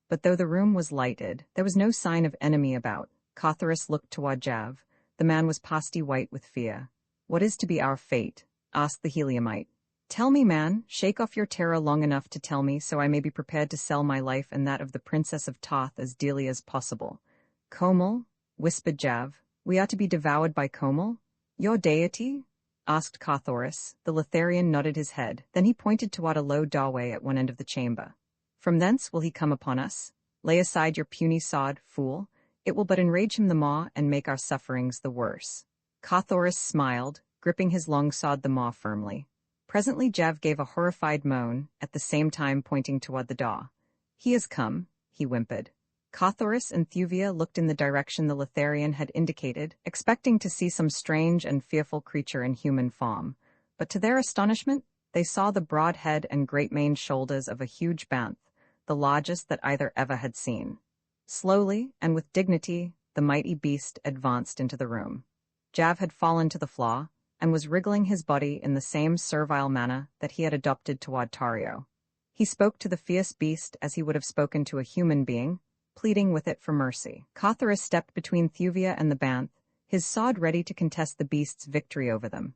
But though the room was lighted, there was no sign of enemy about. Carthoris looked toward Jav. The man was pasty white with fear. "What is to be our fate?" asked the Heliumite. "Tell me, man, shake off your terror long enough to tell me so I may be prepared to sell my life and that of the Princess of Tarth as dearly as possible." "Komel," whispered Jav, "we are to be devoured by Komel?" "Your deity?" asked Carthoris. The Litharian nodded his head. Then he pointed toward a low doorway at one end of the chamber. "From thence will he come upon us? Lay aside your puny sword, fool. It will but enrage him the more and make our sufferings the worse." Carthoris smiled, gripping his long sword the more firmly. Presently Jav gave a horrified moan, at the same time pointing toward the door. "He has come," he whimpered. Carthoris and Thuvia looked in the direction the Litharian had indicated, expecting to see some strange and fearful creature in human form. But to their astonishment, they saw the broad head and great-maned shoulders of a huge banth, the largest that either ever had seen. Slowly, and with dignity, the mighty beast advanced into the room. Jav had fallen to the floor, and was wriggling his body in the same servile manner that he had adopted toward Tario. He spoke to the fierce beast as he would have spoken to a human being, pleading with it for mercy. Carthoris stepped between Thuvia and the banth, his sword ready to contest the beast's victory over them.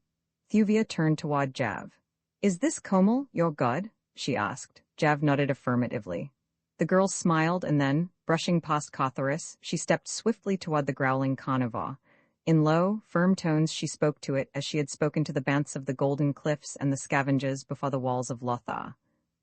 Thuvia turned toward Jav. "Is this Komel, your god?" she asked. Jav nodded affirmatively. The girl smiled and then, brushing past Carthoris, she stepped swiftly toward the growling carnivore. In low, firm tones she spoke to it as she had spoken to the banths of the Golden Cliffs and the scavengers before the walls of Lothar.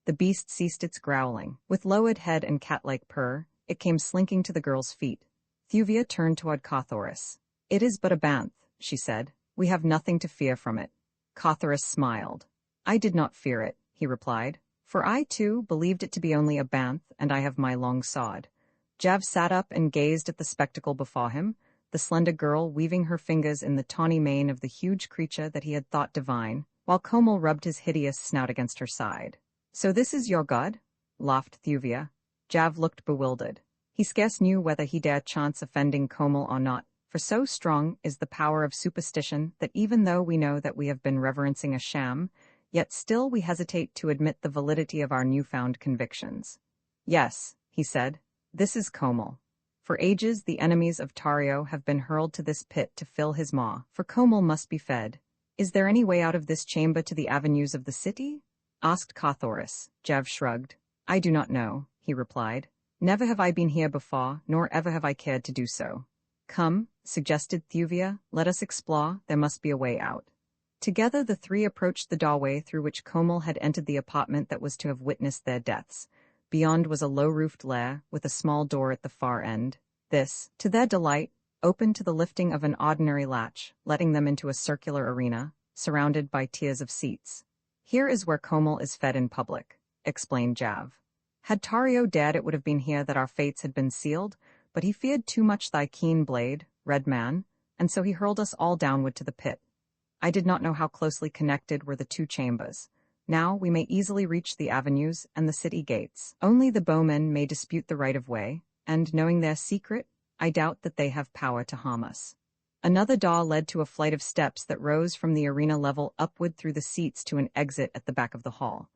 The beast ceased its growling. With lowered head and cat-like purr, it came slinking to the girl's feet. Thuvia turned toward Carthoris. "It is but a banth," she said. "We have nothing to fear from it." Carthoris smiled. "I did not fear it," he replied, "for I, too, believed it to be only a banth, and I have my long sword." Jav sat up and gazed at the spectacle before him, the slender girl weaving her fingers in the tawny mane of the huge creature that he had thought divine, while Komel rubbed his hideous snout against her side. "So this is your god?" laughed Thuvia. Jav looked bewildered. He scarce knew whether he dared chance offending Komel or not, for so strong is the power of superstition that even though we know that we have been reverencing a sham, yet still we hesitate to admit the validity of our newfound convictions. "Yes," he said, "this is Komel. For ages the enemies of Tario have been hurled to this pit to fill his maw, for Komel must be fed. Is there any way out of this chamber to the avenues of the city?" asked Carthoris. Jav shrugged. "I do not know," he replied. "Never have I been here before, nor ever have I cared to do so." "Come," suggested Thuvia, "let us explore, there must be a way out." Together the three approached the doorway through which Komel had entered the apartment that was to have witnessed their deaths. Beyond was a low-roofed lair, with a small door at the far end. This, to their delight, opened to the lifting of an ordinary latch, letting them into a circular arena, surrounded by tiers of seats. "Here is where Komel is fed in public," explained Jav. "Had Tario dared it would have been here that our fates had been sealed, but he feared too much thy keen blade, red man, and so he hurled us all downward to the pit. I did not know how closely connected were the two chambers. Now we may easily reach the avenues and the city gates. Only the bowmen may dispute the right of way, and knowing their secret, I doubt that they have power to harm us." Another door led to a flight of steps that rose from the arena level upward through the seats to an exit at the back of the hall.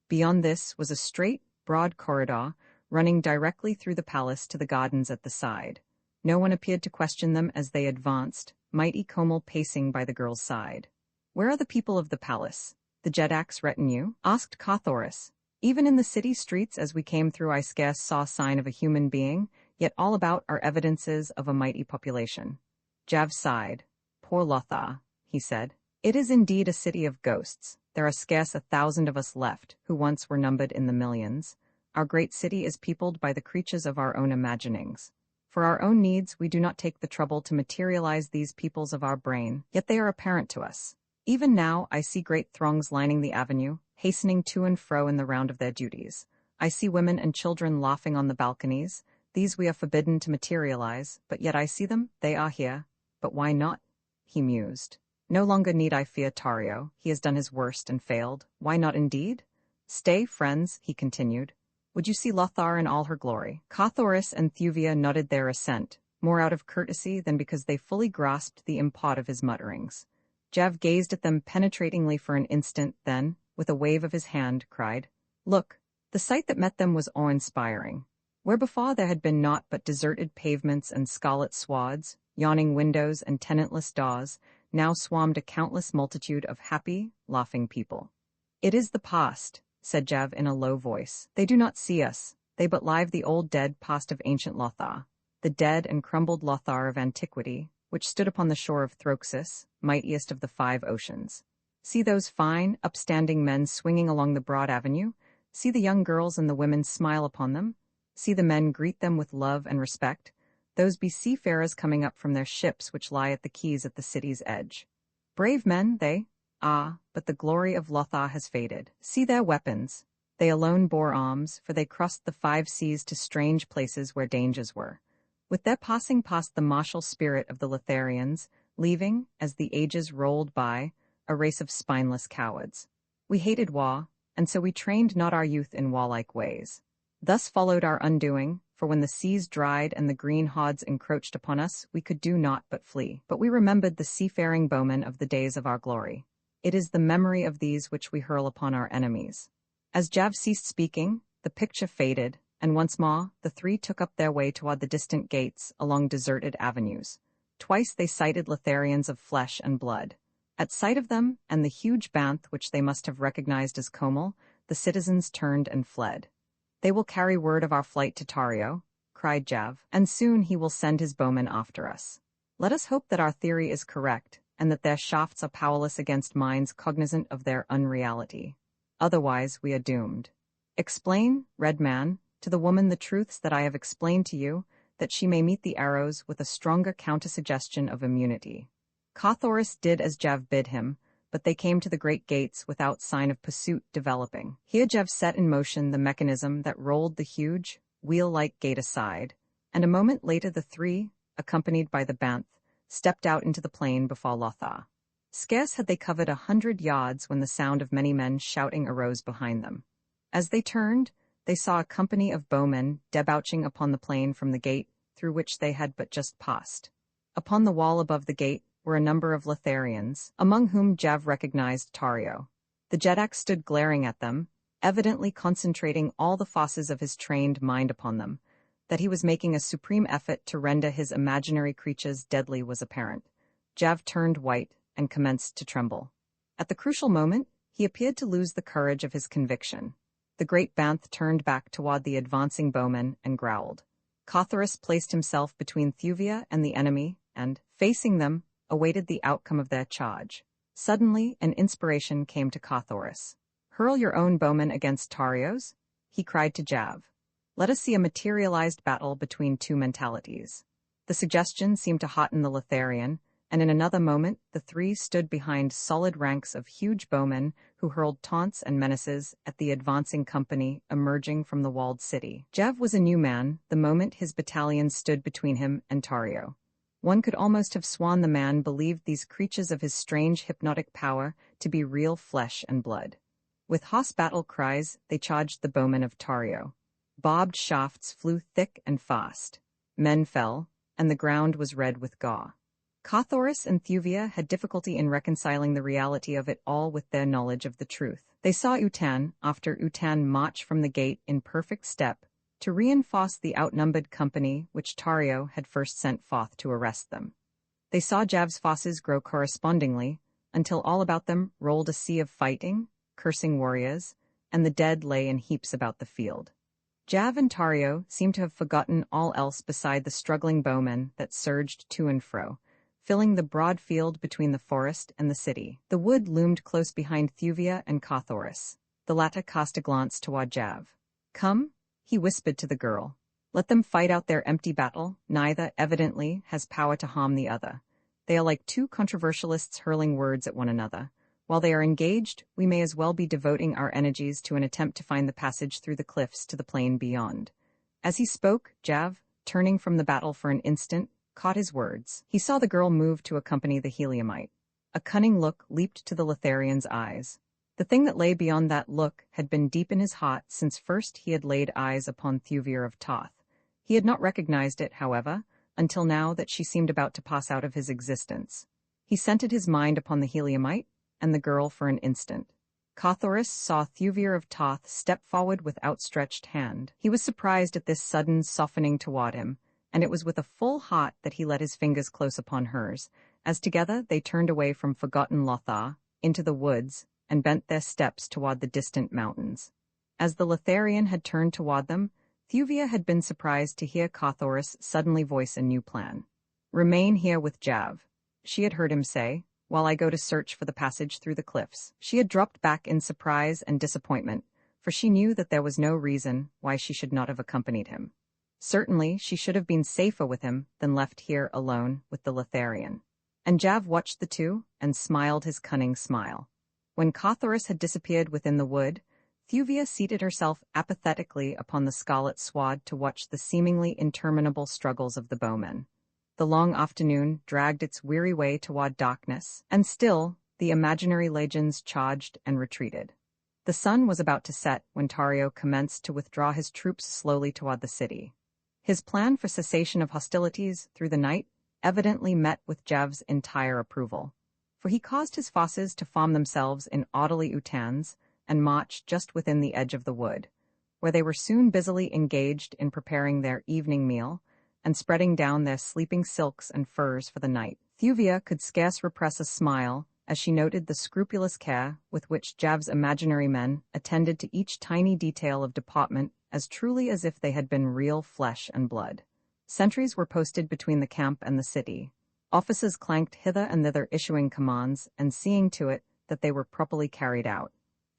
Beyond this was a straight, broad corridor, running directly through the palace to the gardens at the side. No one appeared to question them as they advanced, mighty Komel pacing by the girl's side. "Where are the people of the palace? The Jedak's retinue?" asked Carthoris. "Even in the city streets as we came through I scarce saw sign of a human being, yet all about are evidences of a mighty population." Jav sighed. "Poor Lothar," he said. "It is indeed a city of ghosts. There are scarce 1,000 of us left, who once were numbered in the millions. Our great city is peopled by the creatures of our own imaginings. For our own needs we do not take the trouble to materialize these peoples of our brain, yet they are apparent to us. Even now I see great throngs lining the avenue, hastening to and fro in the round of their duties. I see women and children laughing on the balconies, These we are forbidden to materialize, but yet I see them, they are here. But why not? He mused. No longer need I fear Tario, he has done his worst and failed. Why not indeed? Stay, friends, he continued. Would you see Lothar in all her glory? Carthoris and Thuvia nodded their assent, more out of courtesy than because they fully grasped the import of his mutterings. Jav gazed at them penetratingly for an instant, then, with a wave of his hand, cried, Look! The sight that met them was awe-inspiring. Where before there had been naught but deserted pavements and scarlet swaths, yawning windows and tenantless doors, now swarmed a countless multitude of happy, laughing people. It is the past, said Jav in a low voice. They do not see us, they but live the old dead past of ancient Lothar, the dead and crumbled Lothar of antiquity, which stood upon the shore of Throxus, mightiest of the 5 oceans. See those fine, upstanding men swinging along the broad avenue? See the young girls and the women smile upon them? See the men greet them with love and respect? Those be seafarers coming up from their ships which lie at the quays at the city's edge. Brave men, they? Ah, but the glory of Lothar has faded. See their weapons. They alone bore arms, for they crossed the 5 seas to strange places where dangers were. With their passing past the martial spirit of the Lotharians, leaving, as the ages rolled by, a race of spineless cowards. We hated war, and so we trained not our youth in warlike ways. Thus followed our undoing, for when the seas dried and the green hods encroached upon us, we could do naught but flee. But we remembered the seafaring bowmen of the days of our glory. It is the memory of these which we hurl upon our enemies. As Jav ceased speaking, the picture faded, and once more the 3 took up their way toward the distant gates along deserted avenues. Twice they sighted Lotharians of flesh and blood. At sight of them, and the huge banth which they must have recognized as Comel, the citizens turned and fled. They will carry word of our flight to Tario, cried Jav, and soon he will send his bowmen after us. Let us hope that our theory is correct, and that their shafts are powerless against minds cognizant of their unreality. Otherwise we are doomed. Explain, Red Man, to the woman the truths that I have explained to you, that she may meet the arrows with a stronger counter-suggestion of immunity. Carthoris did as Jav bid him, but they came to the great gates without sign of pursuit developing. Here Jav set in motion the mechanism that rolled the huge, wheel-like gate aside, and a moment later the 3, accompanied by the banth, stepped out into the plain before Lothar. Scarce had they covered 100 yards when the sound of many men shouting arose behind them. As they turned, they saw a company of bowmen debouching upon the plain from the gate through which they had but just passed. Upon the wall above the gate were a number of Lotharians, among whom Jav recognized Tario. The Jedak stood glaring at them, evidently concentrating all the forces of his trained mind upon them. That he was making a supreme effort to render his imaginary creatures deadly was apparent. Jav turned white and commenced to tremble. At the crucial moment, he appeared to lose the courage of his conviction. The great banth turned back toward the advancing bowmen and growled. Carthoris placed himself between Thuvia and the enemy and, facing them, awaited the outcome of their charge. Suddenly, an inspiration came to Carthoris. Hurl your own bowmen against Tario's? He cried to Jav. Let us see a materialized battle between 2 mentalities. The suggestion seemed to hearten the Lotharian, and in another moment the 3 stood behind solid ranks of huge bowmen who hurled taunts and menaces at the advancing company emerging from the walled city. Jav was a new man the moment his battalion stood between him and Tario. One could almost have sworn the man believed these creatures of his strange hypnotic power to be real flesh and blood. With hoarse battle cries, they charged the bowmen of Tario. Barbed shafts flew thick and fast. Men fell, and the ground was red with gore. Carthoris and Thuvia had difficulty in reconciling the reality of it all with their knowledge of the truth. They saw Utan after Utan march from the gate in perfect step, to reinforce the outnumbered company which Tario had first sent forth to arrest them. They saw Jav's forces grow correspondingly, until all about them rolled a sea of fighting, cursing warriors, and the dead lay in heaps about the field. Jav and Tario seemed to have forgotten all else beside the struggling bowmen that surged to and fro, filling the broad field between the forest and the city. The wood loomed close behind Thuvia and Carthoris. The latter cast a glance toward Jav. Come, he whispered to the girl. Let them fight out their empty battle. Neither, evidently, has power to harm the other. They are like 2 controversialists hurling words at one another. While they are engaged, we may as well be devoting our energies to an attempt to find the passage through the cliffs to the plain beyond. As he spoke, Jav, turning from the battle for an instant, caught his words. He saw the girl move to accompany the Heliumite. A cunning look leaped to the Lothlarian's eyes. The thing that lay beyond that look had been deep in his heart since first he had laid eyes upon Thuvir of Toth. He had not recognized it, however, until now that she seemed about to pass out of his existence. He centered his mind upon the Heliumite and the girl for an instant. Carthoris saw Thuvir of Toth step forward with outstretched hand. He was surprised at this sudden softening toward him, and it was with a full heart that he let his fingers close upon hers, as together they turned away from forgotten Lothar, into the woods, and bent their steps toward the distant mountains. As the Lothlarian had turned toward them, Thuvir had been surprised to hear Carthoris suddenly voice a new plan. "Remain here with Jav," she had heard him say, "while I go to search for the passage through the cliffs." She had dropped back in surprise and disappointment, for she knew that there was no reason why she should not have accompanied him. Certainly, she should have been safer with him than left here alone with the Lothlarian. And Jav watched the two and smiled his cunning smile. When Carthoris had disappeared within the wood, Thuvir seated herself apathetically upon the scarlet sward to watch the seemingly interminable struggles of the bowmen. The long afternoon dragged its weary way toward darkness, and still the imaginary legions charged and retreated. The sun was about to set when Tario commenced to withdraw his troops slowly toward the city. His plan for cessation of hostilities through the night evidently met with Jav's entire approval, for he caused his forces to form themselves in orderly utans and march just within the edge of the wood, where they were soon busily engaged in preparing their evening meal and spreading down their sleeping silks and furs for the night. Thuvir could scarce repress a smile as she noted the scrupulous care with which Jav's imaginary men attended to each tiny detail of deportment as truly as if they had been real flesh and blood. Sentries were posted between the camp and the city. Officers clanked hither and thither issuing commands and seeing to it that they were properly carried out.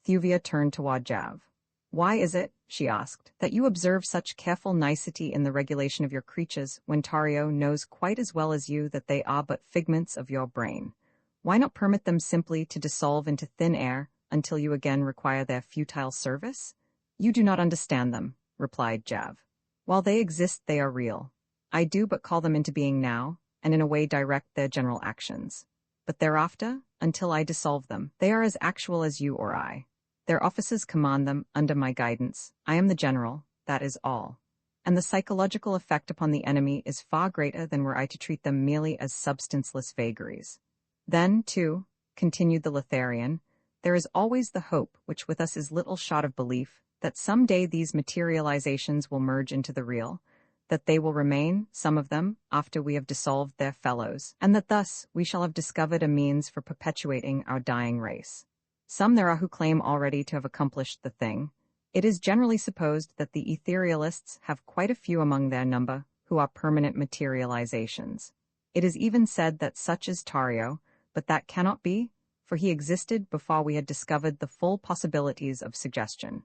Thuvir turned toward Jav. "Why is it," she asked, "that you observe such careful nicety in the regulation of your creatures when Tario knows quite as well as you that they are but figments of your brain? Why not permit them simply to dissolve into thin air until you again require their futile service?" "You do not understand them," replied Jav. "While they exist, they are real. I do but call them into being now, and in a way direct their general actions. But thereafter, until I dissolve them, they are as actual as you or I. Their officers command them under my guidance. I am the general, that is all. And the psychological effect upon the enemy is far greater than were I to treat them merely as substanceless vagaries. Then, too," continued the Lothlarian, "there is always the hope, which with us is little short of belief, that some day these materializations will merge into the real, that they will remain, some of them, after we have dissolved their fellows, and that thus we shall have discovered a means for perpetuating our dying race. Some there are who claim already to have accomplished the thing. It is generally supposed that the etherealists have quite a few among their number who are permanent materializations. It is even said that such is Tario, but that cannot be, for he existed before we had discovered the full possibilities of suggestion.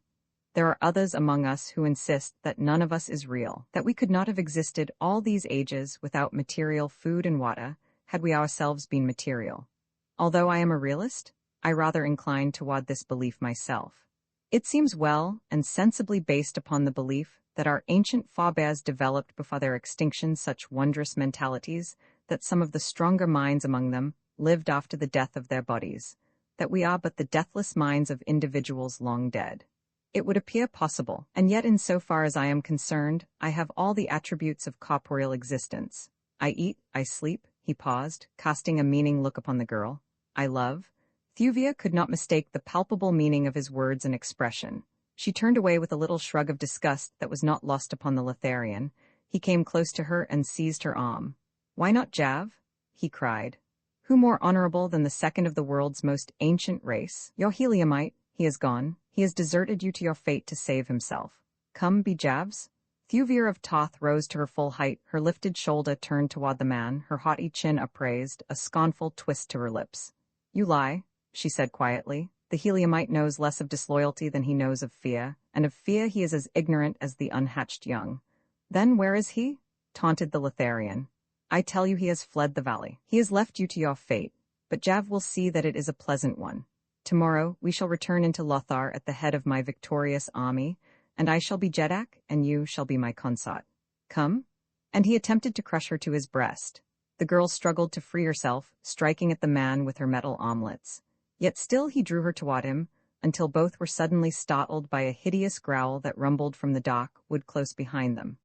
There are others among us who insist that none of us is real, that we could not have existed all these ages without material food and water had we ourselves been material. Although I am a realist, I rather incline toward this belief myself. It seems well and sensibly based upon the belief that our ancient forebears developed before their extinction such wondrous mentalities that some of the stronger minds among them lived after the death of their bodies, that we are but the deathless minds of individuals long dead. It would appear possible, and yet in so far as I am concerned, I have all the attributes of corporeal existence. I eat, I sleep," he paused, casting a meaning look upon the girl. "I love." Thuvir could not mistake the palpable meaning of his words and expression. She turned away with a little shrug of disgust that was not lost upon the Lothlarian. He came close to her and seized her arm. "Why not Jav?" he cried. "Who more honorable than the second of the world's most ancient race? Your Heliumite, he is gone. He has deserted you to your fate to save himself. Come, be Jav's." Thuvir of Toth rose to her full height, her lifted shoulder turned toward the man, her haughty chin upraised, a scornful twist to her lips. "You lie," she said quietly. "The Heliumite knows less of disloyalty than he knows of fear, and of fear he is as ignorant as the unhatched young." "Then where is he?" taunted the Lothlarian. "I tell you he has fled the valley. He has left you to your fate, but Jav will see that it is a pleasant one. Tomorrow we shall return into Lothar at the head of my victorious army, and I shall be Jeddak, and you shall be my consort. Come?" and he attempted to crush her to his breast. The girl struggled to free herself, striking at the man with her metal omelets. Yet still he drew her toward him, until both were suddenly startled by a hideous growl that rumbled from the dock wood close behind them.